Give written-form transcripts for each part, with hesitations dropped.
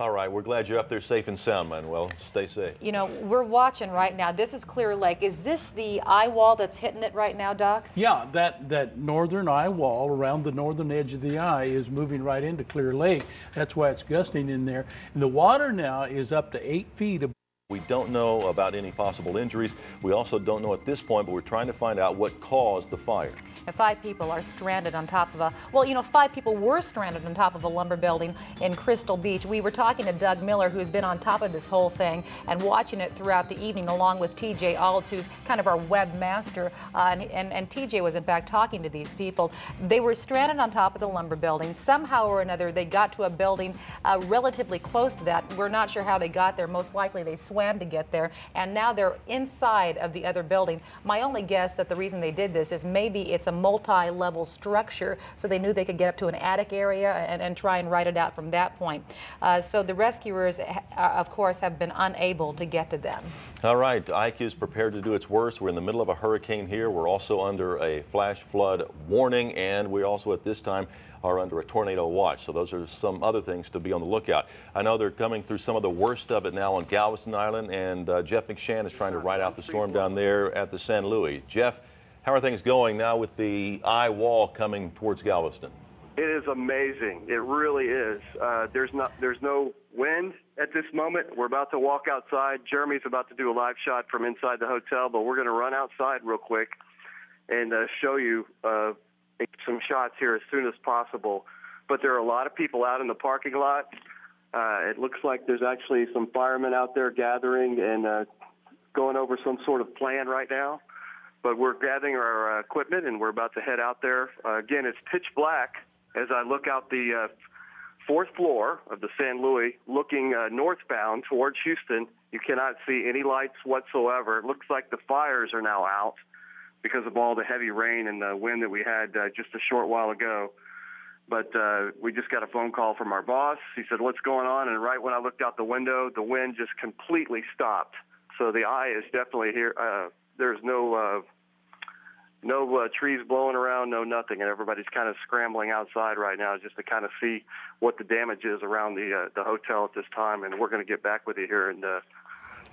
All right, we're glad you're up there safe and sound, Manuel. Stay safe. You know, we're watching right now. This is Clear Lake. Is this the eye wall that's hitting it right now, Doc? Yeah, that northern eye wall around the northern edge of the eye is moving right into Clear Lake. That's why it's gusting in there. And the water now is up to 8 feet. We don't know about any possible injuries. We also don't know at this point, but we're trying to find out what caused the fire. And 5 people are stranded on top of a, well, you know, 5 people were stranded on top of a lumber building in Crystal Beach. We were talking to Doug Miller, who's been on top of this whole thing and watching it throughout the evening, along with TJ Alts, who's kind of our webmaster. And TJ was, in fact, talking to these people. They were stranded on top of the lumber building. Somehow or another, they got to a building relatively close to that. We're not sure how they got there. Most likely, they swam to get there, and now they're inside of the other building. My only guess that the reason they did this is maybe it's a multi-level structure, so they knew they could get up to an attic area and try and ride it out from that point. So the rescuers, of course, have been unable to get to them. All right, Ike is prepared to do its worst. We're in the middle of a hurricane here. We're also under a flash flood warning, and we also at this time are under a tornado watch. So those are some other things to be on the lookout. I know they're coming through some of the worst of it now on Galveston Island, and Jeff McShann is trying to ride out the storm down there at the San Luis. Jeff, how are things going now with the eye wall coming towards Galveston? It is amazing. It really is. There's no wind at this moment. We're about to walk outside. Jeremy's about to do a live shot from inside the hotel, but we're going to run outside real quick and show you some shots here as soon as possible. But there are a lot of people out in the parking lot. It looks like there's actually some firemen out there gathering and going over some sort of plan right now. But we're gathering our equipment, and we're about to head out there. Again, it's pitch black as I look out the 4th floor of the San Luis, looking northbound towards Houston. You cannot see any lights whatsoever. It looks like the fires are now out because of all the heavy rain and the wind that we had just a short while ago. But we just got a phone call from our boss. He said, "What's going on?" And right when I looked out the window, the wind just completely stopped. So the eye is definitely here. There's no trees blowing around, no nothing, and everybody's kind of scrambling outside right now just to kind of see what the damage is around the hotel at this time. And we're going to get back with you here in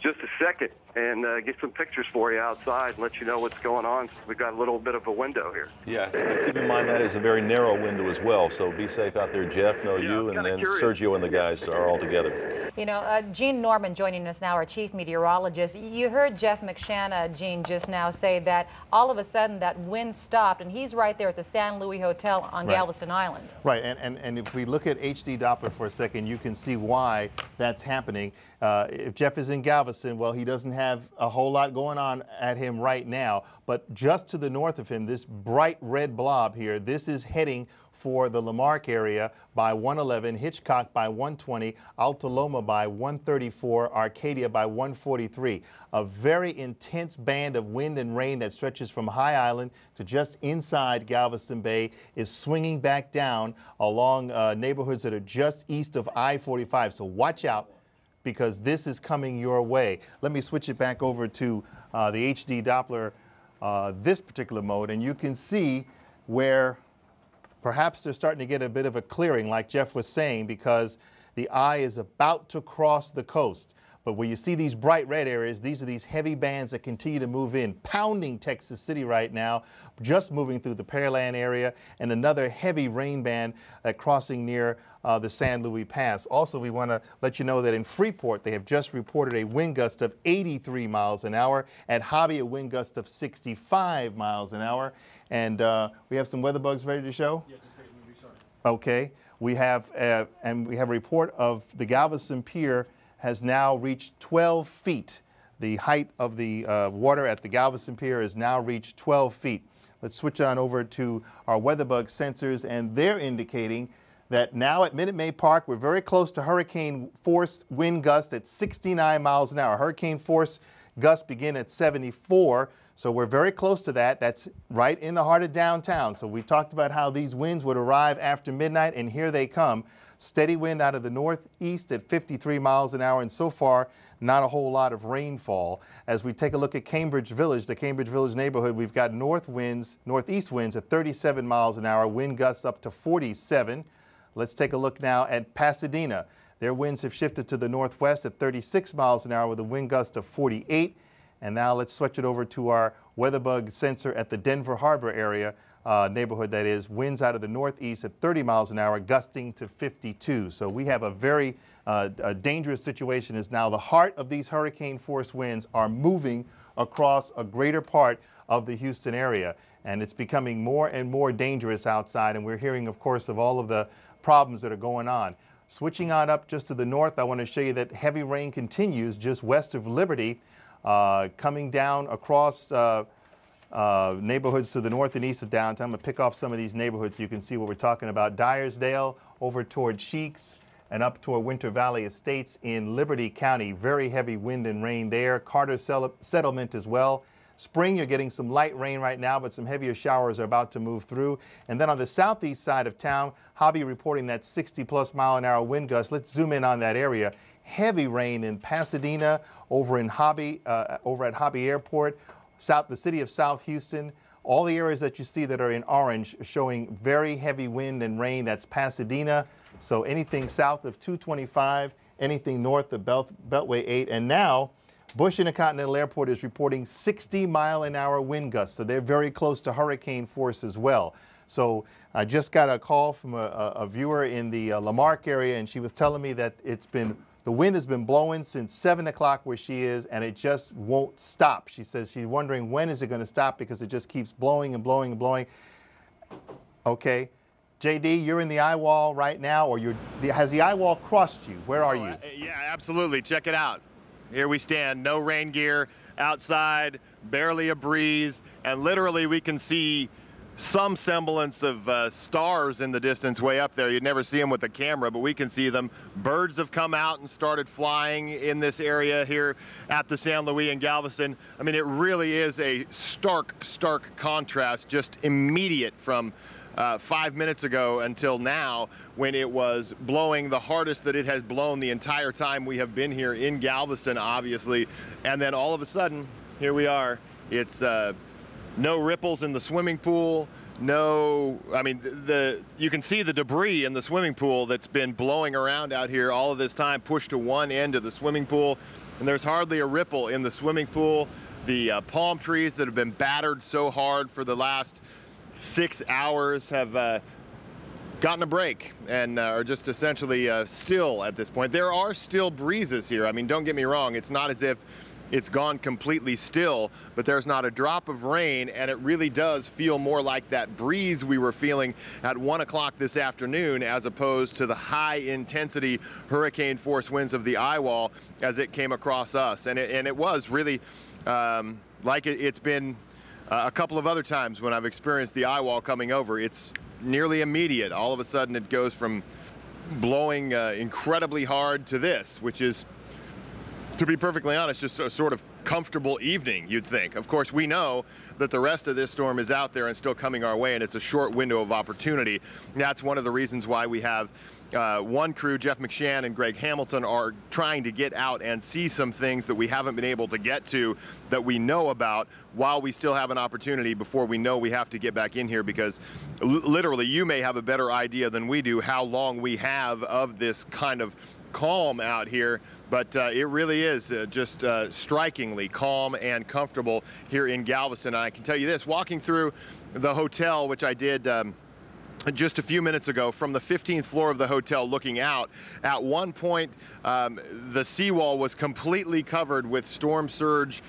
just a second and get some pictures for you outside and let you know what's going on. We've got a little bit of a window here. Yeah, keep in mind that is a very narrow window as well, so be safe out there, Jeff. Know you, and then Sergio and the guys are all together. You know, Gene Norman joining us now, our chief meteorologist. You heard Jeff McShann, Gene, just now say that all of a sudden that wind stopped, and he's right there at the San Luis Hotel on Galveston Island. Right, and if we look at HD Doppler for a second, you can see why that's happening. If Jeff is in Galveston, well, he doesn't have a whole lot going on at him right now, but just to the north of him, this bright red blob here, this is heading for the Lamarck area by 111, Hitchcock by 120, Alta Loma by 134, Arcadia by 143. A very intense band of wind and rain that stretches from High Island to just inside Galveston Bay is swinging back down along neighborhoods that are just east of I-45. So watch out, because this is coming your way. Let me switch it back over to the HD Doppler, this particular mode, and you can see where perhaps they're starting to get a bit of a clearing, like Jeff was saying, because the eye is about to cross the coast. But where you see these bright red areas, these are these heavy bands that continue to move in, pounding Texas City right now, just moving through the Pearland area, and another heavy rain band crossing near the San Luis Pass. Also, we want to let you know that in Freeport, they have just reported a wind gust of 83 miles an hour. At Hobby, a wind gust of 65 miles an hour. And we have some weather bugs ready to show? Yeah, just say it when we start. Okay. We have a report of the Galveston Pier has now reached 12 feet. The height of the water at the Galveston Pier has now reached 12 feet. Let's switch on over to our weatherbug sensors, and they're indicating that now at Minute Maid Park, we're very close to hurricane force wind gust at 69 miles an hour. Hurricane force gusts begin at 74, so we're very close to that. That's right in the heart of downtown. So we talked about how these winds would arrive after midnight, and here they come. Steady wind out of the northeast at 53 miles an hour, and so far, not a whole lot of rainfall. As we take a look at Cambridge Village, the Cambridge Village neighborhood, we've got northeast winds at 37 miles an hour, wind gusts up to 47. Let's take a look now at Pasadena. Their winds have shifted to the northwest at 36 miles an hour with a wind gust of 48. And now let's switch it over to our Weatherbug sensor at the Denver Harbor area, neighborhood that is. Winds out of the northeast at 30 miles an hour, gusting to 52. So we have a very dangerous situation as now the heart of these hurricane force winds are moving across a greater part of the Houston area. And it's becoming more and more dangerous outside. And we're hearing, of course, of all of the problems that are going on. Switching on up just to the north, I want to show you that heavy rain continues just west of Liberty, coming down across neighborhoods to the north and east of downtown. I'm going to pick off some of these neighborhoods so you can see what we're talking about. Dyersdale over toward Sheets and up toward Winter Valley Estates in Liberty County. Very heavy wind and rain there. Carter Settlement as well. Spring, you're getting some light rain right now, but some heavier showers are about to move through. And then on the southeast side of town, Hobby reporting that 60+ mile-an-hour wind gust. Let's zoom in on that area. Heavy rain in Pasadena, over in Hobby, over at Hobby Airport, the city of South Houston. All the areas that you see that are in orange showing very heavy wind and rain. That's Pasadena. So anything south of 225, anything north of Beltway 8, and now Bush Intercontinental Airport is reporting 60-mile-an-hour wind gusts, so they're very close to hurricane force as well. So I just got a call from a viewer in the Lamarck area, and she was telling me that the wind has been blowing since 7 o'clock where she is, and it just won't stop. She says she's wondering when is it going to stop because it just keeps blowing and blowing and blowing. Okay. JD, you're in the eye wall right now, or has the eye wall crossed you? Where are you? Yeah, absolutely. Check it out. Here we stand, no rain gear, outside, barely a breeze, and literally we can see some semblance of stars in the distance way up there. You'd never see them with the camera, but we can see them. Birds have come out and started flying in this area here at the San Luis and Galveston. I mean, it really is a stark contrast, just immediate from 5 minutes ago until now, when it was blowing the hardest that it has blown the entire time we have been here in Galveston, obviously. And then all of a sudden, here we are. It's no ripples in the swimming pool. No, I mean, you can see the debris in the swimming pool that's been blowing around out here all of this time, pushed to one end of the swimming pool. And there's hardly a ripple in the swimming pool. The palm trees that have been battered so hard for the last 6 hours have gotten a break and are just essentially still at this point. There are still breezes here. I mean, don't get me wrong. It's not as if it's gone completely still, but there's not a drop of rain, and it really does feel more like that breeze we were feeling at 1 o'clock this afternoon as opposed to the high intensity hurricane force winds of the eye wall as it came across us. And it was really like it's been a couple of other times when I've experienced the eye wall coming over. It's nearly immediate. All of a sudden it goes from blowing incredibly hard to this, which is, to be perfectly honest, just a sort of comfortable evening, you'd think. Of course, we know that the rest of this storm is out there and still coming our way, and it's a short window of opportunity. And that's one of the reasons why we have one crew, Jeff McShann and Greg Hamilton, are trying to get out and see some things that we haven't been able to get to that we know about while we still have an opportunity before we know we have to get back in here, because literally you may have a better idea than we do how long we have of this kind of calm out here, but it really is just strikingly calm and comfortable here in Galveston. And I can tell you this, walking through the hotel, which I did just a few minutes ago, from the 15th floor of the hotel looking out, at one point the seawall was completely covered with storm surge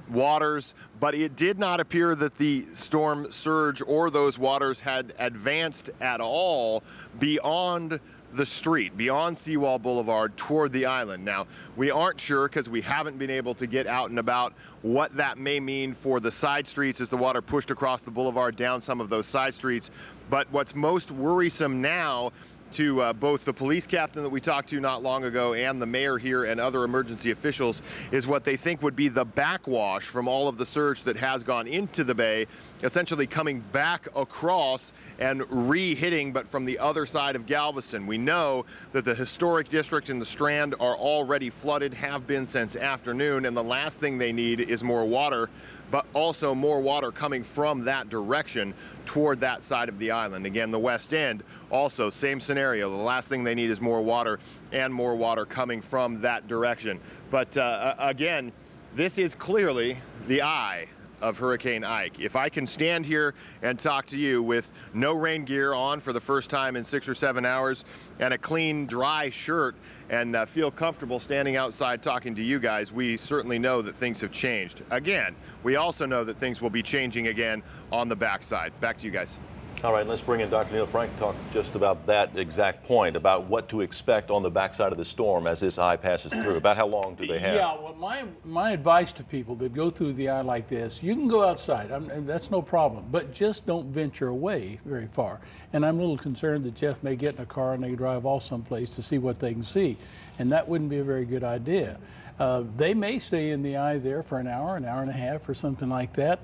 waters, but it did not appear that the storm surge or those waters had advanced at all beyond the street, beyond Seawall Boulevard toward the island. Now, we aren't sure, because we haven't been able to get out and about, what that may mean for the side streets as the water pushed across the boulevard down some of those side streets. But what's most worrisome now to both the police captain that we talked to not long ago and the mayor here and other emergency officials is what they think would be the backwash from all of the surge that has gone into the bay, essentially coming back across and re-hitting, but from the other side of Galveston. We know that the historic district and the Strand are already flooded, have been since afternoon, and the last thing they need is more water, but also more water coming from that direction toward that side of the island. Again, the West End, also same scenario. scenario. The last thing they need is more water, and more water coming from that direction. But again, this is clearly the eye of Hurricane Ike. If I can stand here and talk to you with no rain gear on for the first time in 6 or 7 hours and a clean, dry shirt and feel comfortable standing outside talking to you guys, we certainly know that things have changed. Again, we also know that things will be changing again on the backside. Back to you guys. All right, let's bring in Dr. Neil Frank to talk just about that exact point, about what to expect on the backside of the storm as this eye passes through. About how long do they have? Yeah, well, my advice to people that go through the eye like this, you can go outside, that's no problem, but just don't venture away very far. And I'm a little concerned that Jeff may get in a car and they drive off someplace to see what they can see, and that wouldn't be a very good idea. They may stay in the eye there for an hour and a half or something like that.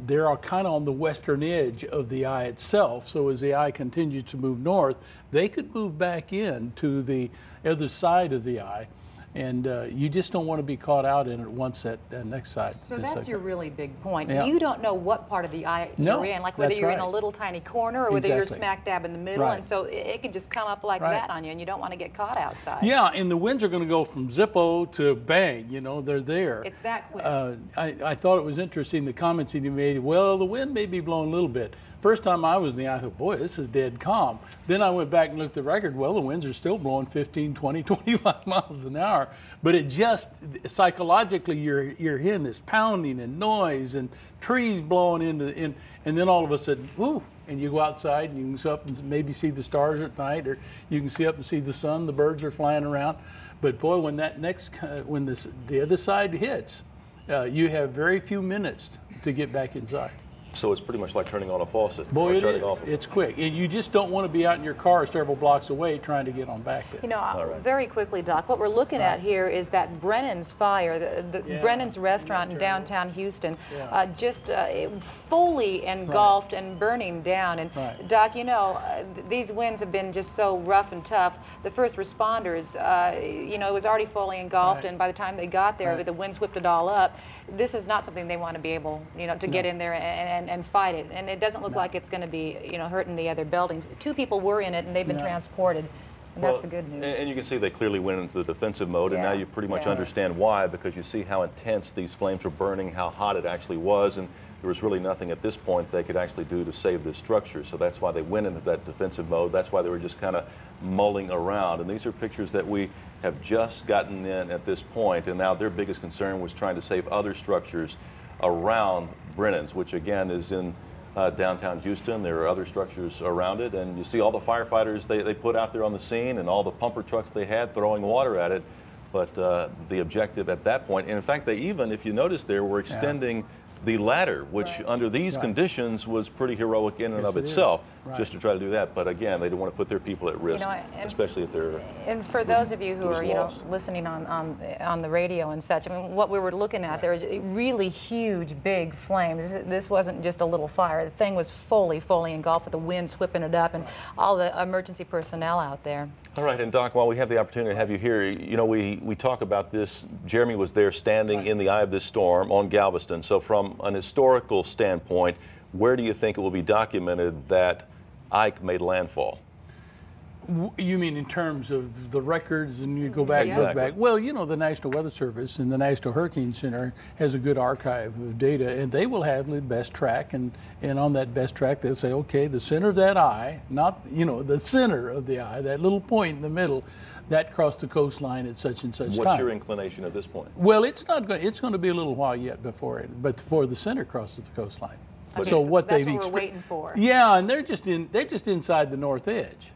They're kind of on the western edge of the eye itself, so as the eye continues to move north, they could move back in to the other side of the eye, and you just don't want to be caught out in it once that next side. So that's your really big point. Yeah. You don't know what part of the eye you're in, like whether you're in a little tiny corner or whether you're smack dab in the middle, and so it can just come up like that on you, and you don't want to get caught outside. Yeah, and the winds are going to go from zippo to bang, you know, they're there. It's that quick. I thought it was interesting, the comments he made, well, the wind may be blowing a little bit. First time I was in the eye, I thought, boy, this is dead calm. Then I went back and looked at the record. Well, the winds are still blowing 15, 20, 25 miles an hour. But it just, psychologically, you're hearing this pounding and noise and trees blowing and then all of a sudden, whoo, and you go outside and you can sit up and maybe see the stars at night, or you can see up and see the sun, the birds are flying around. But boy, when that when the other side hits, you have very few minutes to get back inside. So it's pretty much like turning on a faucet. Boy, it is. It's quick. And you just don't want to be out in your car several blocks away trying to get on back there. You know, very quickly, Doc, what we're looking at here is that Brennan's fire, Brennan's restaurant in downtown Houston, just fully engulfed and burning down. And Doc, you know, these winds have been just so rough and tough. The first responders, you know, it was already fully engulfed, and by the time they got there, the winds whipped it all up. This is not something they want to be able, you know, to get in there and fight it, and it doesn't look like it's going to be, you know, hurting the other buildings. 2 people were in it, and they've been transported, and that's the good news. And you can see they clearly went into the defensive mode, and now you pretty much understand why, because you see how intense these flames were burning, how hot it actually was, and there was really nothing at this point they could actually do to save this structure. So that's why they went into that defensive mode. That's why they were just kind of mulling around. And these are pictures that we have just gotten in at this point, and now their biggest concern was trying to save other structures around Brennan's, which again is in downtown Houston. There are other structures around it, and you see all the firefighters they put out there on the scene and all the pumper trucks they had throwing water at it. But the objective at that point, and in fact they even, if you notice there, were extending the ladder, which under these conditions was pretty heroic in and of itself, just to try to do that. But again, they don't want to put their people at risk, especially if they're. And for those of you who are, you know, listening on the radio and such, I mean, what we were looking at there is really huge, big flames. This wasn't just a little fire. The thing was fully engulfed with the winds whipping it up and all the emergency personnel out there. All right, and Doc, while we have the opportunity to have you here, you know, we talk about this. Jeremy was there standing in the eye of this storm on Galveston. So from an historical standpoint, where do you think it will be documented that Ike made landfall? You mean in terms of the records, and you go back and look back? Well, you know, the National Weather Service and the National Hurricane Center has a good archive of data, and they will have the best track, and on that best track they'll say, okay, the center of that eye, not, you know, the center of the eye, that little point in the middle, that crossed the coastline at such and such time. What's your inclination at this point? Well, it's not going. It's going to be a little while yet before the center crosses the coastline. Okay, so what that's what we're waiting for. Yeah, and they're just inside the north edge.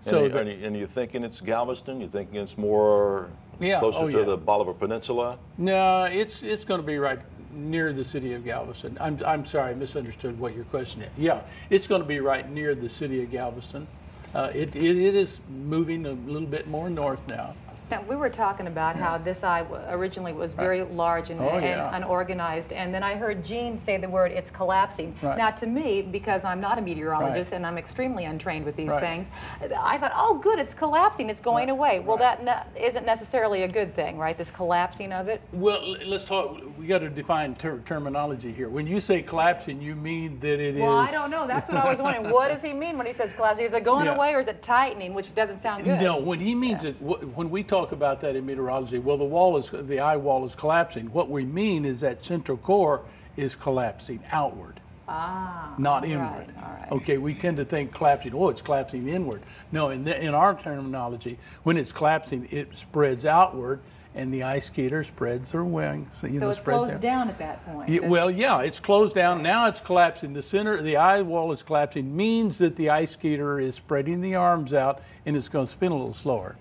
So and you're thinking it's Galveston? You're thinking it's more closer to the Bolivar Peninsula? No, it's going to be right near the city of Galveston. I'm sorry, I misunderstood what your question is. Yeah, it's going to be right near the city of Galveston. It is moving a little bit more north now. Now, we were talking about how this eye originally was very large and unorganized, and then I heard Gene say the word, it's collapsing. Now, to me, because I'm not a meteorologist and I'm extremely untrained with these things, I thought, oh, good, it's collapsing, it's going away. Well, that isn't necessarily a good thing, right, this collapsing of it? Well, let's talk, got to define terminology here. When you say collapsing, you mean that it is... Well, I don't know. That's what I was wondering. What does he mean when he says collapsing? Is it going away or is it tightening, which doesn't sound good? No, when he means it, when we talk about that in meteorology, well, the eye wall is collapsing. What we mean is that central core is collapsing outward. Not inward. All right. Okay, we tend to think collapsing, oh, it's collapsing inward. No, in our terminology, when it's collapsing, it spreads outward, and the ice skater spreads her wings. So it slows down at that point. Yeah, well, yeah, it's closed down. Now it's collapsing. The eye wall is collapsing, means that the ice skater is spreading the arms out, and it's going to spin a little slower.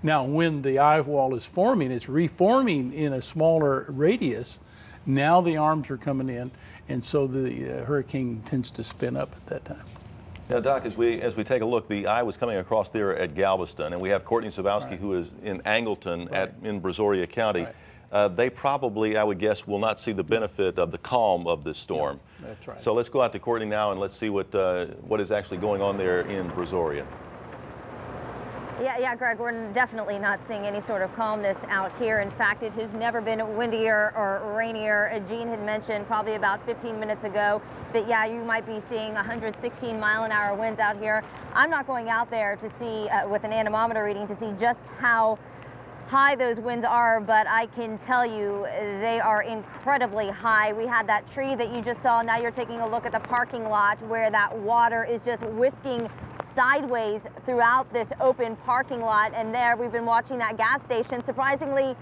Now, when the eye wall is forming, it's reforming in a smaller radius. Now the arms are coming in, and so the hurricane tends to spin up at that time. Now, Doc, as we take a look, the eye was coming across there at Galveston, and we have Courtney Savowski, who is in Angleton in Brazoria County. They probably, I would guess, will not see the benefit of the calm of this storm. Yeah, that's right. So let's go out to Courtney now and let's see what is actually going on there in Brazoria. Yeah, Greg, we're definitely not seeing any sort of calmness out here. In fact, it has never been windier or rainier. Gene had mentioned probably about 15 minutes ago that, yeah, you might be seeing 116-mile-an-hour winds out here. I'm not going out there to see, with an anemometer reading, to see just how high those winds are, but I can tell you they are incredibly high. We had that tree that you just saw. Now you're taking a look at the parking lot where that water is just whisking sideways throughout this open parking lot, and there we've been watching that gas station surprisingly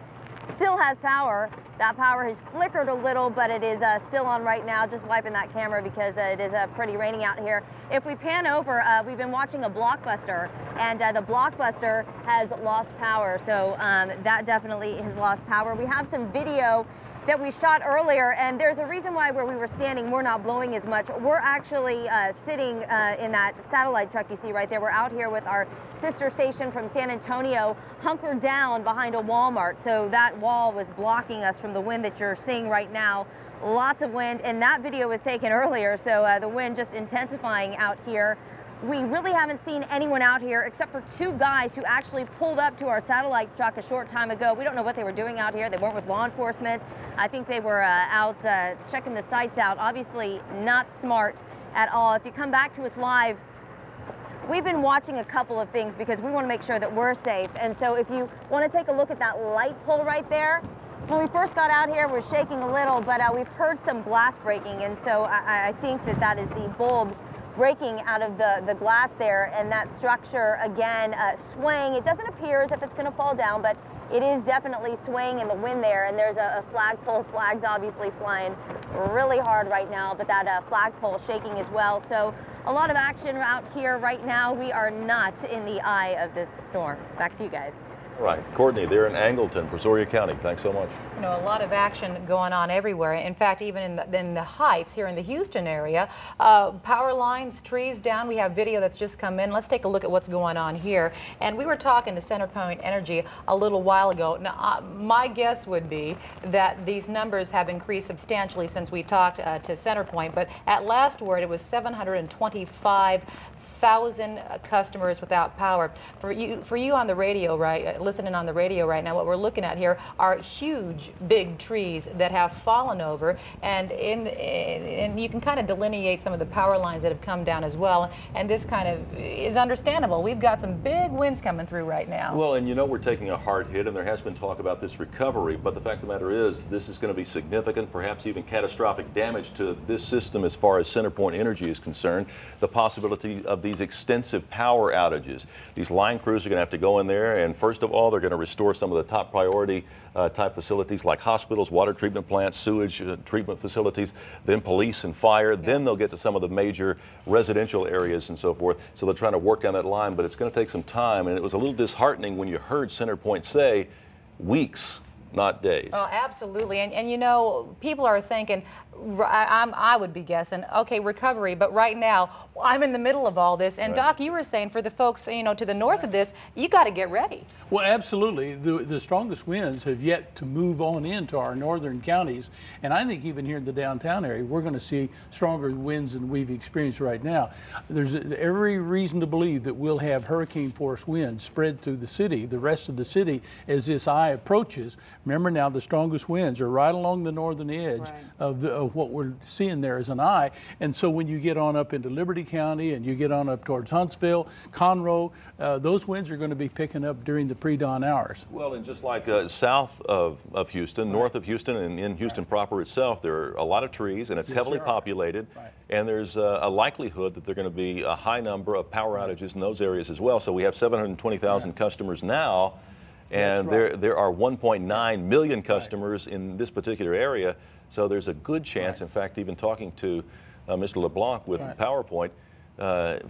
still has power. That power has flickered a little, but it is still on right now. Just wiping that camera because it is pretty raining out here. If we pan over, we've been watching a Blockbuster, and the Blockbuster has lost power, so that definitely has lost power. We have some video that we shot earlier, and there's a reason why where we were standing we're not blowing as much. We're actually sitting in that satellite truck you see right there. We're out here with our sister station from San Antonio, hunkered down behind a Walmart, so that wall was blocking us from the wind that you're seeing right now. Lots of wind, and that video was taken earlier, so the wind just intensifying out here. We really haven't seen anyone out here except for two guys who actually pulled up to our satellite truck a short time ago. We don't know what they were doing out here. They weren't with law enforcement. I think they were out checking the sites out. Obviously not smart at all. If you come back to us live, we've been watching a couple of things because we want to make sure that we're safe. And so if you want to take a look at that light pole right there, when we first got out here, we're shaking a little, but we've heard some glass breaking. And so I think that that is the bulbs breaking out of the glass there, and that structure again swaying. It doesn't appear as if it's going to fall down, but it is definitely swaying in the wind there, and there's a flagpole. Flag's obviously flying really hard right now, but that flagpole shaking as well. So a lot of action out here right now. We are not in the eye of this storm. Back to you guys. All right, Courtney, they're in Angleton, Brazoria County. Thanks so much. You know, a lot of action going on everywhere. In fact, even in the heights here in the Houston area, power lines, trees down. We have video that's just come in. Let's take a look at what's going on here. And we were talking to CenterPoint Energy a little while ago. Now, my guess would be that these numbers have increased substantially since we talked to CenterPoint. But at last word, it was 725,000 customers without power. For you on the radio, right? Listening on the radio right now, what we're looking at here are huge, big trees that have fallen over, and you can kind of delineate some of the power lines that have come down as well, and this kind of is understandable. We've got some big winds coming through right now. Well, and you know we're taking a hard hit, and there has been talk about this recovery, but the fact of the matter is this is going to be significant, perhaps even catastrophic damage to this system as far as CenterPoint Energy is concerned. The possibility of these extensive power outages. These line crews are going to have to go in there, and first of all, they're going to restore some of the top priority type facilities like hospitals, water treatment plants, sewage treatment facilities, then police and fire. Then they'll get to some of the major residential areas and so forth. So they're trying to work down that line, but it's going to take some time. And it was a little disheartening when you heard CenterPoint say weeks, not days. Oh, absolutely. And you know, people are thinking, I would be guessing, okay, recovery, but right now I'm in the middle of all this. And Doc, you were saying for the folks, you know, to the north of this, you got to get ready. Well, absolutely. The strongest winds have yet to move on into our northern counties. And I think even here in the downtown area, we're going to see stronger winds than we've experienced right now. There's every reason to believe that we'll have hurricane force winds spread through the city, the rest of the city, as this eye approaches. Remember now, the strongest winds are right along the northern edge of what we're seeing there as an eye. And so when you get on up into Liberty County and you get on up towards Huntsville, Conroe, those winds are going to be picking up during the pre-dawn hours. Well, and just like south of Houston, north of Houston, and in Houston proper itself, there are a lot of trees, and it's heavily populated. And there's a likelihood that there are going to be a high number of power outages in those areas as well. So we have 720,000 customers now, and there are 1.9 million customers in this particular area. So there's a good chance, in fact, even talking to Mr. LeBlanc with PowerPoint,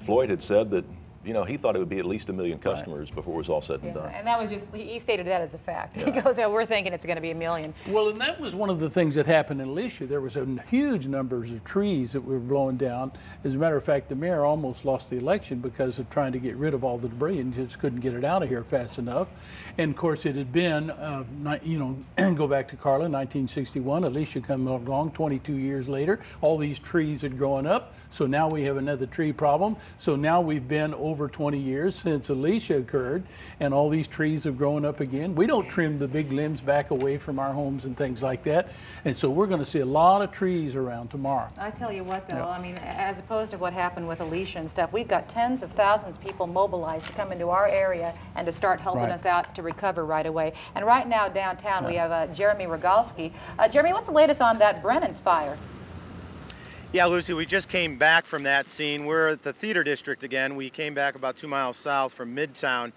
Floyd had said that, you know, he thought it would be at least 1 million customers before it was all said and done. And that was just, he stated that as a fact. He goes, we're thinking it's going to be 1 million. Well, and that was one of the things that happened in Alicia. There was a huge numbers of trees that were blowing down. As a matter of fact, the mayor almost lost the election because of trying to get rid of all the debris and just couldn't get it out of here fast enough. And of course, it had been, you know, go back to Carla, 1961, Alicia come along 22 years later. All these trees had grown up. So now we have another tree problem. So now we've been over 20 years since Alicia occurred, and all these trees have grown up again. We don't trim the big limbs back away from our homes and things like that. And so we're going to see a lot of trees around tomorrow. I tell you what, though, I mean, as opposed to what happened with Alicia and stuff, we've got tens of thousands of people mobilized to come into our area and to start helping us out to recover right away. And right now downtown we have Jeremy Rogalski. Jeremy, what's the latest on that Brennan's fire? Yeah, Lucy, we just came back from that scene. We're at the theater district again. We came back about 2 miles south from Midtown.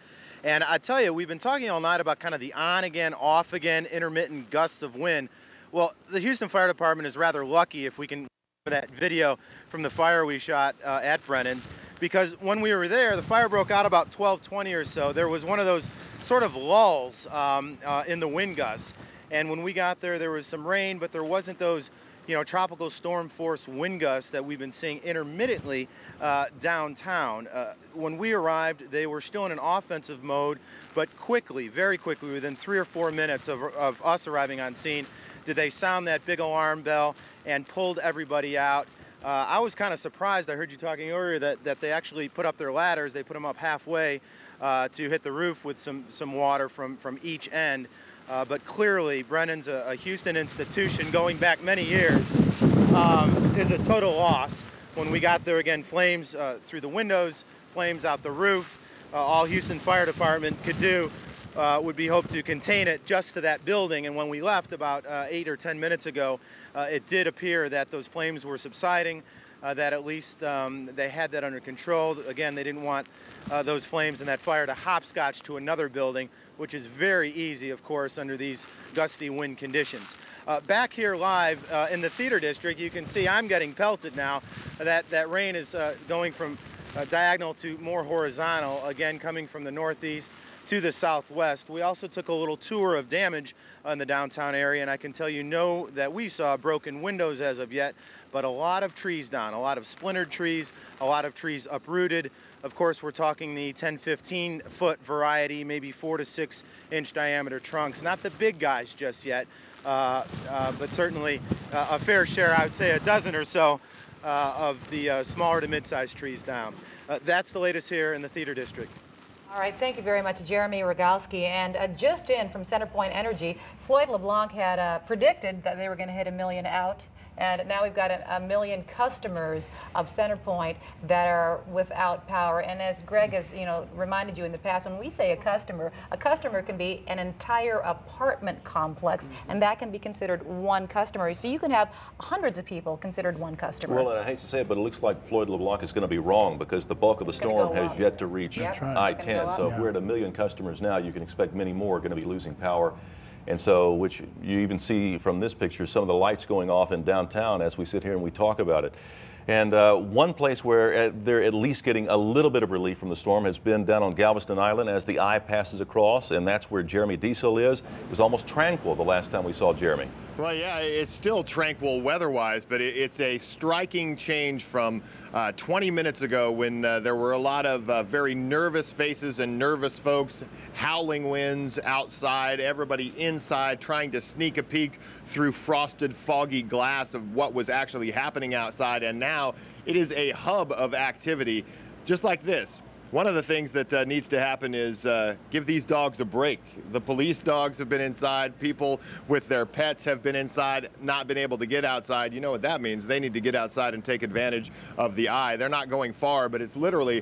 And I tell you, we've been talking all night about kind of the on again, off again, intermittent gusts of wind. Well, the Houston Fire Department is rather lucky if we can that video from the fire we shot at Brennan's, because when we were there, the fire broke out about 12:20 or so. There was one of those sort of lulls in the wind gusts. And when we got there, there was some rain, but there wasn't those, you know, tropical storm force wind gusts that we've been seeing intermittently downtown. When we arrived, they were still in an offensive mode, but quickly, very quickly, within 3 or 4 minutes of us arriving on scene, did they sound that big alarm bell and pulled everybody out. I was kind of surprised. I heard you talking earlier that they actually put up their ladders. They put them up halfway to hit the roof with some water from each end. But clearly, Brennan's a Houston institution going back many years, is a total loss. When we got there again, flames through the windows, flames out the roof. All Houston Fire Department could do would be hope to contain it just to that building. And when we left about 8 or 10 minutes ago, it did appear that those flames were subsiding, that at least they had that under control. Again, they didn't want those flames and that fire to hopscotch to another building, which is very easy, of course, under these gusty wind conditions. Back here live in the theater district, you can see I'm getting pelted now. That rain is going from diagonal to more horizontal, again coming from the northeast to the southwest. We also took a little tour of damage in the downtown area, and I can tell you that we saw broken windows as of yet, but a lot of trees down, a lot of splintered trees, a lot of trees uprooted. Of course, we're talking the 10-15 foot variety, maybe 4 to 6 inch diameter trunks. Not the big guys just yet, but certainly a fair share, I would say a dozen or so of the smaller to mid-sized trees down. That's the latest here in the theater district. All right, thank you very much, Jeremy Rogalski. And just in from CenterPoint Energy, Floyd LeBlanc had predicted that they were going to hit 1 million out. And now we've got a million customers of CenterPoint that are without power. And as Greg has, reminded you in the past, when we say a customer can be an entire apartment complex, and that can be considered one customer. So you can have hundreds of people considered one customer. Well, and I hate to say it, but it looks like Floyd LeBlanc is going to be wrong because the bulk of the storm has yet to reach I-10. So if we're at 1 million customers now, you can expect many more are going to be losing power. And so, which you even see from this picture, some of the lights going off in downtown as we sit here and we talk about it. And one place where they're at least getting a little bit of relief from the storm has been down on Galveston Island as the eye passes across, and that's where Jeremy Diesel is. It was almost tranquil the last time we saw Jeremy. Well, yeah, it's still tranquil weather-wise, but it's a striking change from 20 minutes ago when there were a lot of very nervous faces and nervous folks, howling winds outside, everybody inside trying to sneak a peek through frosted, foggy glass of what was actually happening outside. And now it is a hub of activity, just like this. One of the things that needs to happen is give these dogs a break. The police dogs have been inside. People with their pets have been inside, not been able to get outside. You know what that means. They need to get outside and take advantage of the eye. They're not going far, but it's literally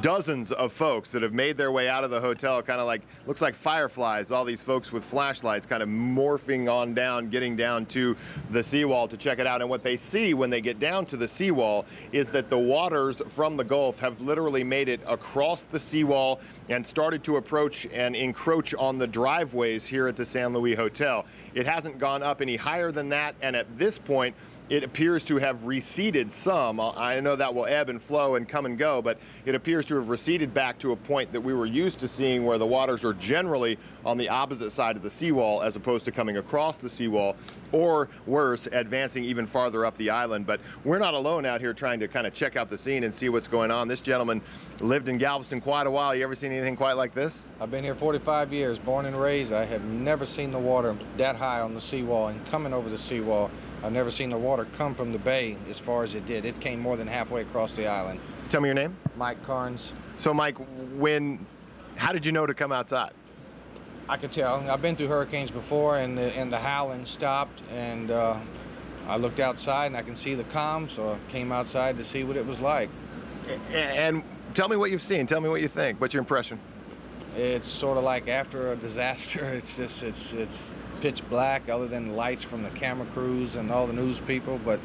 dozens of folks that have made their way out of the hotel, kind of like, looks like fireflies, all these folks with flashlights kind of morphing on down, getting down to the seawall to check it out. And what they see when they get down to the seawall is that the waters from the Gulf have literally made it across the seawall and started to approach and encroach on the driveways here at the San Luis Hotel. It hasn't gone up any higher than that, and at this point, it appears to have receded some. I know that will ebb and flow and come and go, but it appears to have receded back to a point that we were used to seeing, where the waters are generally on the opposite side of the seawall as opposed to coming across the seawall, or worse, advancing even farther up the island. But we're not alone out here trying to kind of check out the scene and see what's going on. This gentleman lived in Galveston quite a while. You ever seen anything quite like this? I've been here 45 years, born and raised. I have never seen the water that high on the seawall and coming over the seawall. I've never seen the water come from the bay as far as it did. It came more than halfway across the island. Tell me your name. Mike Carnes. So Mike, how did you know to come outside? I could tell. I've been through hurricanes before, and the howling stopped, and I looked outside and I can see the calm, so I came outside to see what it was like. And tell me what you've seen. Tell me what you think. What's your impression? It's sort of like after a disaster. It's pitch black, other than lights from the camera crews and all the news people, but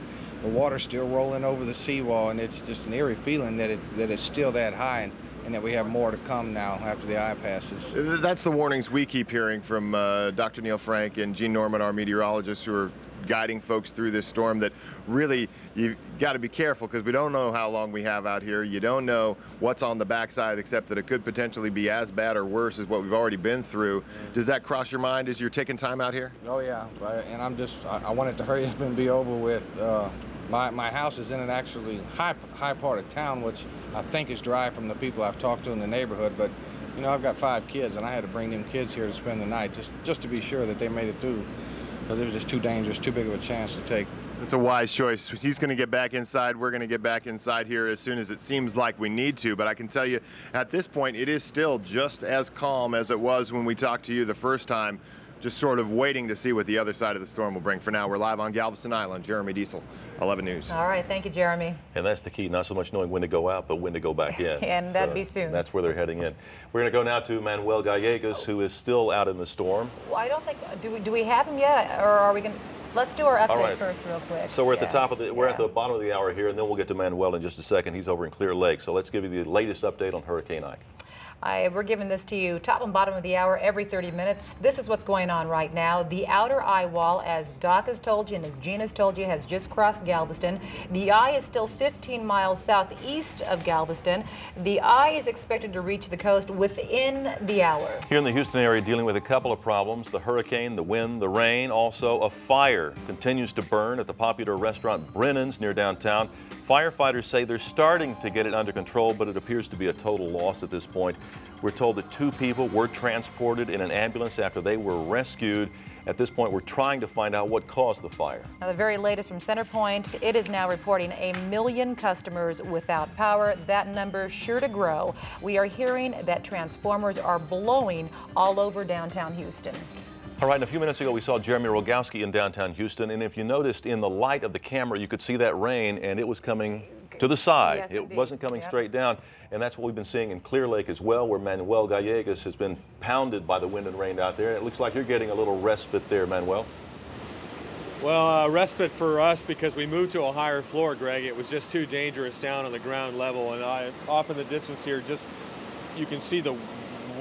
the water's still rolling over the seawall, and it's just an eerie feeling that it's still that high, and that we have more to come now after the eye passes. That's the warnings we keep hearing from Dr. Neil Frank and Gene Norman, our meteorologists, who are guiding folks through this storm, that really you've got to be careful, because we don't know how long we have out here. You don't know what's on the backside, except that it could potentially be as bad or worse as what we've already been through. Does that cross your mind as you're taking time out here? Oh yeah, and I want it to hurry up and be over with. My house is in an actually high part of town, which I think is dry from the people I've talked to in the neighborhood, but you know, I've got 5 kids, and I had to bring them kids here to spend the night just to be sure that they made it through, because it was just too dangerous, too big of a chance to take. It's a wise choice. He's going to get back inside. We're going to get back inside here as soon as it seems like we need to. But I can tell you, at this point, it is still just as calm as it was when we talked to you the first time, just sort of waiting to see what the other side of the storm will bring. For now, we're live on Galveston Island. Jeremy Diesel, 11 News. All right, thank you, Jeremy. And that's the key, not so much knowing when to go out, but when to go back in. And that'd be soon. That's where they're heading in. We're going to go now to Manuel Gallegas, who is still out in the storm. Well, I don't think, do we have him yet, or are we going to? Let's do our update first real quick. So we're at the top of we're at the bottom of the hour here, and then we'll get to Manuel in just a second. He's over in Clear Lake. So let's give you the latest update on Hurricane Ike. We're giving this to you top and bottom of the hour every 30 minutes. This is what's going on right now. The outer eye wall, as Doc has told you and as Gene has told you, has just crossed Galveston. The eye is still 15 miles southeast of Galveston. The eye is expected to reach the coast within the hour. Here in the Houston area, dealing with a couple of problems: the hurricane, the wind, the rain. Also, a fire continues to burn at the popular restaurant Brennan's near downtown. Firefighters say they're starting to get it under control, but it appears to be a total loss at this point. We're told that 2 people were transported in an ambulance after they were rescued. At this point, we're trying to find out what caused the fire. Now, the very latest from CenterPoint, it is now reporting 1 million customers without power. That number sure to grow. We are hearing that transformers are blowing all over downtown Houston. All right, and a few minutes ago, we saw Jeremy Rogowski in downtown Houston, and if you noticed in the light of the camera, you could see that rain, and it was coming to the side. Yes, it wasn't coming straight down, and that's what we've been seeing in Clear Lake as well, where Manuel Gallegas has been pounded by the wind and rain out there. It looks like you're getting a little respite there, Manuel. Well, respite for us because we moved to a higher floor, Greg. It was just too dangerous down on the ground level, and off in the distance here, you can see the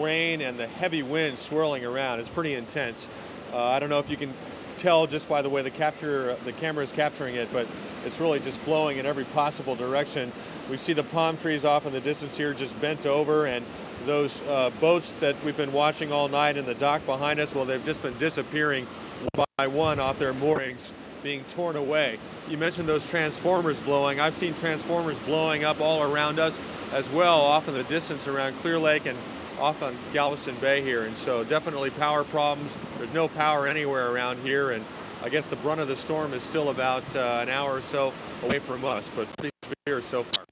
rain and the heavy wind swirling around. It's pretty intense. I don't know if you can tell just by the way the camera is capturing it, but it's really just blowing in every possible direction. We see the palm trees off in the distance here just bent over, and those boats that we've been watching all night in the dock behind us, well, they've just been disappearing one by one off their moorings, being torn away. You mentioned those transformers blowing. I've seen transformers blowing up all around us as well, off in the distance around Clear Lake and off on Galveston Bay here, and so definitely power problems. There's no power anywhere around here, and I guess the brunt of the storm is still about an hour or so away from us, but pretty severe so far.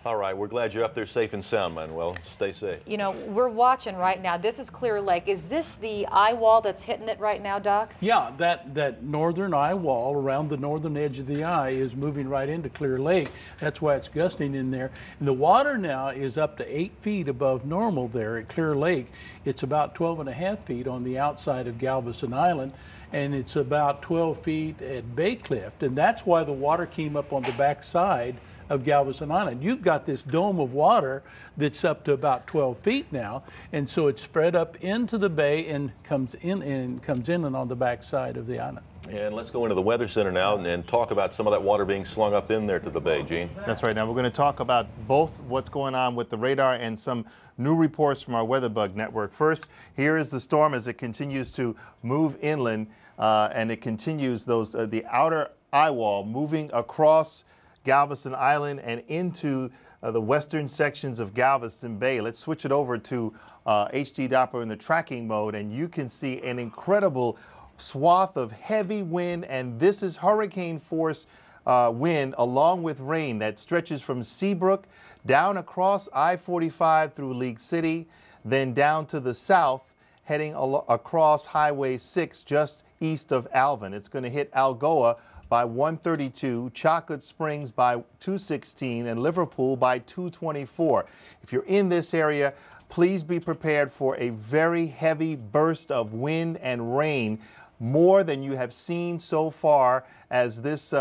All right, we're glad you're up there safe and sound, Manuel. Stay safe. You know, we're watching right now. This is Clear Lake. Is this the eye wall that's hitting it right now, Doc? Yeah, that northern eye wall around the northern edge of the eye is moving right into Clear Lake. That's why it's gusting in there. And the water now is up to 8 feet above normal there at Clear Lake. It's about 12.5 feet on the outside of Galveston Island, and it's about 12 feet at Bay Cliff. And that's why the water came up on the back side of Galveston Island. You've got this dome of water that's up to about 12 feet now, and so it's spread up into the bay and comes in and on the back side of the island. And let's go into the Weather Center now and talk about some of that water being slung up in there to the bay, Gene. That's right. Now we're going to talk about both what's going on with the radar and some new reports from our Weatherbug network. First, here is the storm as it continues to move inland, and it continues the outer eye wall moving across Galveston Island and into the western sections of Galveston Bay. Let's switch it over to HD Doppler in the tracking mode, and you can see an incredible swath of heavy wind, and this is hurricane force wind along with rain that stretches from Seabrook down across I-45 through League City, then down to the south, heading across Highway 6 just east of Alvin. It's going to hit Algoa by 1:32, Chocolate Springs by 2:16, and Liverpool by 2:24. If you're in this area, please be prepared for a very heavy burst of wind and rain, more than you have seen so far as this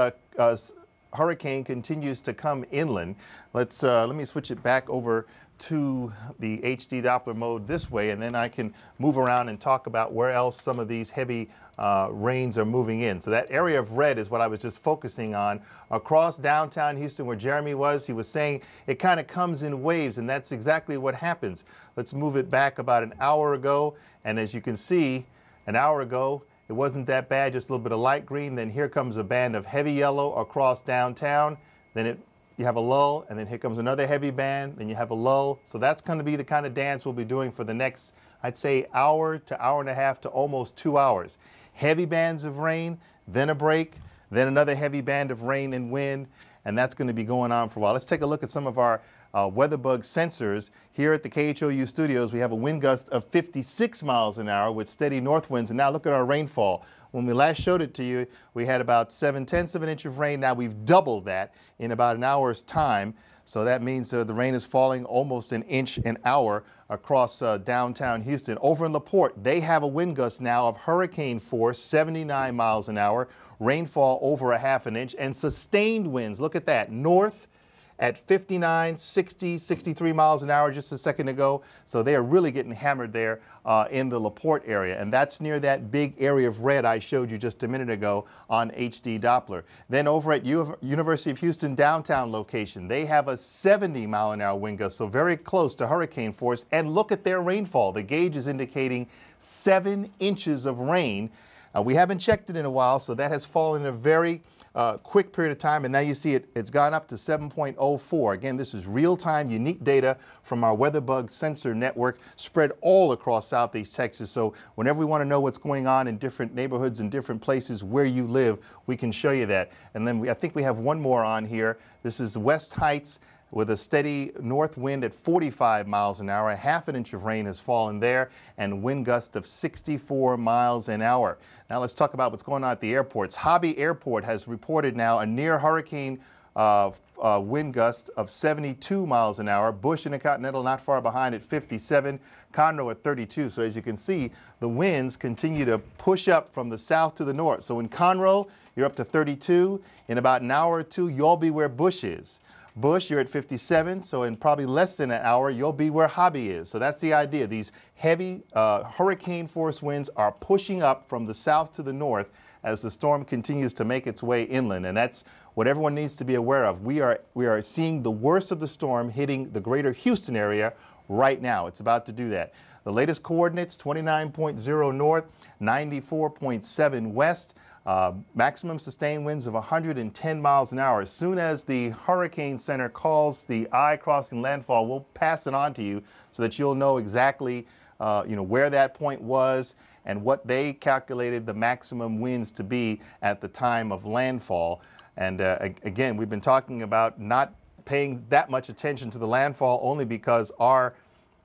hurricane continues to come inland. Let me switch it back over to the HD Doppler mode this way, and then I can move around and talk about where else some of these heavy rains are moving in. So that area of red is what I was just focusing on. Across downtown Houston where Jeremy was, he was saying it kind of comes in waves, and that's exactly what happens. Let's move it back about an hour ago, and as you can see, an hour ago, it wasn't that bad, just a little bit of light green. Then here comes a band of heavy yellow across downtown. Then you have a lull, and then here comes another heavy band, then you have a lull. So that's going to be the kind of dance we'll be doing for the next, I'd say, hour to hour and a half to almost 2 hours. Heavy bands of rain, then a break, then another heavy band of rain and wind, and that's going to be going on for a while. Let's take a look at some of our Weatherbug sensors. Here at the KHOU studios, we have a wind gust of 56 miles an hour with steady north winds, and now look at our rainfall. When we last showed it to you, we had about 7/10 of an inch of rain. Now we've doubled that in about an hour's time. So that means the rain is falling almost an inch an hour across downtown Houston. Over in LaPorte, they have a wind gust now of hurricane force, 79 miles an hour, rainfall over a half an inch, and sustained winds. Look at that, north at 59, 60, 63 miles an hour just a second ago. So they are really getting hammered there in the LaPorte area. And that's near that big area of red I showed you just a minute ago on HD Doppler. Then over at University of Houston downtown location, they have a 70 mile an hour wind gust, so very close to hurricane force. And look at their rainfall. The gauge is indicating 7 inches of rain. We haven't checked it in a while, so that has fallen in a very quick period of time, and now you see it's gone up to 7.04. Again, this is real-time, unique data from our Weatherbug sensor network spread all across Southeast Texas. So whenever we want to know what's going on in different neighborhoods and different places where you live, we can show you that. And then I think we have one more on here. This is West Heights with a steady north wind at 45 miles an hour. A half an inch of rain has fallen there, and wind gust of 64 miles an hour. Now let's talk about what's going on at the airports. Hobby Airport has reported now a near hurricane wind gust of 72 miles an hour. Bush Intercontinental not far behind at 57. Conroe at 32. So as you can see, the winds continue to push up from the south to the north. So in Conroe, you're up to 32. In about an hour or two, you'll be where Bush is. Bush, you're at 57, so in probably less than an hour, you'll be where Hobby is. So that's the idea. These heavy hurricane force winds are pushing up from the south to the north as the storm continues to make its way inland, and that's what everyone needs to be aware of. We are seeing the worst of the storm hitting the greater Houston area right now. It's about to do that. The latest coordinates, 29.0 north, 94.7 west. Maximum sustained winds of 110 miles an hour. As soon as the Hurricane Center calls the eye crossing landfall, we'll pass it on to you so that you'll know exactly where that point was and what they calculated the maximum winds to be at the time of landfall. And again, we've been talking about not paying that much attention to the landfall only because our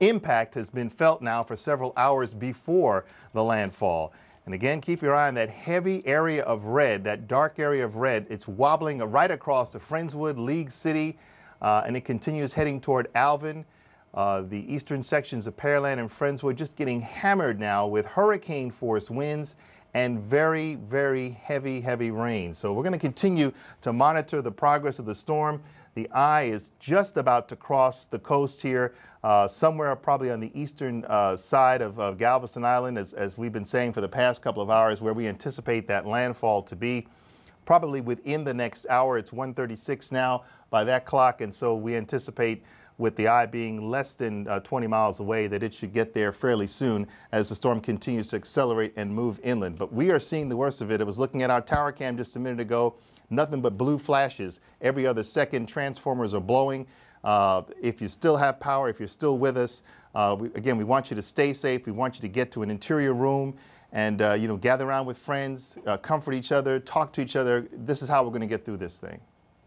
impact has been felt now for several hours before the landfall. And again, keep your eye on that heavy area of red, that dark area of red. It's wobbling right across to Friendswood, League City, and it continues heading toward Alvin. The eastern sections of Pearland and Friendswood just getting hammered now with hurricane force winds and very, very heavy rain. So we're going to continue to monitor the progress of the storm. The eye is just about to cross the coast here, somewhere probably on the eastern side of Galveston Island, as we've been saying for the past couple of hours, where we anticipate that landfall to be probably within the next hour. It's 1:36 now by that clock, and so we anticipate, with the eye being less than 20 miles away, that it should get there fairly soon as the storm continues to accelerate and move inland. But we are seeing the worst of it. I was looking at our tower cam just a minute ago. Nothing but blue flashes every other second. Transformers are blowing. If you still have power, if you're still with us, again, we want you to stay safe. We want you to get to an interior room and gather around with friends, comfort each other, talk to each other. This is how we're going to get through this thing.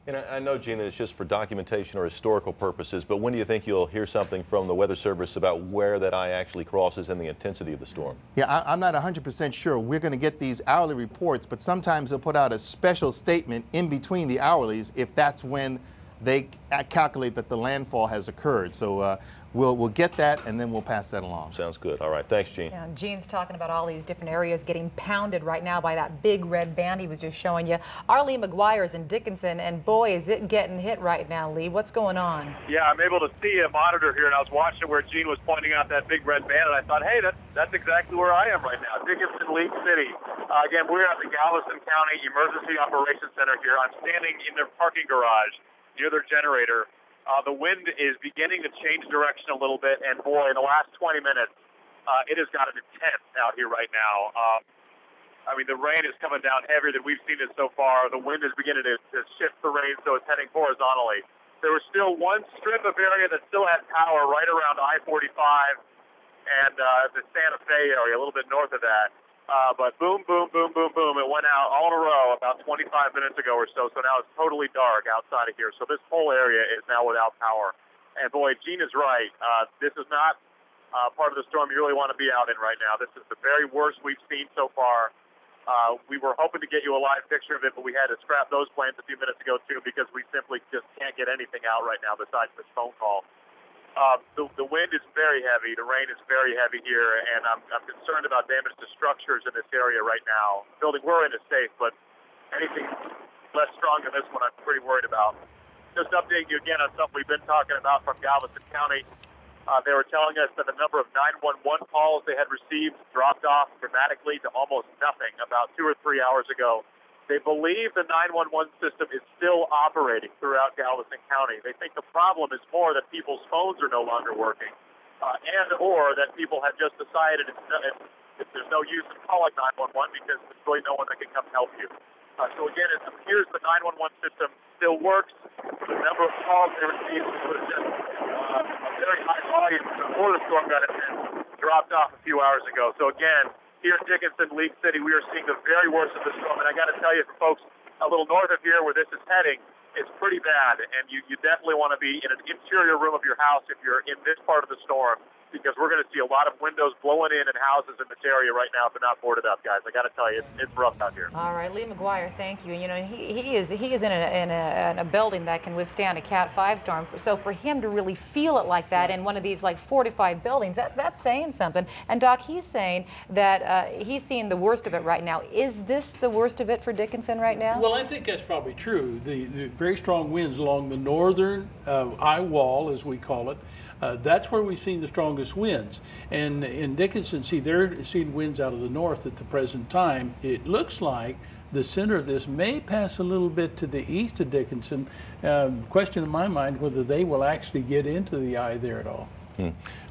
And I know, Gene, that it's just for documentation or historical purposes, but when do you think you'll hear something from the Weather Service about where that eye actually crosses and the intensity of the storm? Yeah, I'm not 100% sure. We're going to get these hourly reports, but sometimes they'll put out a special statement in between the hourlies if that's when they calculate that the landfall has occurred. So we'll get that, and then we'll pass that along. Sounds good. All right. Thanks, Gene. Yeah, Gene's talking about all these different areas getting pounded right now by that big red band he was just showing you. Our Lee McGuire's in Dickinson, and boy, is it getting hit right now, Lee. What's going on? Yeah, I'm able to see a monitor here, and I was watching where Gene was pointing out that big red band, and I thought, hey, that's exactly where I am right now, Dickinson, League City. Again, we're at the Galveston County Emergency Operations Center here. I'm standing in their parking garage near their generator. The wind is beginning to change direction a little bit, and boy, in the last 20 minutes, it has gotten intense out here right now. I mean, the rain is coming down heavier than we've seen it so far. The wind is beginning to shift the rain, so it's heading horizontally. There was still one strip of area that still had power right around I-45 and the Santa Fe area, a little bit north of that. But boom, boom, boom, boom, boom. It went out all in a row about 25 minutes ago or so. So now it's totally dark outside of here. So this whole area is now without power. And boy, Gene is right. This is not part of the storm you really want to be out in right now. This is the very worst we've seen so far. We were hoping to get you a live picture of it, but we had to scrap those plans a few minutes ago too because we simply just can't get anything out right now besides this phone call. The wind is very heavy. The rain is very heavy here, and I'm concerned about damage to structures in this area right now. The building we're in is safe, but anything less strong than this one I'm pretty worried about. Just updating you again on something we've been talking about from Galveston County. They were telling us that the number of 911 calls they had received dropped off dramatically to almost nothing about 2 or 3 hours ago. They believe the 911 system is still operating throughout Galveston County. They think the problem is more that people's phones are no longer working, and or that people have just decided there's no use in calling 911 because there's really no one that can come help you. So again, it appears the 911 system still works. The number of calls they received was just a very high volume before the storm got intense, dropped off a few hours ago. So again, here in Dickinson, League City, we are seeing the very worst of the storm. And I got to tell you, for folks a little north of here where this is heading, it's pretty bad. And you definitely want to be in an interior room of your house if you're in this part of the storm, because we're going to see a lot of windows blowing in and houses in this area right now if they're not boarded up, guys. I got to tell you, it's rough out here. All right, Lee McGuire, thank you. And, you know, he is in a building that can withstand a Cat 5 storm. So for him to really feel it like that in one of these like fortified buildings, that's saying something. And Doc, he's saying that he's seeing the worst of it right now. Is this the worst of it for Dickinson right now? Well, I think that's probably true. The very strong winds along the northern eye wall, as we call it, that's where we've seen the strongest winds. And in Dickinson, they're seeing winds out of the north at the present time. It looks like the center of this may pass a little bit to the east of Dickinson. Question in my mind whether they will actually get into the eye there at all.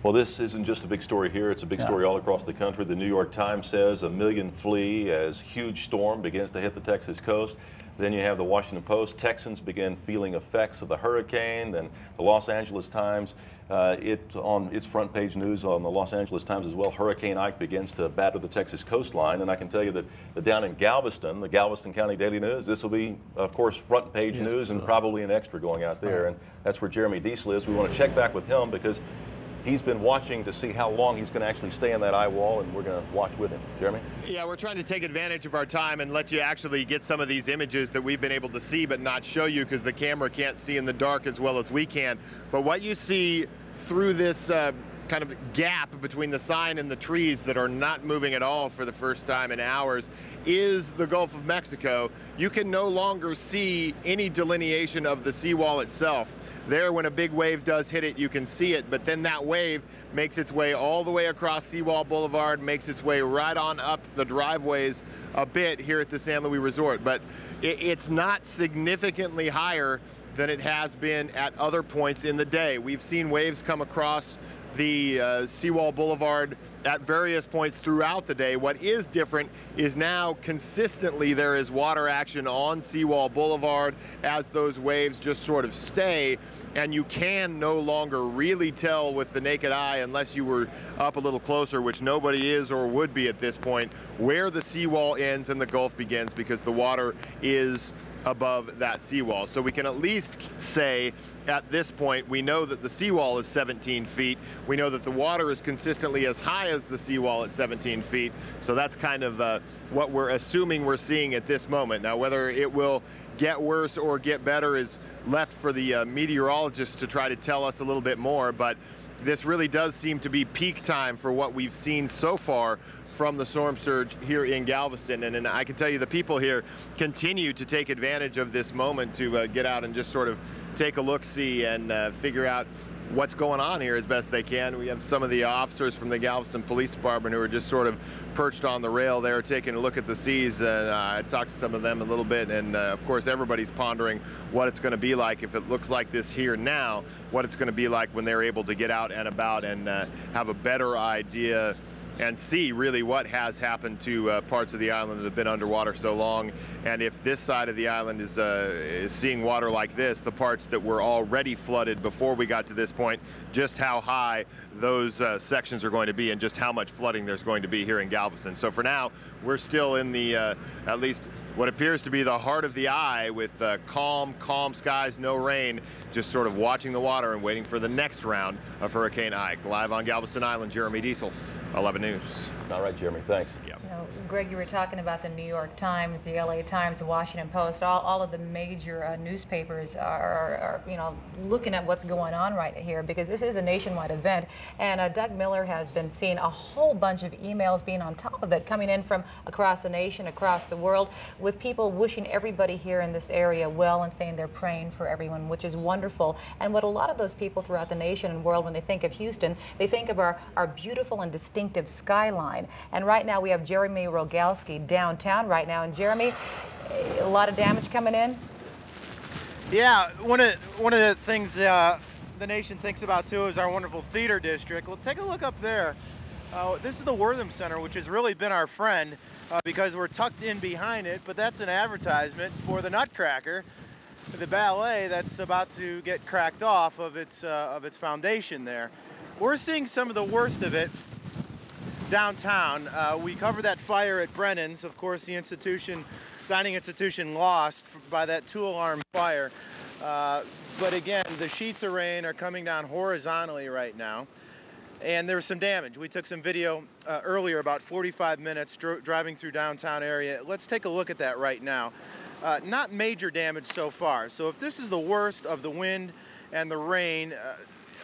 Well, this isn't just a big story here. It's a big story all across the country. The New York Times says 1 million flee as huge storm begins to hit the Texas coast. Then you have the Washington Post. Texans begin feeling effects of the hurricane. Then the Los Angeles Times, on its front page news on the Los Angeles Times as well, Hurricane Ike begins to batter the Texas coastline. And I can tell you that down in Galveston, the Galveston County Daily News, this will be, of course, front page news and probably an extra going out there. And That's where Jeremy Diesel is. We want to check back with him because he's been watching to see how long he's going to actually stay in that eye wall, and we're going to watch with him. Jeremy? Yeah, we're trying to take advantage of our time and let you actually get some of these images that we've been able to see but not show you because the camera can't see in the dark as well as we can. But what you see through this kind of gap between the sign and the trees that are not moving at all for the first time in hours is the Gulf of Mexico. You can no longer see any delineation of the seawall itself. There, when a big wave does hit it, you can see it, but then that wave makes its way all the way across Seawall Boulevard, makes its way right on up the driveways a bit here at the San Luis Resort. But it's not significantly higher than it has been at other points in the day. We've seen waves come across the Seawall Boulevard at various points throughout the day. What is different is now consistently there is water action on Seawall Boulevard as those waves just sort of stay, and you can no longer really tell with the naked eye, unless you were up a little closer, which nobody is or would be at this point, where the seawall ends and the Gulf begins, because the water is above that seawall. So we can at least say at this point we know that the seawall is 17 feet. We know that the water is consistently as high as the seawall at 17 feet. So that's kind of what we're assuming we're seeing at this moment. Now, whether it will get worse or get better is left for the meteorologists to try to tell us a little bit more, but this really does seem to be peak time for what we've seen so far from the storm surge here in Galveston. And I can tell you the people here continue to take advantage of this moment to get out and just sort of take a look-see and figure out what's going on here as best they can. We have some of the officers from the Galveston Police Department who are just sort of perched on the rail there taking a look at the seas. I talked to some of them a little bit, and of course everybody's pondering what it's going to be like if it looks like this here now, what it's going to be like when they're able to get out and about and have a better idea and see really what has happened to parts of the island that have been underwater so long. And if this side of the island is seeing water like this, the parts that were already flooded before we got to this point, just how high those sections are going to be and just how much flooding there's going to be here in Galveston. So for now, we're still in the, at least what appears to be the heart of the eye with calm skies, no rain, just sort of watching the water and waiting for the next round of Hurricane Ike. Live on Galveston Island, Jeremy Diesel, 11 News. All right, Jeremy, thanks. Yep. You know, Greg, you were talking about the New York Times, the LA Times, the Washington Post. All of the major newspapers are, you know, looking at what's going on right here, because this is a nationwide event. And Doug Miller has been seeing a whole bunch of emails being on top of it, coming in from across the nation, across the world, with people wishing everybody here in this area well and saying they're praying for everyone, which is wonderful. And what a lot of those people throughout the nation and world, when they think of Houston, they think of our beautiful and distinctive skyline. And right now we have Jeremy Rogalski downtown right now. And Jeremy, a lot of damage coming in? Yeah, one of the things the nation thinks about too is our wonderful theater district. Well, take a look up there. This is the Wortham Center, which has really been our friend because we're tucked in behind it, but that's an advertisement for the Nutcracker, the ballet that's about to get cracked off of its foundation there. We're seeing some of the worst of it downtown. We covered that fire at Brennan's. Of course, the dining institution lost by that two-alarm fire. But again, the sheets of rain are coming down horizontally right now. And there's some damage. We took some video earlier, about 45 minutes, driving through downtown area. Let's take a look at that right now. Not major damage so far. So if this is the worst of the wind and the rain,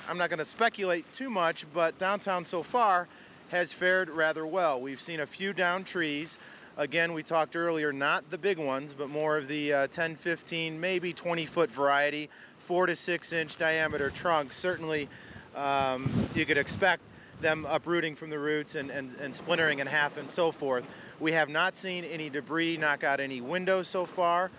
I'm not going to speculate too much, but downtown so far has fared rather well. We've seen a few downed trees. Again, we talked earlier, not the big ones, but more of the 10, 15, maybe 20-foot variety, 4 to 6 inch diameter trunks. Certainly, you could expect them uprooting from the roots and splintering in half and so forth. We have not seen any debris knock out any windows so far.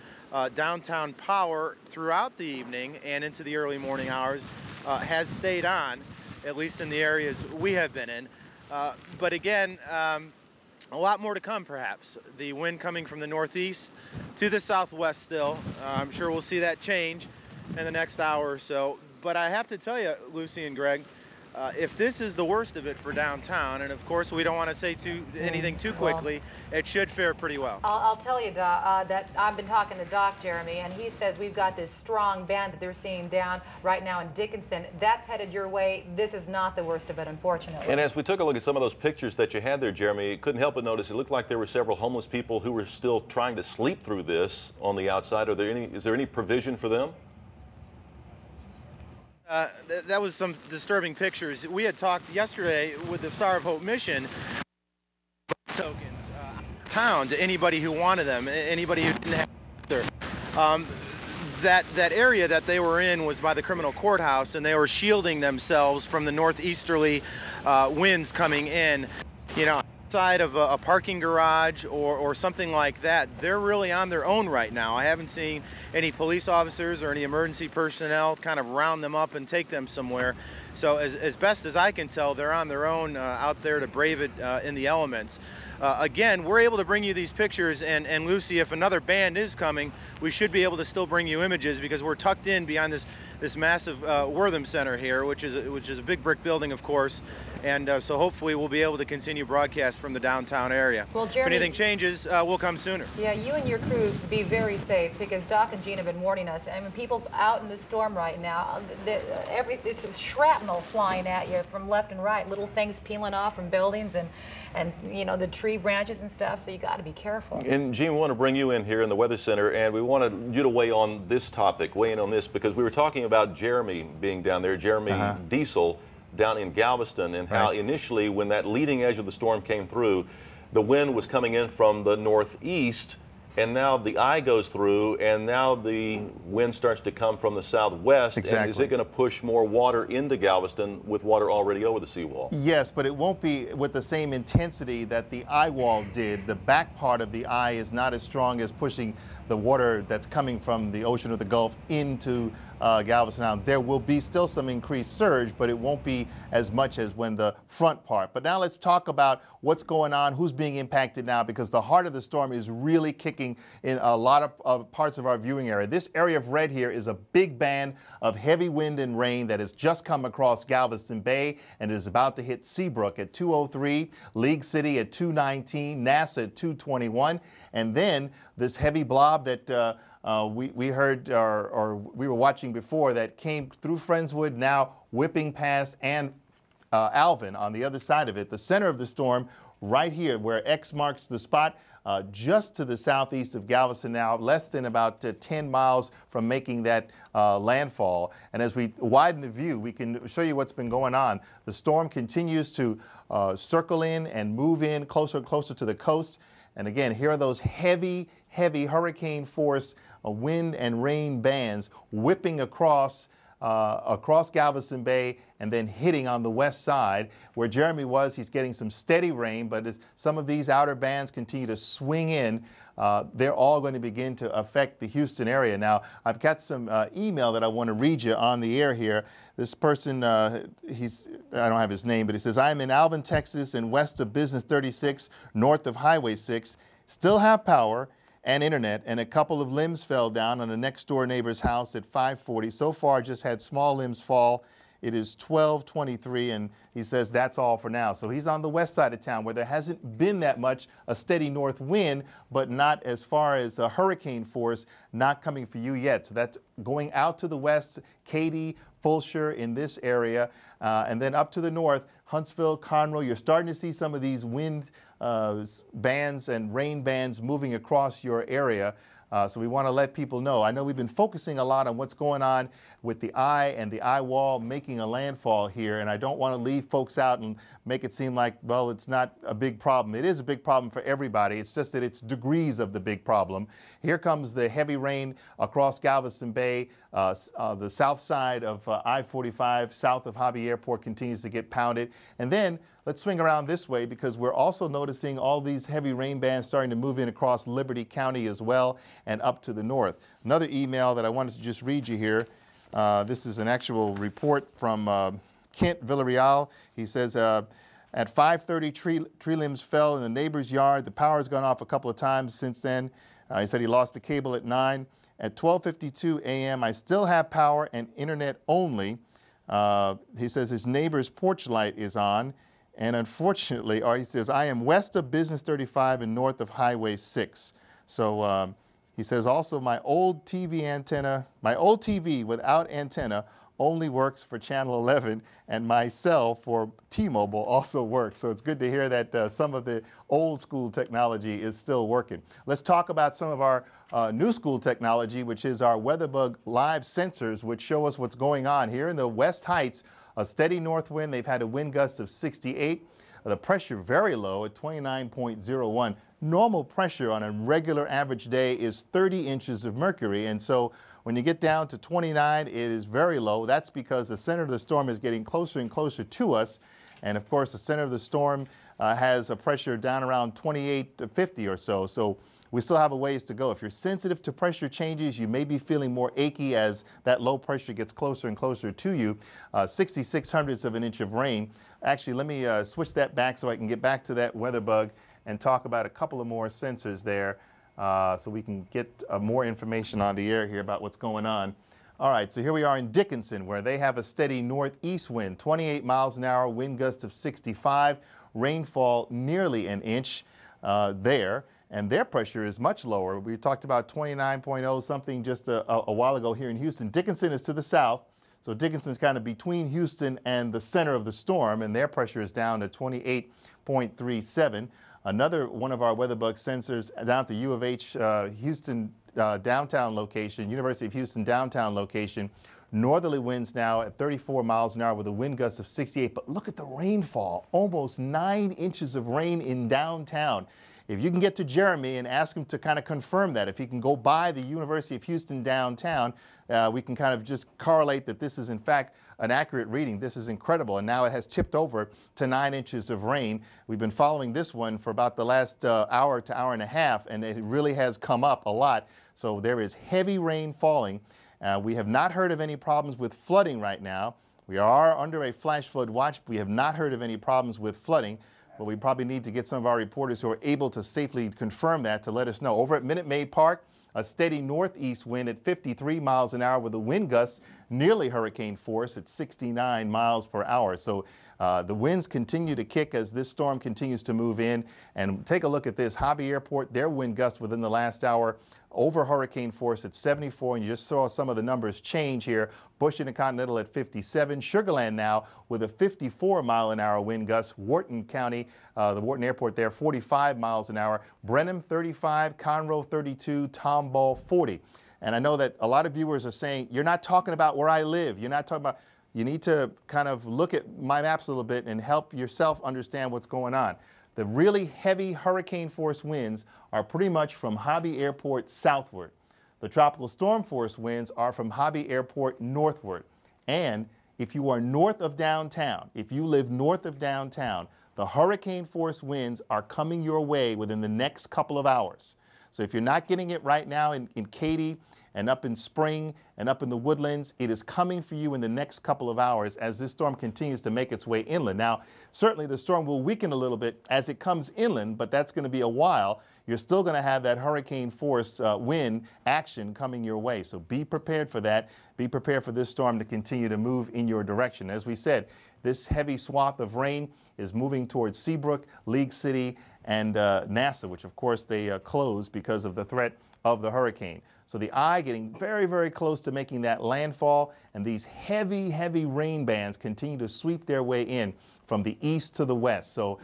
Downtown power throughout the evening and into the early morning hours has stayed on, at least in the areas we have been in. But again, a lot more to come perhaps. The wind coming from the northeast to the southwest still. I'm sure we'll see that change in the next hour or so. But I have to tell you, Lucy and Greg, if this is the worst of it for downtown, and of course we don't want to say anything too quickly, it should fare pretty well. I'll tell you, Doc, that I've been talking to Doc Jeremy, and he says we've got this strong band that they're seeing down right now in Dickinson. That's headed your way. This is not the worst of it, unfortunately. And as we took a look at some of those pictures that you had there, Jeremy, couldn't help but notice it looked like there were several homeless people who were still trying to sleep through this on the outside. Is there any provision for them? That was some disturbing pictures. We had talked yesterday with the Star of Hope mission tokens town to anybody who wanted them, anybody who didn't have them. That area that they were in was by the criminal courthouse, and they were shielding themselves from the northeasterly winds coming in. You know, outside of a parking garage or something like that, they're really on their own right now. I haven't seen any police officers or any emergency personnel kind of round them up and take them somewhere. So as best as I can tell, they're on their own out there to brave it in the elements. Again, we're able to bring you these pictures, and Lucy, if another band is coming, we should be able to still bring you images because we're tucked in behind this massive Wortham Center here, which is a big brick building, of course, and so hopefully we'll be able to continue broadcast from the downtown area. Well, Jeremy, if anything changes, we'll come sooner. Yeah, you and your crew be very safe because Doc and Gene have been warning us. I mean, people out in the storm right now, it's shrapnel flying at you from left and right, little things peeling off from buildings and you know, the tree branches and stuff, so you got to be careful. And Gene, we want to bring you in here in the Weather Center, and we wanted you to weigh on this topic, weigh in on this, because we were talking about Jeremy being down there, Jeremy Diesel down in Galveston, and how initially when that leading edge of the storm came through, the wind was coming in from the northeast, and now the eye goes through, and now the wind starts to come from the southwest. Exactly. And is it going to push more water into Galveston with water already over the seawall? Yes, but it won't be with the same intensity that the eye wall did. The back part of the eye is not as strong as pushing the water that's coming from the ocean or the Gulf into Galveston. Now, there will be still some increased surge, but it won't be as much as when the front part. But now let's talk about what's going on, who's being impacted now, because the heart of the storm is really kicking in a lot of parts of our viewing area. This area of red here is a big band of heavy wind and rain that has just come across Galveston Bay and is about to hit Seabrook at 203, League City at 219, NASA at 221, and then this heavy blob that we heard or we were watching before that came through Friendswood, now whipping past and Alvin on the other side of it. The center of the storm right here where X marks the spot, just to the southeast of Galveston now, less than about 10 miles from making that landfall. And as we widen the view, we can show you what's been going on. The storm continues to circle in and move in closer and closer to the coast. And again, here are those heavy hurricane force wind and rain bands whipping across Galveston Bay and then hitting on the west side. Where Jeremy was, he's getting some steady rain, but as some of these outer bands continue to swing in, they're all going to begin to affect the Houston area. Now, I've got some email that I want to read you on the air here. This person, I don't have his name, but he says, I'm in Alvin, Texas, and west of Business 36, north of Highway 6, still have power and internet, and a couple of limbs fell down on a next door neighbor's house at 5:40. So far, just had small limbs fall. It is 12:23, and he says that's all for now. So he's on the west side of town where there hasn't been that much, a steady north wind, but not as far as a hurricane force, not coming for you yet. So that's going out to the west, Katy, Fulshire in this area, and then up to the north, Huntsville, Conroe. You're starting to see some of these wind bands and rain bands moving across your area. So we want to let people know. I know we've been focusing a lot on what's going on with the eye and the eye wall making a landfall here, and I don't want to leave folks out and make it seem like, well, it's not a big problem. It is a big problem for everybody. It's just that it's degrees of the big problem. Here comes the heavy rain across Galveston Bay. The south side of I-45 south of Hobby Airport continues to get pounded. And then let's swing around this way because we're also noticing all these heavy rain bands starting to move in across Liberty County as well and up to the north. Another email that I wanted to just read you here. This is an actual report from Kent Villarreal. He says, at 5:30, tree limbs fell in the neighbor's yard. The power has gone off a couple of times since then. He said he lost the cable at 9. At 12:52 a.m., I still have power and internet only. He says his neighbor's porch light is on, and unfortunately, or he says, I am west of Business 35 and north of Highway 6. So he says also my old TV without antenna only works for channel 11, and my cell for T-Mobile also works. So it's good to hear that some of the old school technology is still working. Let's talk about some of our new school technology, which is our Weatherbug live sensors, which show us what's going on here in the West Heights. A steady north wind. They've had a wind gust of 68. The pressure very low at 29.01. Normal pressure on a regular average day is 30 inches of mercury, and so when you get down to 29, it is very low. That's because the center of the storm is getting closer and closer to us, and of course the center of the storm has a pressure down around 28 to 50 or so. So we still have a ways to go. If you're sensitive to pressure changes, you may be feeling more achy as that low pressure gets closer and closer to you. 66/100ths of an inch of rain. Actually, let me switch that back so I can get back to that Weatherbug and talk about a couple of more sensors there so we can get more information on the air here about what's going on. All right, so here we are in Dickinson, where they have a steady northeast wind, 28 miles an hour, wind gust of 65, rainfall nearly an inch there. And their pressure is much lower. We talked about 29.0 something just a while ago here in Houston. Dickinson is to the south, so Dickinson's kind of between Houston and the center of the storm, and their pressure is down to 28.37. Another one of our Weatherbug sensors down at the U of H Houston downtown location, University of Houston downtown location, northerly winds now at 34 miles an hour with a wind gust of 68. But look at the rainfall, almost 9 inches of rain in downtown. If you can get to Jeremy and ask him to kind of confirm that, if he can go by the University of Houston downtown, we can kind of just correlate that this is in fact an accurate reading. This is incredible, and now it has tipped over to 9 inches of rain. We've been following this one for about the last hour to hour and a half, and it really has come up a lot. So there is heavy rain falling. We have not heard of any problems with flooding right now. We are under a flash flood watch. We have not heard of any problems with flooding. But we probably need to get some of our reporters who are able to safely confirm that to let us know. Over at Minute Maid Park, a steady northeast wind at 53 miles an hour with a wind gust nearly hurricane force at 69 miles per hour. So the winds continue to kick as this storm continues to move in. And take a look at this. Hobby Airport, their wind gust within the last hour over hurricane force at 74, and you just saw some of the numbers change here. Bush Intercontinental at 57. Sugar Land now with a 54-mile-an-hour wind gust. Wharton County, the Wharton Airport there, 45 miles an hour. Brenham 35, Conroe 32, Tomball 40. And I know that a lot of viewers are saying, you're not talking about where I live. You're not talking about, you need to kind of look at my maps a little bit and help yourself understand what's going on. The really heavy hurricane force winds are pretty much from Hobby Airport southward. The tropical storm force winds are from Hobby Airport northward. And if you are north of downtown, if you live north of downtown, the hurricane force winds are coming your way within the next couple of hours. So if you're not getting it right now in Katy and up in Spring and up in the Woodlands, it is coming for you in the next couple of hours as this storm continues to make its way inland. Now, certainly the storm will weaken a little bit as it comes inland, but that's going to be a while. You're still going to have that hurricane force wind action coming your way. So be prepared for that. Be prepared for this storm to continue to move in your direction. As we said, this heavy swath of rain is moving towards Seabrook, League City, and Nassau, which of course they closed because of the threat of the hurricane. So the eye getting very, very close to making that landfall, and these heavy, heavy rain bands continue to sweep their way in from the east to the west. So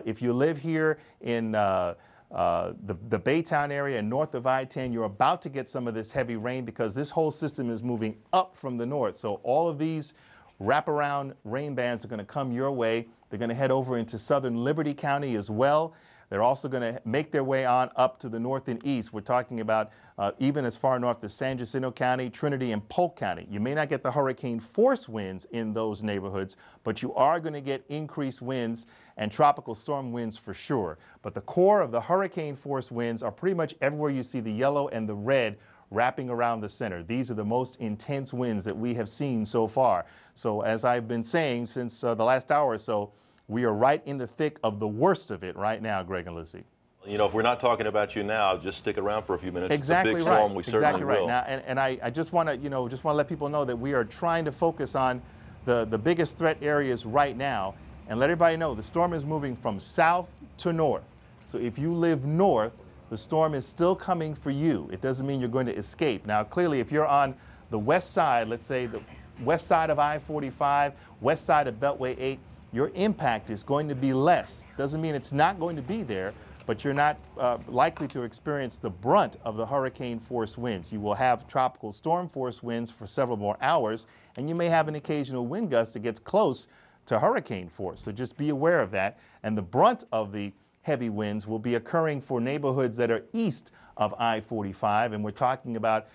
if you live here in the Baytown area and north of I-10, you're about to get some of this heavy rain because this whole system is moving up from the north. So all of these wraparound rain bands are going to come your way. They're going to head over into southern Liberty County as well. They're also going to make their way on up to the north and east. We're talking about even as far north as San Jacinto County, Trinity, and Polk County. You may not get the hurricane force winds in those neighborhoods, but you are going to get increased winds and tropical storm winds for sure. But the core of the hurricane force winds are pretty much everywhere you see the yellow and the red wrapping around the center. These are the most intense winds that we have seen so far. So as I've been saying since the last hour or so, we are right in the thick of the worst of it right now, Greg and Lucy. You know, if we're not talking about you now, just stick around for a few minutes. Exactly it's a big right. storm, we certainly exactly right. will. Now, and I just want to, let people know that we are trying to focus on the biggest threat areas right now. And let everybody know the storm is moving from south to north. So if you live north, the storm is still coming for you. It doesn't mean you're going to escape. Now, clearly, if you're on the west side, let's say the west side of I-45, west side of Beltway 8, your impact is going to be less. Doesn't mean it's not going to be there, but you're not likely to experience the brunt of the hurricane force winds. You will have tropical storm force winds for several more hours, and you may have an occasional wind gust that gets close to hurricane force. So just be aware of that. And the brunt of the heavy winds will be occurring for neighborhoods that are east of I-45, and we're talking about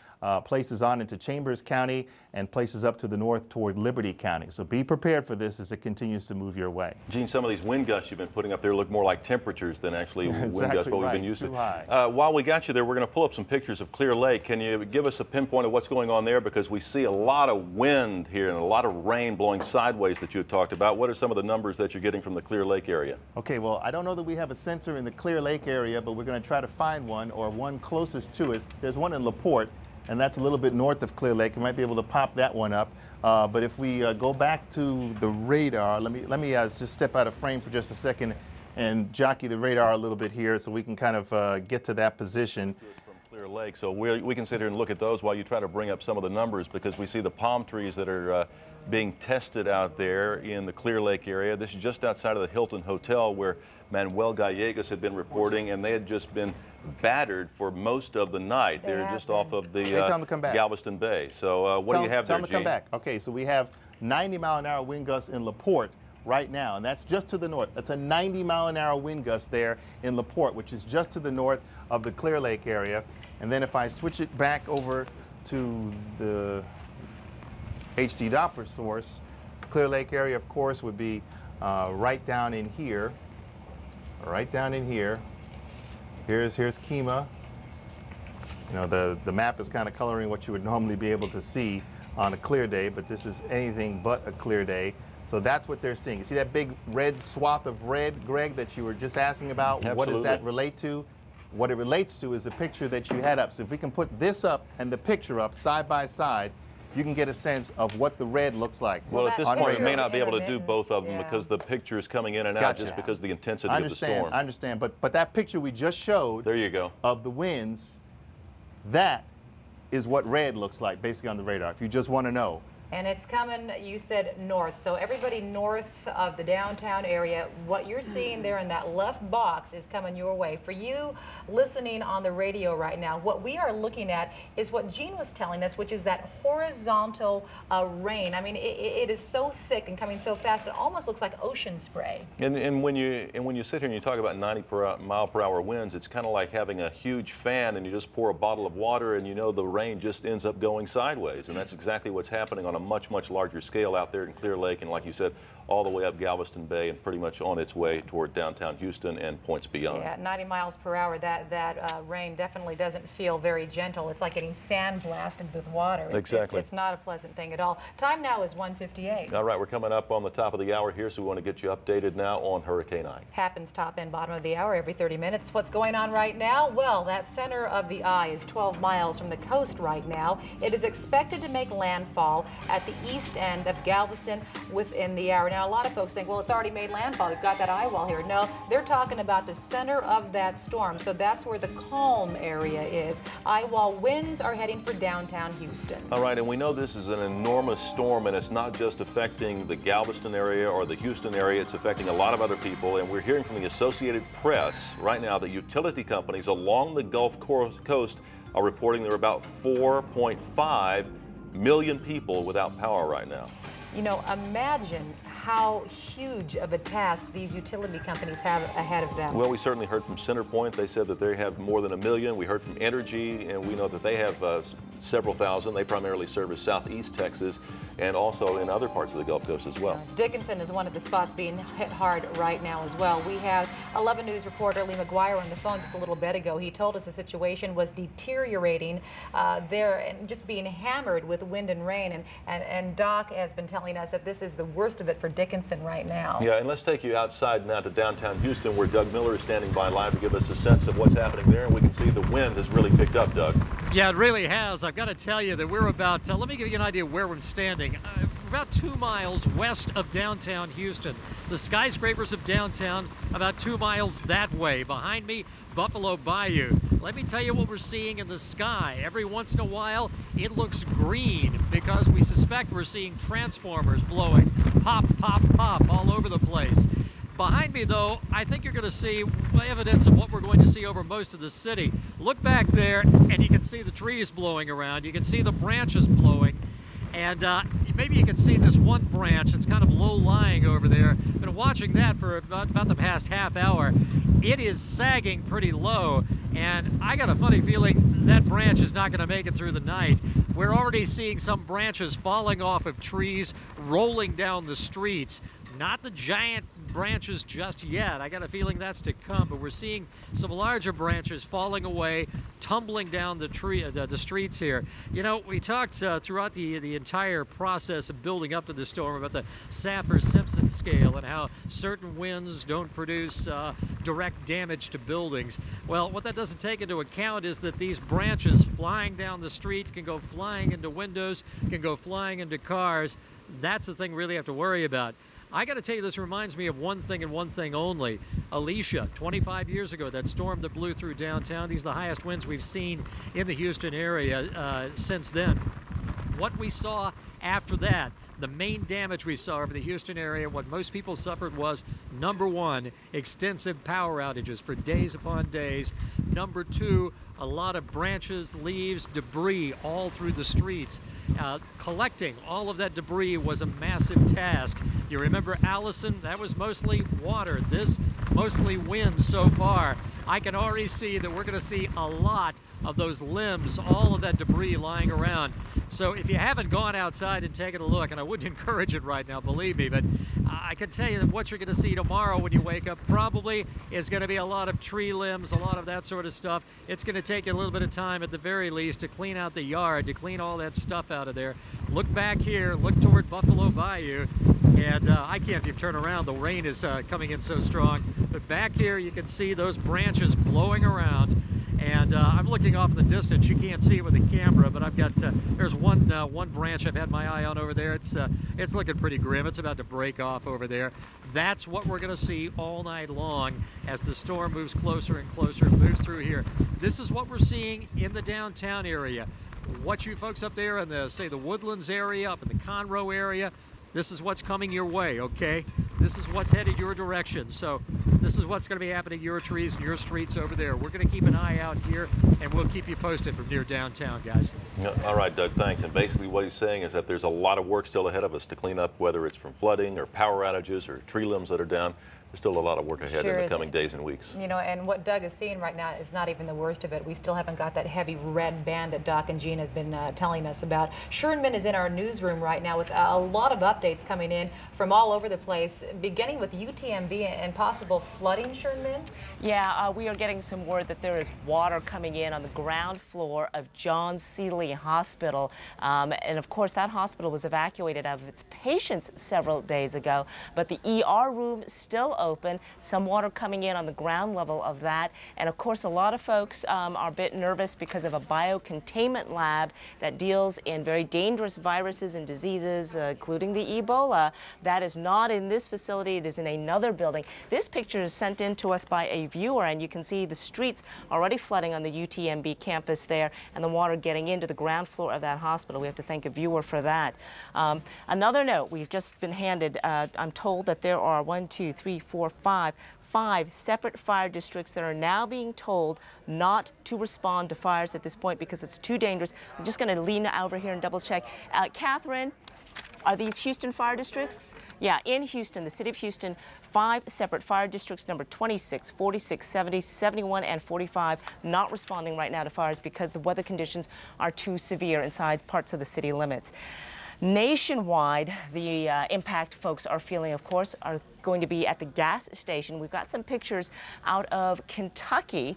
places on into Chambers County and places up to the north toward Liberty County. So be prepared for this as it continues to move your way. Gene, some of these wind gusts you've been putting up there look more like temperatures than actually wind gusts, what we've been used to. High. While we got you there, we're going to pull up some pictures of Clear Lake. Can you give us a pinpoint of what's going on there? Because we see a lot of wind here and a lot of rain blowing sideways that you had talked about. What are some of the numbers that you're getting from the Clear Lake area? Okay, well, I don't know that we have a sensor in the Clear Lake area, but we're going to try to find one, or one closest to us. There's one in LaPorte, and that's a little bit north of Clear Lake. You might be able to pop that one up. But if we go back to the radar, let me just step out of frame for just a second and jockey the radar a little bit here so we can kind of get to that position. From Clear Lake, so we can sit here and look at those while you try to bring up some of the numbers, because we see the palm trees that are being tested out there in the Clear Lake area. This is just outside of the Hilton Hotel where Manuel Gallegas had been reporting, and they had just been battered for most of the night. They're just off of the Galveston Bay. So what do you have there, Gene? Tell them to come back. Okay, so we have 90-mile-an-hour wind gusts in LaPorte right now, and that's just to the north. That's a 90-mile-an-hour wind gust there in LaPorte, which is just to the north of the Clear Lake area. And then if I switch it back over to the HD Doppler source, Clear Lake area, of course, would be right down in here. Right down in here. Here's Kemah. You know, the map is kind of coloring what you would normally be able to see on a clear day, but this is anything but a clear day. So that's what they're seeing. You see that big red swath of red, Greg, that you were just asking about? Absolutely. What does that relate to? What it relates to is the picture that you had up. So if we can put this up and the picture up side by side, you can get a sense of what the red looks like. Well, at this point, you may not be able to do both of them because the picture is coming in and out just because of the intensity of the storm. I understand, but that picture we just showed there you go. Of the winds, that is what red looks like basically on the radar, if you just want to know. And it's coming, you said north. So everybody north of the downtown area, what you're seeing there in that left box is coming your way. For you listening on the radio right now, what we are looking at is what Gene was telling us, which is that horizontal rain. I mean, it is so thick and coming so fast, it almost looks like ocean spray. And when you sit here and you talk about 90-mile-per-hour winds, it's kind of like having a huge fan and you just pour a bottle of water and you know the rain just ends up going sideways. And that's exactly what's happening on a much larger scale out there in Clear Lake, and like you said, all the way up Galveston Bay and pretty much on its way toward downtown Houston and points beyond. Yeah, 90 miles per hour, that rain definitely doesn't feel very gentle. It's like getting sandblasted with water. Exactly. It's not a pleasant thing at all. Time now is 1:58. All right, we're coming up on the top of the hour here, so we want to get you updated now on Hurricane Ike. Happens top and bottom of the hour every 30 minutes. What's going on right now? Well, that center of the eye is 12 miles from the coast right now. It is expected to make landfall at the east end of Galveston within the hour. Now, a lot of folks think, well, it's already made landfall. We've got that eye wall here. No, they're talking about the center of that storm. So that's where the calm area is. Eye wall winds are heading for downtown Houston. All right, and we know this is an enormous storm, and it's not just affecting the Galveston area or the Houston area. It's affecting a lot of other people, and we're hearing from the Associated Press right now that utility companies along the Gulf Coast are reporting there are about 4.5 million people without power right now. You know, imagine how huge of a task these utility companies have ahead of them. Well, we certainly heard from CenterPoint. They said that they have more than 1 million. We heard from Energy, and we know that they have several thousand. They primarily service southeast Texas and also in other parts of the Gulf Coast as well. Dickinson is one of the spots being hit hard right now as well. We have 11 News reporter Lee McGuire on the phone just a little bit ago. He told us the situation was deteriorating there and just being hammered with wind and rain. And Doc has been telling us that this is the worst of it for Dickinson right now. Yeah, and let's take you outside now to downtown Houston, where Doug Miller is standing by live to give us a sense of what's happening there. And we can see the wind has really picked up, Doug. Yeah, it really has. I've got to tell you that we're about, let me give you an idea of where we're standing. about 2 miles west of downtown Houston. The skyscrapers of downtown about 2 miles that way. Behind me, Buffalo Bayou. Let me tell you what we're seeing in the sky. Every once in a while, it looks green because we suspect we're seeing transformers blowing pop, pop, pop all over the place. Behind me, though, I think you're going to see evidence of what we're going to see over most of the city. Look back there, and you can see the trees blowing around. You can see the branches blowing. And maybe you can see this one branch that's kind of low-lying over there. Been watching that for about the past half hour. It is sagging pretty low, and I got a funny feeling that branch is not going to make it through the night. We're already seeing some branches falling off of trees, rolling down the streets. Not the giant branches just yet. I got a feeling that's to come, but we're seeing some larger branches falling away, tumbling down the streets here. You know, we talked throughout the entire process of building up to the storm about the Saffir-Simpson scale and how certain winds don't produce direct damage to buildings. Well, what that doesn't take into account is that these branches flying down the street can go flying into windows, can go flying into cars. That's the thing we really have to worry about. I got to tell you, this reminds me of one thing and one thing only. Alicia, 25 years ago, that storm that blew through downtown. These are the highest winds we've seen in the Houston area since then. What we saw after that, the main damage we saw over the Houston area, what most people suffered was, number one, extensive power outages for days upon days. Number two, a lot of branches, leaves, debris all through the streets. Collecting all of that debris was a massive task. You remember Allison? That was mostly water. This, mostly wind so far. I can already see that we're going to see a lot of those limbs, all of that debris lying around. So if you haven't gone outside and taken a look, and I wouldn't encourage it right now, believe me, but I can tell you that what you're going to see tomorrow when you wake up probably is going to be a lot of tree limbs, a lot of that sort of stuff. It's going to take you a little bit of time at the very least to clean out the yard, to clean all that stuff out of there. Look back here, look toward Buffalo Bayou, and I can't even turn around. The rain is coming in so strong. But back here you can see those branches blowing around. And I'm looking off in the distance. You can't see it with the camera, but I've got there's one branch I've had my eye on over there. It's looking pretty grim. It's about to break off over there. That's what we're going to see all night long as the storm moves closer and closer and moves through here. This is what we're seeing in the downtown area. What you folks up there in the, say, the Woodlands area, up in the Conroe area, this is what's coming your way, okay? This is what's headed your direction. So this is what's going to be happening to your trees and your streets over there. We're going to keep an eye out here, and we'll keep you posted from near downtown, guys. All right, Doug, thanks. And basically what he's saying is that there's a lot of work still ahead of us to clean up, whether it's from flooding or power outages or tree limbs that are down. There's still a lot of work ahead in the coming days and weeks. You know, and what Doug is seeing right now is not even the worst of it. We still haven't got that heavy red band that Doc and Gene have been telling us about. Sherman is in our newsroom right now with a lot of updates coming in from all over the place, beginning with UTMB and possible flooding, Sherman? Yeah, we are getting some word that there is water coming in on the ground floor of John Seeley Hospital. And of course, that hospital was evacuated of its patients several days ago, but the ER room still open, some water coming in on the ground level of that. And of course, a lot of folks are a bit nervous because of a biocontainment lab that deals in very dangerous viruses and diseases, including the Ebola. That is not in this facility, it is in another building. This picture is sent in to us by a viewer, and you can see the streets already flooding on the UTMB campus there, and the water getting into the ground floor of that hospital. We have to thank a viewer for that. Another note, we've just been handed, I'm told that there are 5 separate fire districts that are now being told not to respond to fires at this point because it's too dangerous. I'm just going to lean over here and double check. Catherine, are these Houston fire districts? Yeah, in Houston, the city of Houston, 5 separate fire districts, number 26, 46, 70, 71, and 45, not responding right now to fires because the weather conditions are too severe inside parts of the city limits. Nationwide, the impact folks are feeling, of course, are going to be at the gas station. We've got some pictures out of Kentucky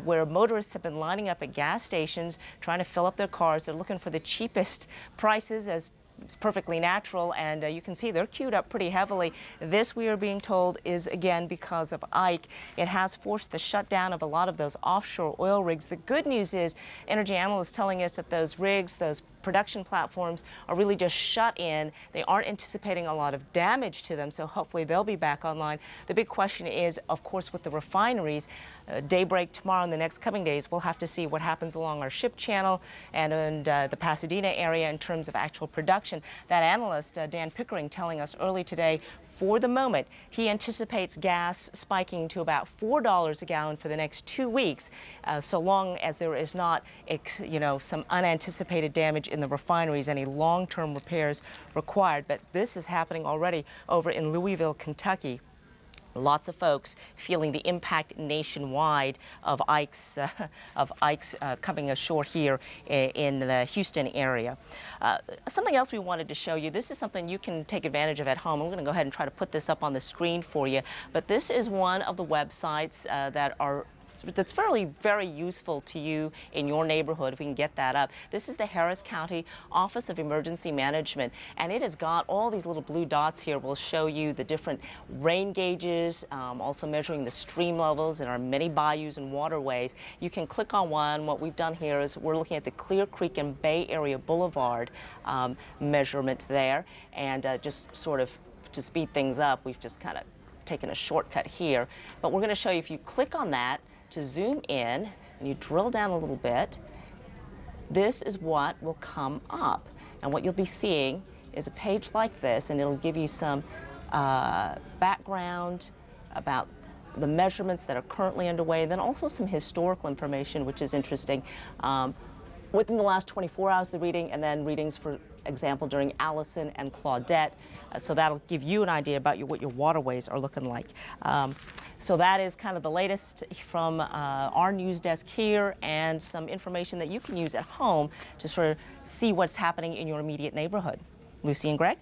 where motorists have been lining up at gas stations trying to fill up their cars. They're looking for the cheapest prices, as it's perfectly natural, and you can see they're queued up pretty heavily. This, we are being told, is again because of Ike. It has forced the shutdown of a lot of those offshore oil rigs. The good news is energy analysts telling us that those rigs, those production platforms are really just shut in. They aren't anticipating a lot of damage to them, so hopefully they'll be back online. The big question is, of course, with the refineries, daybreak tomorrow and the next coming days, we'll have to see what happens along our ship channel and the Pasadena area in terms of actual production. That analyst, Dan Pickering, telling us early today, for the moment, he anticipates gas spiking to about $4 a gallon for the next 2 weeks, so long as there is not, some unanticipated damage in the refineries, any long-term repairs required. But this is happening already over in Louisville, Kentucky. Lots of folks feeling the impact nationwide of Ike's coming ashore here in the Houston area. Something else we wanted to show you. This is something you can take advantage of at home. I'm going to go ahead and try to put this up on the screen for you. But this is one of the websites that's very useful to you in your neighborhood, if we can get that up. This is the Harris County Office of Emergency Management, and it has got all these little blue dots here. Will show you the different rain gauges, also measuring the stream levels in our many bayous and waterways. You can click on one. What we've done here is we're looking at the Clear Creek and Bay Area Boulevard measurement there, and just sort of to speed things up, we've just kind of taken a shortcut here. But we're going to show you, if you click on that, to zoom in and you drill down a little bit, this is what will come up. And what you'll be seeing is a page like this, and it'll give you some background about the measurements that are currently underway, and then also some historical information, which is interesting. Within the last 24 hours, the reading, and then readings, for example, during Allison and Claudette. So that'll give you an idea about what your waterways are looking like. So that is kind of the latest from our news desk here, and some information that you can use at home to sort of see what's happening in your immediate neighborhood. Lucy and Greg?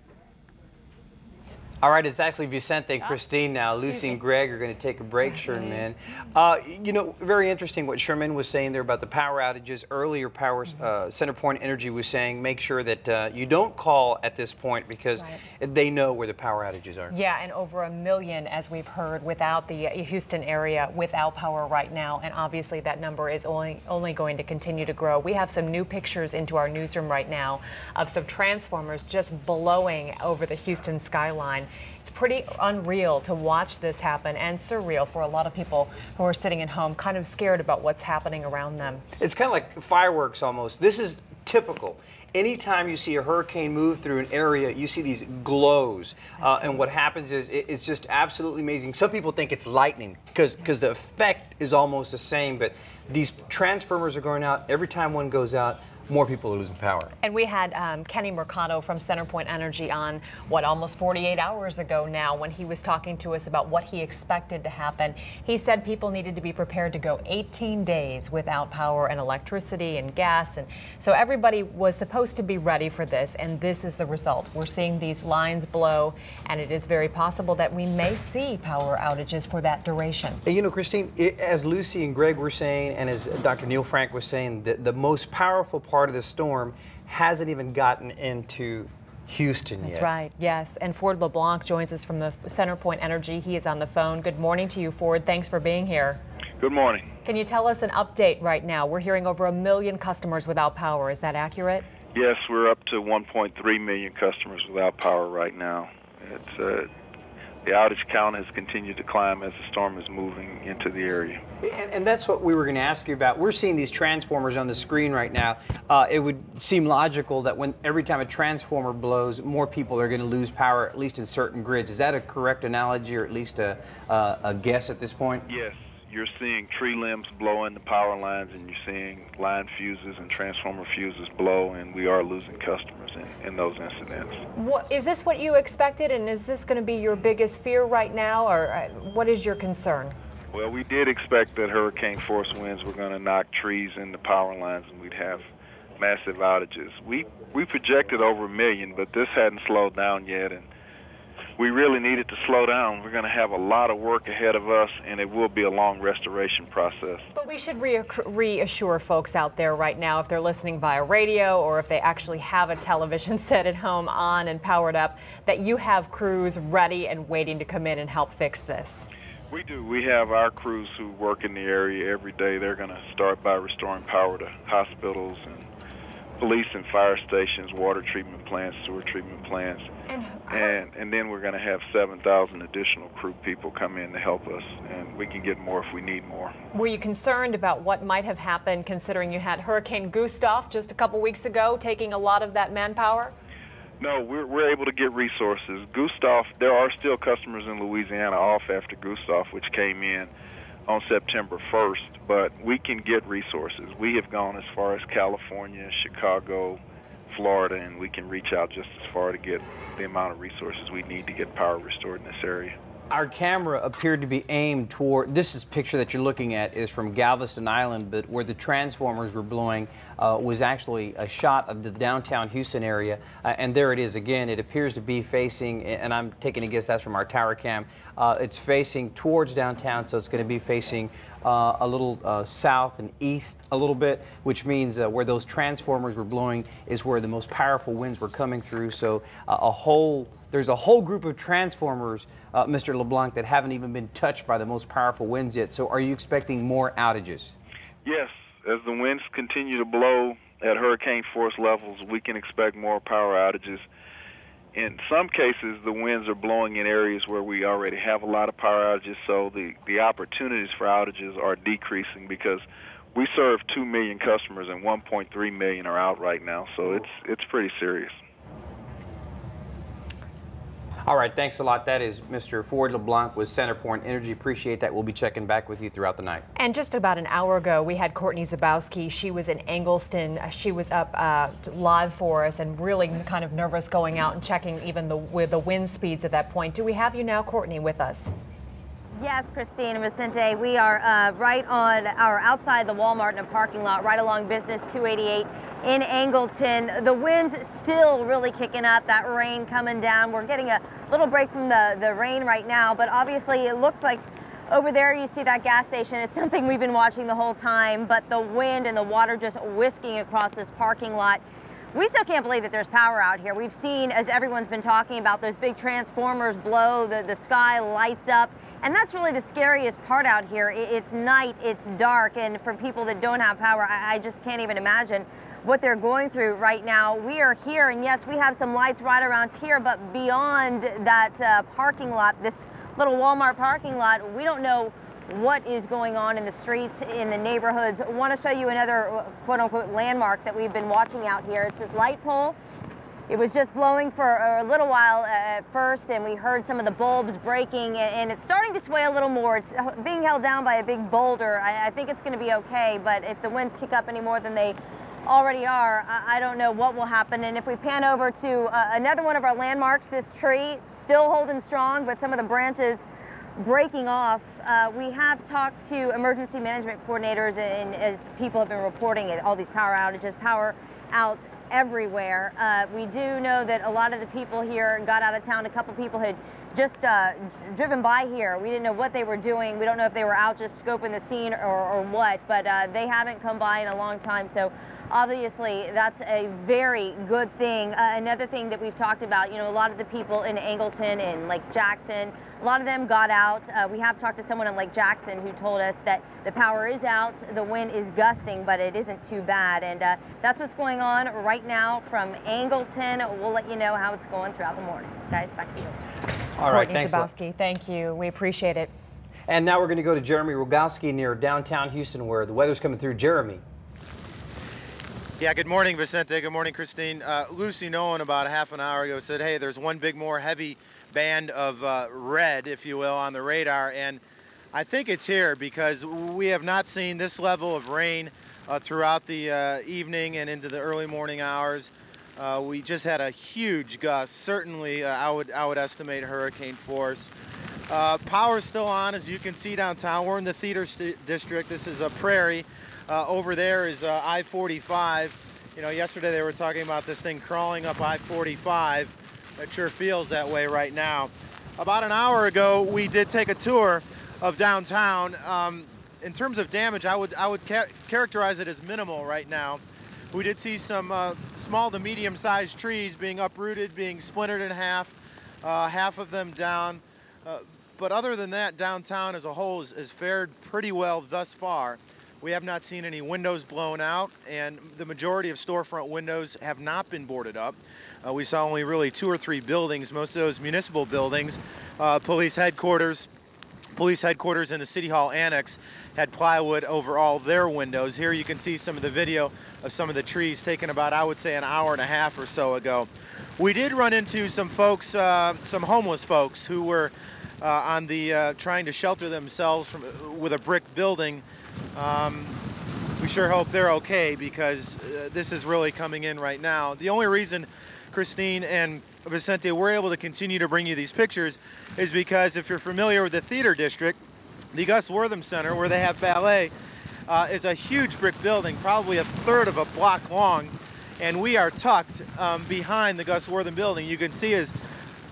All right, it's actually Vicente and Christine now. Lucy and Greg are going to take a break, Sherman. You know, very interesting what Sherman was saying there about the power outages. Earlier, CenterPoint Energy was saying make sure that you don't call at this point, because they know where the power outages are. Yeah, and over 1 million, as we've heard, without the Houston area, without power right now. And obviously that number is only going to continue to grow. We have some new pictures into our newsroom right now of some transformers just blowing over the Houston skyline. It's pretty unreal to watch this happen, and surreal for a lot of people who are sitting at home kind of scared about what's happening around them. It's kind of like fireworks almost. This is typical. Anytime you see a hurricane move through an area, you see these glows. And what happens is it's just absolutely amazing. Some people think it's lightning because the effect is almost the same, but these transformers are going out. Every time one goes out, more people are losing power. And we had Kenny Mercado from CenterPoint Energy on, almost 48 hours ago now, when he was talking to us about what he expected to happen. He said people needed to be prepared to go 18 days without power and electricity and gas. And so everybody was supposed to be ready for this, and this is the result. We're seeing these lines blow, and it is very possible that we may see power outages for that duration. You know, Christine, as Lucy and Greg were saying, and as Dr. Neil Frank was saying, the most powerful part of the storm hasn't even gotten into Houston yet. That's right, yes. And Ford LeBlanc joins us from the CenterPoint Energy. He is on the phone. Good morning to you, Ford. Thanks for being here. Good morning. Can you tell us an update right now? We're hearing over 1 million customers without power. Is that accurate? Yes, we're up to 1.3 million customers without power right now. The outage count has continued to climb as the storm is moving into the area. And that's what we were going to ask you about. We're seeing these transformers on the screen right now. It would seem logical that every time a transformer blows, more people are going to lose power, at least in certain grids. Is that a correct analogy, or at least a guess at this point? Yes. You're seeing tree limbs blow in the power lines, and you're seeing line fuses and transformer fuses blow, and we are losing customers in those incidents. Is this what you expected, and is this going to be your biggest fear right now, or what is your concern? Well, we did expect that hurricane force winds were going to knock trees in the power lines, and we'd have massive outages. We projected over 1 million, but this hadn't slowed down yet, and we really needed to slow down. We're going to have a lot of work ahead of us, and it will be a long restoration process. But we should reassure folks out there right now, if they're listening via radio or if they actually have a television set at home on and powered up, that you have crews ready and waiting to come in and help fix this. We do. We have our crews who work in the area every day. They're going to start by restoring power to hospitals and police and fire stations, water treatment plants, sewer treatment plants. And then we're going to have 7,000 additional crew people come in to help us, and we can get more if we need more. Were you concerned about what might have happened, considering you had Hurricane Gustav just a couple weeks ago taking a lot of that manpower? No, we're able to get resources. Gustav, there are still customers in Louisiana off after Gustav, which came in on September 1st, but we can get resources. We have gone as far as California, Chicago, Florida, and we can reach out just as far to get the amount of resources we need to get power restored in this area. Our camera appeared to be aimed toward, this picture that you're looking at is from Galveston Island, but where the transformers were blowing was actually a shot of the downtown Houston area. And there it is again. It appears to be facing, and I'm taking a guess that's from our tower cam, it's facing towards downtown, so it's going to be facing a little south and east a little bit, which means where those transformers were blowing is where the most powerful winds were coming through. So there's a whole group of transformers, Mr. LeBlanc, that haven't even been touched by the most powerful winds yet. So are you expecting more outages? Yes. As the winds continue to blow at hurricane force levels, we can expect more power outages. In some cases, the winds are blowing in areas where we already have a lot of power outages, so the opportunities for outages are decreasing because we serve 2 million customers and 1.3 million are out right now, so it's pretty serious. All right, thanks a lot. That is Mr. Ford LeBlanc with CenterPoint Energy. Appreciate that. We'll be checking back with you throughout the night. And just about an hour ago, we had Courtney Zabowski. She was in Angleston. She was up live for us and really kind of nervous going out and checking even with the wind speeds at that point. Do we have you now, Courtney, with us? Yes, Christine and Vicente, we are right on outside the Walmart in a parking lot right along Business 288 in Angleton. The wind's still really kicking up, that rain coming down. We're getting a little break from the rain right now, but obviously it looks like over there you see that gas station. It's something we've been watching the whole time, but the wind and the water just whisking across this parking lot. We still can't believe that there's power out here. We've seen, as everyone's been talking about, those big transformers blow, the sky lights up, and that's really the scariest part out here. It's night, it's dark, and for people that don't have power, I just can't even imagine what they're going through right now. We are here, and yes, we have some lights right around here, but beyond that parking lot, this little Walmart parking lot, we don't know what is going on in the streets, in the neighborhoods. I want to show you another quote-unquote landmark that we've been watching out here. It's this light pole. It was just blowing for a little while at first, and we heard some of the bulbs breaking, and it's starting to sway a little more. It's being held down by a big boulder. I think it's going to be okay, but if the winds kick up any more than they already are, I don't know what will happen. And if we pan over to another one of our landmarks, this tree still holding strong, but some of the branches breaking off. We have talked to emergency management coordinators, and as people have been reporting all these power outages, power outs everywhere. We do know that a lot of the people here got out of town. A couple people had just driven by here. We didn't know what they were doing. We don't know if they were out just scoping the scene or what, but they haven't come by in a long time. So obviously that's a very good thing. Another thing that we've talked about, a lot of the people in Angleton and Lake Jackson, a lot of them got out. We have talked to someone in Lake Jackson who told us that the power is out, the wind is gusting, but it isn't too bad. And that's what's going on right now from Angleton. We'll let you know how it's going throughout the morning. Guys, back to you. All right, Courtney thanks. Zabowski, thank you. We appreciate it. And now we're going to go to Jeremy Rogowski near downtown Houston, where the weather's coming through. Jeremy. Yeah, good morning, Vicente. Good morning, Christine. Lucy Nolan about a half an hour ago said, hey, there's one big more heavy band of red, if you will, on the radar. And I think it's here because we have not seen this level of rain throughout the evening and into the early morning hours. We just had a huge gust, certainly I would estimate hurricane force. Power's still on, as you can see downtown. We're in the theater district. This is a Prairie. Over there is I-45. Yesterday they were talking about this thing crawling up I-45. It sure feels that way right now. About an hour ago, we did take a tour of downtown. In terms of damage, I would characterize it as minimal right now. We did see some small to medium-sized trees being uprooted, being splintered in half, half of them down. But other than that, downtown as a whole has fared pretty well thus far. We have not seen any windows blown out, and the majority of storefront windows have not been boarded up. We saw only really 2 or 3 buildings, most of those municipal buildings. Police headquarters in the City Hall Annex had plywood over all their windows. Here you can see some of the video of some of the trees taken about, I would say, an hour and a half or so ago. We did run into some folks, some homeless folks who were on the trying to shelter themselves with a brick building. We sure hope they're okay, because this is really coming in right now. The only reason Christine and Vicente were able to continue to bring you these pictures is because if you're familiar with the theater district, the Gus Wortham Center, where they have ballet, is a huge brick building, probably a third of a block long, and we are tucked behind the Gus Wortham building. You can see as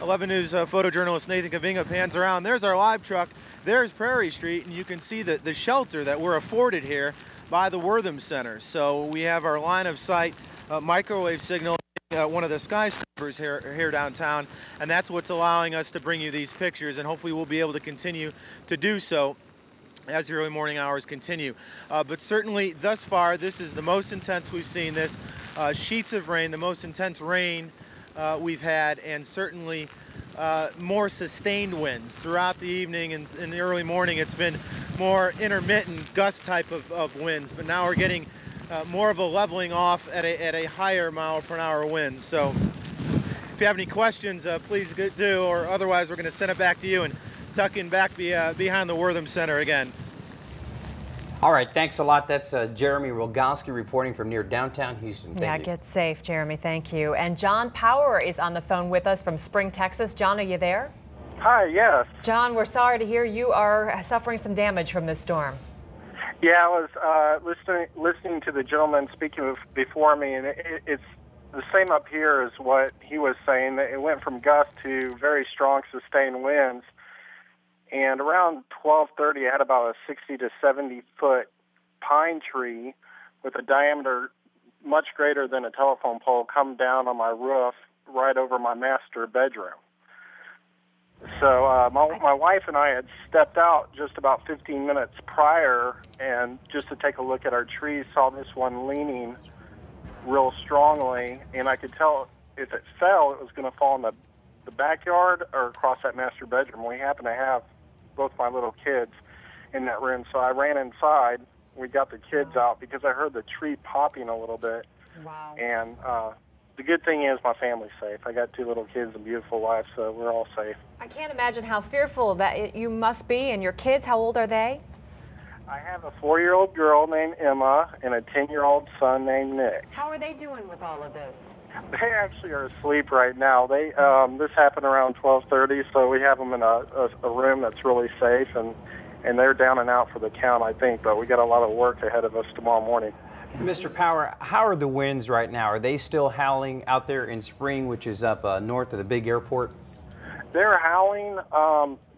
11 News photojournalist Nathan Kavinga pans around, there's our live truck, there's Prairie Street, and you can see the shelter that we're afforded here by the Wortham Center. So we have our line of sight microwave signal, one of the skyscrapers here downtown, and that's what's allowing us to bring you these pictures, and hopefully we'll be able to continue to do so as the early morning hours continue. But certainly thus far, this is the most intense we've seen this. Sheets of rain, the most intense rain we've had, and certainly more sustained winds throughout the evening and in the early morning. It's been more intermittent gust type of winds, but now we're getting more of a leveling off at a higher mile-per-hour wind. So if you have any questions, please do, or otherwise we're going to send it back to you and tuck in back behind the Wortham Center again. All right, thanks a lot. That's Jeremy Rogalski reporting from near downtown Houston. Thank you. Get safe, Jeremy. Thank you. And John Power is on the phone with us from Spring, Texas. John, are you there? Hi, yes. John, we're sorry to hear you are suffering some damage from this storm. Yeah, I was listening to the gentleman speaking before me, and it's the same up here as what he was saying. It went from gust to very strong sustained winds. And around 12:30, I had about a 60 to 70 foot pine tree with a diameter much greater than a telephone pole come down on my roof right over my master bedroom. So my wife and I had stepped out just about 15 minutes prior, and just to take a look at our trees, saw this one leaning real strongly, and I could tell if it fell, it was going to fall in the backyard or across that master bedroom. We happen to have both my little kids in that room, so I ran inside. We got the kids out because I heard the tree popping a little bit. Wow. And the good thing is my family's safe. I got 2 little kids and a beautiful wife, so we're all safe. I can't imagine how fearful that you must be. And your kids, how old are they? I have a 4-year-old girl named Emma and a 10-year-old son named Nick. How are they doing with all of this? They actually are asleep right now. They this happened around 12:30, so we have them in a room that's really safe, and they're down and out for the count, I think, but we got a lot of work ahead of us tomorrow morning. Mr. Power, how are the winds right now? Are they still howling out there in Spring, which is up north of the big airport? They're howling,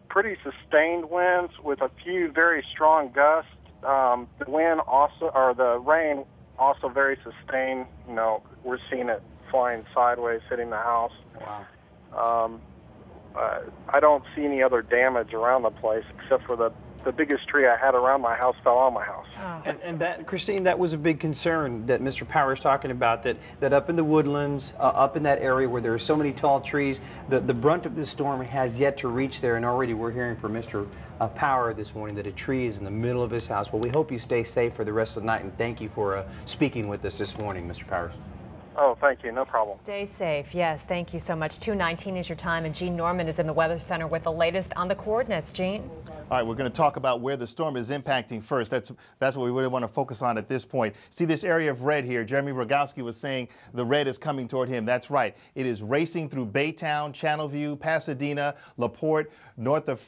pretty sustained winds with a few very strong gusts. The wind also, or the rain also very sustained. You know, we're seeing it flying sideways, hitting the house. Wow. I don't see any other damage around the place except for the biggest tree I had around my house fell on my house. Oh. And that, Christine, that was a big concern that Mr. Power is talking about, that up in the woodlands, up in that area where there are so many tall trees, the brunt of this storm has yet to reach there, and already we're hearing from Mr. Power this morning that a tree is in the middle of his house. Well, we hope you stay safe for the rest of the night, and thank you for speaking with us this morning, Mr. Powers. Oh, thank you. No problem. Stay safe. Yes, thank you so much. 2:19 is your time, and Gene Norman is in the Weather Center with the latest on the coordinates. Gene? All right, we're going to talk about where the storm is impacting first. That's what we really want to focus on at this point. See this area of red here? Jeremy Rogalski was saying the red is coming toward him. That's right. It is racing through Baytown, Channelview, Pasadena, LaPorte, north of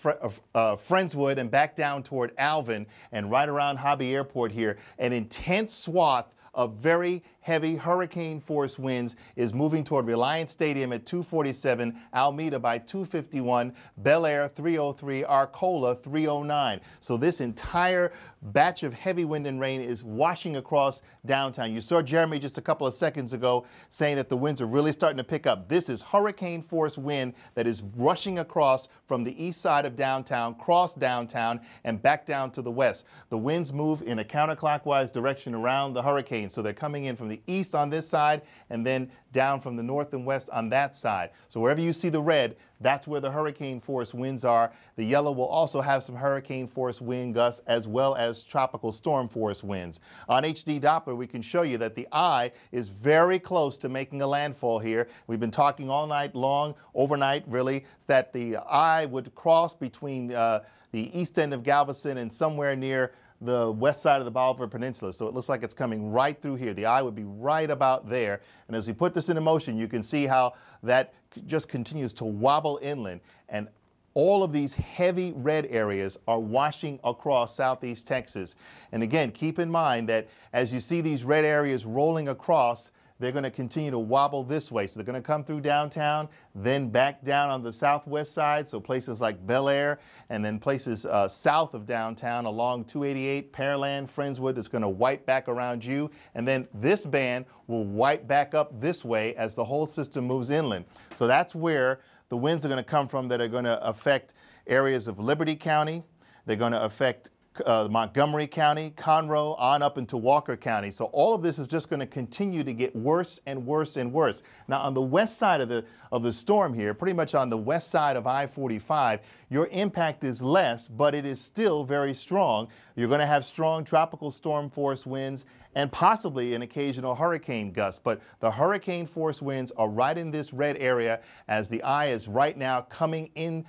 Friendswood, and back down toward Alvin, and right around Hobby Airport here. An intense swath of very heavy hurricane force winds is moving toward Reliance Stadium at 247, Alameda by 251, Bel Air 303, Arcola 309. So this entire batch of heavy wind and rain is washing across downtown. You saw Jeremy just a couple of seconds ago saying that the winds are really starting to pick up. This is hurricane force wind that is rushing across from the east side of downtown, cross downtown, and back down to the west. The winds move in a counterclockwise direction around the hurricane. So they're coming in from the east on this side and then down from the north and west on that side. So wherever you see the red, that's where the hurricane force winds are. The yellow will also have some hurricane force wind gusts as well as tropical storm force winds. On HD Doppler, we can show you that the eye is very close to making a landfall here. We've been talking all night long, overnight really, that the eye would cross between the east end of Galveston and somewhere near the west side of the Bolivar Peninsula. So it looks like it's coming right through here. The eye would be right about there. And as we put this into motion, you can see how that just continues to wobble inland. And all of these heavy red areas are washing across southeast Texas. And again, keep in mind that as you see these red areas rolling across, they're going to continue to wobble this way. So they're going to come through downtown, then back down on the southwest side, so places like Bel Air, and then places south of downtown along 288, Pearland, Friendswood, that's going to wipe back around you. And then this band will wipe back up this way as the whole system moves inland. So that's where the winds are going to come from that are going to affect areas of Liberty County. They're going to affect Montgomery County, Conroe, on up into Walker County. So all of this is just going to continue to get worse and worse and worse. Now on the west side of the storm here, pretty much on the west side of I-45, your impact is less, but it is still very strong. You're going to have strong tropical storm force winds and possibly an occasional hurricane gust. But the hurricane force winds are right in this red area as the eye is right now coming in,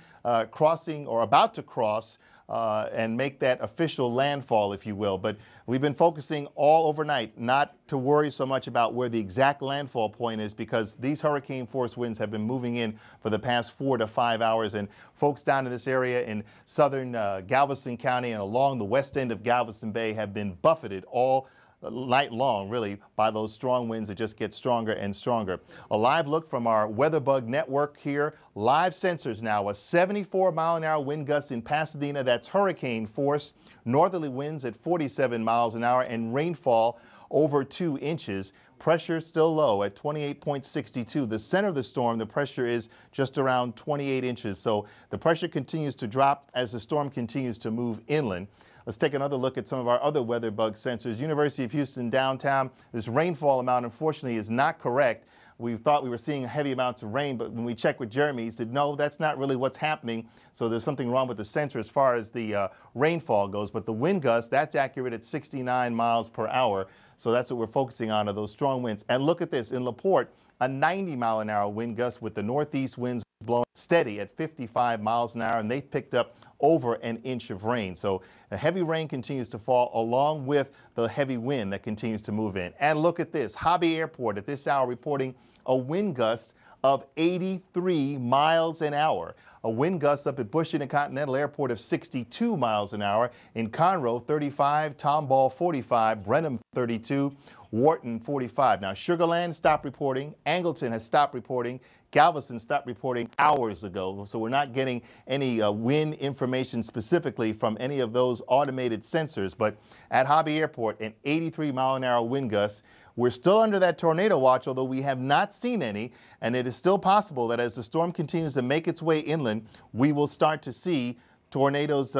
crossing or about to cross and make that official landfall, if you will. But we've been focusing all overnight not to worry so much about where the exact landfall point is, because these hurricane force winds have been moving in for the past 4 to 5 hours. And folks down in this area in southern Galveston County and along the west end of Galveston Bay have been buffeted all night long, really, by those strong winds that just get stronger and stronger. A live look from our Weatherbug network here. Live sensors now, a 74-mile-an-hour wind gust in Pasadena. That's hurricane force. Northerly winds at 47 miles an hour and rainfall over 2 inches. Pressure still low at 28.62. The center of the storm, the pressure is just around 28 inches. So the pressure continues to drop as the storm continues to move inland. Let's take another look at some of our other Weatherbug sensors. University of Houston downtown, this rainfall amount unfortunately is not correct. We thought we were seeing heavy amounts of rain, but when we checked with Jeremy, he said, no, that's not really what's happening. So there's something wrong with the sensor as far as the rainfall goes. But the wind gust, that's accurate at 69 miles per hour. So that's what we're focusing on, are those strong winds. And look at this, in LaPorte, a 90-mile-an-hour wind gust with the northeast winds blowing steady at 55 miles an hour, and they picked up over an inch of rain. So the heavy rain continues to fall along with the heavy wind that continues to move in. And look at this, Hobby Airport at this hour reporting a wind gust of 83 miles an hour. A wind gust up at Bush Intercontinental Airport of 62 miles an hour. In Conroe, 35, Tomball, 45, Brenham, 32, Wharton, 45. Now, Sugar Land stopped reporting. Angleton has stopped reporting. Galveston stopped reporting hours ago, so we're not getting any wind information specifically from any of those automated sensors. But at Hobby Airport, an 83-mile-an-hour wind gust. We're still under that tornado watch, although we have not seen any, and it is still possible that as the storm continues to make its way inland, we will start to see tornadoes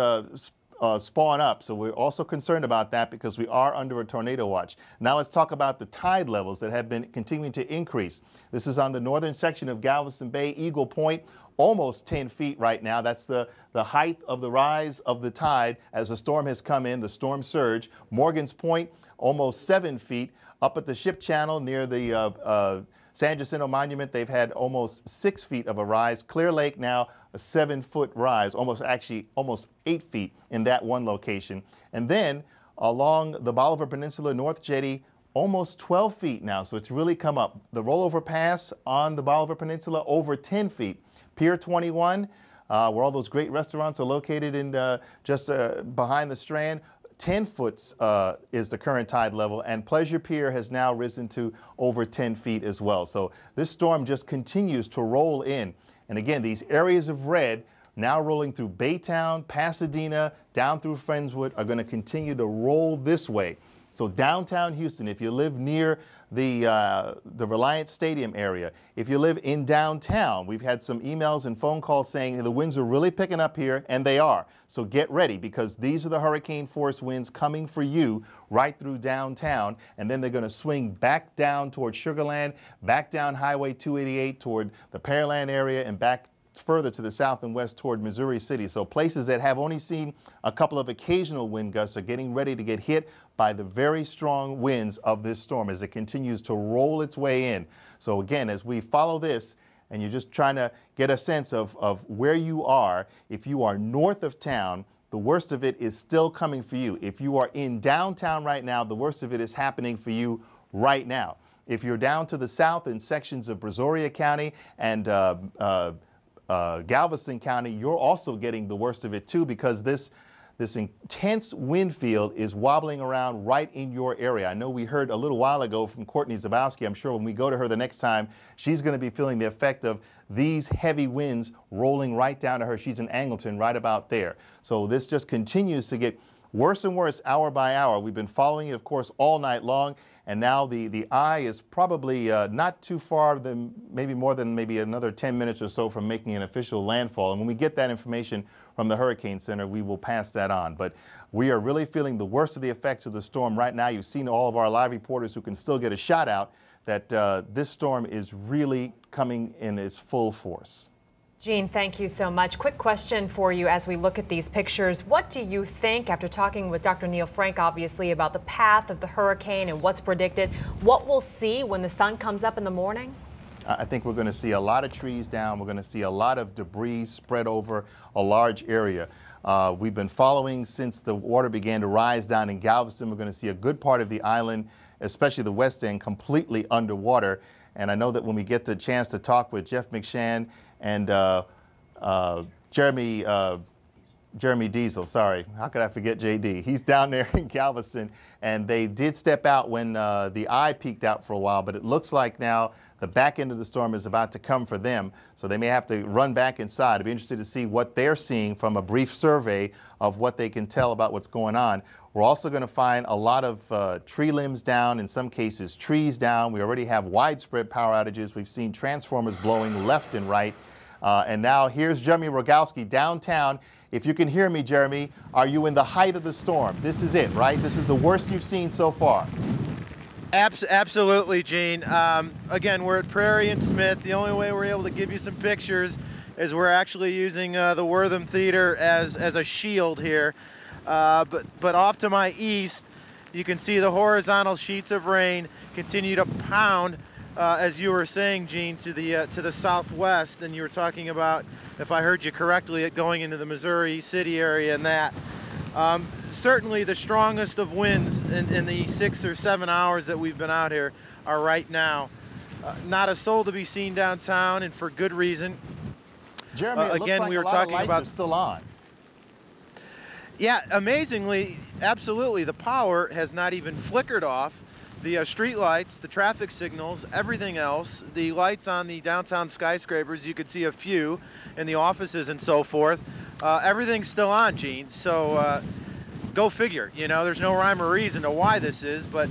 spawn up. So we're also concerned about that because we are under a tornado watch. Now let's talk about the tide levels that have been continuing to increase. This is on the northern section of Galveston Bay, Eagle Point, almost 10 feet right now. That's the height of the rise of the tide as the storm has come in, the storm surge. Morgan's Point, almost 7 feet. Up at the ship channel near the San Jacinto Monument, they've had almost 6 feet of a rise. Clear Lake now a 7-foot rise, almost 8 feet in that one location. And then along the Bolivar Peninsula North Jetty, almost 12 feet now, so it's really come up. The rollover pass on the Bolivar Peninsula, over 10 feet. Pier 21, where all those great restaurants are located in just behind the Strand, 10 foot is the current tide level, and Pleasure Pier has now risen to over 10 feet as well. So this storm just continues to roll in. And again, these areas of red now rolling through Baytown, Pasadena, down through Friendswood are going to continue to roll this way. So downtown Houston, if you live near the Reliance Stadium area, if you live in downtown, we've had some emails and phone calls saying the winds are really picking up here, and they are. So get ready, because these are the hurricane force winds coming for you right through downtown, and then they're going to swing back down toward Sugar Land, back down Highway 288 toward the Pearland area, and back further to the south and west toward Missouri City. So places that have only seen a couple of occasional wind gusts are getting ready to get hit by the very strong winds of this storm as it continues to roll its way in. So again, as we follow this, and you're just trying to get a sense of where you are, if you are north of town, the worst of it is still coming for you. If you are in downtown right now, the worst of it is happening for you right now. If you're down to the south in sections of Brazoria County and Galveston County, you're also getting the worst of it too, because this intense wind field is wobbling around right in your area. I know we heard a little while ago from Courtney Zabowski. I'm sure when we go to her the next time, she's going to be feeling the effect of these heavy winds rolling right down to her. She's in Angleton, right about there. So this just continues to get worse and worse hour by hour. We've been following it, of course, all night long. And now the eye is probably not too far, more than another 10 minutes or so from making an official landfall. And when we get that information from the Hurricane Center, we will pass that on. But we are really feeling the worst of the effects of the storm right now. You've seen all of our live reporters who can still get a shot out that this storm is really coming in its full force. Gene, thank you so much. Quick question for you as we look at these pictures. What do you think, after talking with Dr. Neil Frank, obviously, about the path of the hurricane and what's predicted, what we'll see when the sun comes up in the morning? I think we're going to see a lot of trees down. We're going to see a lot of debris spread over a large area. We've been following since the water began to rise down in Galveston. We're going to see a good part of the island, especially the west end, completely underwater. And I know that when we get the chance to talk with Jeff McShann and Jeremy Diesel, sorry, how could I forget JD? He's down there in Galveston, and they did step out when the eye peaked out for a while, but it looks like now the back end of the storm is about to come for them, so they may have to run back inside. I'd be interested to see what they're seeing from a brief survey of what they can tell about what's going on. We're also going to find a lot of tree limbs down, in some cases trees down. We already have widespread power outages. We've seen transformers blowing left and right. And now here's Jeremy Rogowski downtown. If you can hear me, Jeremy, are you in the height of the storm? This is it, right? This is the worst you've seen so far. Absolutely, Gene. Again, we're at Prairie and Smith. The only way we're able to give you some pictures is we're actually using the Wortham Theater as a shield here. But off to my east, you can see the horizontal sheets of rain continue to pound, as you were saying, Gene, to the southwest, and you were talking about, if I heard you correctly, it going into the Missouri City area and that. Certainly the strongest of winds in the 6 or 7 hours that we've been out here are right now. Not a soul to be seen downtown, and for good reason. Jeremy, it again, looks like we were a lot talking of lights about are still on. Yeah, amazingly, absolutely, the power has not even flickered off. The street lights, the traffic signals, everything else, the lights on the downtown skyscrapers, you could see a few in the offices and so forth. Everything's still on, Gene, so go figure. You know, there's no rhyme or reason to why this is, but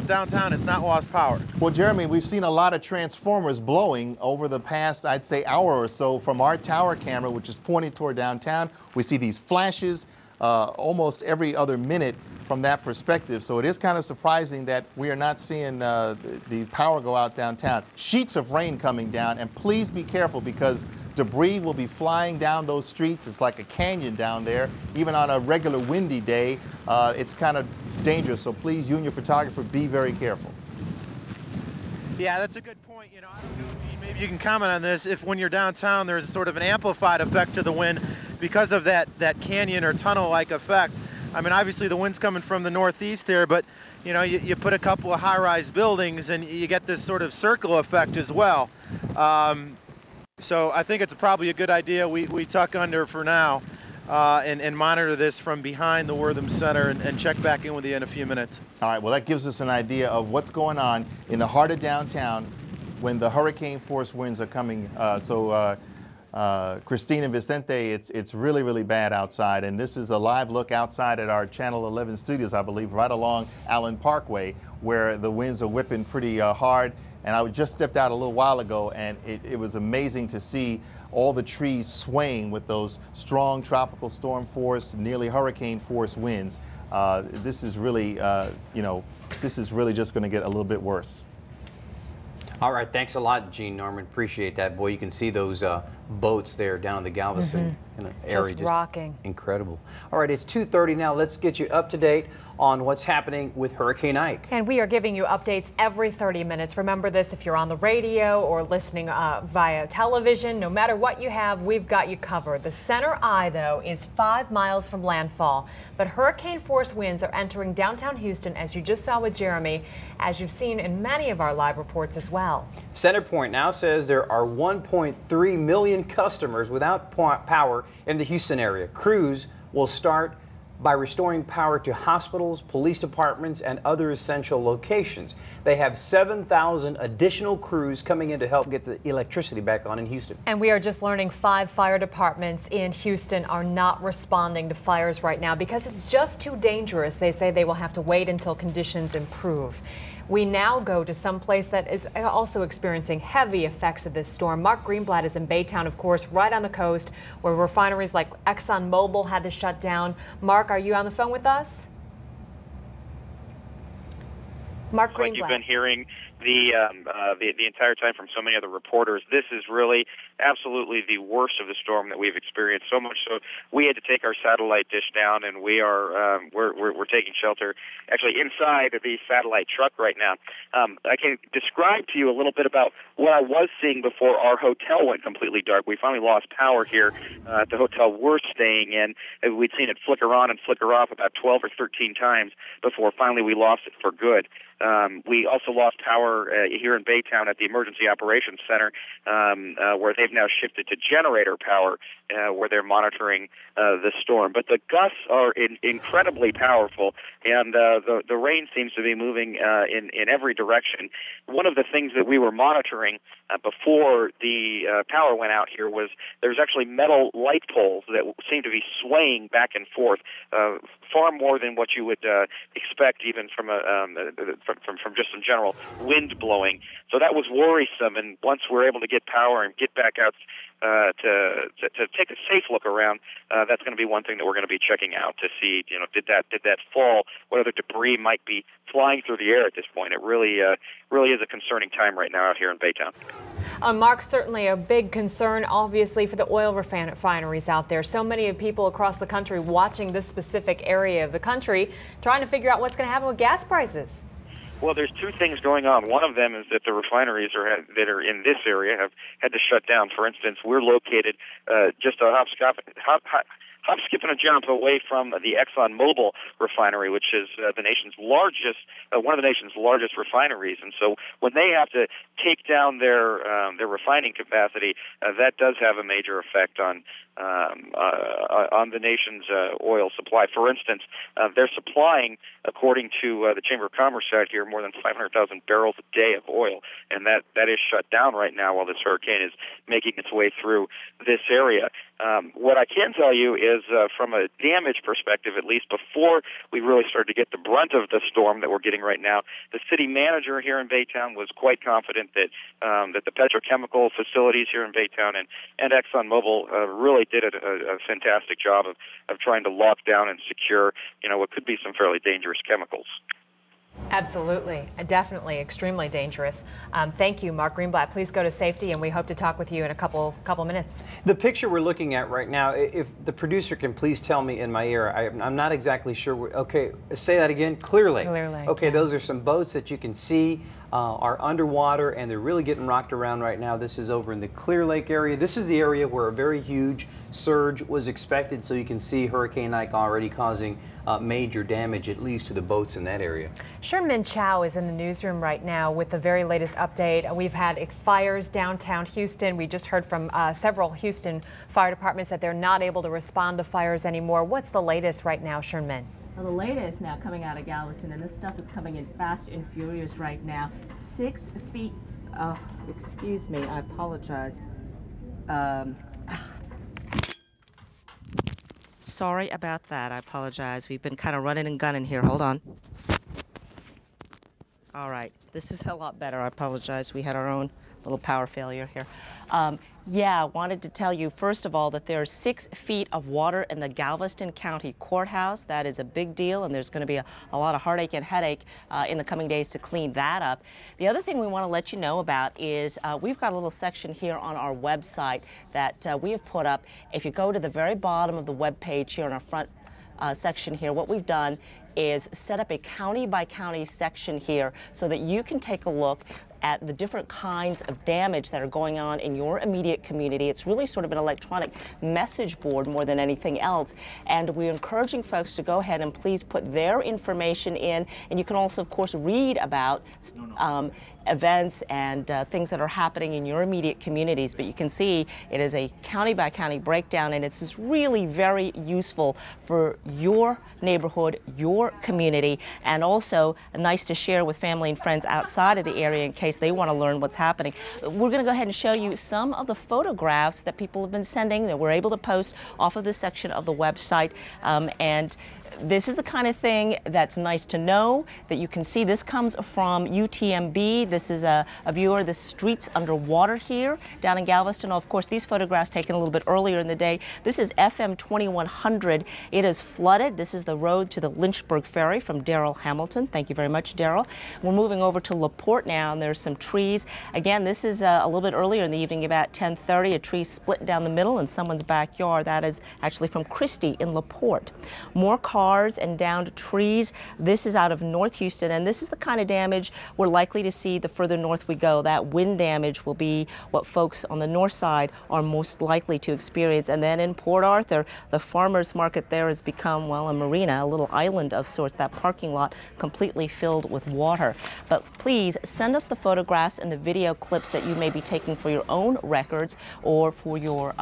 downtown has not lost power. Well, Jeremy, we've seen a lot of transformers blowing over the past, I'd say, hour or so from our tower camera, which is pointing toward downtown. We see these flashes almost every other minute from that perspective. So it is kind of surprising that we are not seeing the power go out downtown. Sheets of rain coming down, and please be careful because debris will be flying down those streets. It's like a canyon down there. Even on a regular windy day, it's kind of dangerous. So please, you and your photographer, be very careful. Yeah, that's a good point. You know, I don't know, maybe you can comment on this. If when you're downtown, there's sort of an amplified effect to the wind because of that canyon or tunnel-like effect. I mean, obviously the wind's coming from the northeast here, but you know, you put a couple of high-rise buildings and you get this sort of circle effect as well. So I think it's probably a good idea we tuck under for now. and monitor this from behind the Wortham Center and check back in with you in a few minutes. All right, well, that gives us an idea of what's going on in the heart of downtown when the hurricane force winds are coming. Christine and Vicente, it's really, really bad outside, and this is a live look outside at our Channel 11 studios, I believe, right along Allen Parkway, where the winds are whipping pretty hard. And I just stepped out a little while ago, and it was amazing to see all the trees swaying with those strong tropical storm force, nearly hurricane force winds. This is really, this is really just going to get a little bit worse. All right, thanks a lot, Gene Norman. Appreciate that. Boy, you can see those boats there down in the Galveston area. Just rocking. Incredible. All right, it's 2:30 now. Let's get you up to date on what's happening with Hurricane Ike. And we are giving you updates every 30 minutes. Remember this, if you're on the radio or listening via television, no matter what you have, we've got you covered. The center eye, though, is 5 miles from landfall. But hurricane force winds are entering downtown Houston, as you just saw with Jeremy, as you've seen in many of our live reports as well. CenterPoint now says there are 1.3 million customers without power in the Houston area. Crews will start by restoring power to hospitals, police departments, and other essential locations. They have 7,000 additional crews coming in to help get the electricity back on in Houston. And we are just learning 5 fire departments in Houston are not responding to fires right now because it's just too dangerous. They say they will have to wait until conditions improve. We now go to some place that is also experiencing heavy effects of this storm. Mark Greenblatt is in Baytown, of course, right on the coast, where refineries like ExxonMobil had to shut down. Mark, are you on the phone with us? Mark Greenblatt. Like you've been hearing the entire time from so many other reporters, this is really absolutely the worst of the storm that we've experienced. So much so we had to take our satellite dish down, and we're taking shelter actually inside of the satellite truck right now. I can describe to you a little bit about what I was seeing before our hotel went completely dark. We finally lost power here at the hotel we're staying in. We'd seen it flicker on and flicker off about 12 or 13 times before finally we lost it for good. We also lost power here in Baytown at the Emergency Operations Center, where they've now shifted to generator power, where they're monitoring the storm. But the gusts are incredibly powerful, and the rain seems to be moving in every direction. One of the things that we were monitoring before the power went out here was there's actually metal light poles that seem to be swaying back and forth, far more than what you would expect even from from just some general wind blowing. So that was worrisome, and once we're able to get power and get back out to take a safe look around, that's going to be one thing that we're going to be checking out to see, did that fall, what other debris might be flying through the air at this point. It really is a concerning time right now out here in Baytown. Mark, certainly a big concern, obviously, for the oil refineries out there. So many people across the country watching this specific area of the country, trying to figure out what's going to happen with gas prices. Well, there's two things going on. One of them is that the refineries that are in this area have had to shut down. For instance, we're located just a hop, skip, and a jump away from the ExxonMobil refinery, which is the nation's largest, one of the nation's largest refineries. And so when they have to take down their refining capacity, that does have a major effect on the nation's oil supply. For instance, they're supplying, according to the Chamber of Commerce out here, more than 500,000 barrels a day of oil, and that is shut down right now while this hurricane is making its way through this area. What I can tell you is, from a damage perspective, at least before we really started to get the brunt of the storm that we're getting right now, the city manager here in Baytown was quite confident that the petrochemical facilities here in Baytown and ExxonMobil really did a fantastic job of trying to lock down and secure, what could be some fairly dangerous chemicals. Absolutely, definitely, extremely dangerous. Thank you, Mark Greenblatt. Please go to safety, and we hope to talk with you in a couple minutes. The picture we're looking at right now, if the producer can please tell me in my ear, I'm not exactly sure. Okay, say that again, clearly. Clearly. Okay, those are some boats that you can see are underwater, and they're really getting rocked around right now. This is over in the Clear Lake area. This is the area where a very huge surge was expected, so you can see Hurricane Ike already causing major damage, at least to the boats in that area. Sherman Chow is in the newsroom right now with the very latest update. We've had fires downtown Houston. We just heard from several Houston fire departments that they're not able to respond to fires anymore. What's the latest right now, Sherman? Well, the latest now coming out of Galveston, and this stuff is coming in fast and furious right now. 6 feet, excuse me, I apologize. Sorry about that, I apologize. We've been kind of running and gunning here, hold on. All right, this is a lot better, I apologize. We had our own little power failure here. Yeah, I wanted to tell you, first of all, that there are 6 feet of water in the Galveston County Courthouse. That is a big deal, and there's going to be a lot of heartache and headache in the coming days to clean that up. The other thing we want to let you know about is we've got a little section here on our website that we have put up. If you go to the very bottom of the web page here on our front section here, what we've done is set up a county-by-county section here so that you can take a look at the different kinds of damage that are going on in your immediate community. It's really sort of an electronic message board more than anything else. And we're encouraging folks to go ahead and please put their information in. And you can also, of course, read about events and things that are happening in your immediate communities. But you can see it is a county-by-county breakdown, and it's just really very useful for your neighborhood, your community, and also nice to share with family and friends outside of the area in case they want to learn what's happening. We're going to go ahead and show you some of the photographs that people have been sending that we're able to post off of this section of the website. And this is the kind of thing that's nice to know, that you can see. This comes from UTMB. This is a viewer. The streets underwater here down in Galveston. Of course, these photographs taken a little bit earlier in the day. This is FM 2100. It is flooded. This is the road to the Lynchburg Ferry from Daryl Hamilton. Thank you very much, Daryl. We're moving over to LaPorte now, and there's some trees. Again, this is a little bit earlier in the evening, about 10:30. A tree split down the middle in someone's backyard. That is actually from Christie in LaPorte. More cars and downed trees. This is out of North Houston, and this is the kind of damage we're likely to see the further north we go. That wind damage will be what folks on the north side are most likely to experience. And then in Port Arthur, the farmers market there has become, well, a marina, a little island of sorts, that parking lot completely filled with water. But please send us the photographs and the video clips that you may be taking for your own records or for your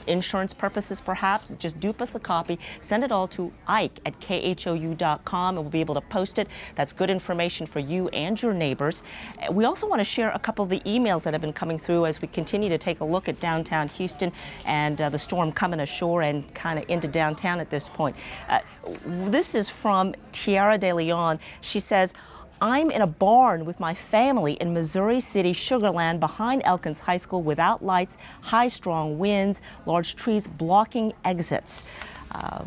insurance purposes perhaps. Just dupe us a copy. Send it all to Ike at KHOU.com, and we'll be able to post it. That's good information for you and your neighbors. We also want to share a couple of the emails that have been coming through as we continue to take a look at downtown Houston and the storm coming ashore and kind of into downtown at this point. This is from Tiara De Leon. She says, I'm in a barn with my family in Missouri City, Sugarland, behind Elkins High School, without lights, high strong winds, large trees blocking exits.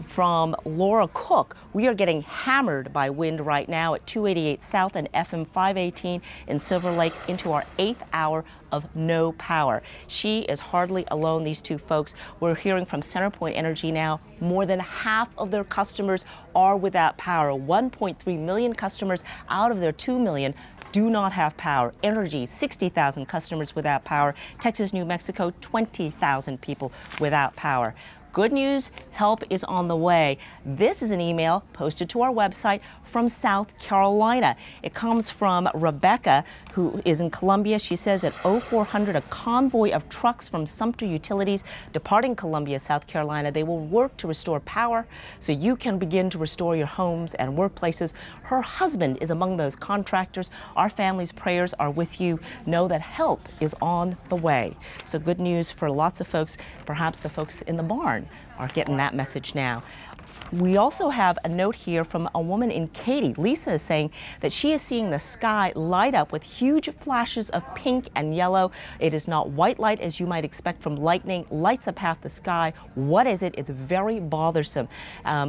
From Laura Cook, we are getting hammered by wind right now at 288 South and FM 518 in Silver Lake into our 8th hour of no power. She is hardly alone, these two folks. We're hearing from CenterPoint Energy now, more than half of their customers are without power. 1.3 million customers out of their 2 million do not have power. Energy, 60,000 customers without power. Texas, New Mexico, 20,000 people without power. Good news, help is on the way. This is an email posted to our website from South Carolina. It comes from Rebecca, who is in Columbia. She says at 0400, a convoy of trucks from Sumter Utilities departing Columbia, South Carolina. They will work to restore power so you can begin to restore your homes and workplaces. Her husband is among those contractors. Our family's prayers are with you. Know that help is on the way. So good news for lots of folks. Perhaps the folks in the barn are getting that message now. We also have a note here from a woman in Katy. Lisa is saying that she is seeing the sky light up with huge flashes of pink and yellow. It is not white light as you might expect from lightning. Lights up half the sky. What is it? It's very bothersome.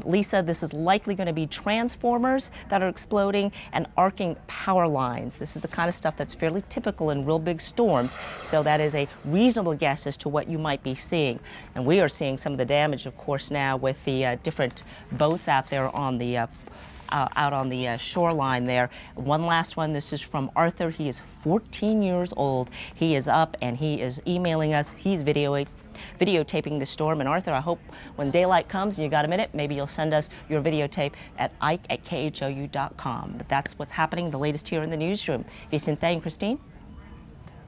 Lisa, this is likely going to be transformers that are exploding and arcing power lines. This is the kind of stuff that's fairly typical in real big storms. So that is a reasonable guess as to what you might be seeing. And we are seeing some of the damage, of course, now with the different boats out there on the out on the shoreline there. One last one. This is from Arthur. He is 14 years old. He is up and he is emailing us. He's videotaping the storm. And Arthur, I hope when daylight comes and you got a minute, maybe you'll send us your videotape at ike@khou.com. But that's what's happening, the latest here in the newsroom. Vicente and Christine?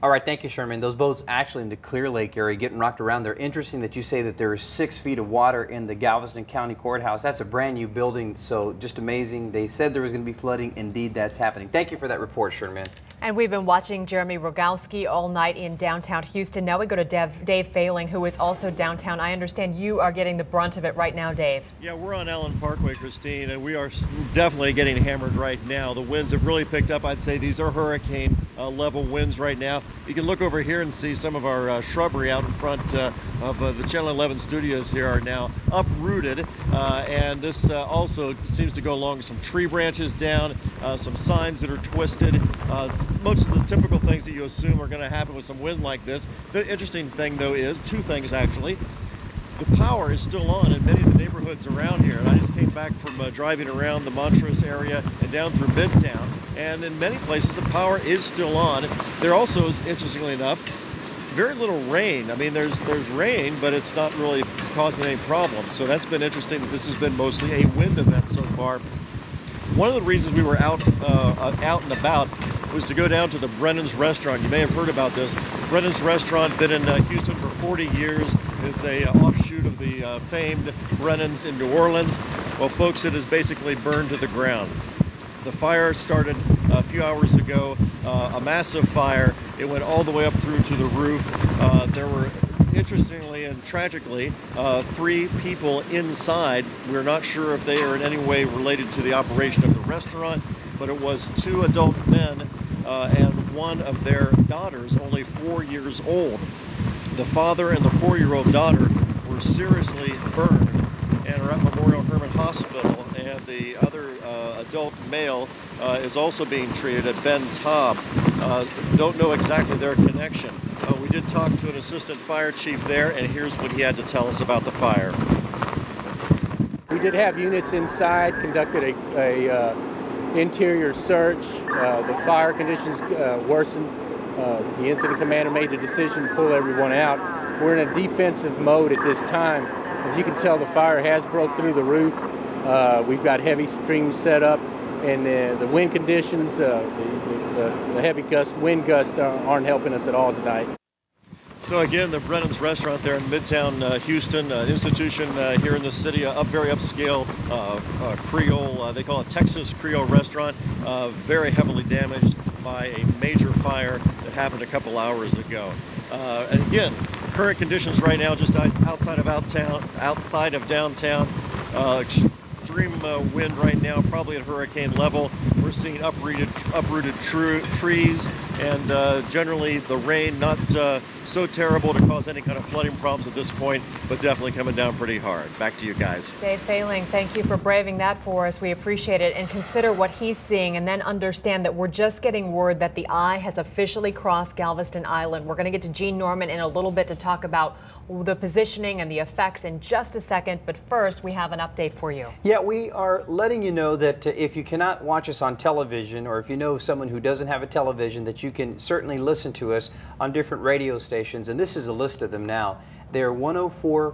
All right, thank you, Sherman. Those boats actually in the Clear Lake area getting rocked around. They're interesting that you say that there is 6 feet of water in the Galveston County Courthouse. That's a brand new building, so just amazing. They said there was going to be flooding. Indeed, that's happening. Thank you for that report, Sherman. And we've been watching Jeremy Rogowski all night in downtown Houston. Now we go to Dave Failing, who is also downtown. I understand you are getting the brunt of it right now, Dave. Yeah, we're on Allen Parkway, Christine, and we are definitely getting hammered right now. The winds have really picked up. I'd say these are hurricane level winds right now. You can look over here and see some of our shrubbery out in front of the Channel 11 studios here are now uprooted, and this also seems to go along with some tree branches down, some signs that are twisted, most of the typical things that you assume are going to happen with some wind like this. The interesting thing, though, is 2 things actually. The power is still on in many of the neighborhoods around here, and I just came back from driving around the Montrose area and down through Midtown, and in many places the power is still on. There also is, interestingly enough, very little rain. I mean, there's rain, but it's not really causing any problems. So that's been interesting that this has been mostly a wind event so far. One of the reasons we were out and about was to go down to the Brennan's Restaurant. You may have heard about this. Brennan's Restaurant, been in Houston for 40 years. It's a offshoot of the famed Brennan's in New Orleans. Well, folks, it is basically burned to the ground. The fire started a few hours ago, a massive fire. It went all the way up through to the roof. There were, interestingly and tragically, 3 people inside. We're not sure if they are in any way related to the operation of the restaurant, but it was 2 adult men and one of their daughters, only 4 years old. The father and the 4-year-old daughter were seriously burned and are at Memorial Hermann Hospital, and the other adult male is also being treated at Ben Taub. Don't know exactly their connection. We did talk to an assistant fire chief there, and here's what he had to tell us about the fire. We did have units inside, conducted a interior search. The fire conditions worsened. The incident commander made the decision to pull everyone out. We're in a defensive mode at this time. As you can tell, the fire has broke through the roof. We've got heavy streams set up, and the wind conditions, the heavy wind gusts aren't helping us at all tonight. So again, the Brennan's Restaurant there in Midtown Houston, institution here in the city, very upscale Creole, they call it Texas Creole restaurant, very heavily damaged by a major fire that happened a couple hours ago. And again, current conditions right now just outside of downtown. Extreme wind right now, probably at hurricane level. We're seeing uprooted trees, and generally the rain not so terrible to cause any kind of flooding problems at this point, but definitely coming down pretty hard. Back to you guys. Dave Failing, thank you for braving that for us. We appreciate it, and consider what he's seeing, and then understand that we're just getting word that the eye has officially crossed Galveston Island. We're going to get to Gene Norman in a little bit to talk about the positioning and the effects in just a second, but first we have an update for you. Yeah, we are letting you know that if you cannot watch us on television, or if you know someone who doesn't have a television, that you can certainly listen to us on different radio stations, and this is a list of them now. They're 104.1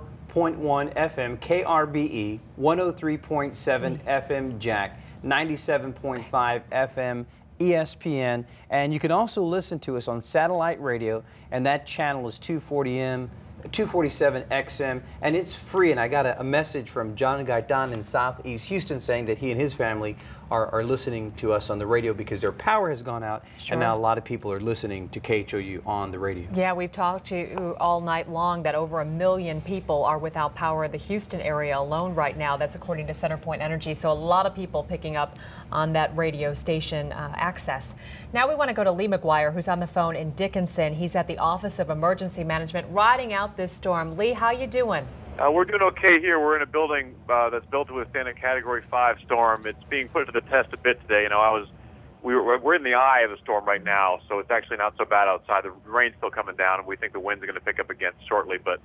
FM KRBE, 103.7 FM Jack, 97.5 FM ESPN, and you can also listen to us on satellite radio, and that channel is 240M, 247 XM, and it's free. And I got a message from John Gaitan in Southeast Houston saying that he and his family are listening to us on the radio because their power has gone out, and now a lot of people are listening to KHOU on the radio. Yeah, we've talked to you all night long that over 1 million people are without power in the Houston area alone right now. That's according to CenterPoint Energy. So a lot of people picking up on that radio station access. Now we want to go to Lee McGuire, who's on the phone in Dickinson. He's at the Office of Emergency Management riding out this storm. Lee, how you doing? We're doing okay here. We're in a building that's built to withstand a Category 5 storm. It's being put to the test a bit today. You know, we're in the eye of the storm right now, so it's actually not so bad outside. The rain's still coming down, and we think the winds are going to pick up again shortly. But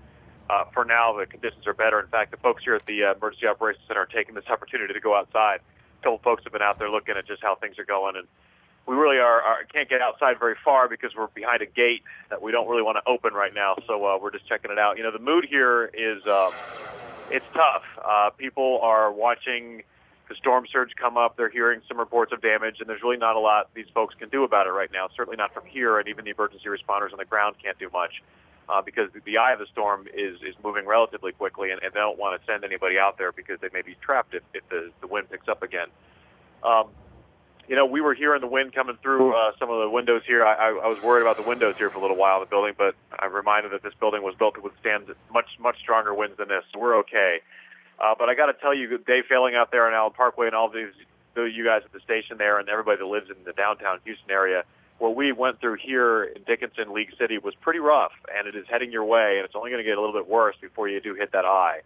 for now, the conditions are better. In fact, the folks here at the Emergency Operations Center are taking this opportunity to go outside couple folks have been out there looking at just how things are going, and we really can't get outside very far because we're behind a gate that we don't really want to open right now. So we're just checking it out. You know, the mood here is it's tough. People are watching the storm surge come up. They're hearing some reports of damage, and there's really not a lot these folks can do about it right now. Certainly not from here, and even the emergency responders on the ground can't do much because the eye of the storm is moving relatively quickly, and they don't want to send anybody out there because they may be trapped if the wind picks up again. You know, we were hearing the wind coming through some of the windows here. I was worried about the windows here for a little while in the building, but I'm reminded that this building was built to withstand much stronger winds than this, so we're okay. But I got to tell you, Dave Failing out there on Allen Parkway and all these you guys at the station there and everybody that lives in the downtown Houston area, what we went through here in Dickinson, League City, was pretty rough, and it is heading your way, and it's only going to get a little bit worse before you do hit that eye.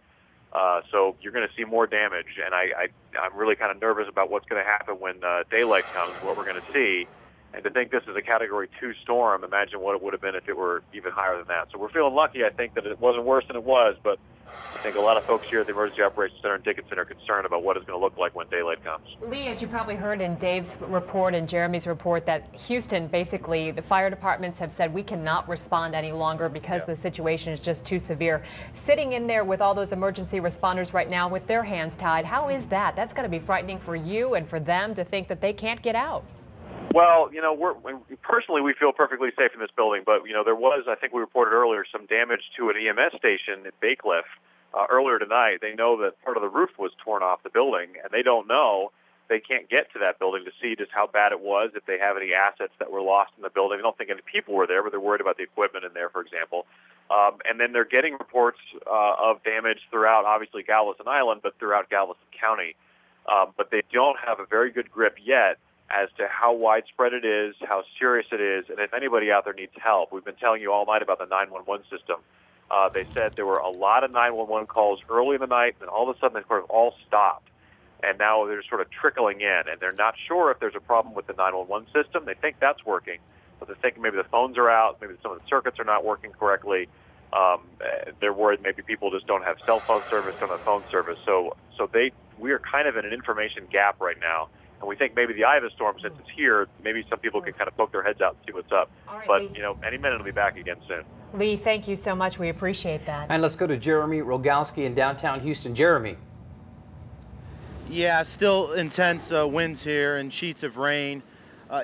So you're going to see more damage, and I'm really kind of nervous about what's going to happen when daylight comes, what we're going to see. And to think this is a Category 2 storm, imagine what it would have been if it were even higher than that. So we're feeling lucky, I think, that it wasn't worse than it was, but I think a lot of folks here at the Emergency Operations Center in Dickinson are concerned about what it's going to look like when daylight comes. Lee, as you probably heard in Dave's report and Jeremy's report, that Houston, basically, the fire departments have said we cannot respond any longer because the situation is just too severe. Sitting in there with all those emergency responders right now with their hands tied, how is that? That's got to be frightening for you and for them to think that they can't get out. Well, you know, personally we feel perfectly safe in this building, but, you know, there was, I think we reported earlier, some damage to an EMS station at Baycliff earlier tonight. They know that part of the roof was torn off the building, and they don't know, they can't get to that building to see just how bad it was, if they have any assets that were lost in the building. I don't think any people were there, but they're worried about the equipment in there, for example. And then they're getting reports of damage throughout, obviously, Galveston Island, but throughout Galveston County. But they don't have a very good grip yet as to how widespread it is, how serious it is, and if anybody out there needs help. We've been telling you all night about the 911 system. They said there were a lot of 911 calls early in the night, and all of a sudden they sort of all stopped. And now they're sort of trickling in, and they're not sure if there's a problem with the 911 system. They think that's working, but they're thinking maybe the phones are out, maybe some of the circuits are not working correctly. They're worried maybe people just don't have cell phone service, don't have phone service. So we are kind of in an information gap right now. And we think maybe the eye of the storm, since it's here, maybe some people can kind of poke their heads out and see what's up. Right, but, Lee, you know, any minute it'll be back again soon. Lee, thank you so much. We appreciate that. And let's go to Jeremy Rogalski in downtown Houston. Jeremy. Yeah, still intense winds here and sheets of rain.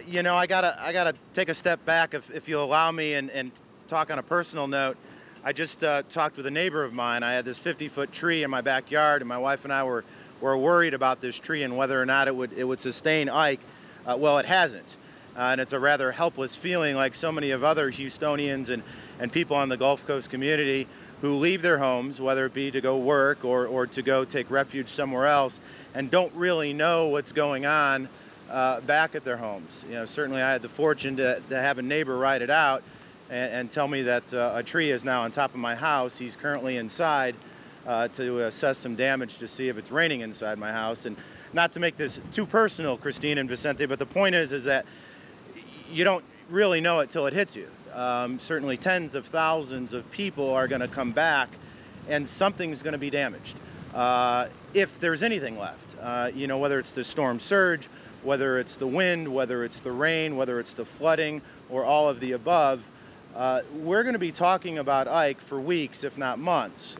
You know, I gotta take a step back if you'll allow me and talk on a personal note. I just talked with a neighbor of mine. I had this 50-foot tree in my backyard, and my wife and I were worried about this tree and whether or not it would sustain Ike. Well, it hasn't, and it's a rather helpless feeling, like so many of other Houstonians and people on the Gulf Coast community who leave their homes, whether it be to go work or to go take refuge somewhere else, and don't really know what's going on back at their homes. You know, certainly I had the fortune to have a neighbor ride it out and tell me that a tree is now on top of my house. He's currently inside to assess some damage to see if it's raining inside my house. And not to make this too personal, Christine and Vicente, but the point is that you don't really know it till it hits you. Certainly tens of thousands of people are going to come back, and something's going to be damaged. If there's anything left, you know, whether it's the storm surge, whether it's the wind, whether it's the rain, whether it's the flooding, or all of the above, we're going to be talking about Ike for weeks, if not months.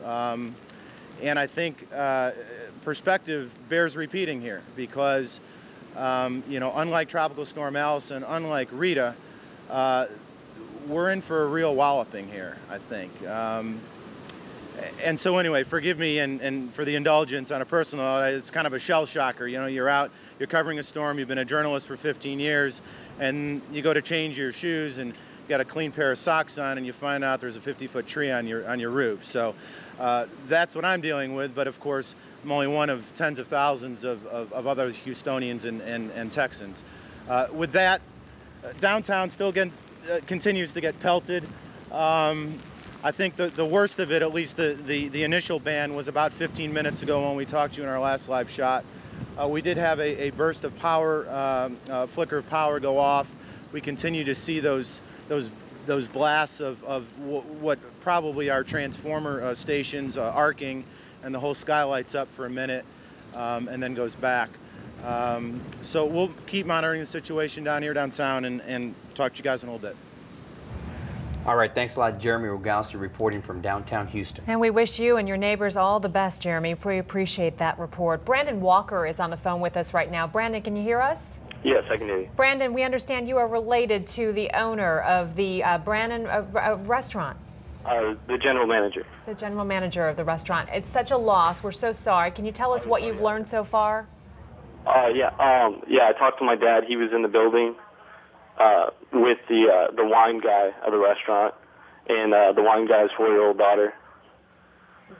And I think perspective bears repeating here because, you know, unlike Tropical Storm Allison, unlike Rita, we're in for a real walloping here, I think. And so anyway, forgive me and for the indulgence on a personal note, it's kind of a shell shocker. You know, you're out, you're covering a storm, you've been a journalist for 15 years, and you go to change your shoes and you got a clean pair of socks on and you find out there's a 50-foot tree on your roof. So that's what I'm dealing with, but of course, I'm only one of tens of thousands of other Houstonians and Texans. With that, downtown still continues to get pelted. I think the worst of it, at least the initial ban, was about 15 minutes ago when we talked to you in our last live shot. We did have a burst of power, flicker of power go off. We continue to see those blasts of what probably are transformer stations arcing, and the whole sky lights up for a minute and then goes back. So we'll keep monitoring the situation down here downtown and talk to you guys in a little bit. All right, thanks a lot, Jeremy Rogalski, reporting from downtown Houston. And we wish you and your neighbors all the best, Jeremy. We appreciate that report. Brandon Walker is on the phone with us right now. Brandon, can you hear us? Yes, I can hear you. Brandon, we understand you are related to the owner of the Brandon restaurant. The general manager. The general manager of the restaurant. It's such a loss. We're so sorry. Can you tell us what you've learned so far? Yeah, I talked to my dad. He was in the building with the wine guy of the restaurant and the wine guy's 4-year-old daughter.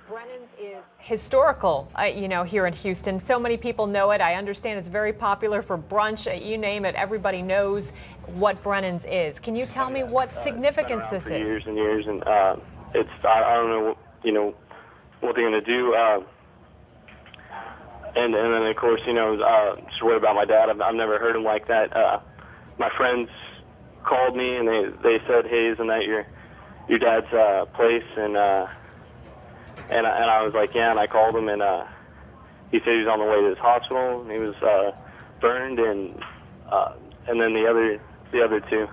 Brennan's is historical, you know, here in Houston. So many people know it. I understand it's very popular for brunch. You name it, everybody knows what Brennan's is. Can you tell me what significance this is? Years and years, and it's I don't know, you know, what they're gonna do. And then of course, you know, story about my dad. I've never heard him like that. My friends called me and they said, "Hey, isn't that your dad's place?" And I was like, "Yeah." And I called him and he said he was on the way to this hospital and he was burned and then the other two.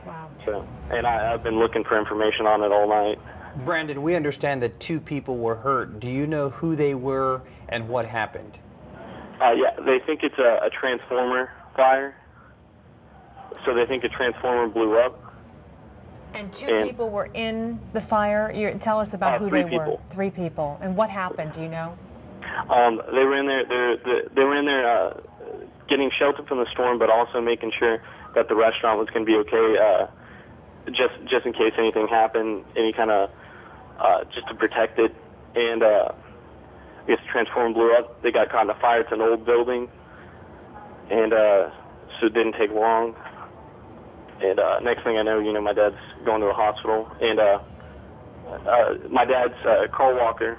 Wow. So I've been looking for information on it all night. Brandon, we understand that 2 people were hurt. Do you know who they were and what happened? Yeah, they think it's a transformer fire. So they think a transformer blew up. And 2 people were in the fire. Tell us about who they were. 3 people. And what happened? Do you know? They were in there. They were in there getting shelter from the storm, but also making sure that the restaurant was going to be okay, just in case anything happened, any kind of just to protect it. And I guess the transformer blew up. They got caught in a fire. It's an old building, and so it didn't take long. And next thing I know, you know, my dad's going to the hospital, and my dad's Carl Walker,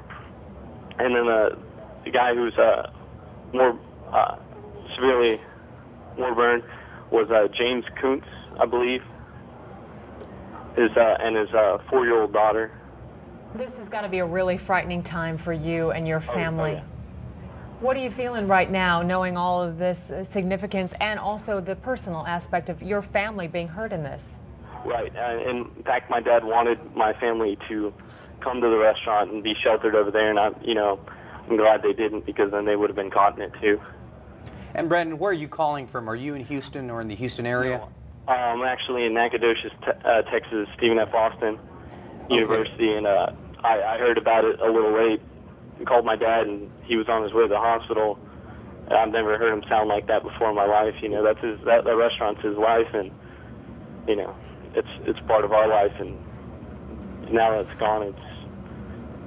and then the guy who's more severely more burned was James Kuntz, I believe, and his 4-year-old daughter. This has got to be a really frightening time for you and your family. Oh, yeah. What are you feeling right now, knowing all of this significance and also the personal aspect of your family being hurt in this? Right. And in fact, my dad wanted my family to come to the restaurant and be sheltered over there, and I'm glad they didn't, because then they would have been caught in it too. And Brandon, where are you calling from? Are you in Houston or in the Houston area? No, I'm actually in Nacogdoches, Texas, Stephen F. Austin University, and I heard about it a little late. I called my dad, and he was on his way to the hospital. And I've never heard him sound like that before in my life. You know, that restaurant's his life, and you know, it's part of our life. And now that it's gone,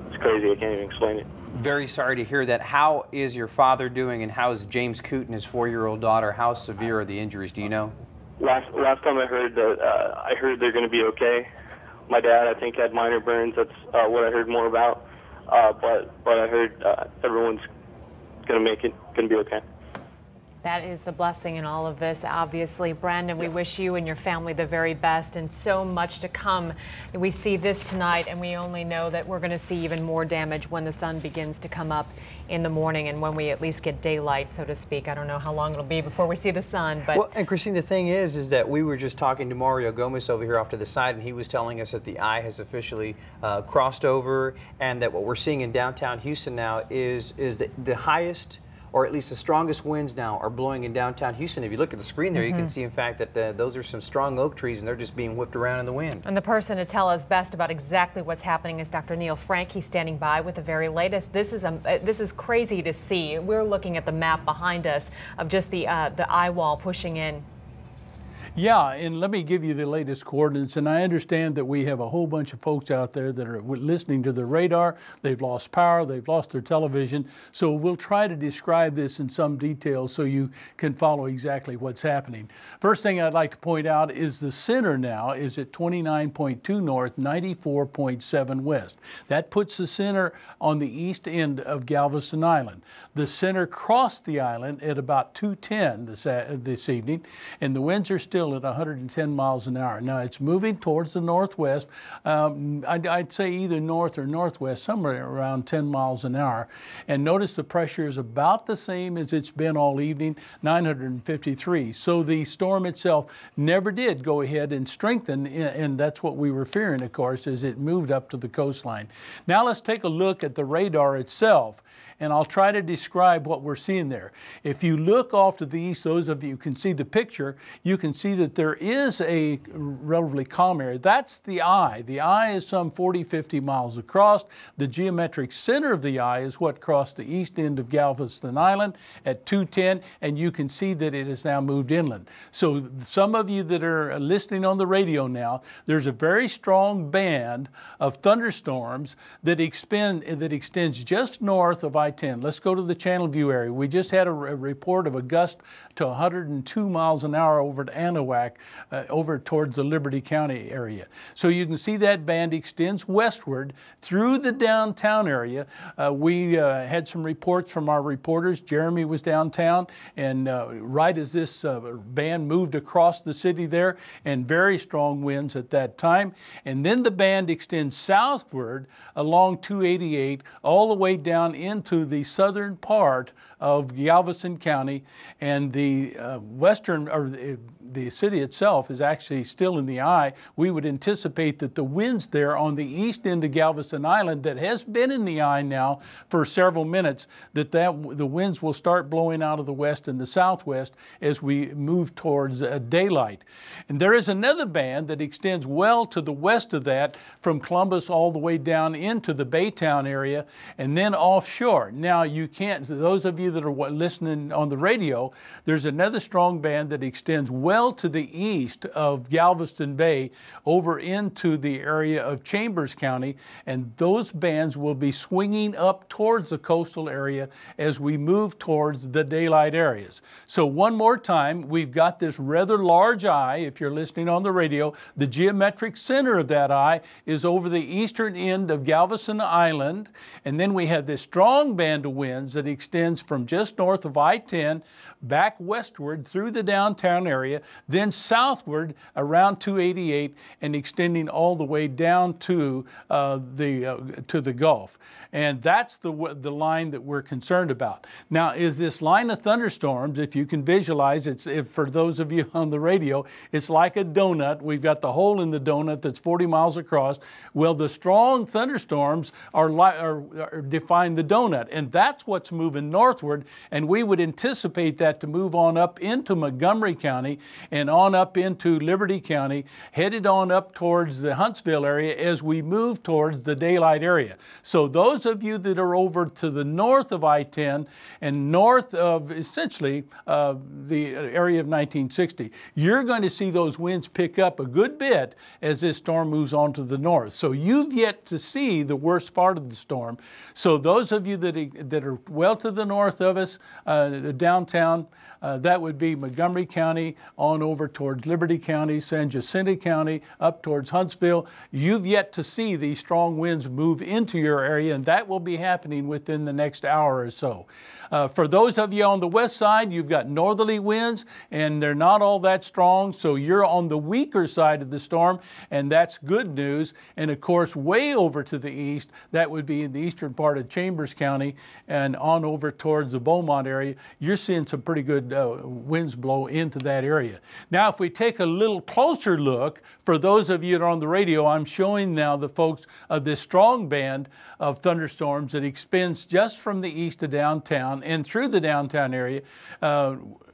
it's crazy. I can't even explain it. Very sorry to hear that. How is your father doing, and how is James Coote and his 4-year-old daughter? How severe are the injuries? Do you know? Last time I heard that, I heard they're going to be okay. My dad, I think, had minor burns. That's what I heard more about. But I heard everyone's going to be okay. That is the blessing in all of this, obviously. Brandon, we wish you and your family the very best, and so much to come. We see this tonight, and we only know that we're going to see even more damage when the sun begins to come up in the morning, and when we at least get daylight, so to speak. I don't know how long it'll be before we see the sun. But well, and Christine, the thing is that we were just talking to Mario Gomez over here off to the side, and he was telling us that the eye has officially crossed over, and that what we're seeing in downtown Houston now is the highest, or at least the strongest winds now are blowing in downtown Houston. If you look at the screen there, you can see, in fact, that those are some strong oak trees, and they're just being whipped around in the wind. And the person to tell us best about exactly what's happening is Dr. Neil Frank. He's standing by with the very latest. This is crazy to see. We're looking at the map behind us of just the eye wall pushing in. Yeah, and let me give you the latest coordinates. And I understand that we have a whole bunch of folks out there that are listening to the radar. They've lost power, they've lost their television. So we'll try to describe this in some detail so you can follow exactly what's happening. First thing I'd like to point out is the center now is at 29.2 north, 94.7 west. That puts the center on the east end of Galveston Island. The center crossed the island at about 2:10 this evening, and the winds are still still at 110 miles an hour. Now it's moving towards the northwest. I'd say either north or northwest, somewhere around 10 miles an hour. And notice the pressure is about the same as it's been all evening, 953. So the storm itself never did go ahead and strengthen, and that's what we were fearing, of course, as it moved up to the coastline. Now let's take a look at the radar itself, and I'll try to describe what we're seeing there. If you look off to the east, those of you who can see the picture, you can see that there is a relatively calm area. That's the eye. The eye is some 40, 50 miles across. The geometric center of the eye is what crossed the east end of Galveston Island at 210, and you can see that it has now moved inland. So some of you that are listening on the radio now, there's a very strong band of thunderstorms that extends just north of I-10. Let's go to the Channel View area. We just had a report of a gust to 102 miles an hour over to Anahuac, over towards the Liberty County area. So you can see that band extends westward through the downtown area. We had some reports from our reporters. Jeremy was downtown, and right as this band moved across the city there, and very strong winds at that time. And then the band extends southward along 288 all the way down into the southern part of Galveston County, and the western, or the city itself is actually still in the eye. We would anticipate that the winds there on the east end of Galveston Island, that has been in the eye now for several minutes, that the winds will start blowing out of the west and the southwest as we move towards daylight. And there is another band that extends well to the west of that, from Columbus all the way down into the Baytown area and then offshore. Now you can't, those of you that are listening on the radio, there's another strong band that extends well to the east of Galveston Bay over into the area of Chambers County, and those bands will be swinging up towards the coastal area as we move towards the daylight areas. So one more time, we've got this rather large eye. If you're listening on the radio, the geometric center of that eye is over the eastern end of Galveston Island, and then we have this strong band of winds that extends from just north of I-10 back westward through the downtown area, then southward around 288 and extending all the way down to the Gulf. And that's the line that we're concerned about. Now, is this line of thunderstorms, if you can visualize, for those of you on the radio, it's like a donut. We've got the hole in the donut that's 40 miles across. Well, the strong thunderstorms define the donut, and that's what's moving northward, and we would anticipate that to move on up into Montgomery County and on up into Liberty County, headed on up towards the Huntsville area as we move towards the daylight area. So those of you that are over to the north of I-10 and north of essentially the area of 1960, you're going to see those winds pick up a good bit as this storm moves on to the north. So you've yet to see the worst part of the storm. So those of you that are well to the north of us, downtown, that would be Montgomery County on over towards Liberty County, San Jacinto County, up towards Huntsville. You've yet to see these strong winds move into your area, and that will be happening within the next hour or so. For those of you on the west side, you've got northerly winds, and they're not all that strong, so you're on the weaker side of the storm, and that's good news. And of course, way over to the east, that would be in the eastern part of Chambers County and on over towards the Beaumont area. You're seeing some pretty good winds blow into that area. Now, if we take a little closer look, for those of you that are on the radio, I'm showing now the folks of this strong band of thunderstorms that extends just from the east to downtown and through the downtown area.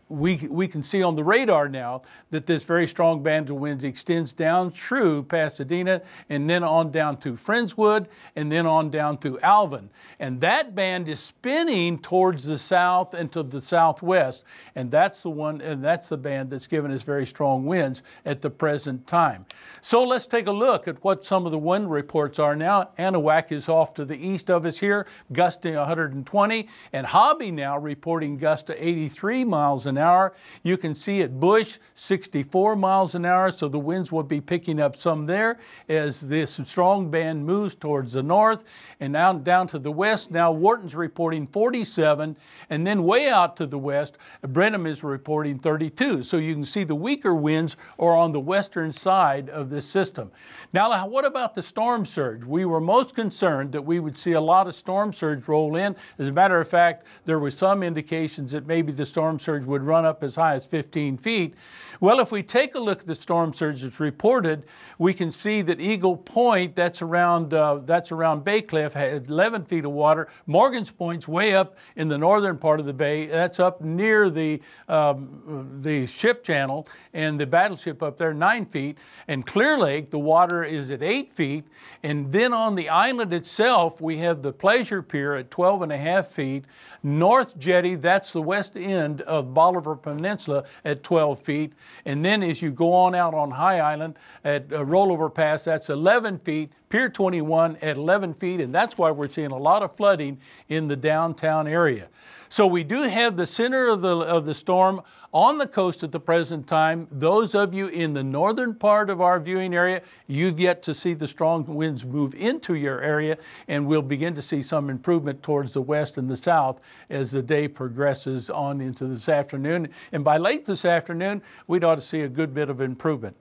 We can see on the radar now that this very strong band of winds extends down through Pasadena and then on down to Friendswood and then on down to Alvin. And that band is spinning towards the south and to the southwest. And that's the one, and that's the band that's giving us very strong winds at the present time. So let's take a look at what some of the wind reports are now. Anahuac is off to the east of us here, gusting 120, and Hobby now reporting gusts to 83 miles an hour. You can see at Bush, 64 miles an hour, so the winds will be picking up some there as this strong band moves towards the north. And now down to the west, now Wharton's reporting 47, and then way out to the west, Brenham is reporting 32. So you can see the weaker winds are on the western side of this system. Now, what about the storm surge? We were most concerned that we would see a lot of storm surge roll in. As a matter of fact, there were some indications that maybe the storm surge would run up as high as 15 feet. Well, if we take a look at the storm surge that's reported, we can see that Eagle Point, that's around Bay Cliff, has 11 feet of water. Morgan's Point's way up in the northern part of the bay. That's up near the ship channel, and the battleship up there, 9 feet. And Clear Lake, the water is at 8 feet. And then on the island itself, we have the Pleasure Pier at 12.5 feet. North Jetty, that's the west end of Bolivar Peninsula, at 12 feet. And then as you go on out on High Island at Rollover Pass, that's 11 feet. Pier 21 at 11 feet, and that's why we're seeing a lot of flooding in the downtown area. So we do have the center of the storm on the coast at the present time. Those of you in the northern part of our viewing area, you've yet to see the strong winds move into your area, and we'll begin to see some improvement towards the west and the south as the day progresses on into this afternoon. And by late this afternoon, we'd ought to see a good bit of improvement.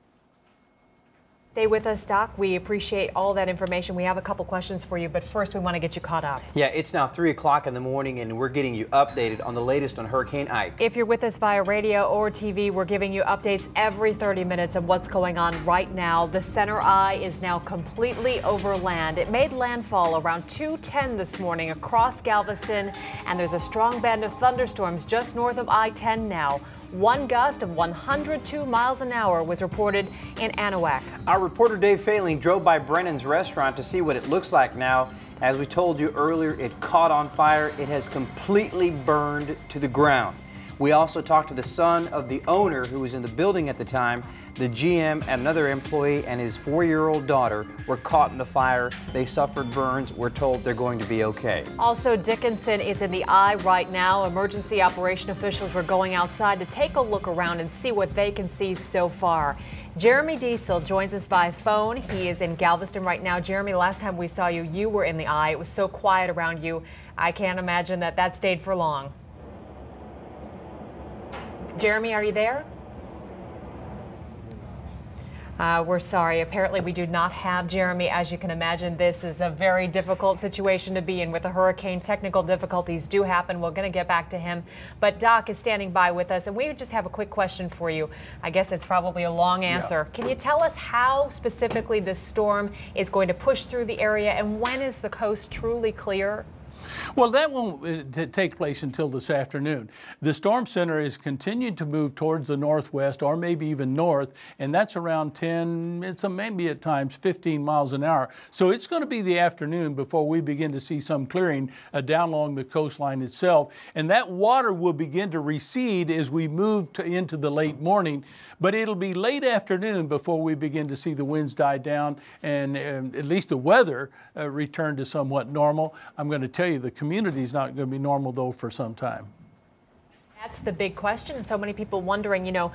Stay with us, Doc. We appreciate all that information. We have a couple questions for you, but first we want to get you caught up. Yeah, it's now 3 o'clock in the morning, and we're getting you updated on the latest on Hurricane Ike. If you're with us via radio or TV, we're giving you updates every 30 minutes of what's going on right now. The center eye is now completely over land. It made landfall around 2:10 this morning across Galveston, and there's a strong band of thunderstorms just north of I-10 now. One gust of 102 miles an hour was reported in Anahuac. Our reporter Dave Failing drove by Brennan's restaurant to see what it looks like now. As we told you earlier, it caught on fire. It has completely burned to the ground. We also talked to the son of the owner who was in the building at the time. The GM and another employee and his 4-year-old daughter were caught in the fire. They suffered burns. We're told they're going to be okay. Also, Dickinson is in the eye right now. Emergency operation officials were going outside to take a look around and see what they can see so far. Jeremy Diesel joins us by phone. He is in Galveston right now. Jeremy, last time we saw you, you were in the eye. It was so quiet around you. I can't imagine that stayed for long. Jeremy, are you there? We're sorry. Apparently, we do not have Jeremy. As you can imagine, this is a very difficult situation to be in with a hurricane. Technical difficulties do happen. We're going to get back to him. But Doc is standing by with us, and we just have a quick question for you. I guess it's probably a long answer. Yeah. Can you tell us how specifically this storm is going to push through the area, and when is the coast truly clear? Well, that won't take place until this afternoon. The storm center is continuing to move towards the northwest or maybe even north, and that's around 10, it's maybe at times 15 miles an hour. So it's going to be the afternoon before we begin to see some clearing down along the coastline itself. And that water will begin to recede as we move into the late morning. But it'll be late afternoon before we begin to see the winds die down and at least the weather return to somewhat normal. I'm going to tell you the community's not going to be normal, though, for some time. That's the big question. And so many people wondering, you know,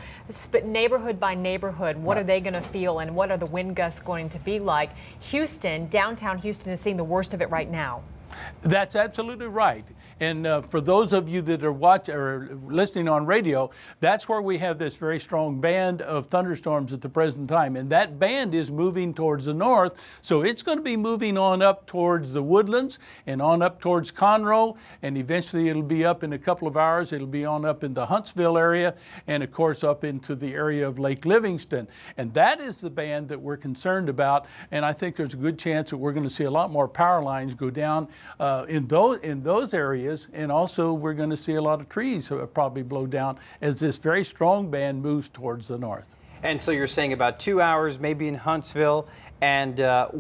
neighborhood by neighborhood, what are they going to feel and what are the wind gusts going to be like? Houston, downtown Houston, is seeing the worst of it right now. That's absolutely right. And for those of you that are listening on radio, that's where we have this very strong band of thunderstorms at the present time. And that band is moving towards the north. So it's going to be moving on up towards the Woodlands and on up towards Conroe. And eventually it'll be up in a couple of hours. It'll be on up in the Huntsville area and, of course, up into the area of Lake Livingston. And that is the band that we're concerned about. And I think there's a good chance that we're going to see a lot more power lines go down in those areas. And also we're going to see a lot of trees probably blow down as this very strong band moves towards the north. And so you're saying about 2 hours maybe in Huntsville And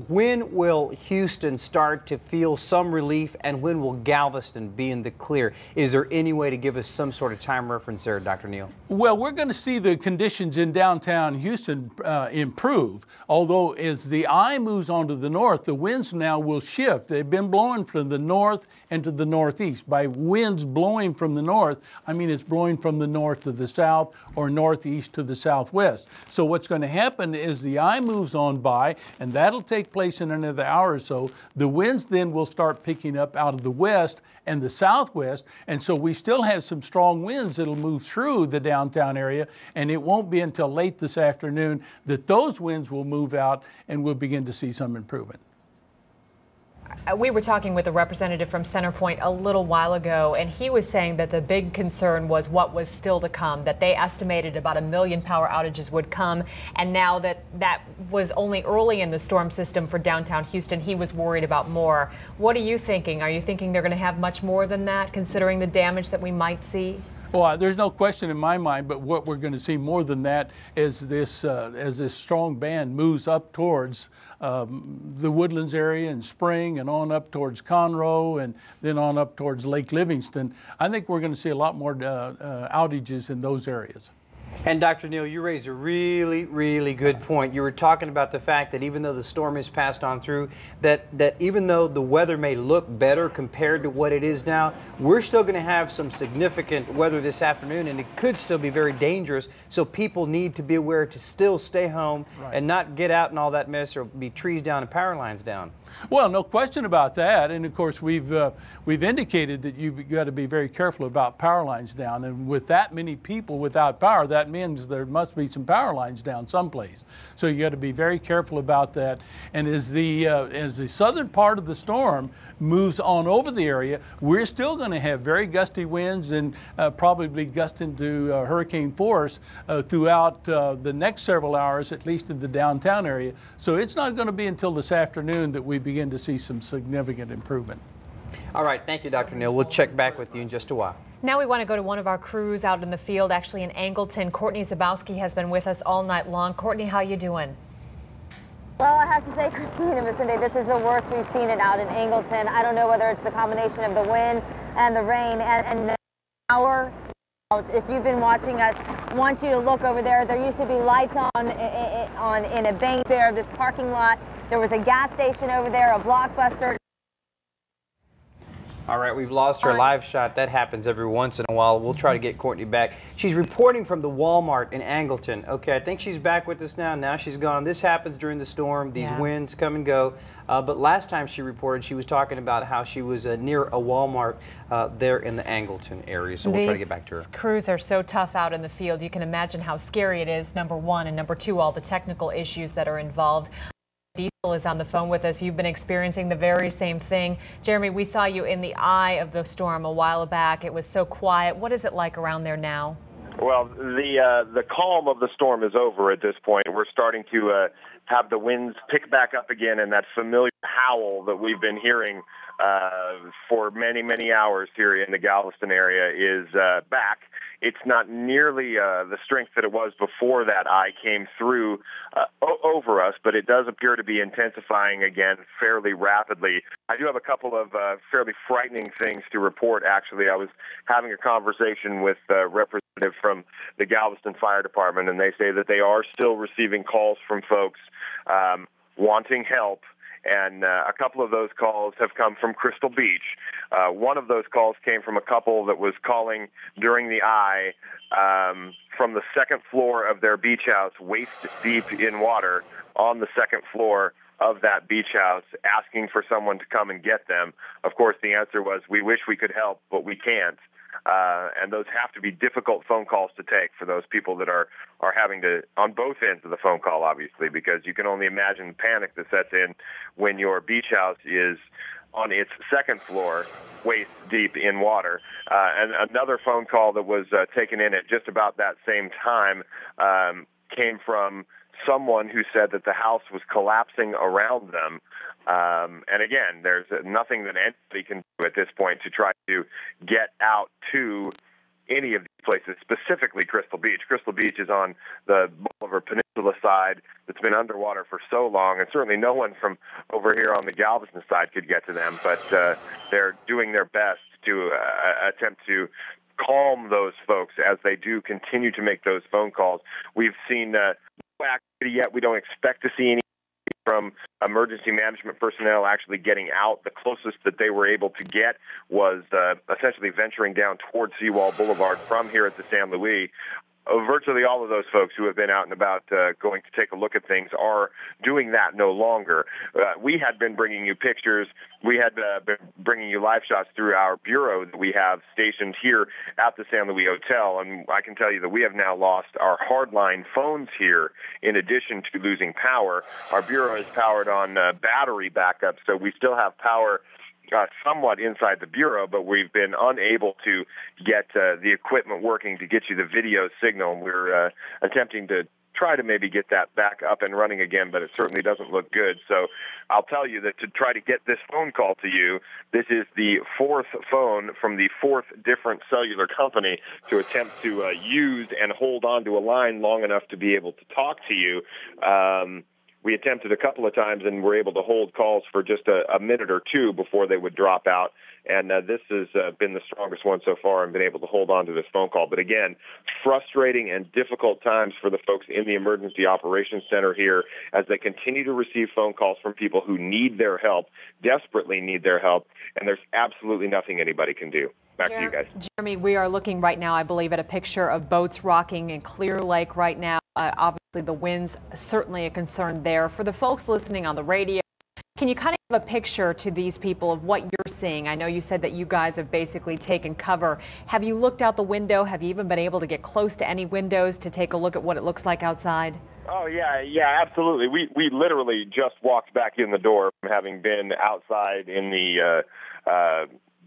when will Houston start to feel some relief, and when will Galveston be in the clear? Is there any way to give us some sort of time reference there, Dr. Neal? Well, we're going to see the conditions in downtown Houston improve, although as the eye moves on to the north, the winds now will shift. They've been blowing from the north and to the northeast. By winds blowing from the north, I mean it's blowing from the north to the south or northeast to the southwest. So what's going to happen is the eye moves on by, and that'll take place in another hour or so. The winds then will start picking up out of the west and the southwest, and so we still have some strong winds that'll move through the downtown area, and it won't be until late this afternoon that those winds will move out and we'll begin to see some improvement. We were talking with a representative from Centerpoint a little while ago, and he was saying that the big concern was what was still to come, that they estimated about 1 million power outages would come, and now that was only early in the storm system for downtown Houston, he was worried about more. What are you thinking? Are you thinking they're going to have much more than that, considering the damage that we might see? Well, there's no question in my mind, but what we're going to see more than that is this, as this strong band moves up towards the Woodlands area and Spring and on up towards Conroe and then on up towards Lake Livingston. I think we're going to see a lot more outages in those areas. And Dr. Neal, you raised a really, really good point. You were talking about the fact that even though the storm has passed on through, that even though the weather may look better compared to what it is now, we're still going to have some significant weather this afternoon, and it could still be very dangerous. So people need to be aware to still stay home and not get out in all that mess or be trees down and power lines down. Well, no question about that. And of course, we've indicated that you've got to be very careful about power lines down. And with that many people without power, that means there must be some power lines down someplace. So you got to be very careful about that. And as the southern part of the storm moves on over the area, we're still going to have very gusty winds and probably gusting to hurricane force throughout the next several hours, at least in the downtown area. So it's not going to be until this afternoon that we begin to see some significant improvement. All right, thank you, Dr. Neal. We'll check back with you in just a while. Now we want to go to one of our crews out in the field, actually in Angleton. Courtney Zabowski has been with us all night long. Courtney, how you doing? Well, I have to say, Christine and Vicente, this is the worst we've seen it out in Angleton. I don't know whether it's the combination of the wind and the rain and the hour. If you've been watching us, I want you to look over there. There used to be lights on in a bank there, this parking lot. There was a gas station over there, a Blockbuster. All right, we've lost our live shot. That happens every once in a while. We'll try to get Courtney back. She's reporting from the Walmart in Angleton. Okay, I think she's back with us now. Now she's gone. This happens during the storm. These winds come and go. But last time she reported, she was talking about how she was near a Walmart there in the Angleton area. So we'll try to get back to her. These crews are so tough out in the field. You can imagine how scary it is, number one, and number two, all the technical issues that are involved. Diesel is on the phone with us. You've been experiencing the very same thing. Jeremy, we saw you in the eye of the storm a while back. It was so quiet. What is it like around there now? Well, the calm of the storm is over at this point. We're starting to have the winds pick back up again, and that familiar howl that we've been hearing for many, many hours here in the Galveston area is back. It's not nearly the strength that it was before that eye came through over us, but it does appear to be intensifying again fairly rapidly. I do have a couple of fairly frightening things to report, actually. I was having a conversation with a representative from the Galveston Fire Department, and they say that they are still receiving calls from folks wanting help. And a couple of those calls have come from Crystal Beach. One of those calls came from a couple that was calling during the eye from the second floor of their beach house, waist deep in water, on the second floor of that beach house, asking for someone to come and get them. Of course, the answer was, we wish we could help, but we can't. And those have to be difficult phone calls to take for those people that are having to, on both ends of the phone call, obviously, because you can only imagine the panic that sets in when your beach house is on its second floor, waist deep in water. And another phone call that was taken in at just about that same time came from someone who said that the house was collapsing around them. And again, there's nothing that anybody can do at this point to try to get out to any of these places, specifically Crystal Beach. Crystal Beach is on the Bolivar Peninsula. side that's been underwater for so long, and certainly no one from over here on the Galveston side could get to them, but they're doing their best to attempt to calm those folks as they do continue to make those phone calls. We've seen no activity yet. We don't expect to see any from emergency management personnel actually getting out. The closest that they were able to get was essentially venturing down towards Seawall Boulevard from here at the San Luis. Virtually all of those folks who have been out and about going to take a look at things are doing that no longer. We had been bringing you pictures. We had been bringing you live shots through our bureau that we have stationed here at the San Luis Hotel, and I can tell you that we have now lost our hardline phones here in addition to losing power. Our bureau is powered on battery backup, so we still have power somewhat inside the bureau, but we've been unable to get the equipment working to get you the video signal. We're attempting to try to maybe get that back up and running again, but it certainly doesn't look good. So I'll tell you that to try to get this phone call to you, this is the fourth phone from the fourth different cellular company to attempt to use and hold on to a line long enough to be able to talk to you. We attempted a couple of times and were able to hold calls for just a minute or two before they would drop out. And this has been the strongest one so far and been able to hold on to this phone call. But again, frustrating and difficult times for the folks in the Emergency Operations Center here as they continue to receive phone calls from people who need their help, desperately need their help, and there's absolutely nothing anybody can do. Back to you guys. Jeremy, we are looking right now, I believe, at a picture of boats rocking in Clear Lake right now. Obviously, the winds certainly a concern there. For the folks listening on the radio, can you kind of give a picture to these people of what you're seeing? I know you said that you guys have basically taken cover. Have you looked out the window? Have you even been able to get close to any windows to take a look at what it looks like outside? Oh, yeah, absolutely. We literally just walked back in the door from having been outside in the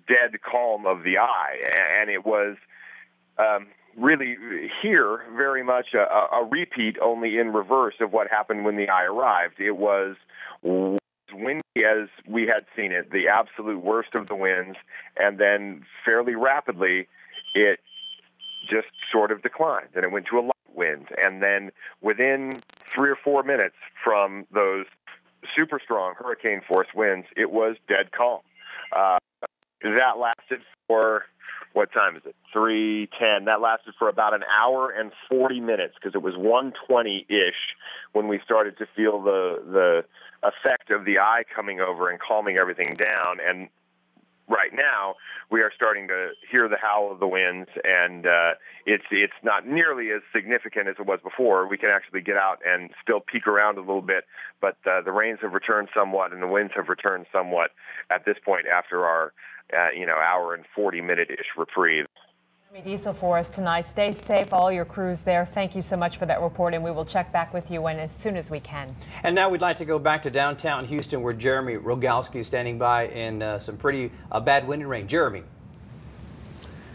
dead calm of the eye, and it was really here very much a repeat, only in reverse of what happened when the eye arrived. It was windy as we had seen it, the absolute worst of the winds, and then fairly rapidly it just sort of declined, and it went to a light wind, and then within 3 or 4 minutes from those super strong hurricane force winds, it was dead calm. That lasted for, what time is it? 3:10. That lasted for about an hour and 40 minutes because it was 1:20-ish when we started to feel the effect of the eye coming over and calming everything down. And right now, we are starting to hear the howl of the winds, and it's not nearly as significant as it was before. We can actually get out and still peek around a little bit, but the rains have returned somewhat, and the winds have returned somewhat at this point after our hour and 40-minute-ish reprieve. Diesel for us tonight. Stay safe, all your crews there. Thank you so much for that report, and we will check back with you as soon as we can. And now we'd like to go back to downtown Houston, where Jeremy Rogalski is standing by in some pretty bad wind and rain. Jeremy.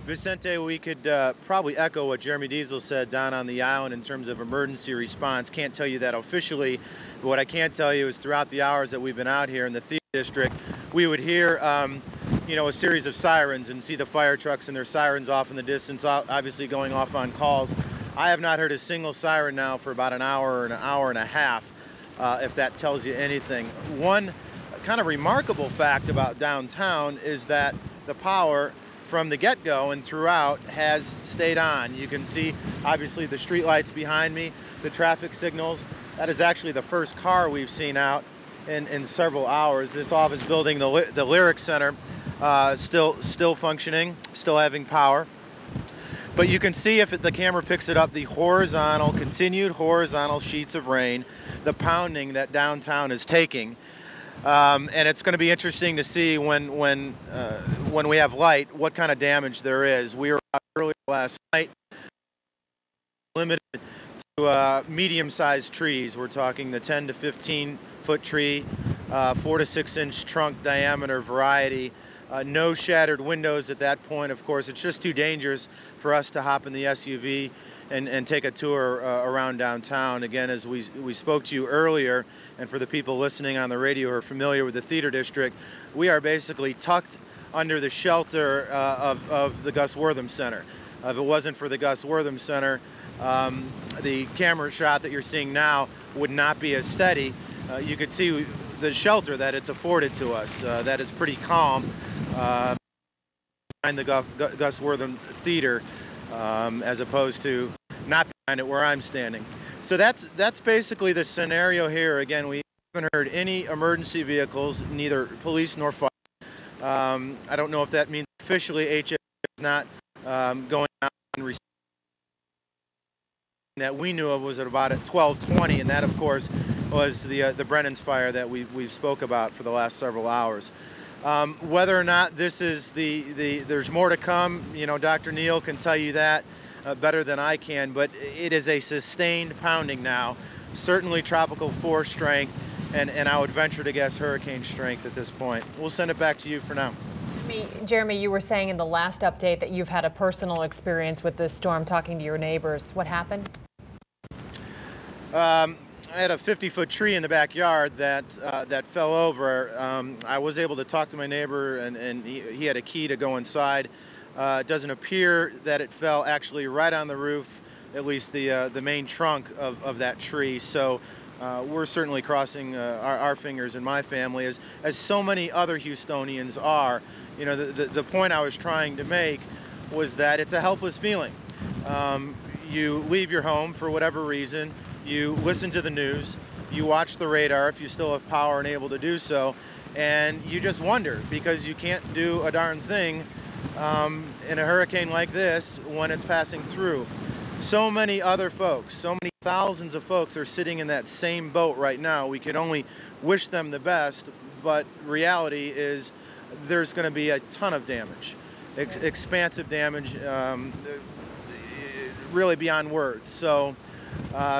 Vicente, we could probably echo what Jeremy Diesel said down on the island in terms of emergency response. Can't tell you that officially, but what I can tell you is throughout the hours that we've been out here in the theater district, we would hear a series of sirens and see the fire trucks and their sirens off in the distance, obviously going off on calls. I have not heard a single siren now for about an hour and a half, if that tells you anything. One kind of remarkable fact about downtown is that the power from the get-go and throughout has stayed on. You can see obviously the street lights behind me, the traffic signals. That is actually the first car we've seen out in several hours. This office building, the Lyric Center, still functioning, still having power. But you can see if the camera picks it up, the continued horizontal sheets of rain, the pounding that downtown is taking. And it's going to be interesting to see when we have light, what kind of damage there is. We were out earlier last night, limited to medium-sized trees. We're talking the 10 to 15-foot tree, 4 to 6 inch trunk diameter variety. No shattered windows at that point. Of course, it's just too dangerous for us to hop in the SUV and take a tour around downtown. Again, as we spoke to you earlier, and for the people listening on the radio who are familiar with the theater district, we are basically tucked under the shelter of the Gus Wortham Center. If it wasn't for the Gus Wortham Center, the camera shot that you're seeing now would not be as steady. You could see the shelter that it's afforded to us. That is pretty calm behind the Gus Wortham Theater, as opposed to not behind it where I'm standing. So that's basically the scenario here. Again, we haven't heard any emergency vehicles, neither police nor fire. I don't know if that means officially HF is not going out and receiving. That we knew of was at about at 12:20, and that, of course, was the Brennan's fire that we've spoke about for the last several hours. Whether or not this is there's more to come, you know, Dr. Neal can tell you that better than I can, but it is a sustained pounding now, certainly tropical force strength, and I would venture to guess hurricane strength at this point. We'll send it back to you for now. Jeremy, you were saying in the last update that you've had a personal experience with this storm, talking to your neighbors. What happened? I had a 50-foot tree in the backyard that fell over. I was able to talk to my neighbor, and he had a key to go inside. It doesn't appear that it fell actually right on the roof, at least the main trunk of that tree. So we're certainly crossing our fingers in my family, as so many other Houstonians are. You know, the point I was trying to make was that it's a helpless feeling. You leave your home for whatever reason, you listen to the news, you watch the radar if you still have power and able to do so, and you just wonder, because you can't do a darn thing in a hurricane like this when it's passing through. So many other folks, so many thousands of folks are sitting in that same boat right now. We can only wish them the best, but reality is there's going to be a ton of damage, expansive damage, really beyond words. So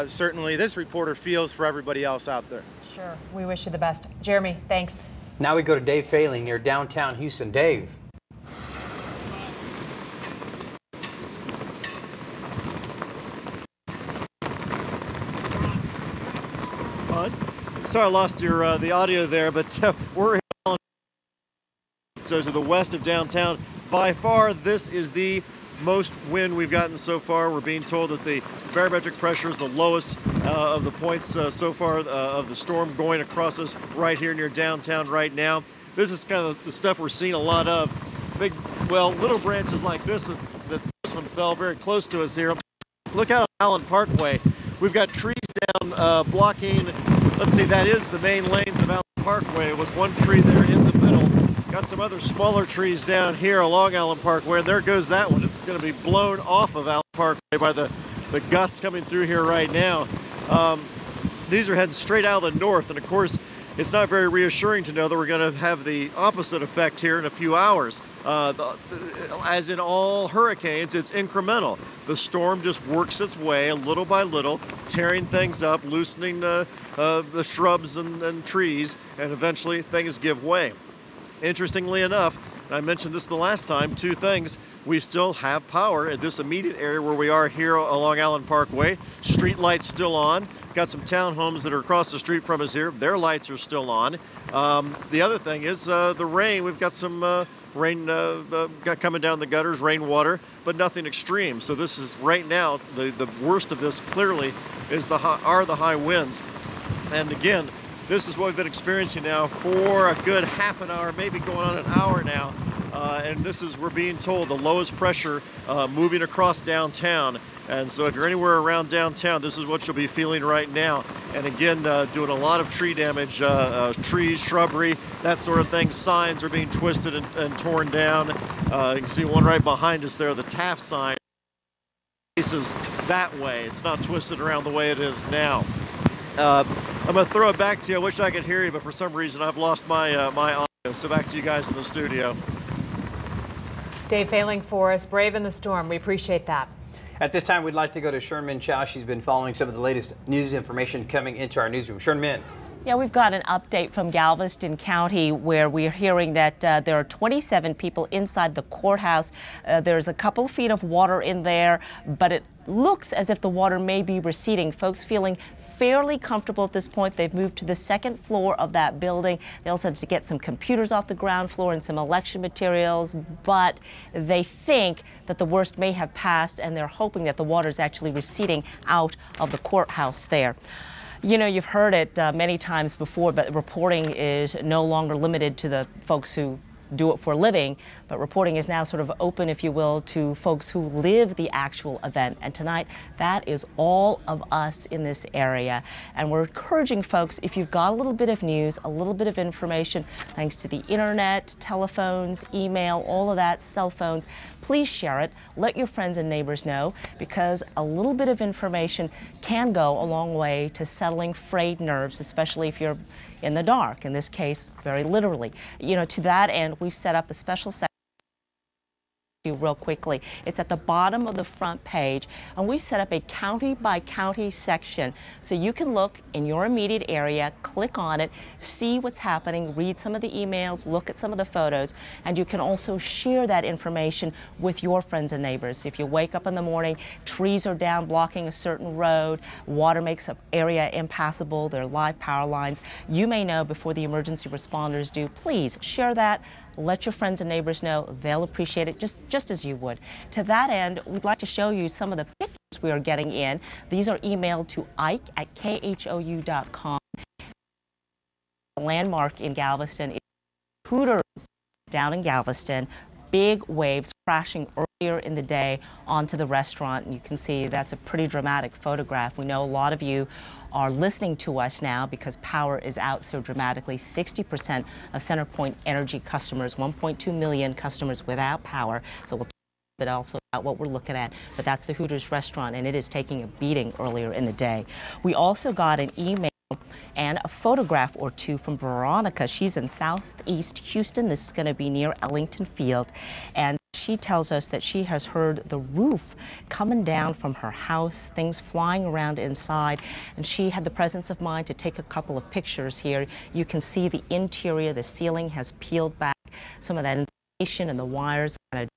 certainly this reporter feels for everybody else out there. Sure, we wish you the best. Jeremy, thanks. Now we go to Dave Failing near downtown Houston. Dave. Sorry I lost your the audio there, but we're here to the west of downtown. By far, this is the most wind we've gotten so far. We're being told that the barometric pressure is the lowest of the points so far of the storm going across us right here near downtown right now. This is kind of the stuff we're seeing a lot of. Big, well, little branches like this, that this one fell very close to us here. Look out on Allen Parkway. We've got trees down blocking, let's see, that is the main lanes of Allen Parkway with one tree there in the middle. Got some other smaller trees down here along Allen Parkway, and there goes that one. It's going to be blown off of Allen Parkway by the gusts coming through here right now. These are heading straight out of the north, and of course, it's not very reassuring to know that we're going to have the opposite effect here in a few hours. As in all hurricanes, it's incremental. The storm just works its way little by little, tearing things up, loosening the shrubs and trees, and eventually things give way. Interestingly enough, and I mentioned this the last time, two things. We still have power at this immediate area where we are here along Allen Parkway. Street lights still on. Got some townhomes that are across the street from us here. Their lights are still on. The other thing is the rain. We've got some rain coming down the gutters, rainwater, but nothing extreme. So this is right now, the worst of this clearly is the high winds. And again, this is what we've been experiencing now for a good half an hour, maybe going on an hour now. And this is, we're being told, the lowest pressure moving across downtown. And so if you're anywhere around downtown, this is what you'll be feeling right now. And again, doing a lot of tree damage, trees, shrubbery, that sort of thing. Signs are being twisted and torn down. You can see one right behind us there, the Taft sign faces that way. It's not twisted around the way it is now. I'm going to throw it back to you. I wish I could hear you, but for some reason I've lost my my audio. So back to you guys in the studio. Dave Failing for us, brave in the storm. We appreciate that. At this time, we'd like to go to Sherman Chow. She's been following some of the latest news information coming into our newsroom. Sherman. Yeah, we've got an update from Galveston County where we're hearing that there are 27 people inside the courthouse. There's a couple feet of water in there, but it looks as if the water may be receding. Folks feeling fairly comfortable at this point. They've moved to the second floor of that building. They also had to get some computers off the ground floor and some election materials, but they think that the worst may have passed, and they're hoping that the water is actually receding out of the courthouse there. You know, you've heard it many times before, but reporting is no longer limited to the folks who do it for a living, but reporting is now sort of open, if you will, to folks who live the actual event. And tonight, that is all of us in this area. And we're encouraging folks, if you've got a little bit of news, a little bit of information, thanks to the internet, telephones, email, all of that, cell phones, please share it. Let your friends and neighbors know, because a little bit of information can go a long way to settling frayed nerves, especially if you're in the dark, in this case, very literally. You know, to that end, we've set up a special section real quickly. It's at the bottom of the front page, and we've set up a county by county section so you can look in your immediate area, click on it, see what's happening, read some of the emails, look at some of the photos, and you can also share that information with your friends and neighbors. If you wake up in the morning, trees are down blocking a certain road, water makes an area impassable, there are live power lines, you may know before the emergency responders do. Please share that. Let your friends and neighbors know. They'll appreciate it just as you would. To that end, we'd like to show you some of the pictures we are getting in. These are emailed to Ike at KHOU.com. The landmark in Galveston is Hooters down in Galveston. Big waves crashing earlier in the day onto the restaurant. And you can see that's a pretty dramatic photograph. We know a lot of you are listening to us now because power is out so dramatically. 60% of CenterPoint Energy customers, 1.2 million customers without power. So we'll talk a bit also about what we're looking at, but that's the Hooters restaurant, and it is taking a beating earlier in the day. We also got an email and a photograph or two from Veronica. She's in southeast Houston. This is going to be near Ellington Field, and she tells us that she has heard the roof coming down from her house, things flying around inside, and she had the presence of mind to take a couple of pictures here. You can see the interior, the ceiling has peeled back, some of that insulation and the wires kind of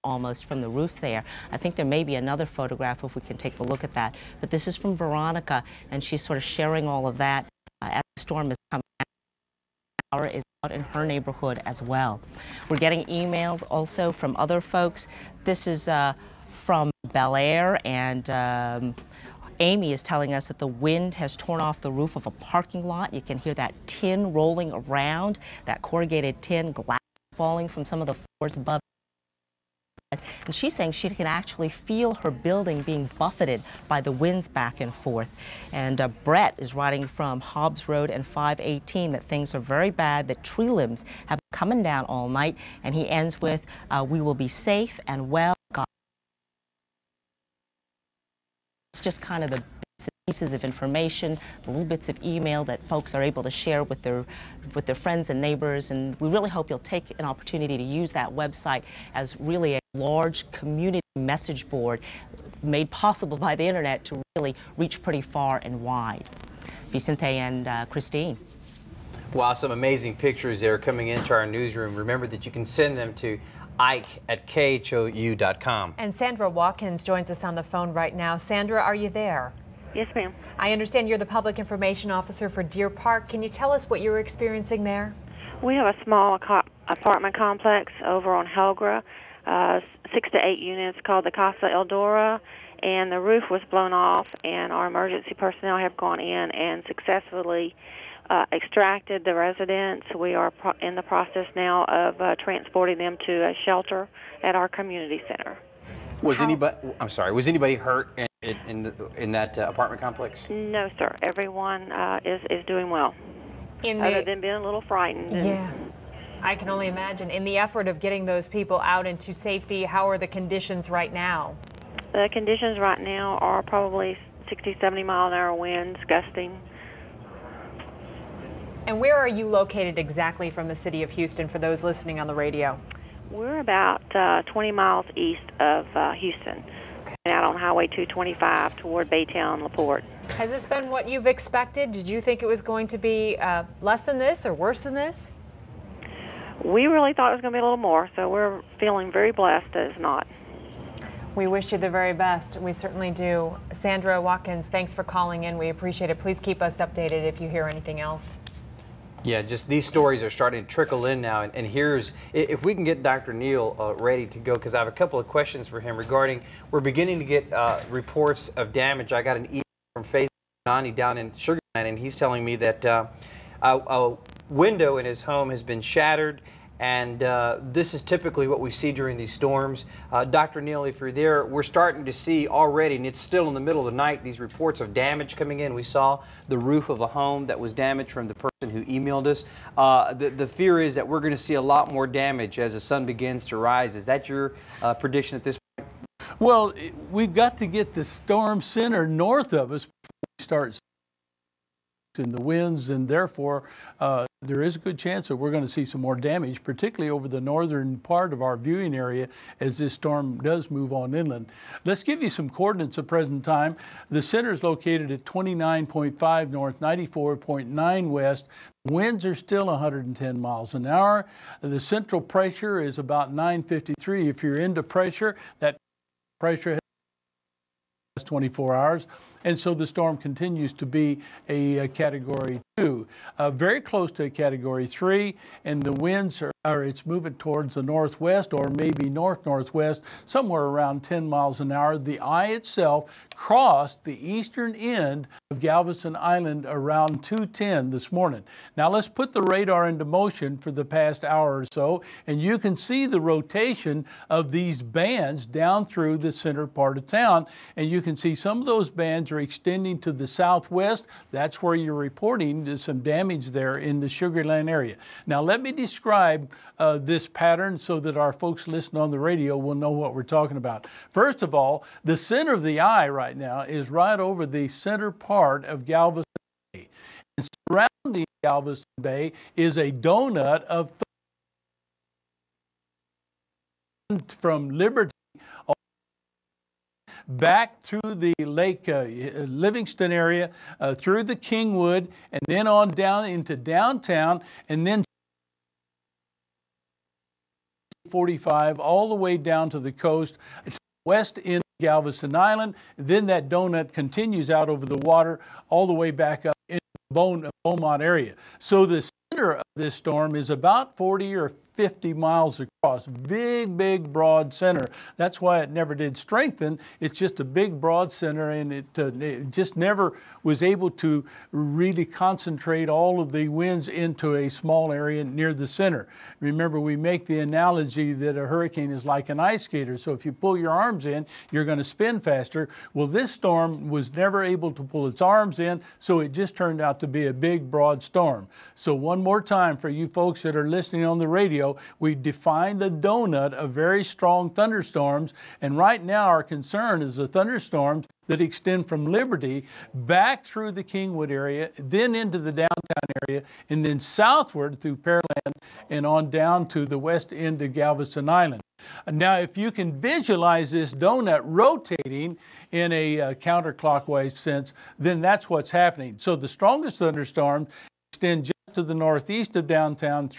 almost from the roof there. I think there may be another photograph if we can take a look at that. But this is from Veronica, and she's sort of sharing all of that as the storm is coming out. Power is out in her neighborhood as well. We're getting emails also from other folks. This is from Bel Air, and Amy is telling us that the wind has torn off the roof of a parking lot. You can hear that tin rolling around, that corrugated tin, glass falling from some of the floors above. And she's saying she can actually feel her building being buffeted by the winds back and forth. And Brett is writing from Hobbs Road and 518 that things are very bad, that tree limbs have been coming down all night. And he ends with, we will be safe and well. God. It's just kind of the pieces of information, the little bits of email that folks are able to share with their friends and neighbors, and we really hope you'll take an opportunity to use that website as really a large community message board made possible by the internet to really reach pretty far and wide. Vicente and Christine. Wow, some amazing pictures there coming into our newsroom. Remember that you can send them to Ike at KHOU.com. And Sandra Watkins joins us on the phone right now. Sandra, are you there? Yes, ma'am. I understand you're the public information officer for Deer Park. Can you tell us what you're experiencing there? We have a small apartment complex over on Helgra, 6 to 8 units called the Casa Eldora, and the roof was blown off, and our emergency personnel have gone in and successfully extracted the residents. We are in the process now of transporting them to a shelter at our community center. Was anybody hurt in that apartment complex? No, sir. Everyone is doing well, other than being a little frightened. Yeah, I can only imagine. In the effort of getting those people out into safety, how are the conditions right now? The conditions right now are probably 60, 70-mile-an-hour winds gusting. And where are you located exactly from the city of Houston for those listening on the radio? We're about 20 miles east of Houston, out on Highway 225 toward Baytown, LaPorte. Has this been what you've expected? Did you think it was going to be less than this or worse than this? We really thought it was going to be a little more, so we're feeling very blessed that it's not. We wish you the very best. We certainly do. Sandra Watkins, thanks for calling in. We appreciate it. Please keep us updated if you hear anything else. Yeah, just these stories are starting to trickle in now. And here's, if we can get Dr. Neal ready to go, because I have a couple of questions for him regarding, we're beginning to get reports of damage. I got an email from Facebook Johnny down in Sugar Land, and he's telling me that a window in his home has been shattered. And this is typically what we see during these storms. Dr. Neal, if you're there, we're starting to see already, and it's still in the middle of the night, these reports of damage coming in. We saw the roof of a home that was damaged from the person who emailed us. The fear is that we're going to see a lot more damage as the sun begins to rise. Is that your prediction at this point? Well, we've got to get the storm center north of us before we start in the winds, and therefore there is a good chance that we're going to see some more damage, particularly over the northern part of our viewing area as this storm does move on inland. Let's give you some coordinates at present time. The center is located at 29.5 north, 94.9 west. Winds are still 110 miles an hour. The central pressure is about 953. If you're into pressure, that pressure has 24 hours. And so the storm continues to be a Category 2, very close to a Category 3, and the winds it's moving towards the northwest or maybe north-northwest, somewhere around 10 miles an hour. The eye itself crossed the eastern end of Galveston Island around 2:10 this morning. Now let's put the radar into motion for the past hour or so, and you can see the rotation of these bands down through the center part of town, and you can see some of those bands are extending to the southwest. That's where you're reporting some damage there in the Sugar Land area. Now let me describe this pattern so that our folks listening on the radio will know what we're talking about. First of all, the center of the eye right now is right over the center part of Galveston Bay. And surrounding Galveston Bay is a donut of from Liberty back through the Lake Livingston area, through the Kingwood, and then on down into downtown, and then 45 all the way down to the coast, to the west end of Galveston Island. Then that donut continues out over the water all the way back up into the Beaumont area. So the center of this storm is about 40 or 50 miles across. Big, broad center. That's why it never did strengthen. It's just a big, broad center, and it just never was able to really concentrate all of the winds into a small area near the center. Remember, we make the analogy that a hurricane is like an ice skater. So if you pull your arms in, you're going to spin faster. Well, this storm was never able to pull its arms in, so it just turned out to be a big, broad storm. So one more time for you folks that are listening on the radio, we defined a donut of very strong thunderstorms, and right now our concern is the thunderstorms that extend from Liberty back through the Kingwood area, then into the downtown area, and then southward through Pearland and on down to the west end of Galveston Island. Now, if you can visualize this donut rotating in a counterclockwise sense, then that's what's happening. So the strongest thunderstorms extend just to the northeast of downtown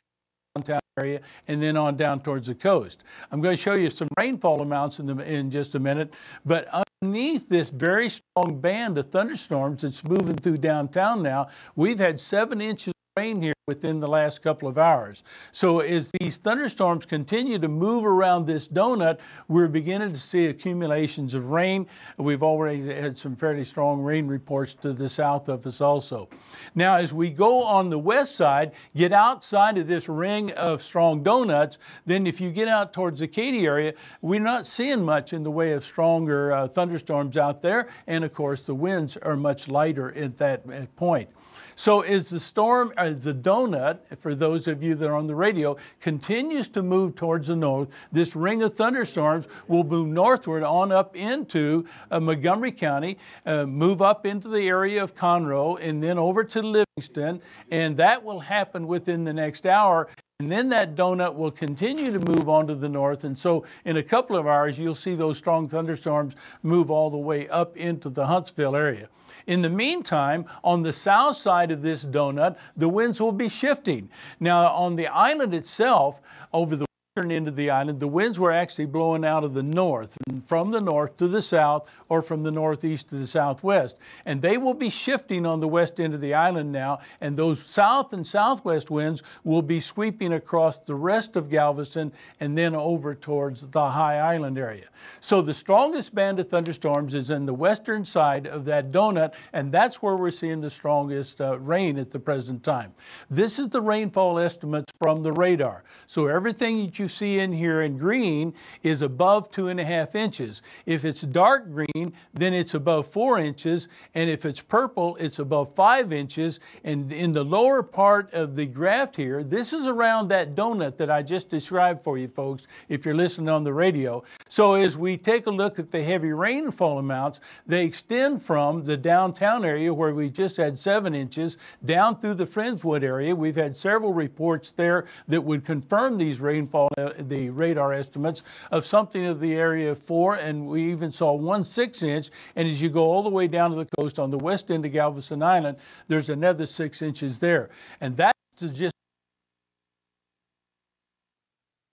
area, and then on down towards the coast. I'm going to show you some rainfall amounts in just a minute, but underneath this very strong band of thunderstorms that's moving through downtown now, we've had 7 inches of rain here within the last couple of hours. So as these thunderstorms continue to move around this donut, we're beginning to see accumulations of rain. We've already had some fairly strong rain reports to the south of us also. Now, as we go on the west side, get outside of this ring of strong donuts, then if you get out towards the Katy area, we're not seeing much in the way of stronger thunderstorms out there. And of course, the winds are much lighter at that point. So as the storm, the donut, for those of you that are on the radio, continues to move towards the north, this ring of thunderstorms will move northward on up into Montgomery County, move up into the area of Conroe, and then over to Livingston, and that will happen within the next hour. And then that donut will continue to move on to the north. And so in a couple of hours, you'll see those strong thunderstorms move all the way up into the Huntsville area. In the meantime, on the south side of this donut, the winds will be shifting. Now, on the island itself, over the end of the island, the winds were actually blowing out of the north, from the north to the south, or from the northeast to the southwest. And they will be shifting on the west end of the island now, and those south and southwest winds will be sweeping across the rest of Galveston and then over towards the High Island area. So the strongest band of thunderstorms is in the western side of that donut, and that's where we're seeing the strongest rain at the present time. This is the rainfall estimates from the radar. So everything that you see in here in green is above 2.5 inches. If it's dark green, then it's above 4 inches, and if it's purple, it's above 5 inches. And in the lower part of the graph here, this is around that donut that I just described for you folks, if you're listening on the radio. So as we take a look at the heavy rainfall amounts, they extend from the downtown area where we just had 7 inches down through the Friendswood area. We've had several reports there that would confirm these rainfall, the radar estimates of something of the area of 4, and we even saw 1 6-inch. And as you go all the way down to the coast on the west end of Galveston Island, there's another 6 inches there. And that's just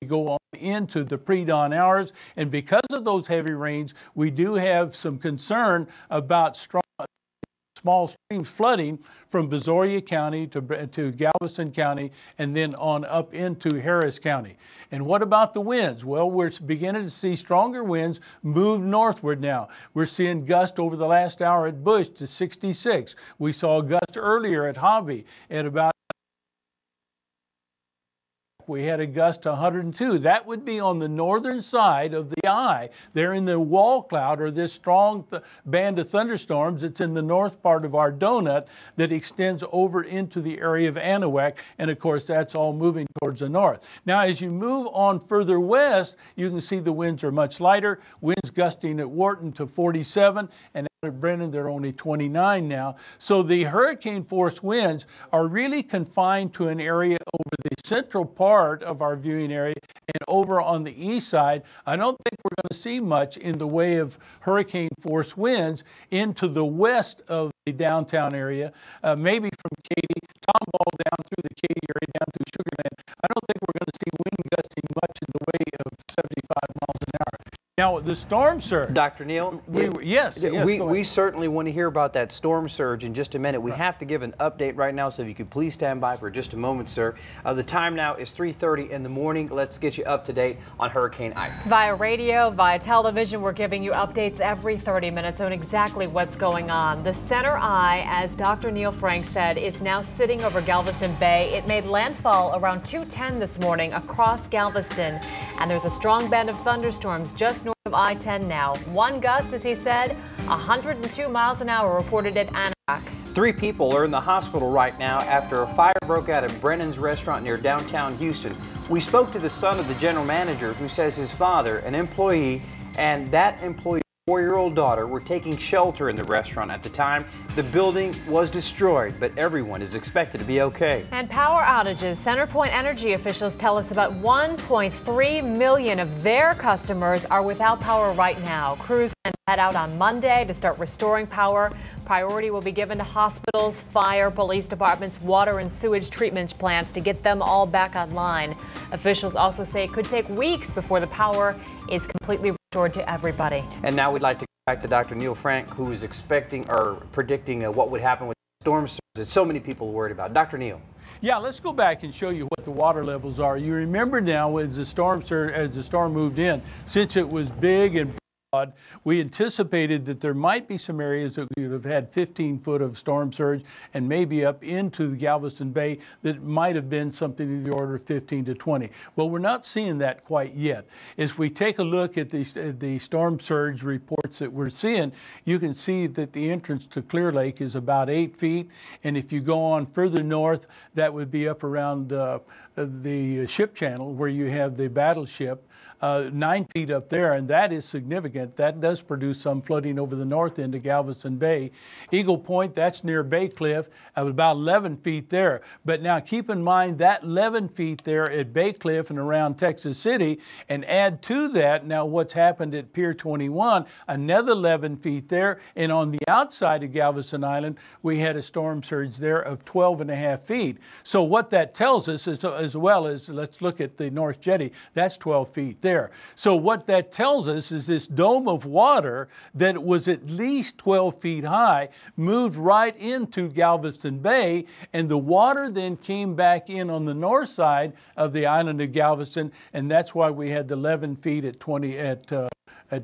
go on into the pre-dawn hours. And because of those heavy rains, we do have some concern about small streams flooding from Brazoria County to Galveston County and then on up into Harris County. And what about the winds? Well, we're beginning to see stronger winds move northward now. We're seeing gusts over the last hour at Bush to 66. We saw a gust earlier at Hobby at about we had a gust to 102. That would be on the northern side of the eye. They're in the wall cloud, or this strong band of thunderstorms that's in the north part of our donut that extends over into the area of Anahuac. And of course, that's all moving towards the north. Now, as you move on further west, you can see the winds are much lighter. Winds gusting at Wharton to 47, and at Brennan, they're only 29 now. So the hurricane force winds are really confined to an area over the central part of our viewing area, and over on the east side, I don't think we're going to see much in the way of hurricane force winds into the west of the downtown area, maybe from Katy, Tomball down through the Katy area, down through Sugar Land. I don't think we're going to see wind gusting much in the way of 75 miles an hour. Now, the storm surge. Dr. Neal? We certainly want to hear about that storm surge in just a minute. We have to give an update right now, so if you could please stand by for just a moment, sir. The time now is 3:30 in the morning. Let's get you up to date on Hurricane Ike. Via radio, via television, we're giving you updates every 30 minutes on exactly what's going on. The center eye, as Dr. Neal Frank said, is now sitting over Galveston Bay. It made landfall around 2:10 this morning across Galveston, and there's a strong band of thunderstorms just north of I-10 now. One gust, as he said, 102 miles an hour reported at Anahuac. 3 people are in the hospital right now after a fire broke out at Brennan's restaurant near downtown Houston. We spoke to the son of the general manager, who says his father, an employee, and that employee's 4-year-old daughter were taking shelter in the restaurant at the time. The building was destroyed, but everyone is expected to be okay. And power outages. CenterPoint Energy officials tell us about 1.3 million of their customers are without power right now. Crews head out on Monday to start restoring power. Priority will be given to hospitals, fire, police departments, water and sewage treatment plants to get them all back online. Officials also say it could take weeks before the power is completely restored to everybody. And now we'd like to go back to Dr. Neal Frank, who is expecting or predicting what would happen with storm surge that so many people are worried about. Dr. Neal. Yeah, let's go back and show you what the water levels are. You remember now, as the storm moved in, since it was big and we anticipated that there might be some areas that we would have had 15 foot of storm surge, and maybe up into the Galveston Bay that might have been something in the order of 15 to 20. Well, we're not seeing that quite yet. As we take a look at the storm surge reports that we're seeing, you can see that the entrance to Clear Lake is about 8 feet. And if you go on further north, that would be up around the ship channel where you have the battleship. 9 feet up there, and that is significant. That does produce some flooding over the north end of Galveston Bay. Eagle Point, that's near Bay Cliff, about 11 feet there. But now keep in mind that 11 feet there at Bay Cliff and around Texas City, and add to that now what's happened at Pier 21, another 11 feet there, and on the outside of Galveston Island, we had a storm surge there of 12.5 feet. So what that tells us is, as well as, let's look at the North Jetty, that's 12 feet there. So what that tells us is this dome of water that was at least 12 feet high moved right into Galveston Bay, and the water then came back in on the north side of the island of Galveston, and that's why we had the 11 feet at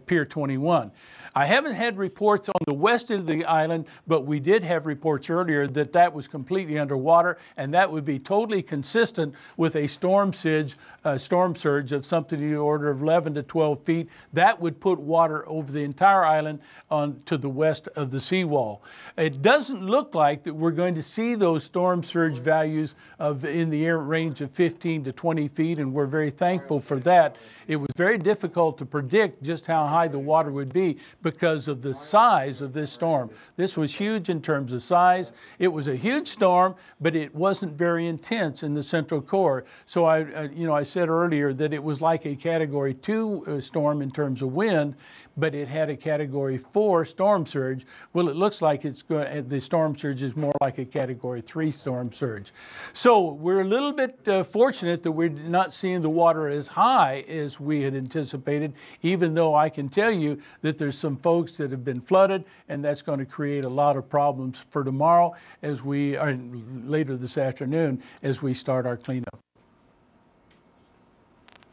Pier 21. I haven't had reports on the west end of the island, but we did have reports earlier that that was completely underwater, and that would be totally consistent with a storm surge of something in the order of 11 to 12 feet. That would put water over the entire island on to the west of the seawall. It doesn't look like that we're going to see those storm surge values in the range of 15 to 20 feet, and we're very thankful for that. It was very difficult to predict just how high the water would be because of the size of this storm. This was huge in terms of size. It was a huge storm, but it wasn't very intense in the central core. So I said earlier that it was like a Category 2 storm in terms of wind, but it had a Category 4 storm surge. Well, it looks like the storm surge is more like a Category 3 storm surge. So we're a little bit fortunate that we're not seeing the water as high as we had anticipated, even though I can tell you that there's some folks that have been flooded, and that's going to create a lot of problems for tomorrow as later this afternoon as we start our cleanup.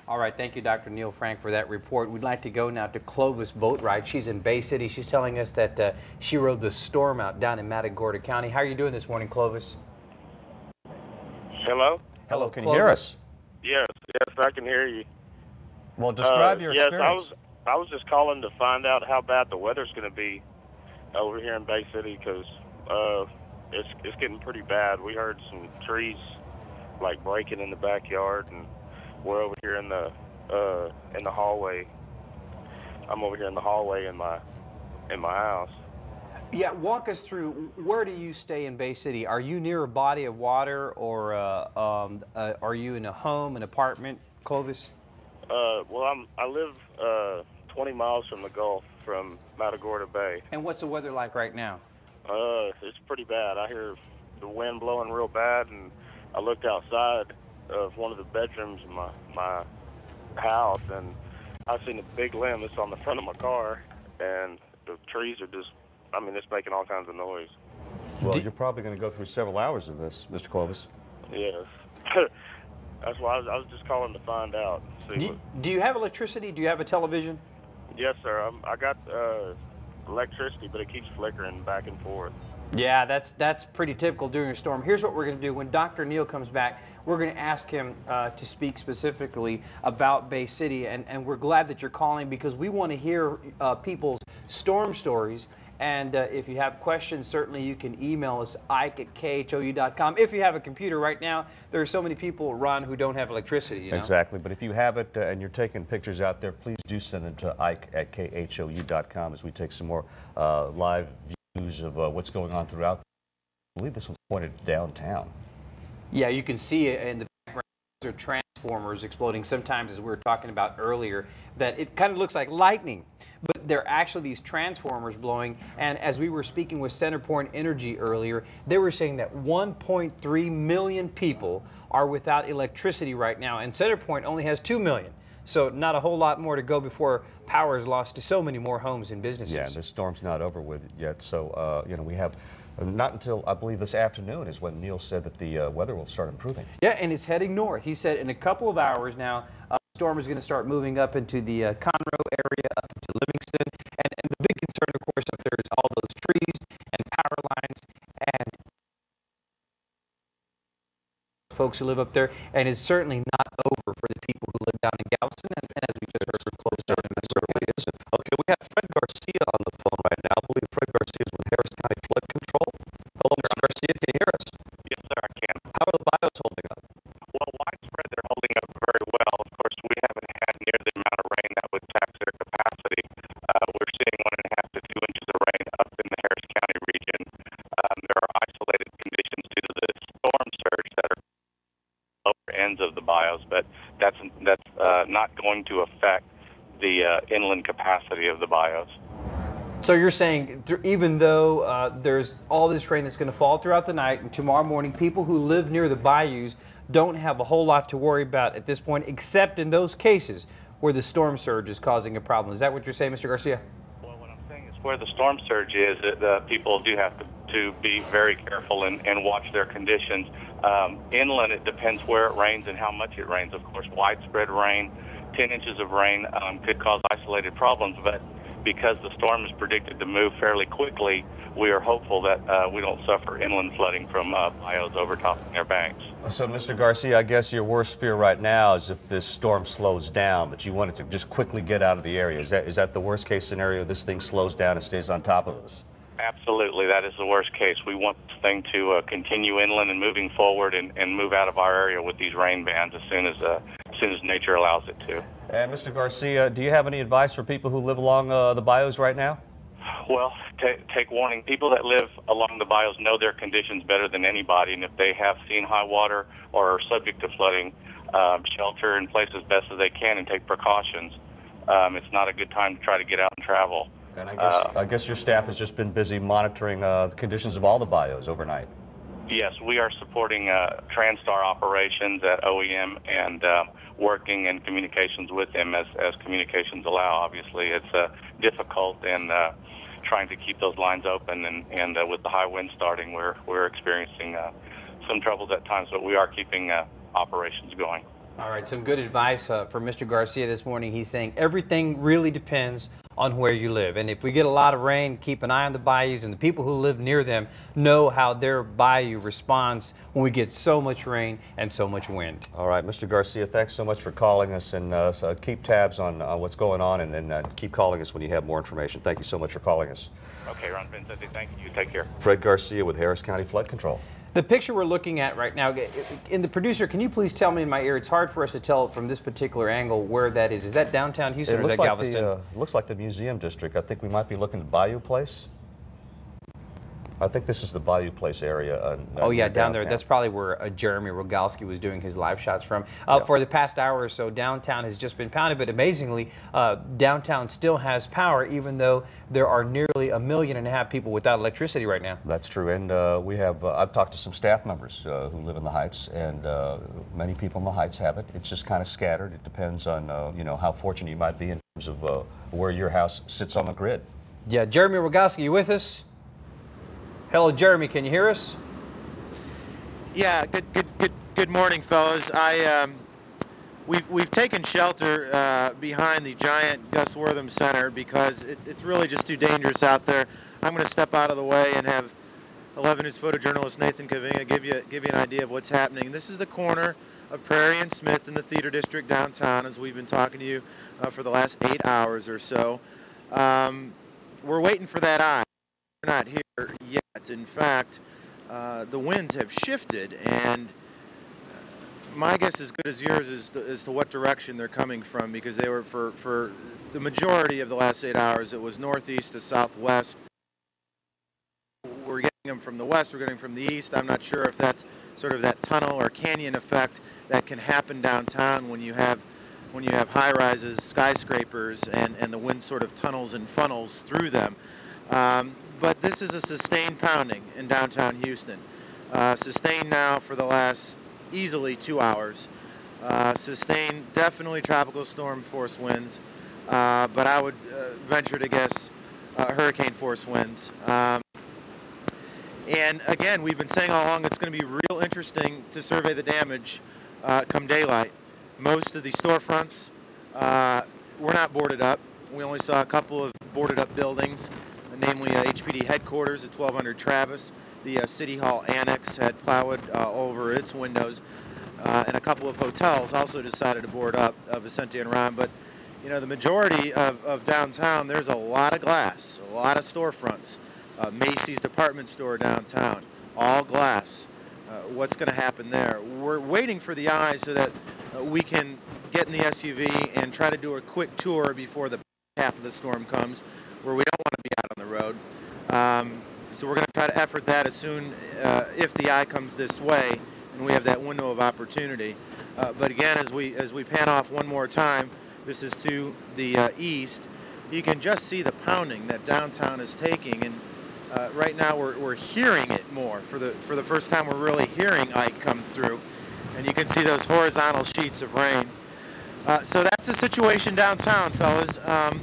All right, thank you, Dr. Neil Frank, for that report. We'd like to go now to Clovis Boat Ride. She's in Bay City. She's telling us that she rode the storm out down in Matagorda County. How are you doing this morning, Clovis? Hello? Hello, can Clovis. you hear us? Yes, I can hear you. Well, describe your experience. Yes, I was just calling to find out how bad the weather's going to be over here in Bay City, because it's getting pretty bad. We heard some trees like breaking in the backyard, and we're over here in the hallway. I'm over here in the hallway in my house. Yeah, walk us through. Where do you stay in Bay City? Are you near a body of water, or are you in a home, an apartment, Clovis? Well, I live 20 miles from the Gulf, from Matagorda Bay. And what's the weather like right now? It's pretty bad. I hear the wind blowing real bad, and I looked outside of one of the bedrooms in my house, and I seen a big limb that's on the front of my car, and the trees are just, I mean, it's making all kinds of noise. Well, you're probably going to go through several hours of this, Mr. Clovis. Yes. That's why I was just calling to find out. Do you have electricity? Do you have a television? Yes, sir. I got electricity, but it keeps flickering back and forth. Yeah, that's pretty typical during a storm. Here's what we're going to do. When Dr. Neil comes back, we're going to ask him to speak specifically about Bay City, and we're glad that you're calling because we want to hear people's storm stories. And if you have questions, certainly you can email us, ike@khou.com. If you have a computer right now, there are so many people, Ron, who don't have electricity. You know? Exactly. But if you have it and you're taking pictures out there, please do send them to ike@khou.com as we take some more live views of what's going on throughout. I believe this one's pointed downtown. Yeah, you can see it in the background. There are transformers exploding. Sometimes, as we were talking about earlier, that it kind of looks like lightning, but they're actually these transformers blowing. And as we were speaking with CenterPoint Energy earlier, they were saying that 1.3 million people are without electricity right now, and CenterPoint only has 2 million. So not a whole lot more to go before power is lost to so many more homes and businesses. Yeah, the storm's not over with yet. So, you know, we have not until, I believe, this afternoon is when Neil said that the weather will start improving. Yeah, and it's heading north. He said in a couple of hours now, the storm is going to start moving up into the Conroe area, up into Livingston. And the big concern, of course, up there is all those trees and power lines and folks who live up there. And it's certainly not over for the people who live down in Galveston. And as we just heard from close down in certainly isn't. Okay, we have Fred Garcia on the phone right now. I believe Fred Garcia is with Harris County Flood Control. Hello, Mr. Garcia, can you hear us? Yes, sir, I can. How are the bios holding up? Well, widespread, they're holding up very well. Of course, we haven't had near the amount of ends of the bayous, but that's not going to affect the inland capacity of the bayous. So you're saying, even though there's all this rain that's going to fall throughout the night and tomorrow morning, people who live near the bayous don't have a whole lot to worry about at this point, except in those cases where the storm surge is causing a problem. Is that what you're saying, Mr. Garcia? Well, what I'm saying is where the storm surge is, people do have to be very careful and watch their conditions. Inland, it depends where it rains and how much it rains. Of course, widespread rain, 10 inches of rain could cause isolated problems, but because the storm is predicted to move fairly quickly, we are hopeful that we don't suffer inland flooding from bayous overtopping their banks. So, Mr. Garcia, I guess your worst fear right now is if this storm slows down, but you want it to just quickly get out of the area. Is that the worst case scenario? This thing slows down and stays on top of us? Absolutely, that is the worst case. We want this thing to continue inland and moving forward and move out of our area with these rain bands as soon as nature allows it to. And Mr. Garcia, do you have any advice for people who live along the bayous right now? Well, take warning. People that live along the bayous know their conditions better than anybody, and if they have seen high water or are subject to flooding, shelter in place as best as they can and take precautions. It's not a good time to try to get out and travel. And I guess your staff has just been busy monitoring the conditions of all the bayous overnight. Yes, we are supporting TransStar operations at OEM and working in communications with them as communications allow. Obviously, it's difficult and trying to keep those lines open, and with the high wind starting, we're experiencing some troubles at times, but we are keeping operations going. All right, some good advice from Mr. Garcia this morning. He's saying everything really depends on where you live. And if we get a lot of rain, keep an eye on the bayous, and the people who live near them know how their bayou responds when we get so much rain and so much wind. All right, Mr. Garcia, thanks so much for calling us, and so keep tabs on what's going on, and then keep calling us when you have more information. Thank you so much for calling us. Okay, Ron Vincenti, thank you. Take care. Fred Garcia with Harris County Flood Control. The picture we're looking at right now, in the producer, can you please tell me in my ear, it's hard for us to tell from this particular angle where that is. Is that downtown Houston or is that Galveston? It looks like the museum district. I think we might be looking at Bayou Place. I think this is the Bayou Place area. Oh yeah, down there. That's probably where Jeremy Rogalski was doing his live shots from. For the past hour or so, downtown has just been pounded, but amazingly, downtown still has power, even though there are nearly 1.5 million people without electricity right now. That's true, and we have. I've talked to some staff members who live in the Heights, and many people in the Heights have it. It's just kind of scattered. It depends on you know, how fortunate you might be in terms of where your house sits on the grid. Yeah, Jeremy Rogalski, you with us? Hello, Jeremy. Can you hear us? Yeah. Good morning, fellas. We've taken shelter behind the giant Gus Wortham Center because it's really just too dangerous out there. I'm going to step out of the way and have 11 News photojournalist Nathan Kavinga give you an idea of what's happening. This is the corner of Prairie and Smith in the Theater District downtown, as we've been talking to you for the last 8 hours or so. We're waiting for that eye. We're not here yet. In fact, the winds have shifted, and my guess is good as yours as to what direction they're coming from, because they were for the majority of the last 8 hours, it was northeast to southwest. We're getting them from the west, we're getting them from the east. I'm not sure if that's sort of that tunnel or canyon effect that can happen downtown when you have high-rises, skyscrapers, and the wind sort of tunnels and funnels through them. But this is a sustained pounding in downtown Houston. Sustained now for the last easily 2 hours. Sustained, definitely tropical storm force winds, but I would venture to guess hurricane force winds. And again, we've been saying all along it's going to be real interesting to survey the damage come daylight. Most of the storefronts were not boarded up. We only saw a couple of boarded up buildings, namely HPD headquarters at 1200 Travis. The City Hall Annex had plywood all over its windows, and a couple of hotels also decided to board up, Vicente and Ron. But you know, the majority of downtown, there's a lot of glass, a lot of storefronts. Macy's department store downtown, all glass. What's going to happen there? We're waiting for the eye so that we can get in the SUV and try to do a quick tour before the half of the storm comes, where we don't want to be out on the road. So we're going to try to effort that as soon if the eye comes this way and we have that window of opportunity. But again, as we pan off one more time, this is to the east. You can just see the pounding that downtown is taking, and right now we're hearing it more. For the first time, we're really hearing Ike come through, and you can see those horizontal sheets of rain. So that's the situation downtown, fellas.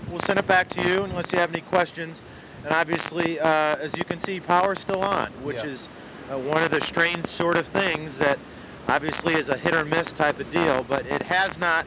We'll send it back to you unless you have any questions. And obviously, as you can see, power's still on, which is one of the strange sort of things that obviously is a hit or miss type of deal, but it has not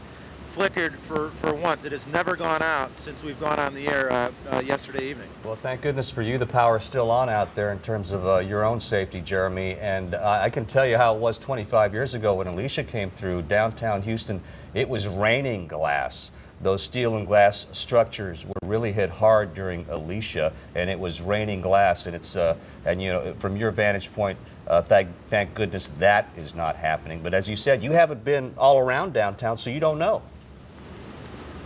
flickered for once. It has never gone out since we've gone on the air yesterday evening. Well, thank goodness for you, the power is still on out there in terms of your own safety, Jeremy. And I can tell you how it was 25 years ago when Alicia came through downtown Houston. It was raining glass. Those steel and glass structures were really hit hard during Alicia, and it was raining glass. And it's and you know, from your vantage point, thank goodness that is not happening. But as you said, you haven't been all around downtown, so you don't know.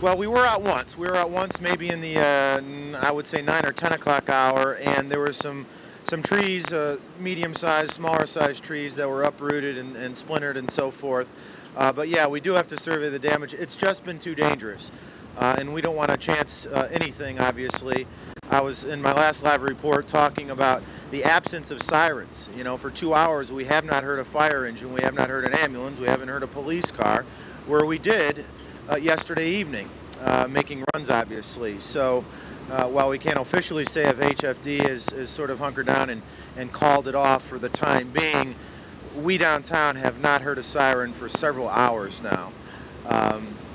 Well, we were out once. We were out once, maybe in the I would say 9 or 10 o'clock hour, and there were some trees, medium-sized, smaller-sized trees that were uprooted and splintered and so forth. But yeah, we do have to survey the damage. It's just been too dangerous, and we don't want to chance anything, obviously. I was in my last live report talking about the absence of sirens. You know, for 2 hours we have not heard a fire engine, we have not heard an ambulance, we haven't heard a police car, where we did yesterday evening, making runs, obviously. So while we can't officially say if HFD is sort of hunkered down and called it off for the time being, we downtown have not heard a siren for several hours now.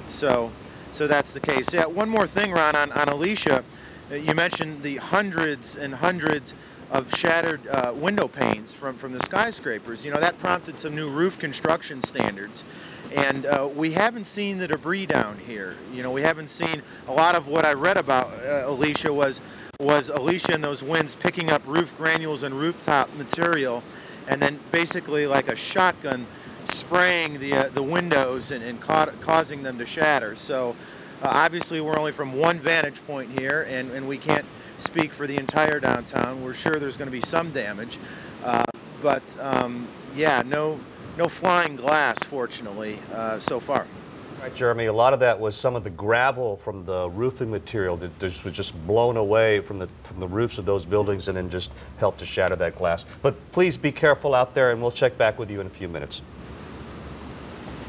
So that's the case. Yeah, one more thing, Ron, on Alicia. You mentioned the hundreds and hundreds of shattered window panes from the skyscrapers. You know, that prompted some new roof construction standards. And we haven't seen the debris down here. You know, we haven't seen a lot of what I read about Alicia was Alicia and those winds picking up roof granules and rooftop material, and then basically like a shotgun spraying the windows and causing them to shatter. So obviously we're only from one vantage point here, and we can't speak for the entire downtown. We're sure there's going to be some damage, but yeah, no flying glass, fortunately, so far. Right, Jeremy, a lot of that was some of the gravel from the roofing material that was just blown away from the roofs of those buildings and then just helped to shatter that glass. But please be careful out there, and we'll check back with you in a few minutes.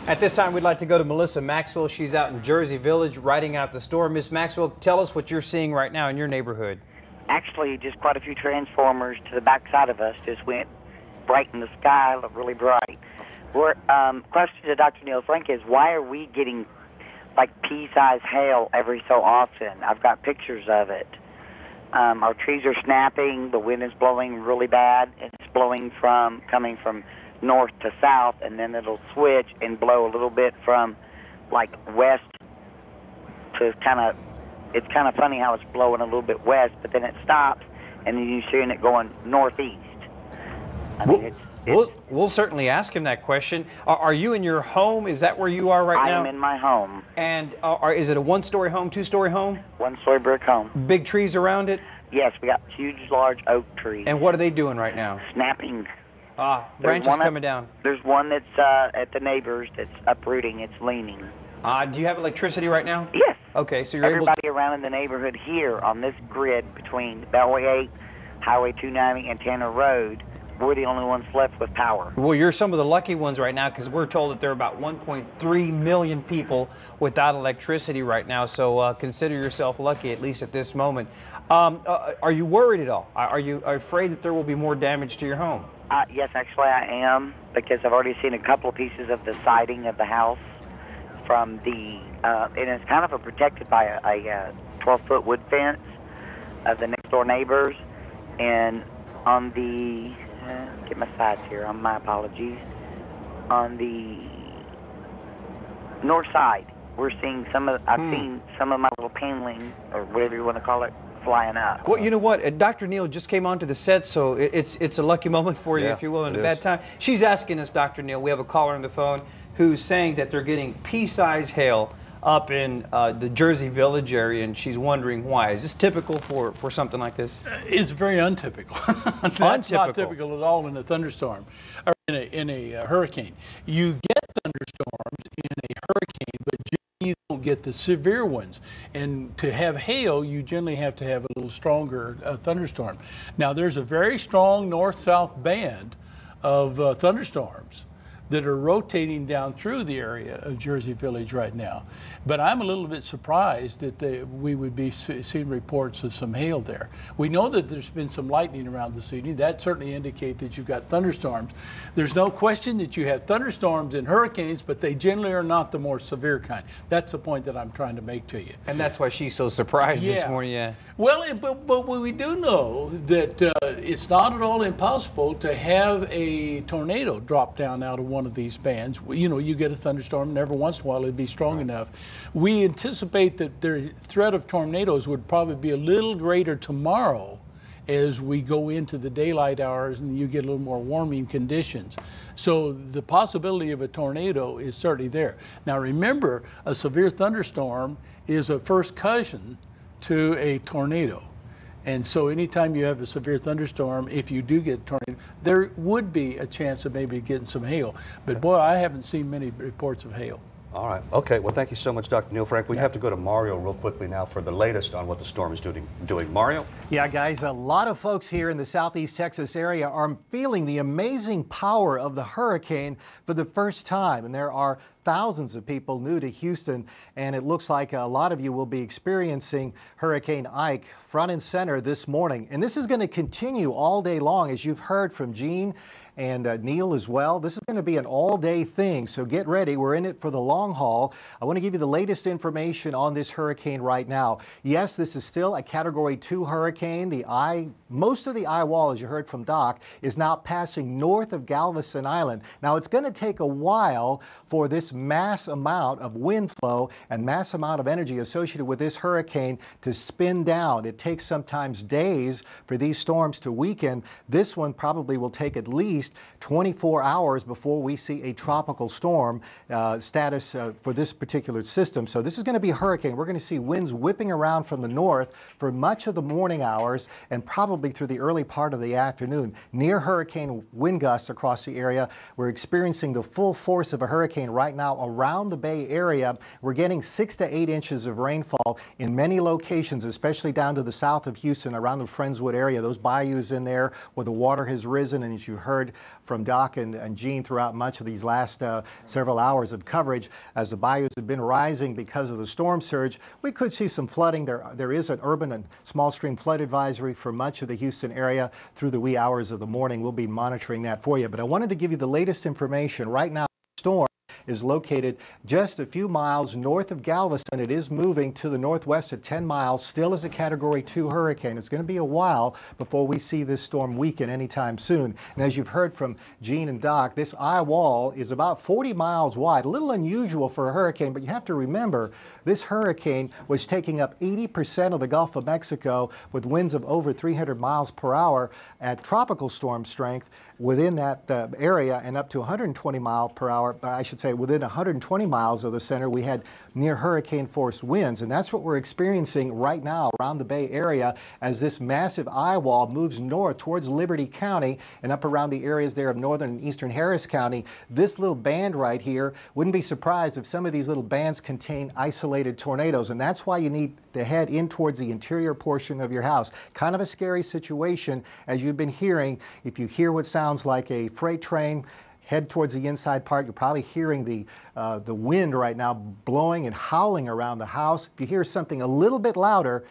At this time, we'd like to go to Melissa Maxwell. She's out in Jersey Village riding out the storm. Miss Maxwell, tell us what you're seeing right now in your neighborhood. Actually, just quite a few transformers to the back side of us just went bright in the sky, looked really bright. Question to Dr. Neil Frank is, why are we getting like pea-sized hail every so often? I've got pictures of it. Our trees are snapping, the wind is blowing really bad, and it's blowing coming from north to south, and then it'll switch and blow a little bit from like west to it's kind of funny how it's blowing a little bit west, but then it stops, and then you're seeing it going northeast. I mean, We'll certainly ask him that question. Are you in your home? Is that where you are right now? I am in my home. And is it a one-story home, two-story home? One-story brick home. Big trees around it? Yes, we got huge, large oak trees. And what are they doing right now? Snapping. Branches coming down. There's one that's at the neighbors that's uprooting. It's leaning. Do you have electricity right now? Yes. Okay, so you're Everybody around in the neighborhood here on this grid between Beltway 8, Highway 290, and Tanner Road, we're the only ones left with power. Well, you're some of the lucky ones right now, because we're told that there are about 1.3 million people without electricity right now. So consider yourself lucky, at least at this moment. Are you worried at all? Are you afraid that there will be more damage to your home? Yes, actually I am, because I've already seen a couple of pieces of the siding of the house from the, and it's kind of protected by a 12-foot wood fence of the next door neighbors. And on the, get my sides here, my apologies, on the north side, we're seeing I've seen some of my little paneling, or whatever you want to call it, flying up. Well, you know what? Dr. Neal just came onto the set, so it's a lucky moment for you, if you will, in a bad time. She's asking us, Dr. Neal, we have a caller on the phone who's saying that they're getting pea-sized hail up in the Jersey Village area, and she's wondering why. Is this typical for something like this? It's very untypical. That's not typical at all in a thunderstorm, or in a hurricane. You get thunderstorms you don't get the severe ones. And to have hail, you generally have to have a little stronger thunderstorm. Now, there's a very strong north-south band of thunderstorms that are rotating down through the area of Jersey Village right now. But I'm a little bit surprised that we would be seeing reports of some hail there. We know that there's been some lightning around this evening. That certainly indicates that you've got thunderstorms. There's no question that you have thunderstorms and hurricanes, but they generally are not the more severe kind. That's the point that I'm trying to make to you. And that's why she's so surprised this morning, yeah. Well, but we do know that it's not at all impossible to have a tornado drop down out of one of these bands. You know, you get a thunderstorm, and every once in a while it'd be strong enough. We anticipate that the threat of tornadoes would probably be a little greater tomorrow as we go into the daylight hours and you get a little more warming conditions. So the possibility of a tornado is certainly there. Now remember, a severe thunderstorm is a first cousin to a tornado. And so anytime you have a severe thunderstorm, if you do get a tornado, there would be a chance of maybe getting some hail. But boy, I haven't seen many reports of hail. All right. Okay. Well, thank you so much, Dr. Neil Frank. We have to go to Mario real quickly now for the latest on what the storm is doing. Mario? Yeah, guys, a lot of folks here in the southeast Texas area are feeling the amazing power of the hurricane for the first time. And there are thousands of people new to Houston, and it looks like a lot of you will be experiencing Hurricane Ike front and center this morning. And this is going to continue all day long, as you've heard from Gene and Neil as well. This is going to be an all-day thing, so get ready. We're in it for the long haul. I want to give you the latest information on this hurricane right now. Yes, this is still a Category 2 hurricane. Most of the eye wall, as you heard from Doc, is now passing north of Galveston Island. Now, it's going to take a while for this mass amount of wind flow and mass amount of energy associated with this hurricane to spin down. It takes sometimes days for these storms to weaken. This one probably will take at least 24 hours before we see a tropical storm status for this particular system. So this is going to be a hurricane. We're going to see winds whipping around from the north for much of the morning hours and probably through the early part of the afternoon. Near hurricane wind gusts across the area. We're experiencing the full force of a hurricane right now around the Bay Area. We're getting 6 to 8 inches of rainfall in many locations, especially down to the south of Houston, around the Friendswood area. Those bayous in there where the water has risen, and as you heard from Doc and Gene throughout much of these last several hours of coverage, as the bayous have been rising because of the storm surge, we could see some flooding. There is an urban and small stream flood advisory for much of the Houston area through the wee hours of the morning. We'll be monitoring that for you. But I wanted to give you the latest information. Right now, the storm is located just a few miles north of Galveston. It is moving to the northwest at 10 miles, still as a Category 2 hurricane. It's going to be a while before we see this storm weaken anytime soon. And as you've heard from Gene and Doc, this eye wall is about 40 miles wide, a little unusual for a hurricane, but you have to remember this hurricane was taking up 80% of the Gulf of Mexico with winds of over 300 miles per hour at tropical storm strength within that area, and up to 120 miles per hour, I should say within 120 miles of the center, we had near hurricane force winds. And that's what we're experiencing right now around the Bay Area as this massive eye wall moves north towards Liberty County and up around the areas there of northern and eastern Harris County. This little band right here, wouldn't be surprised if some of these little bands contain isolated tornadoes, and that's why you need to head in towards the interior portion of your house. Kind of a scary situation, as you've been hearing. If you hear what sounds like a freight train, head towards the inside part. You're probably hearing the wind right now blowing and howling around the house. If you hear something a little bit louder,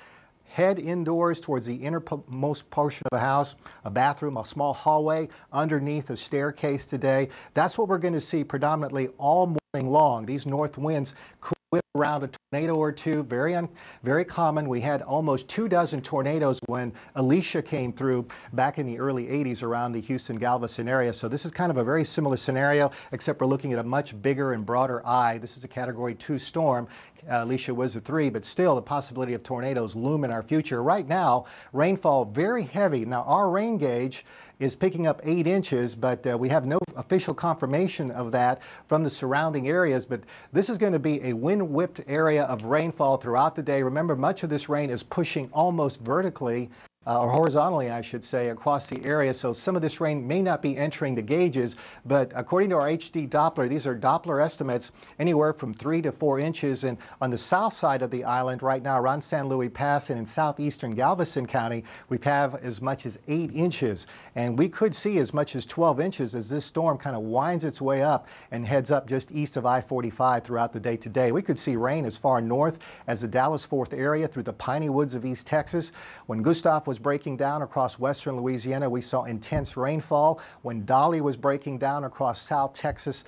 head indoors towards the innermost portion of the house, a bathroom, a small hallway, underneath a staircase today. That's what we're going to see predominantly all morning long. These north winds could whip around a tornado or two, very common. We had almost 24 tornadoes when Alicia came through back in the early 80s around the Houston-Galveston area. So this is kind of a very similar scenario, except we're looking at a much bigger and broader eye. This is a Category 2 storm. Alicia was a 3, but still the possibility of tornadoes loom in our future. Right now, rainfall very heavy. Now our rain gauge is picking up 8 inches, but we have no official confirmation of that from the surrounding areas. But this is going to be a wind-whipped area of rainfall throughout the day. Remember, much of this rain is pushing almost vertically or horizontally, I should say, across the area. So some of this rain may not be entering the gauges, but according to our HD Doppler, these are Doppler estimates, anywhere from 3 to 4 inches. And on the south side of the island right now, around San Luis Pass and in southeastern Galveston County, we have as much as 8 inches. And we could see as much as 12 inches as this storm kind of winds its way up and heads up just east of I-45 throughout the day today. We could see rain as far north as the Dallas-Fort area through the piney woods of East Texas. When Gustav was breaking down across western Louisiana, we saw intense rainfall. When Dolly was breaking down across South Texas,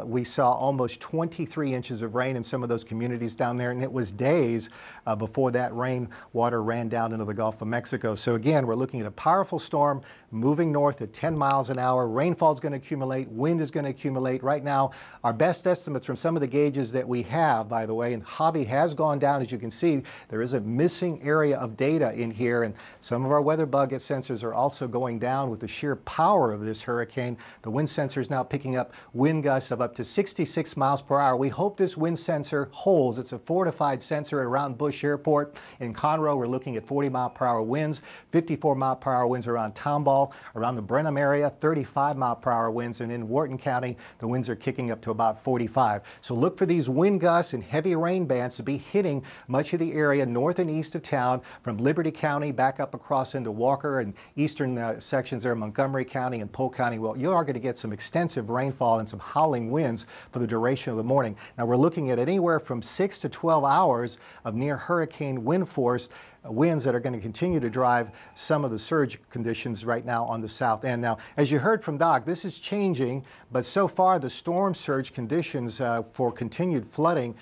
we saw almost 23 inches of rain in some of those communities down there, and it was days before that rain water ran down into the Gulf of Mexico. So again, we're looking at a powerful storm moving north at 10 miles an hour. Rainfall is going to accumulate, wind is going to accumulate. Right now, our best estimates from some of the gauges that we have, by the way, and Hobby has gone down, as you can see, there is a missing area of data in here, and some of our Weatherbug sensors are also going down with the sheer power of this hurricane. The wind sensor is now picking up wind gusts of up to 66 miles per hour. We hope this wind sensor holds. It's a fortified sensor around Bush Airport. In Conroe, we're looking at 40-mile-per-hour winds, 54-mile-per-hour winds around Tomball. Around the Brenham area, 35-mile-per-hour winds, and in Wharton County, the winds are kicking up to about 45. So look for these wind gusts and heavy rain bands to be hitting much of the area north and east of town, from Liberty County back up across into Walker and eastern sections there, Montgomery County and Polk County. Well, you are going to get some extensive rainfall and some howling winds for the duration of the morning. Now, we're looking at anywhere from 6 to 12 hours of near hurricane wind force winds that are going to continue to drive some of the surge conditions right now on the south end. Now, as you heard from Doc, this is changing, but so far the storm surge conditions for continued flooding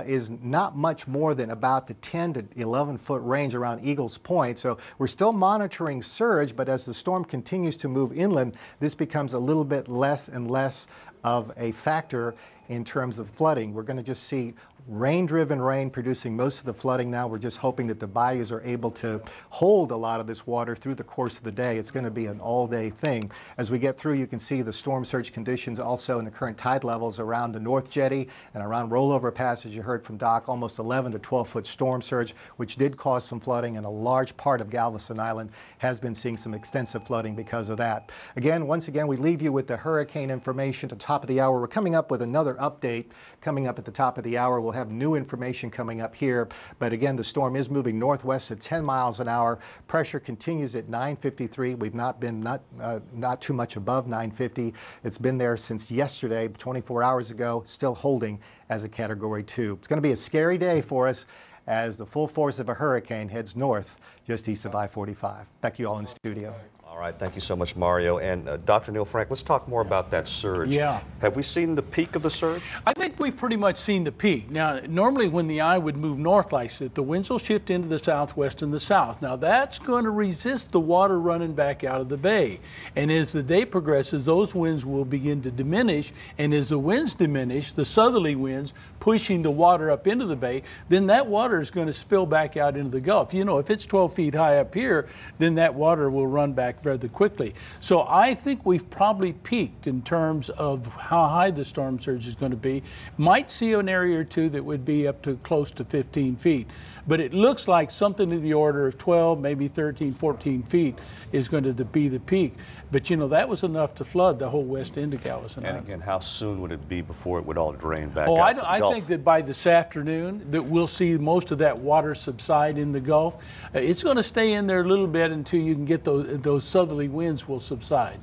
is not much more than about the 10 to 11 foot range around Eagles Point. So we're still monitoring surge, but as the storm continues to move inland, this becomes a little bit less and less of a factor in terms of flooding. We're going to just see rain-driven rain producing most of the flooding now. We're just hoping that the bayous are able to hold a lot of this water through the course of the day. It's going to be an all-day thing. As we get through, you can see the storm surge conditions also in the current tide levels around the North Jetty and around Rollover Pass, as you heard from Doc, almost 11 to 12 foot storm surge, which did cause some flooding, and a large part of Galveston Island has been seeing some extensive flooding because of that. Again, once again, we leave you with the hurricane information at the top of the hour. We're coming up with another update coming up at the top of the hour. We'll have new information coming up here, but again, the storm is moving northwest at 10 miles an hour. Pressure continues at 953. We've not been not too much above 950. It's been there since yesterday, 24 hours ago, still holding as a Category 2. It's going to be a scary day for us as the full force of a hurricane heads north just east of I-45. Back to you all in the studio. All right, thank you so much, Mario. And Dr. Neil Frank, let's talk more about that surge. Yeah. Have we seen the peak of the surge? I think we've pretty much seen the peak. Now, normally when the eye would move north like that, the winds will shift into the southwest and the south. Now, that's going to resist the water running back out of the bay. And as the day progresses, those winds will begin to diminish. And as the winds diminish, the southerly winds pushing the water up into the bay, then that water is going to spill back out into the Gulf. You know, if it's 12 feet high up here, then that water will run back rather quickly. So I think we've probably peaked in terms of how high the storm surge is going to be. Might see an area or two that would be up to close to 15 feet. But it looks like something to the order of 12, maybe 13, 14 feet is going to be the peak. But you know, that was enough to flood the whole west end of Galveston. And again, how soon would it be before it would all drain back out? I think that by this afternoon that we'll see most of that water subside in the Gulf. It's going to stay in there a little bit until you can get those southerly winds will subside.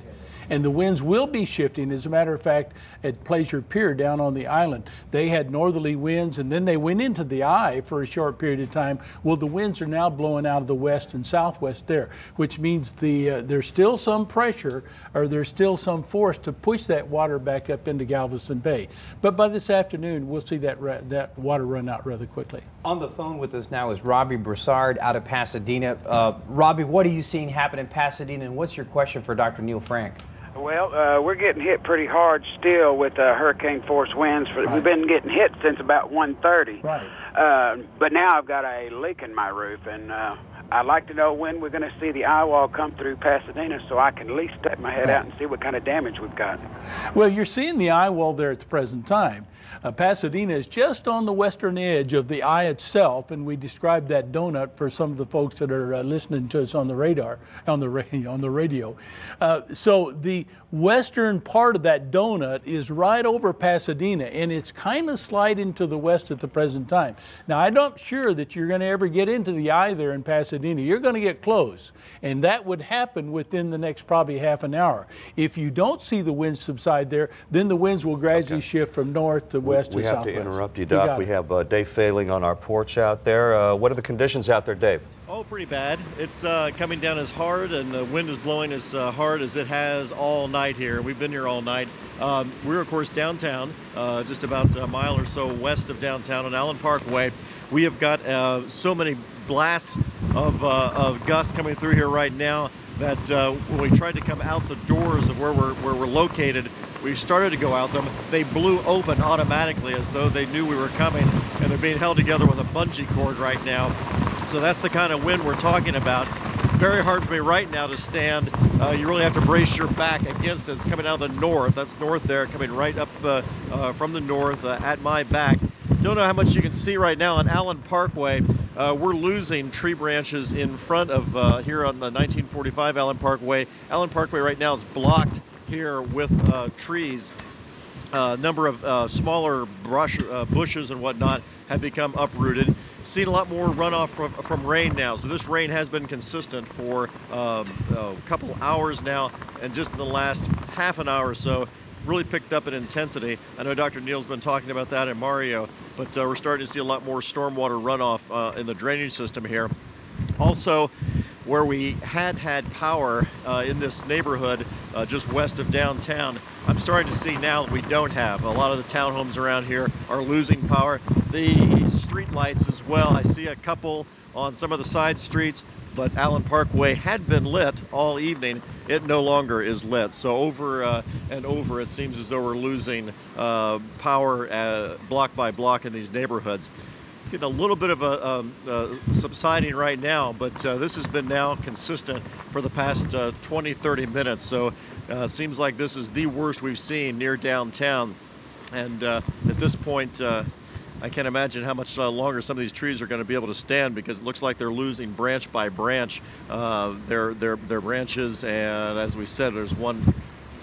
And the winds will be shifting. As a matter of fact, at Pleasure Pier down on the island, they had northerly winds, and then they went into the eye for a short period of time. Well, the winds are now blowing out of the west and southwest there, which means there's still some pressure, or there's still some force to push that water back up into Galveston Bay. But by this afternoon, we'll see that water run out rather quickly. On the phone with us now is Robbie Broussard out of Pasadena. Robbie, what are you seeing happen in Pasadena, and what's your question for Dr. Neil Frank? Well, we're getting hit pretty hard still with hurricane force winds. We've been getting hit since about 1:30. Right. But now I've got a leak in my roof, and I'd like to know when we're going to see the eye wall come through Pasadena so I can at least step my head out and see what kind of damage we've got. Well, you're seeing the eye wall there at the present time. Pasadena is just on the western edge of the eye itself, and we described that donut for some of the folks that are listening to us on the radar, on the radio. So the western part of that donut is right over Pasadena, and it's kind of sliding to the west at the present time. Now, I'm not sure that you're going to ever get into the eye there in Pasadena. You're going to get close, and that would happen within the next probably half an hour. If you don't see the winds subside there, then the winds will gradually shift from north to west to southwest. We have to interrupt you, Doc. We have Dave Failing on our porch out there. What are the conditions out there, Dave? Oh, pretty bad. It's coming down as hard, and the wind is blowing as hard as it has all night here. We've been here all night. We're, of course, downtown, just about a mile or so west of downtown on Allen Parkway. We have got so many blasts of gusts coming through here right now that when we tried to come out the doors of where we're located, we started to go out them. They blew open automatically as though they knew we were coming, and they're being held together with a bungee cord right now. So that's the kind of wind we're talking about. Very hard for me right now to stand. You really have to brace your back against it. It's coming out of the north. That's north there, coming right up from the north at my back. Don't know how much you can see right now on Allen Parkway. We're losing tree branches in front of here on the 1945 Allen Parkway. Allen Parkway right now is blocked here with trees. A number of smaller bushes and whatnot have become uprooted. Seen a lot more runoff from rain now. So this rain has been consistent for a couple hours now, and just in the last half an hour or so, really picked up in intensity. I know Dr. Neal's been talking about that in Mario, but we're starting to see a lot more stormwater runoff in the drainage system here. Also, where we had power in this neighborhood just west of downtown, I'm starting to see now that we don't have. A lot of the townhomes around here are losing power. The street lights as well. I see a couple on some of the side streets, but Allen Parkway had been lit all evening. It no longer is lit. So over and over, it seems as though we're losing power block by block in these neighborhoods. Getting a little bit of a subsiding right now, but this has been now consistent for the past 20-30 minutes. So seems like this is the worst we've seen near downtown. And at this point, I can't imagine how much longer some of these trees are going to be able to stand, because it looks like they're losing branch by branch their branches. And as we said, there's one,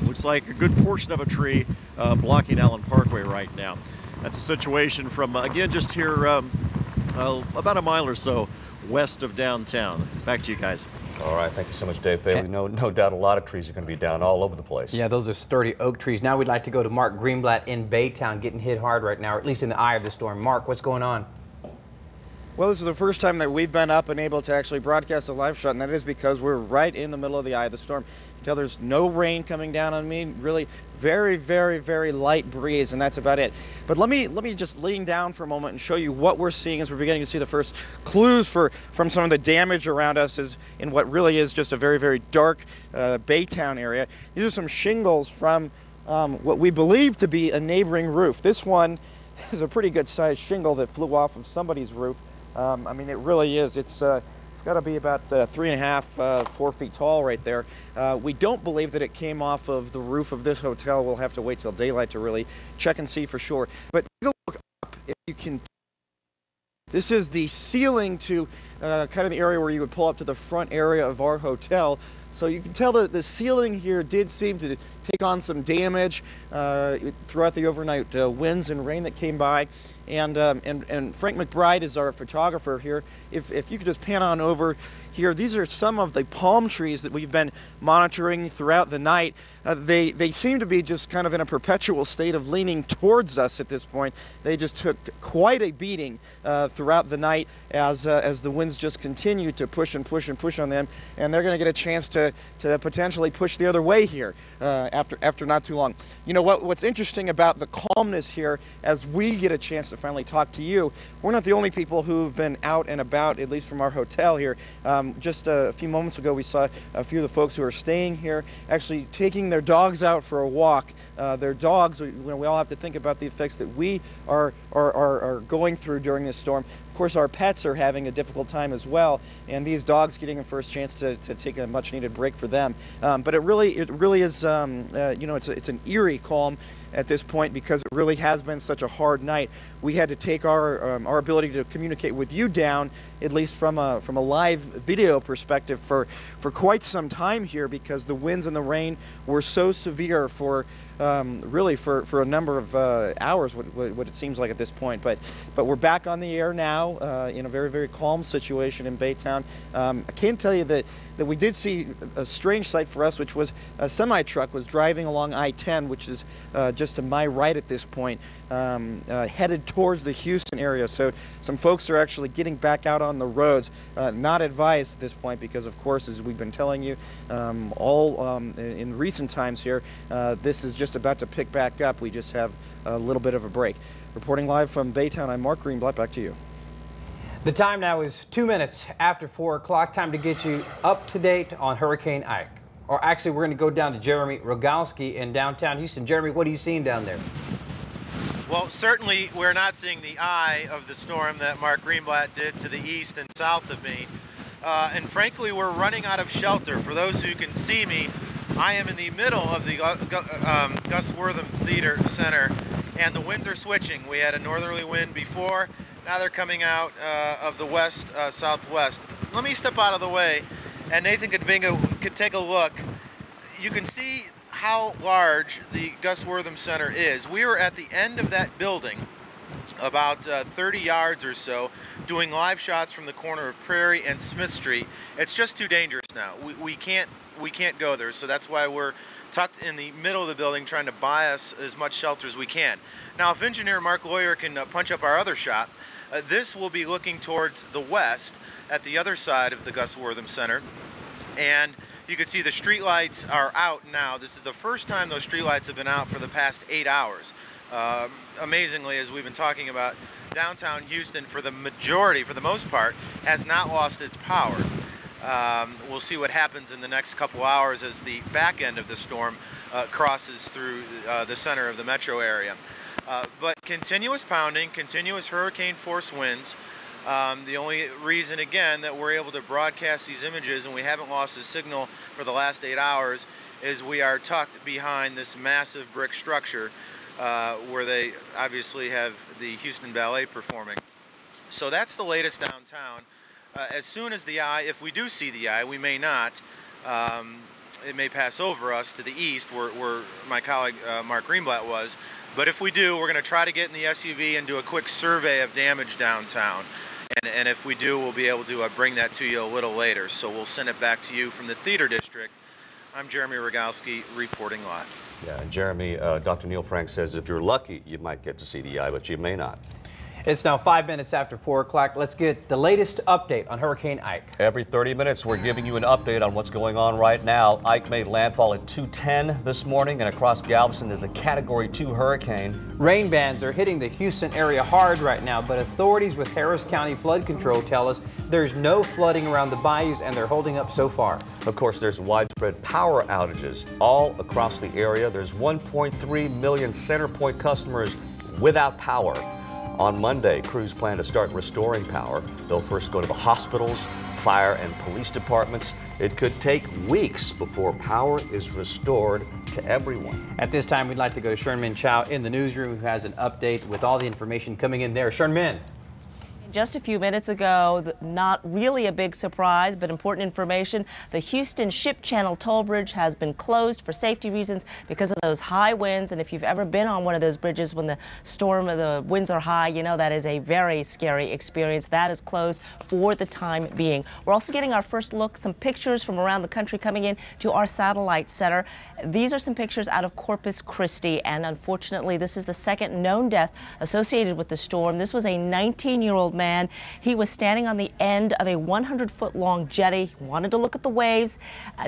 looks like a good portion of a tree blocking Allen Parkway right now. That's a situation from, again, just here about a mile or so west of downtown. Back to you guys. All right, thank you so much, Dave Fay. No doubt a lot of trees are going to be down all over the place. Yeah, those are sturdy oak trees. Now we'd like to go to Mark Greenblatt in Baytown, getting hit hard right now, or at least in the eye of the storm. Mark, what's going on? Well, this is the first time that we've been up and able to actually broadcast a live shot, and that is because we're right in the middle of the eye of the storm. Until there's no rain coming down on me, really very, very, very light breeze, and that's about it. But let me just lean down for a moment and show you what we're seeing as we're beginning to see the first clues from some of the damage around us in what really is just a very, very dark Baytown area. These are some shingles from what we believe to be a neighboring roof. This one is a pretty good sized shingle that flew off of somebody's roof. I mean, it really is. It's got to be about 3.5, 4 feet tall right there. We don't believe that it came off of the roof of this hotel. We'll have to wait till daylight to really check and see for sure. But take a look up if you can. This is the ceiling to kind of the area where you would pull up to the front area of our hotel. So you can tell that the ceiling here did seem to take on some damage throughout the overnight winds and rain that came by. And Frank McBride is our photographer here. If you could just pan on over here, these are some of the palm trees that we've been monitoring throughout the night. They seem to be just kind of in a perpetual state of leaning towards us at this point. They just took quite a beating throughout the night as the winds just continue to push and push and push on them, and they're going to get a chance to potentially push the other way here after not too long. You know what's interesting about the calmness here as we get a chance to finally talk to you. We're not the only people who've been out and about, at least from our hotel here. Just a few moments ago, we saw a few of the folks who are staying here actually taking their dogs out for a walk. Their dogs, we all have to think about the effects that we are going through during this storm. Of course, our pets are having a difficult time as well, and these dogs getting a first chance to take a much-needed break for them. But it really is, you know, it's an eerie calm at this point because it really has been such a hard night. We had to take our ability to communicate with you down, at least from a live video perspective, for quite some time here because the winds and the rain were so severe for really for a number of hours, what it seems like at this point. But we're back on the air now in a very, very calm situation in Baytown. I can tell you that we did see a strange sight for us, which was a semi-truck was driving along I-10, which is just to my right at this point, headed towards the Houston area. So some folks are actually getting back out on the roads. Not advised at this point because, of course, as we've been telling you in recent times here, this is just about to pick back up. We just have a little bit of a break. Reporting live from Baytown, I'm Mark Greenblatt. Back to you. The time now is 2 minutes after 4 o'clock. Time to get you up to date on Hurricane Ike. Or actually, we're going to go down to Jeremy Rogalski in downtown Houston. Jeremy, what are you seeing down there? Well, certainly we're not seeing the eye of the storm that Mark Greenblatt did to the east and south of me. And frankly, we're running out of shelter. For those who can see me, I am in the middle of the Gus Wortham Theater Center, and the winds are switching. We had a northerly wind before. Now they're coming out of the west, southwest. Let me step out of the way, and Nathan could take a look. You can see how large the Gus Wortham Center is. We were at the end of that building, about 30 yards or so, doing live shots from the corner of Prairie and Smith Street. It's just too dangerous now. We can't go there, so that's why we're tucked in the middle of the building trying to buy us as much shelter as we can. Now, if engineer Mark Lawyer can punch up our other shot, this will be looking towards the west at the other side of the Gus Wortham Center, and you can see the street lights are out now. This is the first time those street lights have been out for the past 8 hours. Amazingly, as we've been talking about, downtown Houston, for the most part, has not lost its power. We'll see what happens in the next couple hours as the back end of the storm crosses through the center of the metro area. But continuous pounding, continuous hurricane force winds. The only reason, again, that we're able to broadcast these images and we haven't lost the signal for the last 8 hours is we are tucked behind this massive brick structure where they obviously have the Houston Ballet performing. So that's the latest downtown. As soon as the eye, if we do see the eye, we may not, it may pass over us to the east where my colleague Mark Greenblatt was. But if we do, we're going to try to get in the SUV and do a quick survey of damage downtown. And if we do, we'll be able to bring that to you a little later. So we'll send it back to you from the Theater District. I'm Jeremy Rogalski reporting live. Yeah, and Jeremy, Dr. Neil Frank says if you're lucky, you might get to see the eye, but you may not. It's now 5 minutes after 4 o'clock. Let's get the latest update on Hurricane Ike. Every 30 minutes, we're giving you an update on what's going on right now. Ike made landfall at 2:10 this morning, and across Galveston is a Category 2 hurricane. Rain bands are hitting the Houston area hard right now, but authorities with Harris County Flood Control tell us there's no flooding around the bayous, and they're holding up so far. Of course, there's widespread power outages all across the area. There's 1.3 million CenterPoint customers without power. On Monday, crews plan to start restoring power. They'll first go to the hospitals, fire and police departments. It could take weeks before power is restored to everyone. At this time, we'd like to go to Sherman Chow in the newsroom, who has an update with all the information coming in there. Sherman. Just a few minutes ago, not really a big surprise, but important information. The Houston Ship Channel toll bridge has been closed for safety reasons because of those high winds. And if you've ever been on one of those bridges when the winds are high, you know that is a very scary experience. That is closed for the time being. We're also getting our first look, some pictures from around the country coming in to our satellite center. These are some pictures out of Corpus Christi, and unfortunately, this is the second known death associated with the storm. This was a 19-year-old man. He was standing on the end of a 100-foot-long jetty. He wanted to look at the waves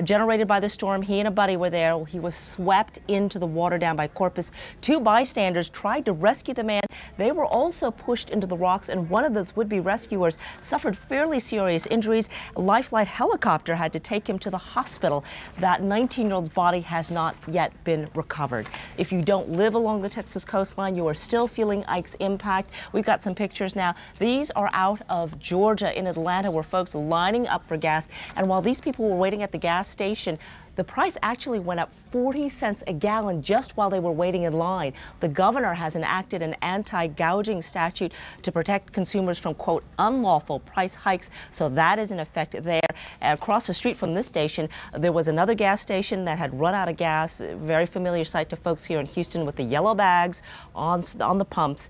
generated by the storm. He and a buddy were there. He was swept into the water down by Corpus. Two bystanders tried to rescue the man. They were also pushed into the rocks, and one of those would-be rescuers suffered fairly serious injuries. A Lifeline helicopter had to take him to the hospital. That 19-year-old's body has has not yet been recovered. If you don't live along the Texas coastline, you are still feeling Ike's impact. We've got some pictures now. These are out of Georgia in Atlanta, where folks are lining up for gas. And while these people were waiting at the gas station, the price actually went up 40 cents a gallon just while they were waiting in line. The governor has enacted an anti-gouging statute to protect consumers from, quote, unlawful price hikes. So that is in effect there. Across the street from this station, there was another gas station that had run out of gas. A very familiar sight to folks here in Houston with the yellow bags on the pumps.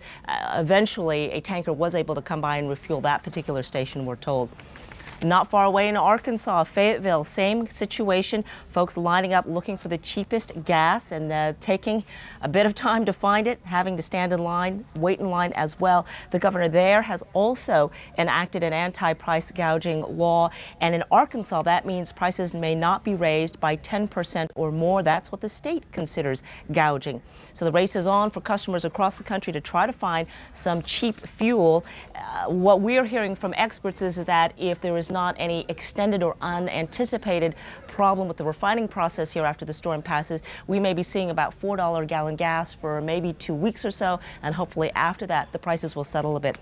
Eventually, a tanker was able to come by and refuel that particular station, we're told. Not far away in Arkansas, Fayetteville, same situation. Folks lining up looking for the cheapest gas and taking a bit of time to find it, having to stand in line, wait in line as well. The governor there has also enacted an anti-price gouging law. And in Arkansas, that means prices may not be raised by 10% or more. That's what the state considers gouging. So the race is on for customers across the country to try to find some cheap fuel. What we're hearing from experts is that if there is not any extended or unanticipated problem with the refining process here after the storm passes, we may be seeing about $4 a gallon gas for maybe 2 weeks or so, and hopefully after that the prices will settle a bit.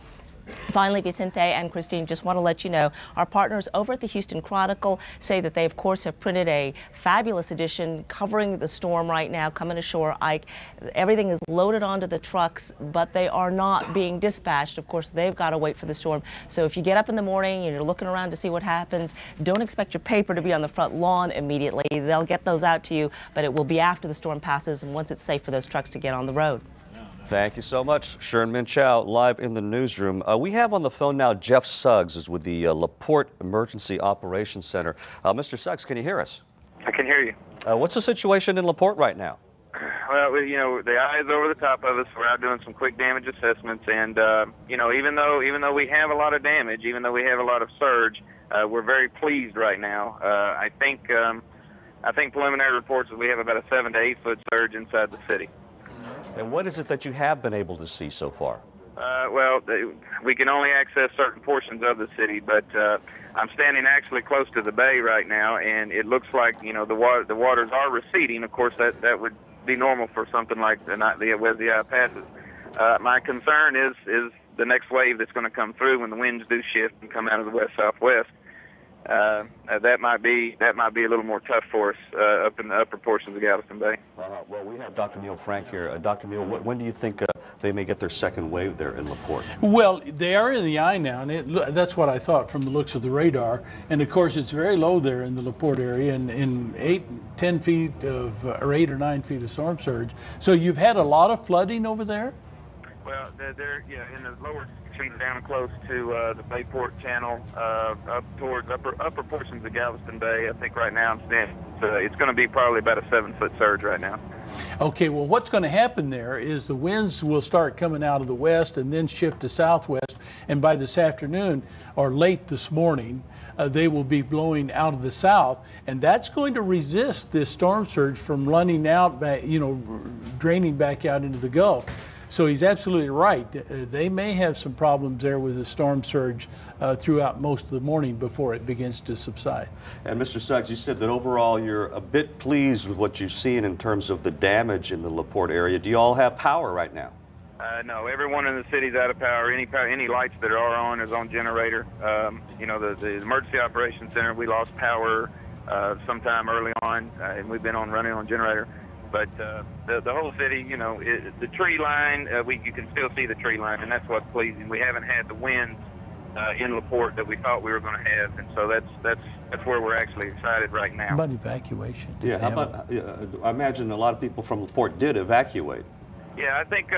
Finally, Vicente and Christine, just want to let you know, our partners over at the Houston Chronicle say that they, of course, have printed a fabulous edition covering the storm right now, coming ashore, Ike. Everything is loaded onto the trucks, but they are not being dispatched. Of course, they've got to wait for the storm. So if you get up in the morning and you're looking around to see what happened, don't expect your paper to be on the front lawn immediately. They'll get those out to you, but it will be after the storm passes and once it's safe for those trucks to get on the road. Thank you so much, Sharon Minchow, live in the newsroom. We have on the phone now Jeff Suggs, is with the LaPorte Emergency Operations Center. Mr. Suggs, can you hear us? I can hear you. What's the situation in LaPorte right now? Well, you know, the eye is over the top of us. We're out doing some quick damage assessments, and you know, even though we have a lot of damage, even though we have a lot of surge, we're very pleased right now. I think preliminary reports that we have about a 7 to 8 foot surge inside the city. And what is it that you have been able to see so far? Well, we can only access certain portions of the city, but I'm standing actually close to the bay right now, and it looks like, you know, the waters are receding. Of course, that would be normal for something like the as the eye passes. My concern is the next wave that's going to come through when the winds do shift and come out of the west-southwest. That might be a little more tough for us up in the upper portions of Galveston Bay. Well, we have Dr. Neil Frank here. Dr. Neil, when do you think they may get their second wave there in LaPorte? Well, they are in the eye now, and that's what I thought from the looks of the radar. And of course, it's very low there in the LaPorte area, and in 10 feet of, or 8 or 9 feet of storm surge. So you've had a lot of flooding over there? Well, they're in the lower section down close to the Bayport Channel, up towards upper portions of Galveston Bay. I think right now I'm standing. It's going to be probably about a 7 foot surge right now. Okay, well, what's going to happen there is the winds will start coming out of the west and then shift to southwest, and by this afternoon or late this morning, they will be blowing out of the south, and that's going to resist this storm surge from running out, draining back out into the Gulf. So he's absolutely right. They may have some problems there with the storm surge throughout most of the morning before it begins to subside. And Mr. Suggs, you said that overall you're a bit pleased with what you've seen in terms of the damage in the LaPorte area. Do you all have power right now? No, everyone in the city's out of power. Any lights that are on is on generator. The Emergency Operations Center, we lost power sometime early on, and we've been running on generator. But the whole city, the tree line, you can still see the tree line, and that's what's pleasing. We haven't had the winds in LaPorte that we thought we were going to have, and so that's where we're actually excited right now. How about evacuation? Yeah, how about, I imagine a lot of people from LaPorte did evacuate. Yeah, I think,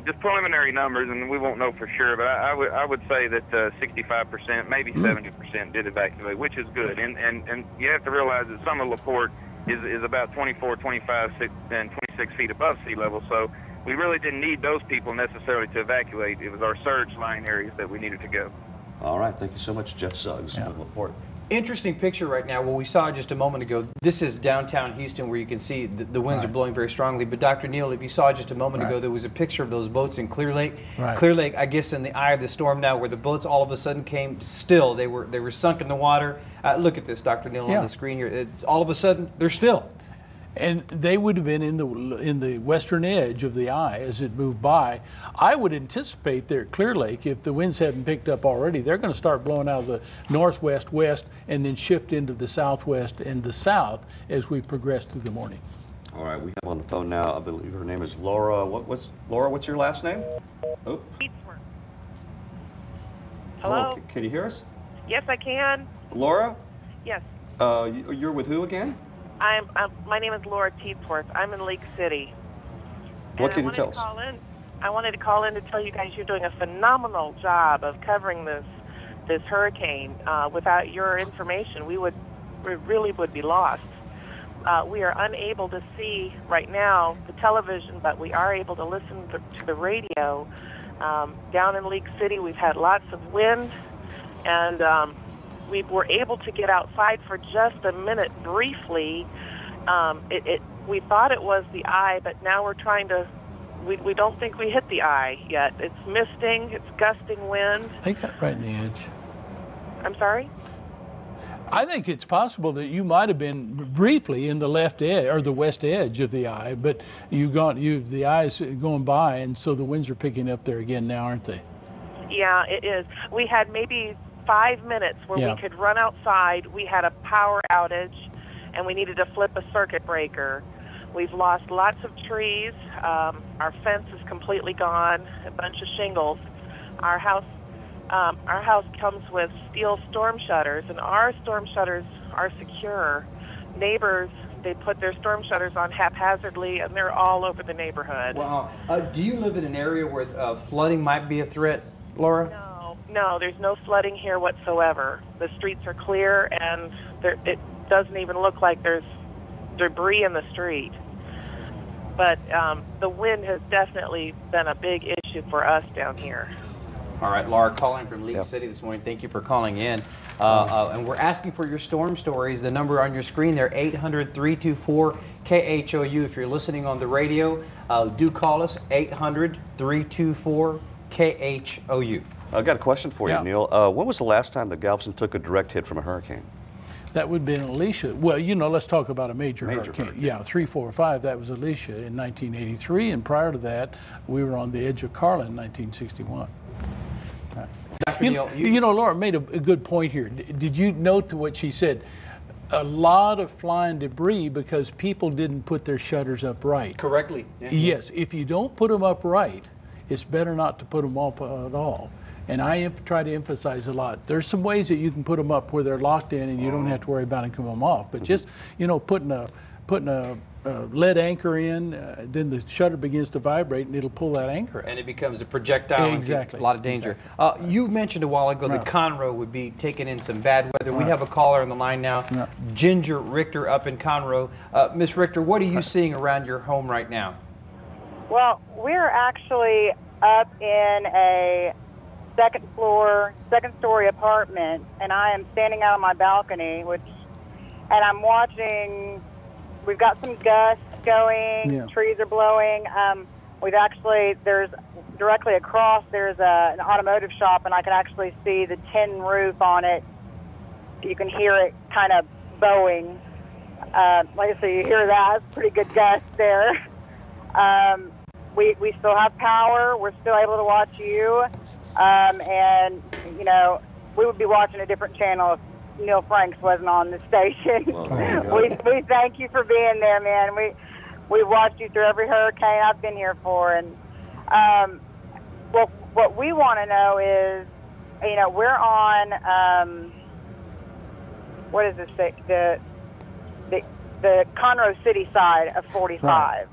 just preliminary numbers, and we won't know for sure, but I would say that 65%, maybe 70% did evacuate, which is good. And you have to realize that some of LaPorte is about 24, 25, and 26 feet above sea level, so we really didn't need those people necessarily to evacuate. It was our surge line areas that we needed to go. All right, thank you so much, Jeff Suggs with LaPorte. Interesting picture right now. What we saw just a moment ago, this is downtown Houston where you can see the winds are blowing very strongly. But Dr. Neil, if you saw just a moment ago, there was a picture of those boats in Clear Lake. Clear Lake, I guess, in the eye of the storm now, where the boats all of a sudden came still. They were sunk in the water. Look at this, Dr. Neil, on the screen here. All of a sudden, they're still. and they would have been in the western edge of the eye as it moved by. I would anticipate there at Clear Lake, if the winds hadn't picked up already, they're going to start blowing out of the northwest, west, and then shift into the southwest and the south as we progress through the morning. All right, we have on the phone now, I believe her name is Laura. Laura, what's your last name? Oh. Hello? Can you hear us? Yes, I can. Laura? Yes. You're with who again? My name is Laura Teedsworth. I'm in Lake City. What can you tell us? I wanted to call in to tell you guys you're doing a phenomenal job of covering this hurricane. Without your information, we really would be lost. We are unable to see right now the television, but we are able to listen to the radio. Down in Lake City, we've had lots of wind, and we were able to get outside for just a minute briefly. We thought it was the eye, but now we're trying to, we don't think we hit the eye yet. It's misting, it's gusting wind. They got right in the edge. I'm sorry? I think it's possible that you might have been briefly in the left edge or the west edge of the eye, but the eye's going by, and so the winds are picking up there again now, aren't they? Yeah, it is. We had maybe 5 minutes where we could run outside. We had a power outage, and we needed to flip a circuit breaker. We've lost lots of trees. Our fence is completely gone. A bunch of shingles. Our house comes with steel storm shutters, and our storm shutters are secure. Neighbors, they put their storm shutters on haphazardly, and they're all over the neighborhood. Wow. Do you live in an area where flooding might be a threat, Laura? No, there's no flooding here whatsoever. The streets are clear, and it doesn't even look like there's debris in the street. But the wind has definitely been a big issue for us down here. All right, Laura, calling from Lake City this morning. Thank you for calling in. And we're asking for your storm stories. The number on your screen there, 800-324-KHOU. If you're listening on the radio, do call us, 800-324-KHOU. I've got a question for you, Neil. When was the last time that Galveston took a direct hit from a hurricane? That would have been Alicia. Well, let's talk about a major hurricane. Yeah, 3, 4, 5, that was Alicia in 1983, and prior to that, we were on the edge of Carla in 1961. Laura made a good point here. Did you note what she said? A lot of flying debris because people didn't put their shutters up right. Correctly. Yeah. Yes, if you don't put them up right, it's better not to put them up at all. And I try to emphasize a lot. There's some ways that you can put them up where they're locked in and you don't have to worry about them coming off. But just, putting a lead anchor in, then the shutter begins to vibrate and it'll pull that anchor out. And it becomes a projectile. Exactly. And a lot of danger. Exactly. You mentioned a while ago that Conroe would be taking in some bad weather. We have a caller on the line now, Ginger Richter up in Conroe. Miss Richter, what are you seeing around your home right now? Well, we're actually up in a second story apartment, and I am standing out on my balcony, and I'm watching. We've got some gusts going, trees are blowing. There's directly across, there's an automotive shop, and I can actually see the tin roof on it. You can hear it kind of bowing. Like I say, you hear that. It's pretty good gust there. We still have power. We're still able to watch you. And, we would be watching a different channel if Neil Franks wasn't on the station. We thank you for being there, man. We watched you through every hurricane I've been here for. And what we want to know is, we're on, what is this, the Conroe City side of 45.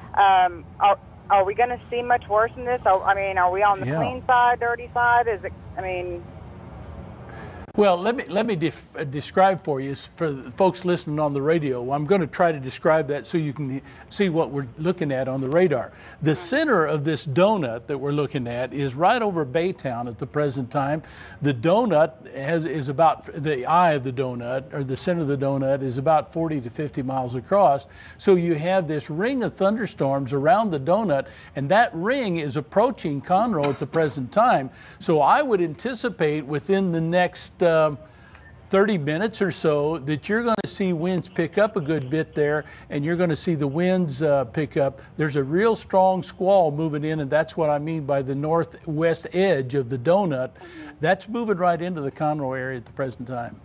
Right. Are we going to see much worse than this? Are we on the clean side, dirty side? Well, let me describe for you, for the folks listening on the radio. I'm going to try to describe that so you can see what we're looking at on the radar. The center of this donut that we're looking at is right over Baytown at the present time. The donut is about, the eye of the donut, or the center of the donut, is about 40 to 50 miles across. So you have this ring of thunderstorms around the donut, and that ring is approaching Conroe at the present time. So I would anticipate within the next 30 minutes or so that you're going to see winds pick up a good bit there, and you're going to see the winds pick up. There's a real strong squall moving in, and that's what I mean by the northwest edge of the donut. That's moving right into the Conroe area at the present time.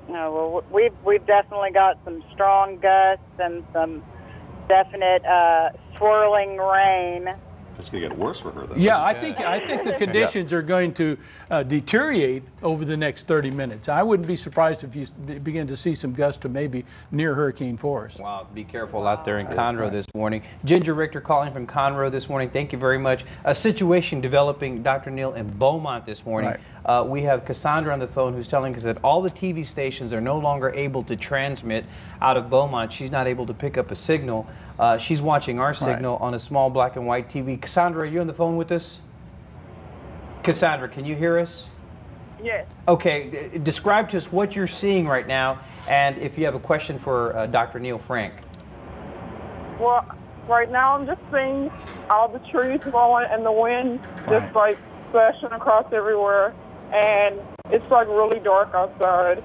No, well, we've definitely got some strong gusts and some definite swirling rain. It's going to get worse for her, though. Yeah, I think the conditions are going to deteriorate over the next 30 minutes. I wouldn't be surprised if you begin to see some gusts to maybe near hurricane force. Wow, be careful out there in Conroe this morning. Ginger Richter calling from Conroe this morning. Thank you very much. A situation developing, Dr. Neal, in Beaumont this morning. Right. We have Cassandra on the phone who's telling us that all the TV stations are no longer able to transmit out of Beaumont. She's not able to pick up a signal. She's watching our signal on a small black and white TV. Cassandra, are you on the phone with us? Cassandra, can you hear us? Yes. Okay, describe to us what you're seeing right now, and if you have a question for Dr. Neal Frank. Well, right now I'm just seeing all the trees blowing and the wind just like splashing across everywhere, and it's like really dark outside.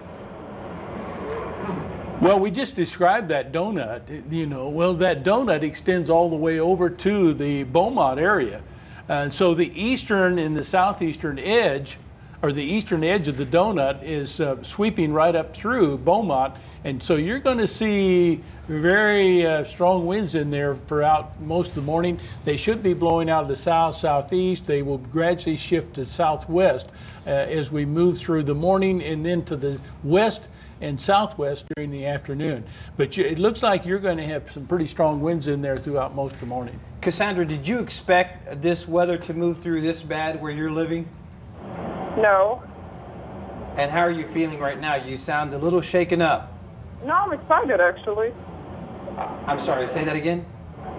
Well, we just described that donut, you know. Well, that donut extends all the way over to the Beaumont area. And so the eastern and the southeastern edge, or the eastern edge of the donut, is sweeping right up through Beaumont. And so you're going to see very strong winds in there throughout most of the morning. They should be blowing out of the south, southeast. They will gradually shift to southwest as we move through the morning, and then to the west and southwest during the afternoon. But it looks like you're going to have some pretty strong winds in there throughout most of the morning. Cassandra, did you expect this weather to move through this bad where you're living? No. And how are you feeling right now? You sound a little shaken up. No, I'm excited actually. I'm sorry, say that again?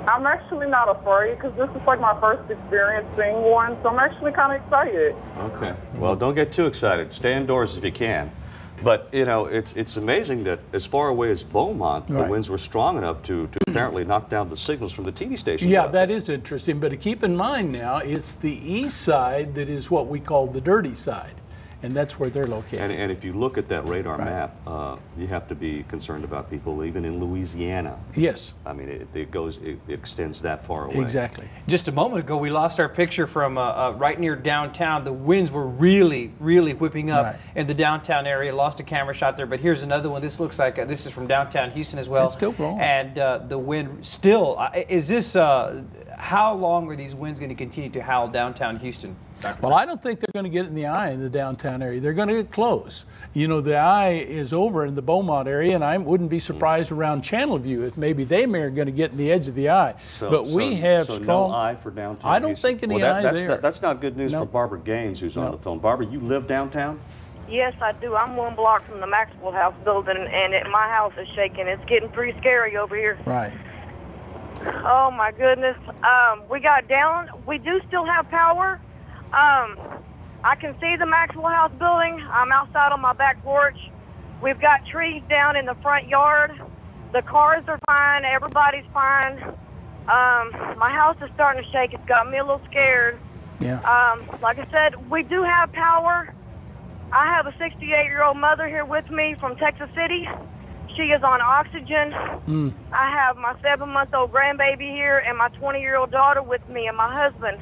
I'm actually not afraid because this is like my first experience seeing one, so I'm actually kind of excited. Okay. Well, don't get too excited. Stay indoors if you can. But, you know, it's amazing that as far away as Beaumont, the winds were strong enough to apparently knock down the signals from the TV stations. Yeah, that is interesting. But keep in mind now, it's the east side that is what we call the dirty side. And that's where they're located. And if you look at that radar map, you have to be concerned about people even in Louisiana. Yes. I mean, it extends that far away. Exactly. Just a moment ago, we lost our picture from right near downtown. The winds were really, really whipping up in the downtown area. Lost a camera shot there, but here's another one. This looks like, this is from downtown Houston as well. It's still blowing. And the wind still, is this, how long are these winds going to continue to howl downtown Houston? Well, I don't think they're going to get in the eye in the downtown area. They're going to get close. You know, the eye is over in the Beaumont area, and I wouldn't be surprised around Channelview if maybe they are going to get in the edge of the eye. But we have strong. No eye for downtown. I don't think any eye there. That's not good news for Barbara Gaines, who's on the phone. Barbara, you live downtown? Yes, I do. I'm 1 block from the Maxwell House building, and my house is shaking. It's getting pretty scary over here. Right. Oh, my goodness. We got down. We do still have power. I can see the Maxwell House building. I'm outside on my back porch. We've got trees down in the front yard. The cars are fine. Everybody's fine. My house is starting to shake. It's got me a little scared. Yeah. Like I said, we do have power. I have a 68-year-old mother here with me from Texas City. She is on oxygen. I have my 7-month-old grandbaby here and my 20-year-old daughter with me and my husband.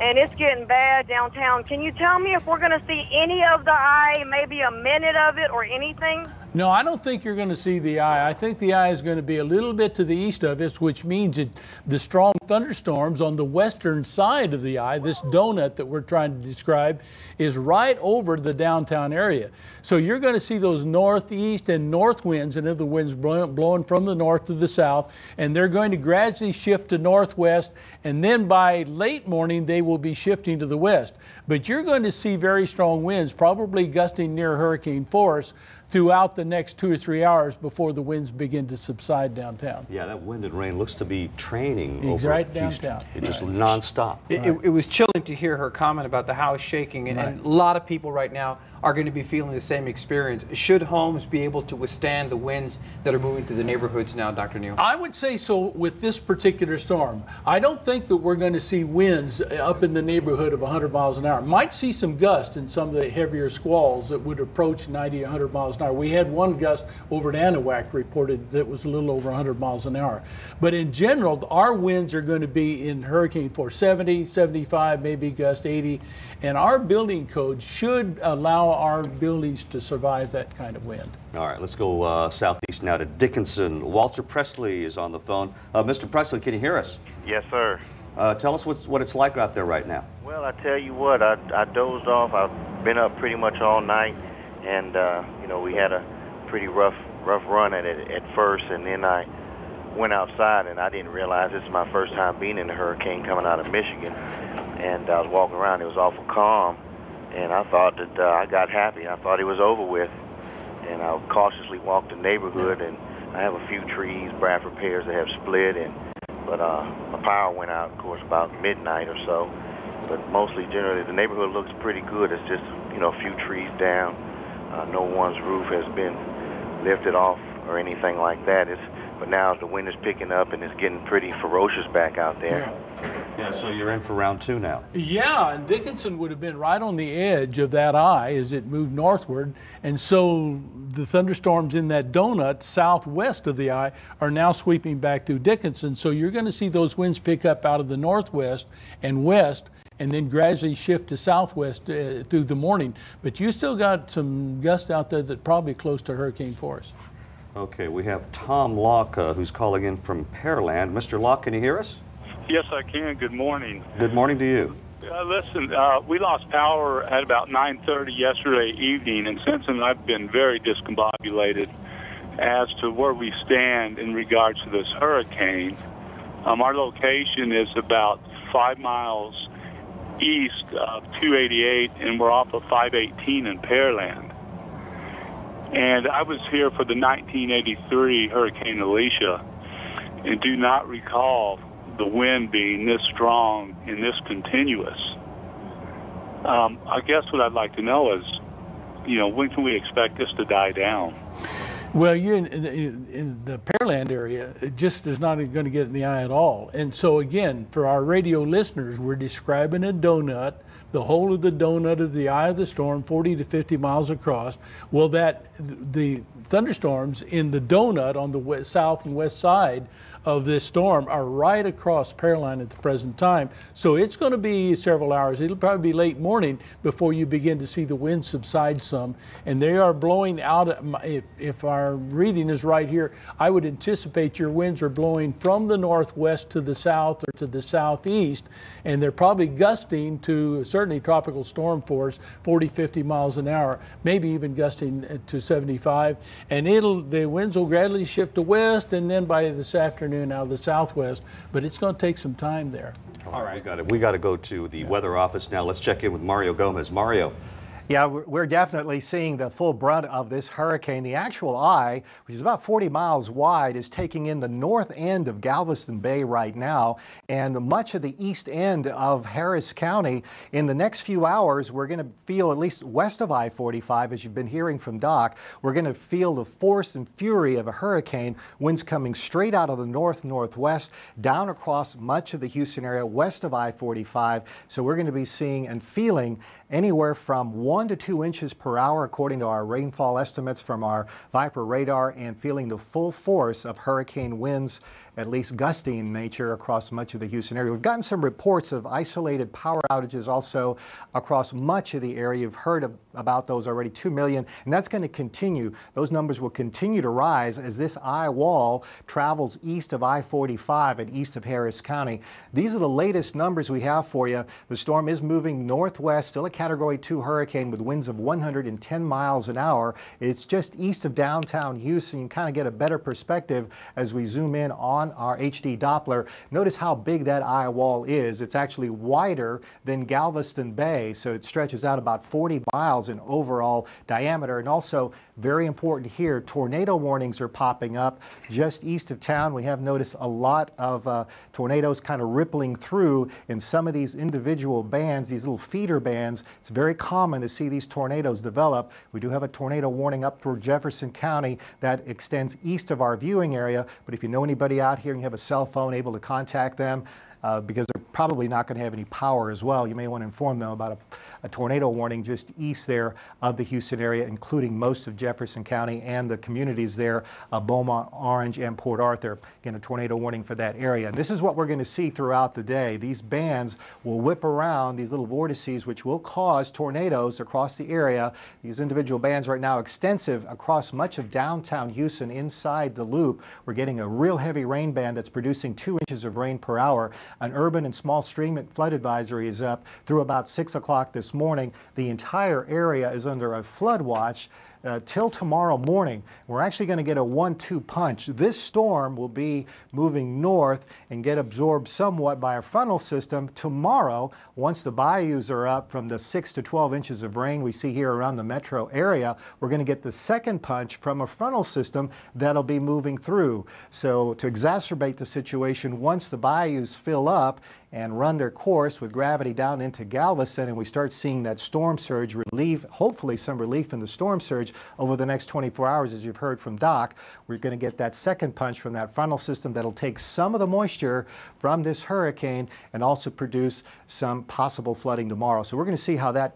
And it's getting bad downtown. Can you tell me if we're going to see any of the eye, maybe a minute of it or anything? No, I don't think you're going to see the eye. I think the eye is going to be a little bit to the east of us, which means the strong thunderstorms on the western side of the eye, this donut that we're trying to describe, is right over the downtown area. So you're going to see those northeast and north winds, and the winds blowing from the north to the south, and they're going to gradually shift to northwest, and then by late morning they will be shifting to the west. But you're going to see very strong winds, probably gusting near hurricane force, throughout the next 2 or 3 hours before the winds begin to subside downtown. Yeah, that wind and rain looks to be training over right Houston. downtown. It's just nonstop. It was chilling to hear her comment about the house shaking, and a lot of people right now are going to be feeling the same experience. Should homes be able to withstand the winds that are moving through the neighborhoods now, Dr. Neal? I would say so with this particular storm. I don't think that we're going to see winds up in the neighborhood of 100 miles an hour. Might see some gusts in some of the heavier squalls that would approach 90, 100 miles an hour. We had one gust over at Anahuac reported that was a little over 100 miles an hour. But in general, our winds are going to be in hurricane force 70, 75, maybe gust 80. And our building code should allow our buildings to survive that kind of wind. All right, let's go southeast now to Dickinson. Walter Presley is on the phone. Mr. Presley, can you hear us? Yes, sir. Tell us what it's like out there right now. Well, I tell you what, I dozed off. I've been up pretty much all night, and you know, we had a pretty rough run at it at first, and then I went outside, and I didn't realize this is my first time being in a hurricane coming out of Michigan. And I was walking around, it was awful calm, and I thought that I got happy. I thought it was over with, and I cautiously walked the neighborhood, and I have a few trees, Bradford pears that have split, but my power went out, of course, about midnight or so. But mostly, generally, the neighborhood looks pretty good. It's just, you know, a few trees down. No one's roof has been lifted off or anything like that. But now the wind is picking up and it's getting pretty ferocious back out there. Yeah, so you're in for round 2 now. Yeah, and Dickinson would have been right on the edge of that eye as it moved northward. And so the thunderstorms in that donut southwest of the eye are now sweeping back through Dickinson. So you're going to see those winds pick up out of the northwest and west, and then gradually shift to southwest through the morning. But you still got some gusts out there that probably close to hurricane force. Okay, we have Tom Locke who's calling in from Pearland. Mr. Locke, can you hear us? Yes, I can. Good morning. Good morning to you. Listen, we lost power at about 9:30 yesterday evening, and since then I've been very discombobulated as to where we stand in regards to this hurricane. Our location is about 5 miles east of 288, and we're off of 518 in Pearland. And I was here for the 1983 Hurricane Alicia, and do not recall the wind being this strong and this continuous. I guess what I'd like to know is, you know, when can we expect this to die down? Well, you're in the Pearland area, it just is not going to get in the eye at all. And so again, for our radio listeners, we're describing a donut, the whole of the donut of the eye of the storm, 40 to 50 miles across. Well, the thunderstorms in the donut on the south and west side of this storm are right across Pearland at the present time. So it's going to be several hours. It'll probably be late morning before you begin to see the wind subside some. And they are blowing out, if our reading is right here, I would anticipate your winds are blowing from the northwest to the south or to the southeast. And they're probably gusting to certainly tropical storm force, 40, 50 miles an hour, maybe even gusting to 75. And the winds will gradually shift to west, and then by this afternoon out of the southwest, but it's going to take some time there. All right, we got to go to the weather office now. Let's check in with Mario Gomez. Mario. Yeah, we're definitely seeing the full brunt of this hurricane. The actual eye, which is about 40 miles wide, is taking in the north end of Galveston Bay right now, and much of the east end of Harris County. In the next few hours, we're going to feel, at least west of I-45, as you've been hearing from Doc, we're going to feel the force and fury of a hurricane. Winds coming straight out of the north-northwest, down across much of the Houston area, west of I-45. So we're going to be seeing and feeling anywhere from 1 to 2 inches per hour, according to our rainfall estimates from our Viper radar, and feeling the full force of hurricane winds, at least gusty in nature, across much of the Houston area. We've gotten some reports of isolated power outages also across much of the area. You've heard about those already, 2 million, and that's going to continue. Those numbers will continue to rise as this eye wall travels east of I-45 and east of Harris County. These are the latest numbers we have for you. The storm is moving northwest, still a Category 2 hurricane with winds of 110 miles an hour. It's just east of downtown Houston. You can kind of get a better perspective as we zoom in on our HD Doppler. Notice how big that eye wall is. It's actually wider than Galveston Bay, so it stretches out about 40 miles in overall diameter. And also, very important here, tornado warnings are popping up just east of town. We have noticed a lot of tornadoes kind of rippling through in some of these individual bands, these little feeder bands. It's very common to see these tornadoes develop. We do have a tornado warning up toward Jefferson County that extends east of our viewing area, but if you know anybody out here and you have a cell phone, able to contact them, because they're probably not going to have any power as well. You may want to inform them about a tornado warning just east there of the Houston area, including most of Jefferson County and the communities there, Beaumont, Orange, and Port Arthur. Again, a tornado warning for that area. And this is what we're going to see throughout the day. These bands will whip around these little vortices, which will cause tornadoes across the area. These individual bands right now extensive across much of downtown Houston inside the loop. We're getting a real heavy rain band that's producing 2 inches of rain per hour. An urban and small stream flood advisory is up through about 6 o'clock this morning. The entire area is under a flood watch till tomorrow morning. We're actually going to get a 1-2 punch. This storm will be moving north and get absorbed somewhat by a frontal system tomorrow. Once the bayous are up from the 6 to 12 inches of rain we see here around the metro area, we're going to get the second punch from a frontal system that'll be moving through. So to exacerbate the situation, once the bayous fill up and run their course with gravity down into Galveston, and we start seeing that storm surge relief, hopefully some relief in the storm surge over the next 24 hours, as you've heard from Doc, we're going to get that second punch from that frontal system that'll take some of the moisture from this hurricane and also produce some possible flooding tomorrow. So we're going to see how that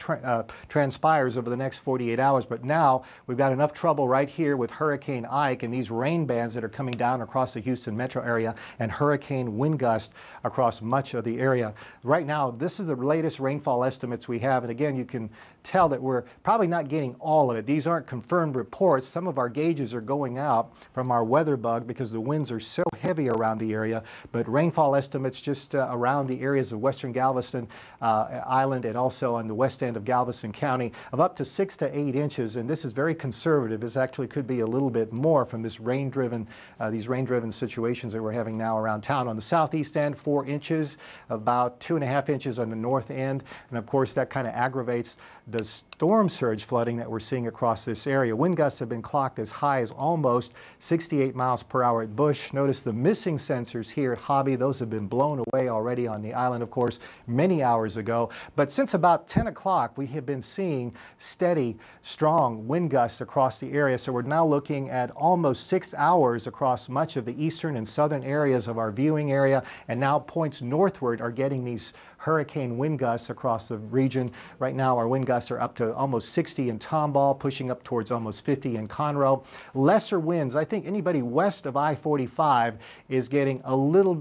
transpires over the next 48 hours. But now we've got enough trouble right here with Hurricane Ike and these rain bands that are coming down across the Houston metro area and hurricane wind gusts across much of the area. Right now, this is the latest rainfall estimates we have. And again, you can tell that we're probably not getting all of it. These aren't confirmed reports. Some of our gauges are going out from our Weatherbug because the winds are so heavy around the area. But rainfall estimates just around the areas of western Galveston Island and also on the west end of Galveston County of up to 6 to 8 inches. And this is very conservative. This actually could be a little bit more from this these rain-driven situations that we're having now around town. On the southeast end, 4 inches, about 2.5 inches on the north end. And of course, that kind of aggravates the storm surge flooding that we're seeing across this area. Wind gusts have been clocked as high as almost 68 miles per hour at Bush. Notice the missing sensors here at Hobby. Those have been blown away already on the island, of course, many hours ago. But since about 10 o'clock, we have been seeing steady, strong wind gusts across the area. So we're now looking at almost 6 hours across much of the eastern and southern areas of our viewing area. And now points northward are getting these hurricane wind gusts across the region. Right now, our wind gusts are up to almost 60 in Tomball, pushing up towards almost 50 in Conroe. Lesser winds. I think anybody west of I-45 is having a little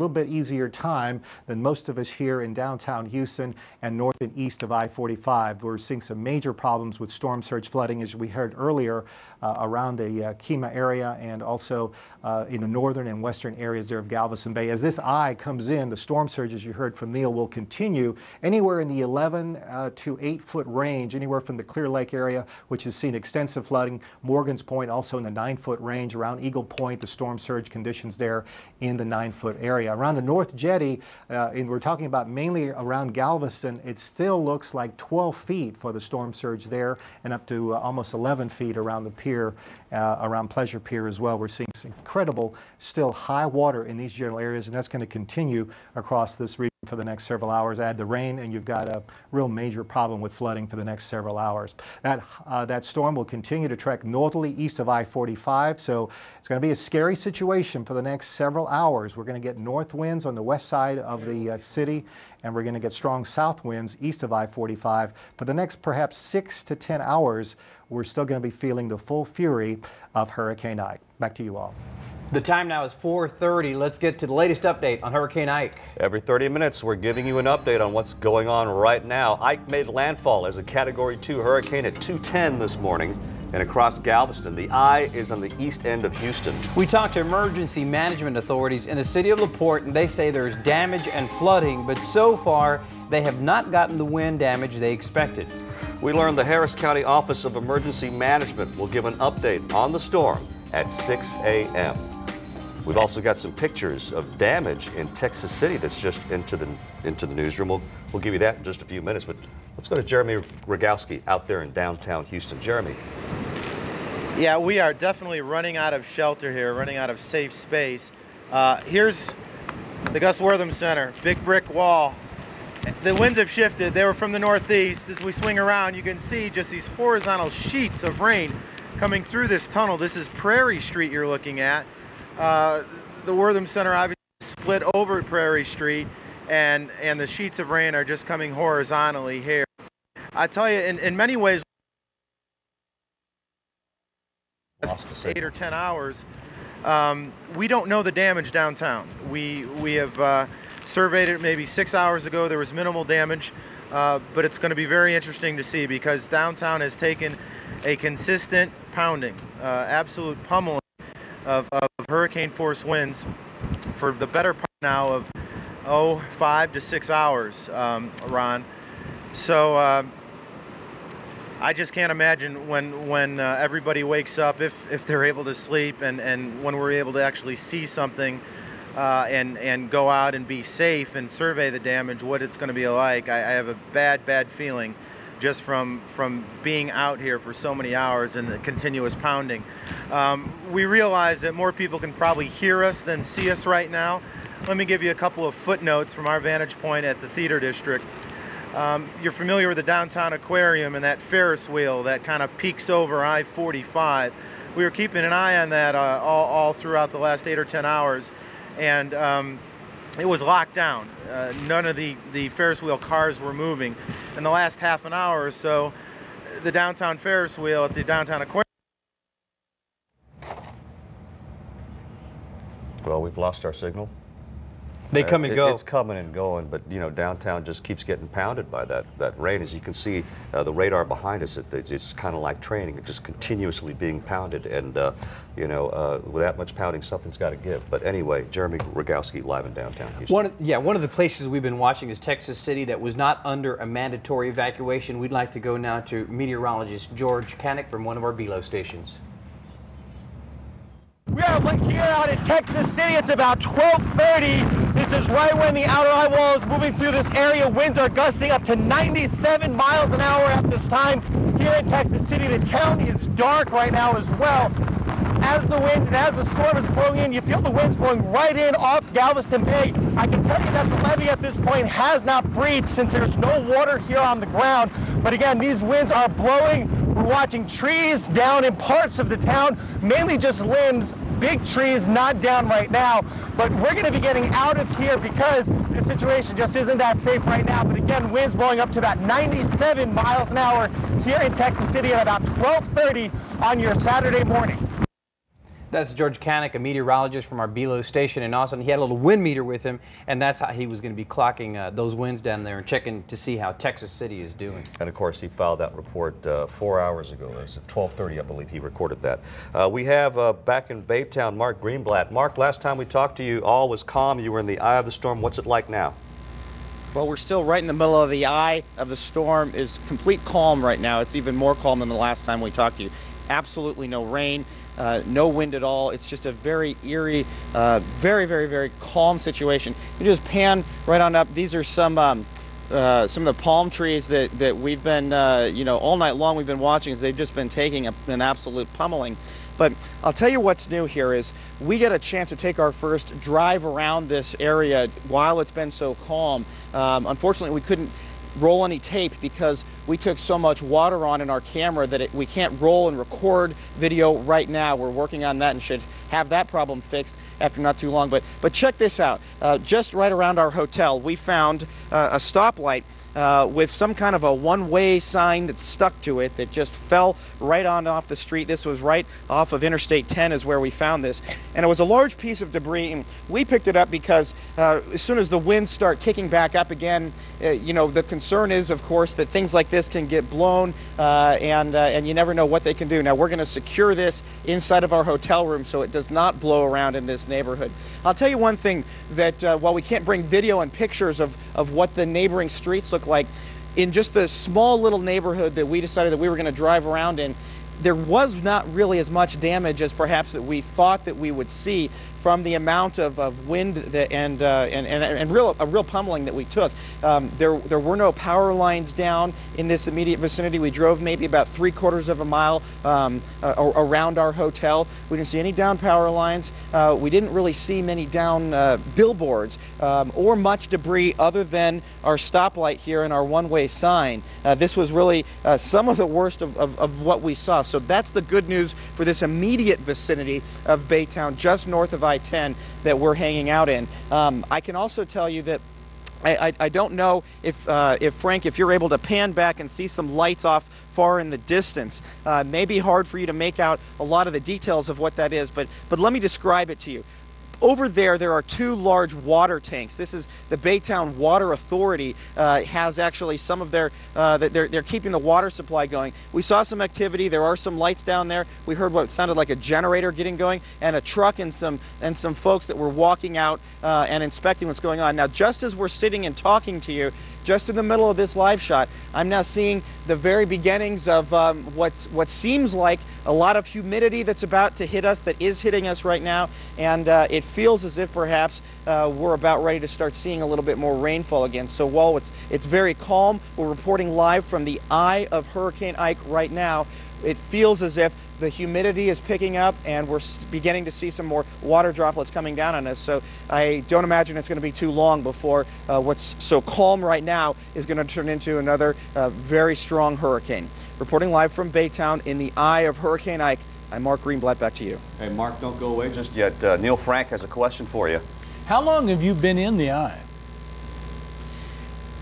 bit easier time than most of us here in downtown Houston and north and east of I-45. We're seeing some major problems with storm surge flooding, as we heard earlier, around the Kemah area and also in the northern and western areas there of Galveston Bay. As this eye comes in, the storm surge, as you heard from Neil, will continue anywhere in the 11 to 8 foot range, anywhere from the Clear Lake area, which has seen extensive flooding. Morgan's Point also in the 9 foot range. Around Eagle Point, the storm surge conditions there in the 9 foot area. Around the North Jetty, and we're talking about mainly around Galveston, it still looks like 12 feet for the storm surge there and up to almost 11 feet around the pier, around Pleasure Pier as well. We're seeing some incredible still high water in these general areas, and that's going to continue across this region for the next several hours. Add the rain and you've got a real major problem with flooding for the next several hours. That storm will continue to trek northerly east of I-45, so it's going to be a scary situation for the next several hours. We're going to get north winds on the west side of the city, and we're going to get strong south winds east of I-45. For the next perhaps 6 to 10 hours, we're still going to be feeling the full fury of Hurricane Ike. Back to you all. The time now is 4:30. Let's get to the latest update on Hurricane Ike. Every 30 minutes, we're giving you an update on what's going on right now. Ike made landfall as a Category 2 hurricane at 2:10 this morning and across Galveston. The eye is on the east end of Houston. We talked to emergency management authorities in the city of LaPorte, and they say there's damage and flooding, but so far they have not gotten the wind damage they expected. We learned the Harris County Office of Emergency Management will give an update on the storm at 6 a.m. We've also got some pictures of damage in Texas City that's just into the newsroom. We'll give you that in just a few minutes, but let's go to Jeremy Rogowski out there in downtown Houston. Jeremy. Yeah, we are definitely running out of shelter here, running out of safe space. Here's the Gus Wortham Center, big brick wall. The winds have shifted. They were from the northeast. As we swing around, you can see just these horizontal sheets of rain coming through this tunnel. This is Prairie Street you're looking at. The Wortham Center obviously split over Prairie Street, and the sheets of rain are just coming horizontally here. I tell you, in many ways, 8 or 10 hours, we don't know the damage downtown. We have surveyed it maybe 6 hours ago. There was minimal damage, but it's going to be very interesting to see because downtown has taken a consistent pounding, absolute pummeling of hurricane force winds for the better part now of 5 to 6 hours, Ron. So I just can't imagine when everybody wakes up, if they're able to sleep, and when we're able to actually see something and go out and be safe and survey the damage, what it's going to be like. I have a bad feeling just from being out here for so many hours and the continuous pounding. We realize that more people can probably hear us than see us right now. Let me give you a couple of footnotes from our vantage point at the Theater District. You're familiar with the downtown aquarium and that Ferris wheel that kind of peeks over I-45. We were keeping an eye on that all throughout the last 8 or 10 hours, and it was locked down. None of the Ferris wheel cars were moving. In the last half an hour or so, the downtown Ferris wheel at the downtown aquarium. Well, we've lost our signal. They come and go. It's coming and going, but you know, downtown just keeps getting pounded by that rain. As you can see, the radar behind us, it's kind of like training. It's just continuously being pounded, and you know, with that much pounding, something's got to give. But anyway, Jeremy Rogowski live in downtown Houston. One of the places we've been watching is Texas City that was not under a mandatory evacuation. We'd like to go now to meteorologist George Kanik from one of our below stations. We are here out in Texas City. It's about 12:30. This is right when the outer eye wall is moving through this area. Winds are gusting up to 97 miles an hour at this time here in Texas City. The town is dark right now as well. As the wind and as the storm is blowing in, you feel the winds blowing right in off Galveston Bay. I can tell you that the levee at this point has not breached since there's no water here on the ground. But again, these winds are blowing. We're watching trees down in parts of the town, mainly just limbs. Big trees not down right now, but we're going to be getting out of here because the situation just isn't that safe right now. But again, winds blowing up to about 97 miles an hour here in Texas City at about 12:30 on your Saturday morning. That's George Kanik, a meteorologist from our below station in Austin. He had a little wind meter with him, and that's how he was going to be clocking those winds down there and checking to see how Texas City is doing. And of course, he filed that report 4 hours ago. It was at 12:30, I believe, he recorded that. We have back in Baytown, Mark Greenblatt. Mark, last time we talked to you, all was calm. You were in the eye of the storm. What's it like now? Well, we're still right in the middle of the eye of the storm. It's complete calm right now. It's even more calm than the last time we talked to you. Absolutely no rain, no wind at all. It's just a very eerie, very calm situation. You just pan right on up. These are some of the palm trees that we've been, you know, all night long we've been watching as they've just been taking an absolute pummeling. But I'll tell you what's new here is we get a chance to take our first drive around this area while it's been so calm. Unfortunately, we couldn't roll any tape because we took so much water on in our camera that we can't roll and record video right now. We're working on that and should have that problem fixed after not too long. But check this out. Just right around our hotel, we found a stoplight with some kind of a one-way sign that stuck to it that just fell right on off the street. This was right off of Interstate 10 is where we found this. And it was a large piece of debris, and we picked it up because as soon as the winds start kicking back up again, you know, the concern is, of course, that things like this can get blown and you never know what they can do. Now, we're going to secure this inside of our hotel room so it does not blow around in this neighborhood. I'll tell you one thing, that while we can't bring video and pictures of what the neighboring streets look like, in just the small little neighborhood that we decided that we were going to drive around in, there was not really as much damage as perhaps that we thought that we would see from the amount of wind and a real pummeling that we took. There were no power lines down in this immediate vicinity. We drove maybe about 3/4 of a mile around our hotel. We didn't see any down power lines. We didn't really see many down billboards or much debris other than our stoplight here and our one-way sign. This was really some of the worst of what we saw. So that's the good news for this immediate vicinity of Baytown, just north of I-10 that we're hanging out in. I can also tell you that I don't know if Frank, if you're able to pan back and see some lights off far in the distance. It may be hard for you to make out a lot of the details of what that is, but let me describe it to you. Over there are two large water tanks. This is the Baytown Water Authority has actually some of their, they're keeping the water supply going. We saw some activity. There are some lights down there. We heard what sounded like a generator getting going and a truck and some folks that were walking out and inspecting what's going on. Now, just as we're sitting and talking to you, just in the middle of this live shot, I'm now seeing the very beginnings of what seems like a lot of humidity that's about to hit us, that is hitting us right now, and it feels as if perhaps we're about ready to start seeing a little bit more rainfall again. So while it's very calm, we're reporting live from the eye of Hurricane Ike right now. It feels as if the humidity is picking up and we're beginning to see some more water droplets coming down on us. So I don't imagine it's going to be too long before what's so calm right now is going to turn into another very strong hurricane. Reporting live from Baytown in the eye of Hurricane Ike, I'm Mark Greenblatt. Back to you. Hey, Mark, don't go away just yet. Neil Frank has a question for you. How long have you been in the eye?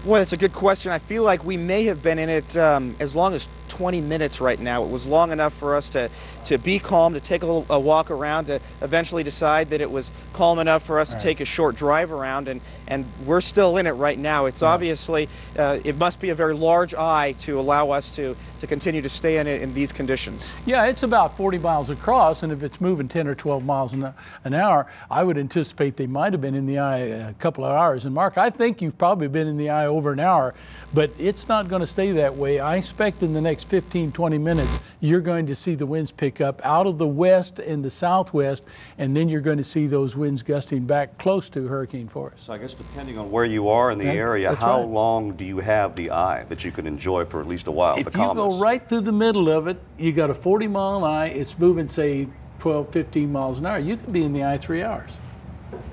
Well, that's a good question. I feel like we may have been in it as long as 20 minutes right now. It was long enough for us to be calm, to take a walk around, to eventually decide that it was calm enough for us to take a short drive around, and we're still in it right now. It's obviously, it must be a very large eye to allow us to continue to stay in it in these conditions. Yeah, it's about 40 miles across, and if it's moving 10 or 12 miles an hour, I would anticipate they might have been in the eye a couple of hours. And Mark, I think you've probably been in the eye over an hour, but it's not going to stay that way. I expect in the next 15-20 minutes you're going to see the winds pick up out of the west and the southwest, and then you're going to see those winds gusting back close to hurricane force. So I guess depending on where you are in the area, how long do you have the eye that you can enjoy for at least a while? If you go right through the middle of it, you got a 40-mile eye, it's moving say 12, 15 miles an hour. You could be in the eye 3 hours.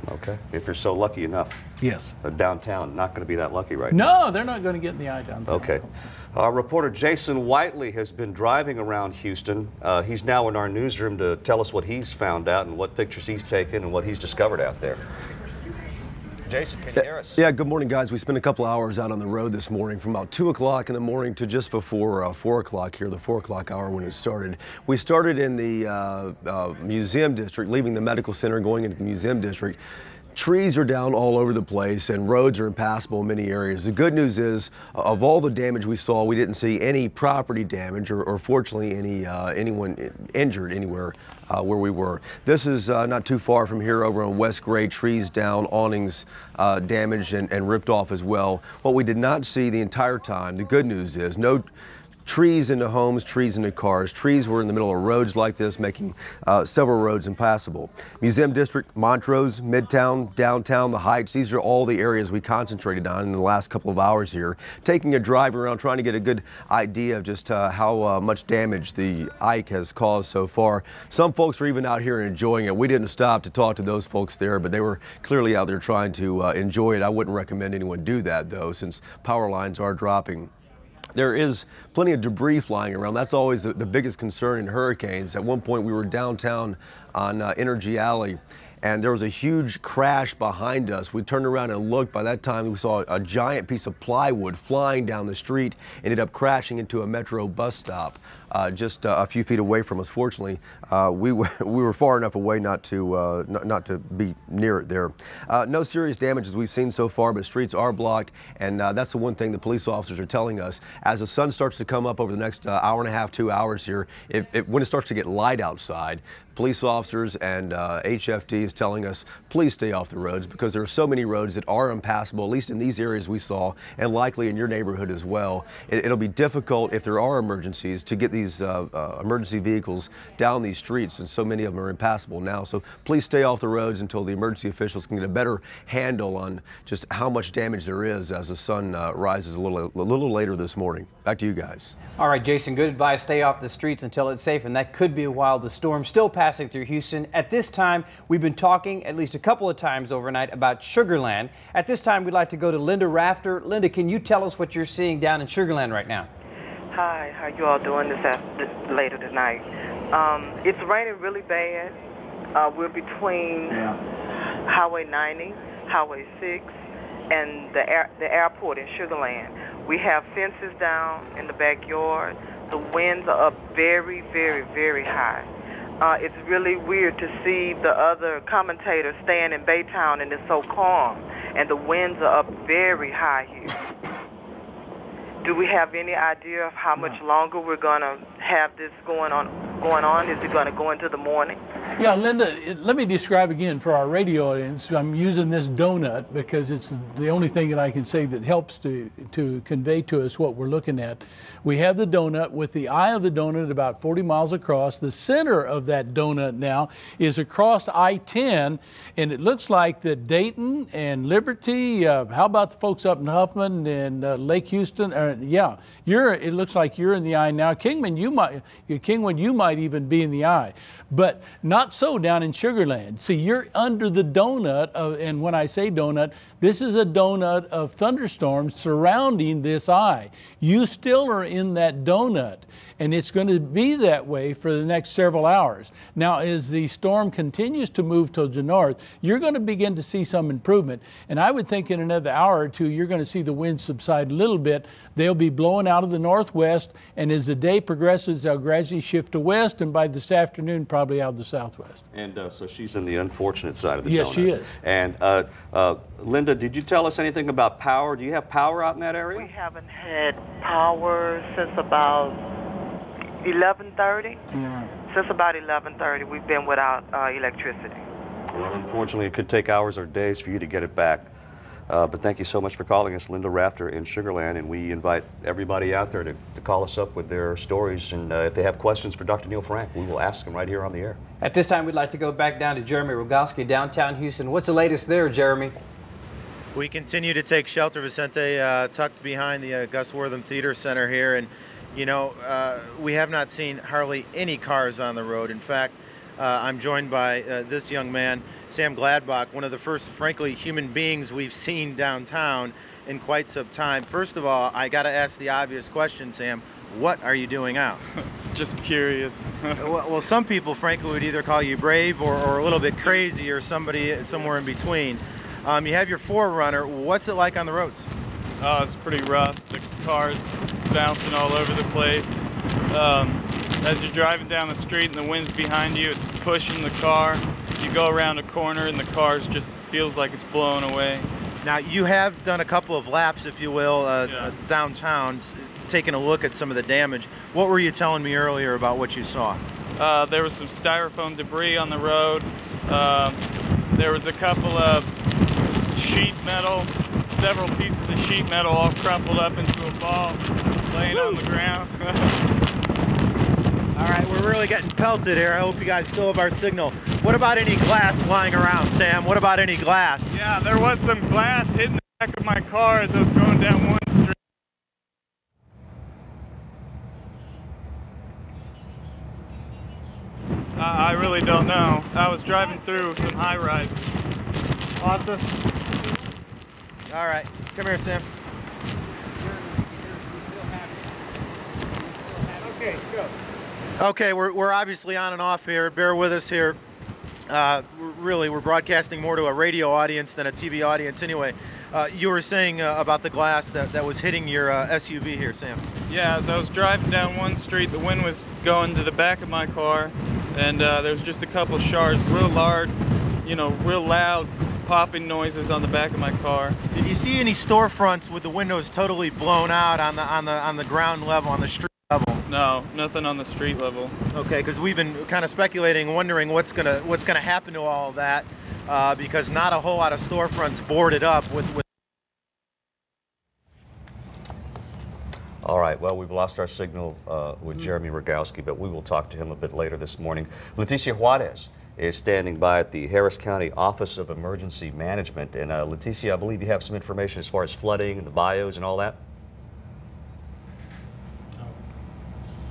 Okay, if you're so lucky enough. Yes. Downtown, not going to be that lucky right now. No, they're not going to get in the eye downtown. Okay. Reporter Jason Whiteley has been driving around Houston. He's now in our newsroom to tell us what he's found out and what pictures he's taken and what he's discovered out there. Jason, can you hear us? Yeah, good morning, guys. We spent a couple hours out on the road this morning from about 2 o'clock in the morning to just before 4 o'clock here, the 4 o'clock hour when it started. We started in the museum district, leaving the medical center, going into the museum district. Trees are down all over the place and roads are impassable in many areas. The good news is, of all the damage we saw, we didn't see any property damage or fortunately anyone injured anywhere where we were. This is not too far from here over on West Gray. Trees down, awnings damaged and ripped off as well. What we did not see the entire time, the good news is, no trees into homes, trees into cars. Trees were in the middle of roads like this, making several roads impassable. Museum District, Montrose, Midtown, Downtown, the Heights, these are all the areas we concentrated on in the last couple of hours here. Taking a drive around, trying to get a good idea of just how much damage the Ike has caused so far. Some folks were even out here enjoying it. We didn't stop to talk to those folks there, but they were clearly out there trying to enjoy it. I wouldn't recommend anyone do that, though, since power lines are dropping. There is plenty of debris flying around. That's always the biggest concern in hurricanes. At one point we were downtown on Energy Alley, and there was a huge crash behind us. We turned around and looked. By that time we saw a giant piece of plywood flying down the street, ended up crashing into a Metro bus stop just a few feet away from us. Fortunately, we were far enough away not to be near it there. No serious damages we've seen so far, but streets are blocked, and that's the one thing the police officers are telling us. As the sun starts to come up over the next hour and a half, 2 hours here, when it starts to get light outside, police officers and HFD is telling us, please stay off the roads, because there are so many roads that are impassable, at least in these areas we saw, and likely in your neighborhood as well. It'll be difficult if there are emergencies to get these emergency vehicles down these streets, and so many of them are impassable now. So please stay off the roads until the emergency officials can get a better handle on just how much damage there is as the sun rises a little later this morning. Back to you guys. All right, Jason, good advice. Stay off the streets until it's safe, and that could be a while. The storm still passing through Houston. At this time, we've been talking at least a couple of times overnight about Sugarland. At this time, we'd like to go to Linda Rafter. Linda, can you tell us what you're seeing down in Sugarland right now? Hi, how you all doing later tonight? It's raining really bad. We're between Highway 90, Highway 6, and the airport in Sugar Land. We have fences down in the backyard. The winds are up very, very, very high. It's really weird to see the other commentators staying in Baytown and it's so calm, and the winds are up very high here. Do we have any idea of how much longer we're going to have this going on? Is it going to go into the morning? Yeah, Linda, let me describe again for our radio audience. I'm using this donut because it's the only thing that I can say that helps to convey to us what we're looking at. We have the donut with the eye of the donut about 40 miles across. The center of that donut now is across I-10, and it looks like that Dayton and Liberty, how about the folks up in Huffman and Lake Houston? Yeah, it looks like you're in the eye now. Kingman, you might even be in the eye, but not so down in Sugar Land. See, you're under the donut and when I say donut, this is a donut of thunderstorms surrounding this eye. You still are in that donut, and it's going to be that way for the next several hours. Now, as the storm continues to move to the north, you're going to begin to see some improvement, and I would think in another hour or two, you're going to see the winds subside a little bit. They'll be blowing out of the northwest, and as the day progresses, they'll gradually shift to west, and by this afternoon, probably out of the southwest. And so she's in the unfortunate side of the donut. Yes, she is. And Linda, did you tell us anything about power? Do you have power out in that area? We haven't had power since about 11:30. Yeah. Since about 11:30, we've been without electricity. Well, unfortunately, it could take hours or days for you to get it back. But thank you so much for calling us, Linda Rafter in Sugar Land, and we invite everybody out there to call us up with their stories, and if they have questions for Dr. Neil Frank, we will ask them right here on the air. At this time, we'd like to go back down to Jeremy Rogalski, downtown Houston. What's the latest there, Jeremy? We continue to take shelter, Vicente, tucked behind the Gus Wortham Theater Center here, and you know, we have not seen hardly any cars on the road. In fact, I'm joined by this young man, Sam Gladbach, one of the first, frankly, human beings we've seen downtown in quite some time. First of all, I got to ask the obvious question, Sam. What are you doing out? Just curious. well, some people, frankly, would either call you brave or a little bit crazy or somebody somewhere in between. You have your 4Runner. What's it like on the roads? Oh, it's pretty rough. The car's bouncing all over the place. As you're driving down the street and the wind's behind you, it's pushing the car. You go around a corner and the car just feels like it's blowing away. Now, you have done a couple of laps, if you will, downtown, taking a look at some of the damage. What were you telling me earlier about what you saw? There was some styrofoam debris on the road. There was a couple of sheet metal, several pieces of sheet metal all crumpled up into a ball, laying on the ground. All right, we're really getting pelted here. I hope you guys still have our signal. What about any glass lying around, Sam? What about any glass? Yeah, there was some glass hitting the back of my car as I was going down one street. I really don't know. I was driving through some high-rises. Awesome. All right, come here, Sam. Okay, go. Okay, we're obviously on and off here. Bear with us here. We're broadcasting more to a radio audience than a TV audience anyway. You were saying about the glass that was hitting your SUV here, Sam. Yeah, as I was driving down one street, the wind was going to the back of my car, and there was just a couple of shards, real loud popping noises on the back of my car. Did you see any storefronts with the windows totally blown out on the ground level, on the street level? No, nothing on the street level. Okay, because we've been kind of speculating, wondering what's gonna happen to all of that, because not a whole lot of storefronts boarded up with. All right, well, we've lost our signal with Jeremy Rogalski, but we will talk to him a bit later this morning. Leticia Juarez is standing by at the Harris County Office of Emergency Management. And Leticia, I believe you have some information as far as flooding and the bios and all that?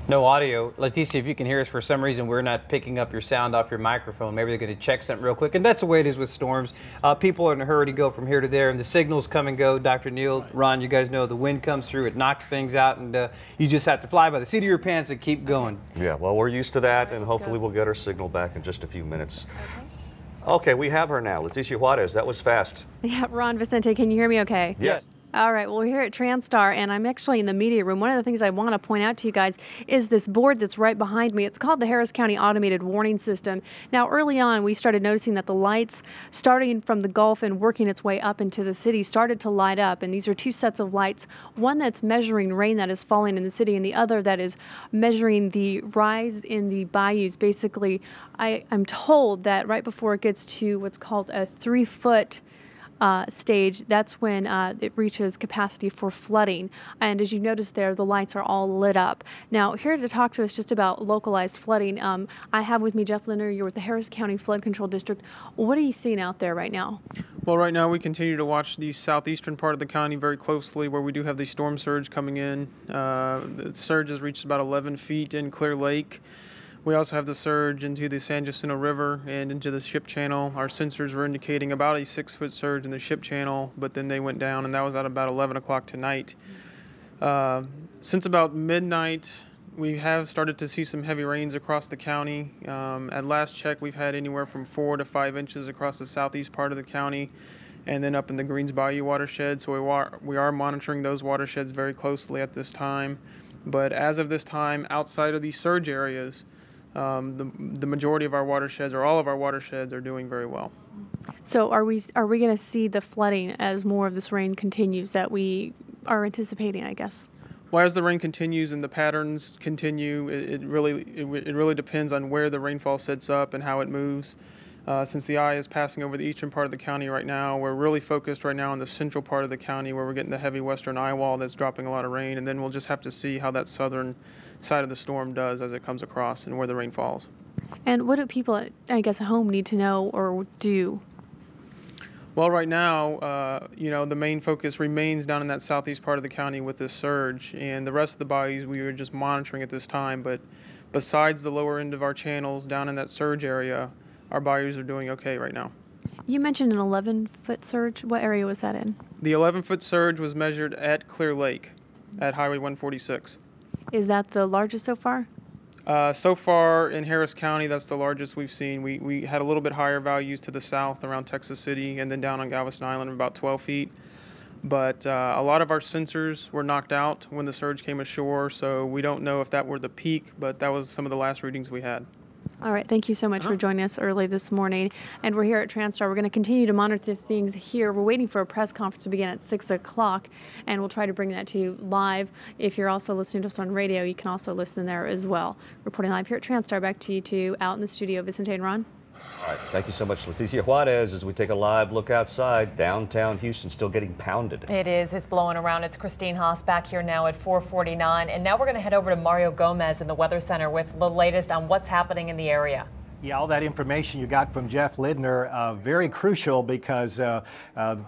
No audio. Leticia, if you can hear us, for some reason we're not picking up your sound off your microphone. Maybe they're going to check something real quick. And that's the way it is with storms. People are in a hurry to go from here to there, and the signals come and go. Dr. Neil, Ron, you guys know the wind comes through, it knocks things out, and you just have to fly by the seat of your pants and keep going. Yeah, well, we're used to that, and hopefully we'll get our signal back in just a few minutes. Okay, we have her now. Leticia Juarez, that was fast. Yeah, Ron, Vicente, can you hear me okay? Yes. All right, well, we're here at Transtar, and I'm actually in the media room. One of the things I want to point out to you guys is this board that's right behind me. It's called the Harris County Automated Warning System. Now, early on, we started noticing that the lights, starting from the Gulf and working its way up into the city, started to light up. And these are two sets of lights, one that's measuring rain that is falling in the city, and the other that is measuring the rise in the bayous. Basically, I'm told that right before it gets to what's called a 3-foot stage, that's when it reaches capacity for flooding. And as you notice there, the lights are all lit up. Now, here to talk to us just about localized flooding, I have with me Jeff Lindner. You're with the Harris County Flood Control District. What are you seeing out there right now? Well, right now we continue to watch the southeastern part of the county very closely, where we do have the storm surge coming in. The surge has reached about 11 feet in Clear Lake. We also have the surge into the San Jacinto River and into the ship channel. Our sensors were indicating about a 6-foot surge in the ship channel, but then they went down, and that was at about 11 o'clock tonight. Since about midnight, we have started to see some heavy rains across the county. At last check, we've had anywhere from 4 to 5 inches across the southeast part of the county, and then up in the Greens Bayou watershed. So we are monitoring those watersheds very closely at this time. But as of this time, outside of these surge areas, the majority of our watersheds, or all of our watersheds, are doing very well. So are we going to see the flooding as more of this rain continues that we are anticipating, I guess? Well, as the rain continues and the patterns continue, it really depends on where the rainfall sets up and how it moves. Since the eye is passing over the eastern part of the county right now, we're really focused right now on the central part of the county, where we're getting the heavy western eye wall that's dropping a lot of rain, and then we'll just have to see how that southern side of the storm does as it comes across and where the rain falls. And what do people, I guess, at home need to know or do? Well, right now, the main focus remains down in that southeast part of the county with this surge, and the rest of the bayous we are just monitoring at this time. But besides the lower end of our channels down in that surge area, our bayous are doing okay right now. You mentioned an 11-foot surge. What area was that in? The 11-foot surge was measured at Clear Lake at Highway 146. Is that the largest so far? So far in Harris County, that's the largest we've seen. We had a little bit higher values to the south around Texas City, and then down on Galveston Island about 12 feet. But a lot of our sensors were knocked out when the surge came ashore, so we don't know if that were the peak, but that was some of the last readings we had. All right, thank you so much for joining us early this morning. And we're here at Transtar. We're going to continue to monitor things here. We're waiting for a press conference to begin at 6 o'clock, and we'll try to bring that to you live. If you're also listening to us on radio, you can also listen there as well. Reporting live here at Transtar, back to you two out in the studio, Vicente and Ron. All right, thank you so much, Leticia Juarez, as we take a live look outside. Downtown Houston still getting pounded. It is. It's blowing around. It's Christine Haas back here now at 4:49. And now we're going to head over to Mario Gomez in the Weather Center with the latest on what's happening in the area. Yeah, all that information you got from Jeff Lindner, very crucial, because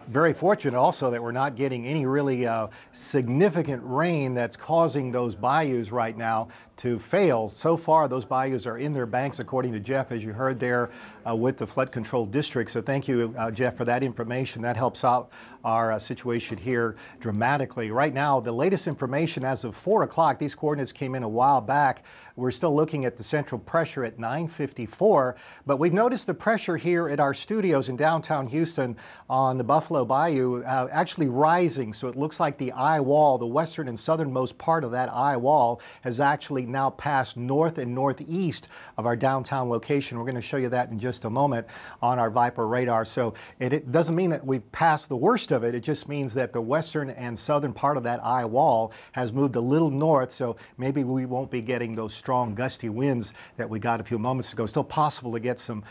very fortunate also that we're not getting any really significant rain that's causing those bayous right now to fail. So far, those bayous are in their banks, according to Jeff, as you heard there with the flood control district. So thank you, Jeff, for that information. That helps out our situation here dramatically. Right now, the latest information as of 4 o'clock, these coordinates came in a while back. We're still looking at the central pressure at 954, but we've noticed the pressure here at our studios in downtown Houston on the Buffalo Bayou actually rising. So it looks like the eye wall, the western and southernmost part of that eye wall, has actually now passed north and northeast of our downtown location. We're going to show you that in just a moment on our Viper radar. So it doesn't mean that we've passed the worst of it. It just means that the western and southern part of that eye wall has moved a little north. So maybe we won't be getting those strong gusty winds that we got a few moments ago. Still possible to get some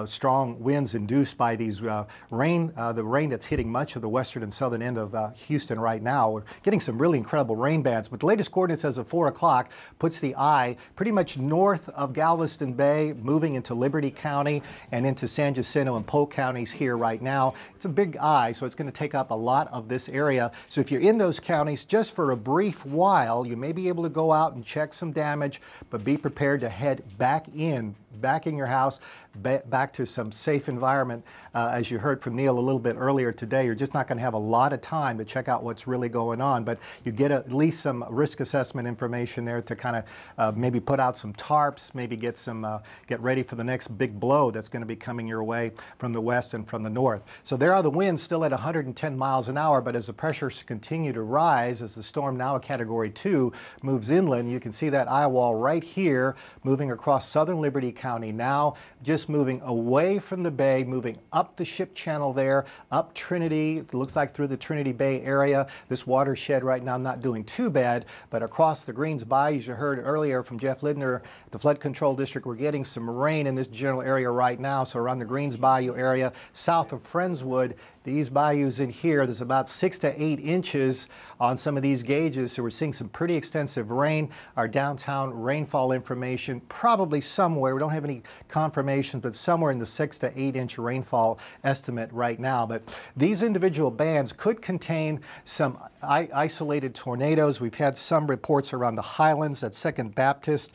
strong winds induced by these the rain that's hitting much of the western and southern end of Houston right now. We're getting some really incredible rain bands, but the latest coordinates as of 4 o'clock puts the eye pretty much north of Galveston Bay, moving into Liberty County and into San Jacinto and Polk counties here right now. It's a big eye, so it's going to take up a lot of this area. So if you're in those counties just for a brief while, you may be able to go out and check some damage, but be prepared to head back in your house. back to some safe environment. As you heard from Neil a little bit earlier today, you're just not going to have a lot of time to check out what's really going on, but you get at least some risk assessment information there to kind of maybe put out some tarps, maybe get ready for the next big blow that's going to be coming your way from the west and from the north. So there are the winds still at 110 miles an hour, but as the pressures continue to rise, as the storm, now a Category 2, moves inland, you can see that eye wall right here moving across southern Liberty County, now just moving away from the bay, moving up the ship channel there, up Trinity, it looks like through the Trinity Bay area. This watershed right now not doing too bad, but across the Greens Bayou, as you heard earlier from Jeff Lidner, the Flood Control District, we're getting some rain in this general area right now. So around the Greens Bayou area, south of Friendswood, these bayous in here, there's about 6 to 8 inches on some of these gauges, so we're seeing some pretty extensive rain. Our downtown rainfall information, probably somewhere, we don't have any confirmations, but somewhere in the 6 to 8 inch rainfall estimate right now. But these individual bands could contain some isolated tornadoes. We've had some reports around the Highlands at 2nd Baptist.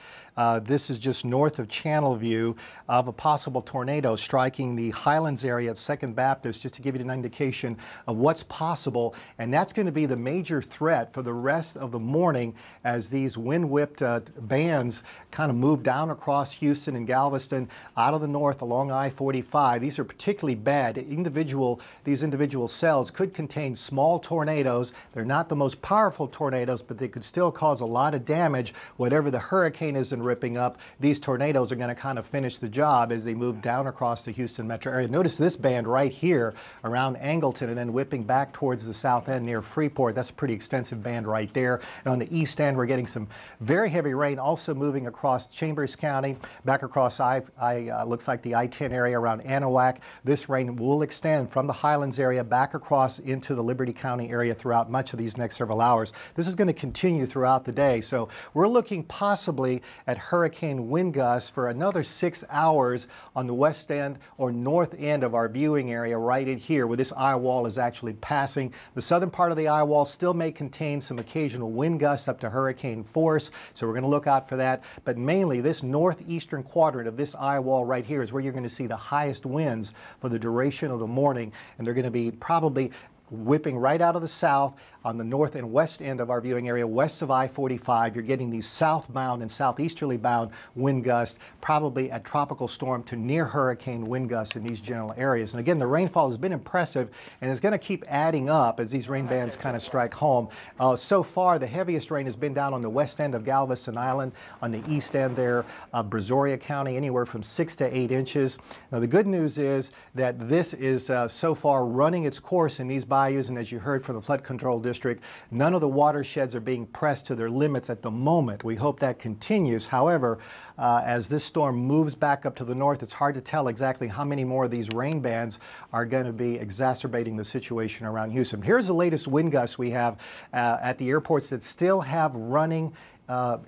This is just north of Channelview of a possible tornado striking the Highlands area at 2nd Baptist, just to give you an indication of what's possible. And that's going to be the major threat for the rest of the morning as these wind-whipped bands kind of move down across Houston and Galveston out of the north along I-45. These are particularly bad. These individual cells could contain small tornadoes. They're not the most powerful tornadoes, but they could still cause a lot of damage. Whatever the hurricane is in ripping up, these tornadoes are going to kind of finish the job as they move down across the Houston metro area. Notice this band right here around Angleton and then whipping back towards the south end near Freeport. That's a pretty extensive band right there. And on the east end, we're getting some very heavy rain also moving across Chambers County, back across looks like the I-10 area around Anahuac. This rain will extend from the Highlands area back across into the Liberty County area throughout much of these next several hours. This is going to continue throughout the day. So we're looking possibly at hurricane wind gusts for another 6 hours on the west end or north end of our viewing area right in here where this eye wall is actually passing. The southern part of the eye wall still may contain some occasional wind gusts up to hurricane force, so we're going to look out for that. But mainly this northeastern quadrant of this eye wall right here is where you're going to see the highest winds for the duration of the morning, and they're going to be probably whipping right out of the south on the north and west end of our viewing area, west of I-45. You're getting these southbound and southeasterly bound wind gusts, probably at tropical storm to near hurricane wind gusts in these general areas. And again, the rainfall has been impressive and is going to keep adding up as these rain bands kind of strike home. So far, the heaviest rain has been down on the west end of Galveston Island, on the east end there of Brazoria County, anywhere from 6 to 8 inches. Now, the good news is that this is so far running its course in these bayous, and as you heard from the Flood Control District, none of the watersheds are being pressed to their limits at the moment. We hope that continues. However, as this storm moves back up to the north, it's hard to tell exactly how many more of these rain bands are going to be exacerbating the situation around Houston. Here's the latest wind gusts we have at the airports that still have running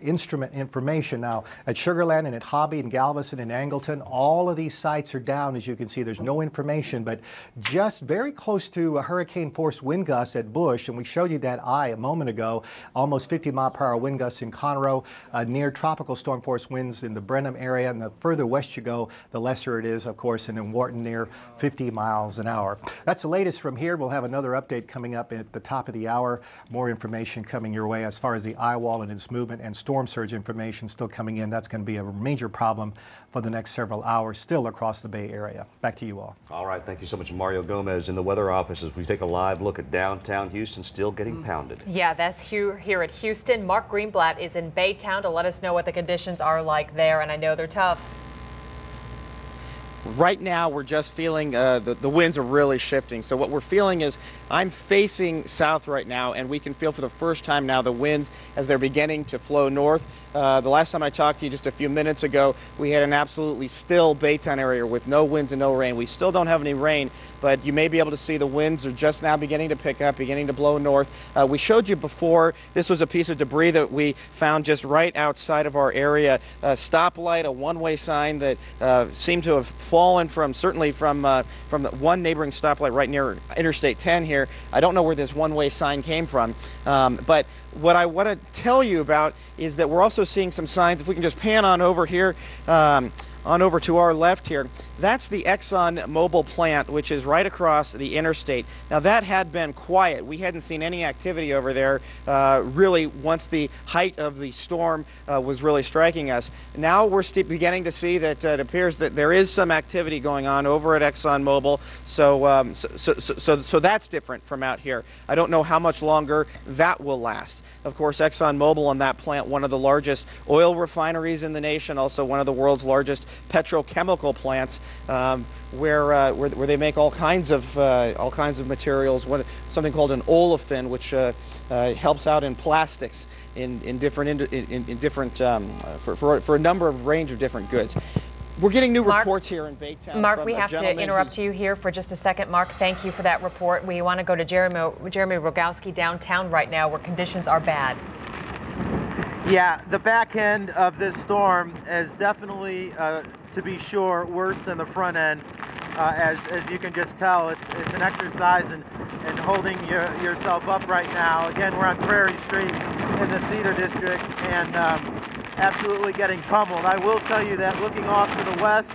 instrument information. Now, at Sugar Land and at Hobby and Galveston and Angleton, all of these sites are down. As you can see, there's no information, but just very close to a hurricane force wind gusts at Bush, and we showed you that eye a moment ago, almost 50-mile-per-hour wind gusts in Conroe, near tropical storm force winds in the Brenham area, and the further west you go, the lesser it is, of course, and in Wharton near 50 miles an hour. That's the latest from here. We'll have another update coming up at the top of the hour. More information coming your way as far as the eye wall and its movement, and storm surge information still coming in. That's going to be a major problem for the next several hours still across the Bay Area. Back to you all. All right, thank you so much, Mario Gomez in the weather office as we take a live look at downtown Houston, still getting pounded. Yeah, that's here at Houston. Mark Greenblatt is in Baytown to let us know what the conditions are like there, and I know they're tough. Right now, we're just feeling the winds are really shifting. So what we're feeling is I'm facing south right now, and we can feel for the first time now the winds as they're beginning to flow north. The last time I talked to you just a few minutes ago, we had an absolutely still Baytown area with no winds and no rain. We still don't have any rain, but you may be able to see the winds are just now beginning to pick up, beginning to blow north. We showed you before, this was a piece of debris that we found just right outside of our area. A stoplight, a one-way sign that seemed to have fallen certainly from the one neighboring stoplight right near Interstate 10 here. I don't know where this one-way sign came from, but what I want to tell you about is that we're also seeing some signs. If we can just pan on over here, on over to our left here, that's the Exxon Mobil plant, which is right across the interstate. Now that had been quiet. We hadn't seen any activity over there really once the height of the storm was really striking us. Now we're beginning to see that it appears that there is some activity going on over at Exxon Mobil. So that's different from out here. I don't know how much longer that will last. Of course, Exxon Mobil on that plant, one of the largest oil refineries in the nation, also one of the world's largest petrochemical plants, where they make all kinds of materials. Something called an olefin, which helps out in plastics in different for a number of range of different goods. We're getting new reports here in Baytown. Mark, we have to interrupt you here for just a second. Mark, thank you for that report. We want to go to Jeremy Rogowski downtown right now, where conditions are bad. Yeah, the back end of this storm is definitely, to be sure, worse than the front end. As you can just tell, it's an exercise in holding yourself up right now. Again, we're on Prairie Street in the Cedar District, and absolutely getting pummeled. I will tell you that looking off to the west,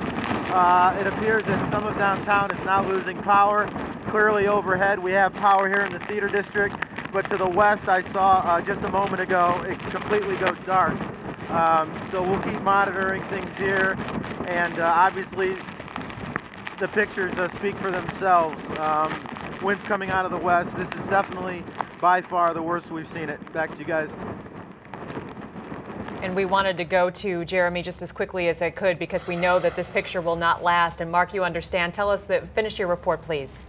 it appears that some of downtown is now losing power. Clearly overhead, we have power here in the Theater District, but to the west, I saw just a moment ago, it completely goes dark. So we'll keep monitoring things here, and obviously the pictures speak for themselves. Winds coming out of the west. This is definitely by far the worst we've seen it. Back to you guys. And we wanted to go to Jeremy just as quickly as I could, because we know that this picture will not last. And Mark, you understand. Tell us finish your report, please.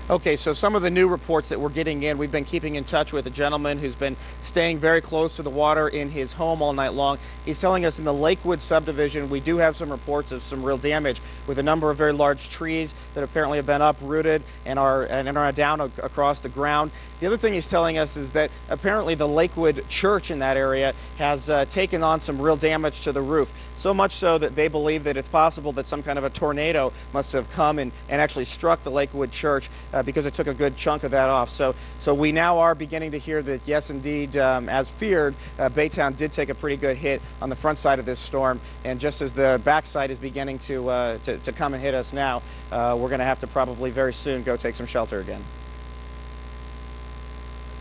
Okay, so some of the new reports that we're getting in, we've been keeping in touch with a gentleman who's been staying very close to the water in his home all night long. He's telling us in the Lakewood subdivision, we do have some reports of some real damage with a number of very large trees that apparently have been uprooted and are down across the ground. The other thing he's telling us is that apparently the Lakewood church in that area has taken on some real damage to the roof. So much so that they believe that it's possible that some kind of a tornado must have come and actually struck the Lakewood church because it took a good chunk of that off. So we now are beginning to hear that, yes, indeed, as feared, Baytown did take a pretty good hit on the front side of this storm. And just as the backside is beginning to come and hit us now, we're going to have to probably very soon go take some shelter again.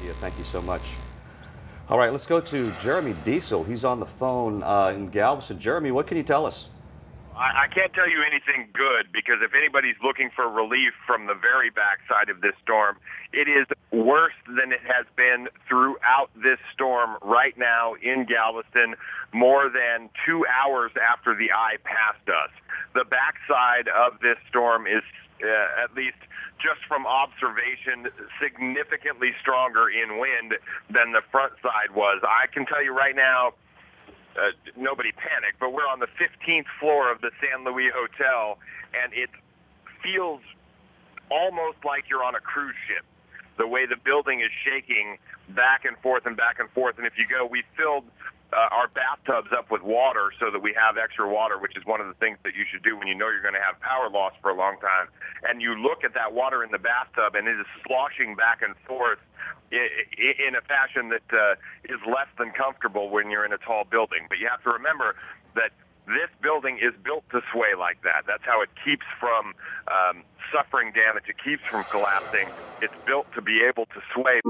Yeah, thank you so much. All right, let's go to Jeremy Diesel. He's on the phone in Galveston. Jeremy, what can you tell us? I can't tell you anything good, because if anybody's looking for relief from the very backside of this storm, it is worse than it has been throughout this storm right now in Galveston, more than 2 hours after the eye passed us. The backside of this storm is, at least just from observation, significantly stronger in wind than the front side was. I can tell you right now, nobody panic, but we're on the 15th floor of the San Luis Hotel, and it feels almost like you're on a cruise ship. The way the building is shaking back and forth and back and forth. And if you go, we filled our bathtubs up with water so that we have extra water, which is one of the things that you should do when you know you're going to have power loss for a long time. And you look at that water in the bathtub, and it is sloshing back and forth in a fashion that is less than comfortable when you're in a tall building. But you have to remember that this building is built to sway like that. That's how it keeps from suffering damage. It keeps from collapsing. It's built to be able to sway.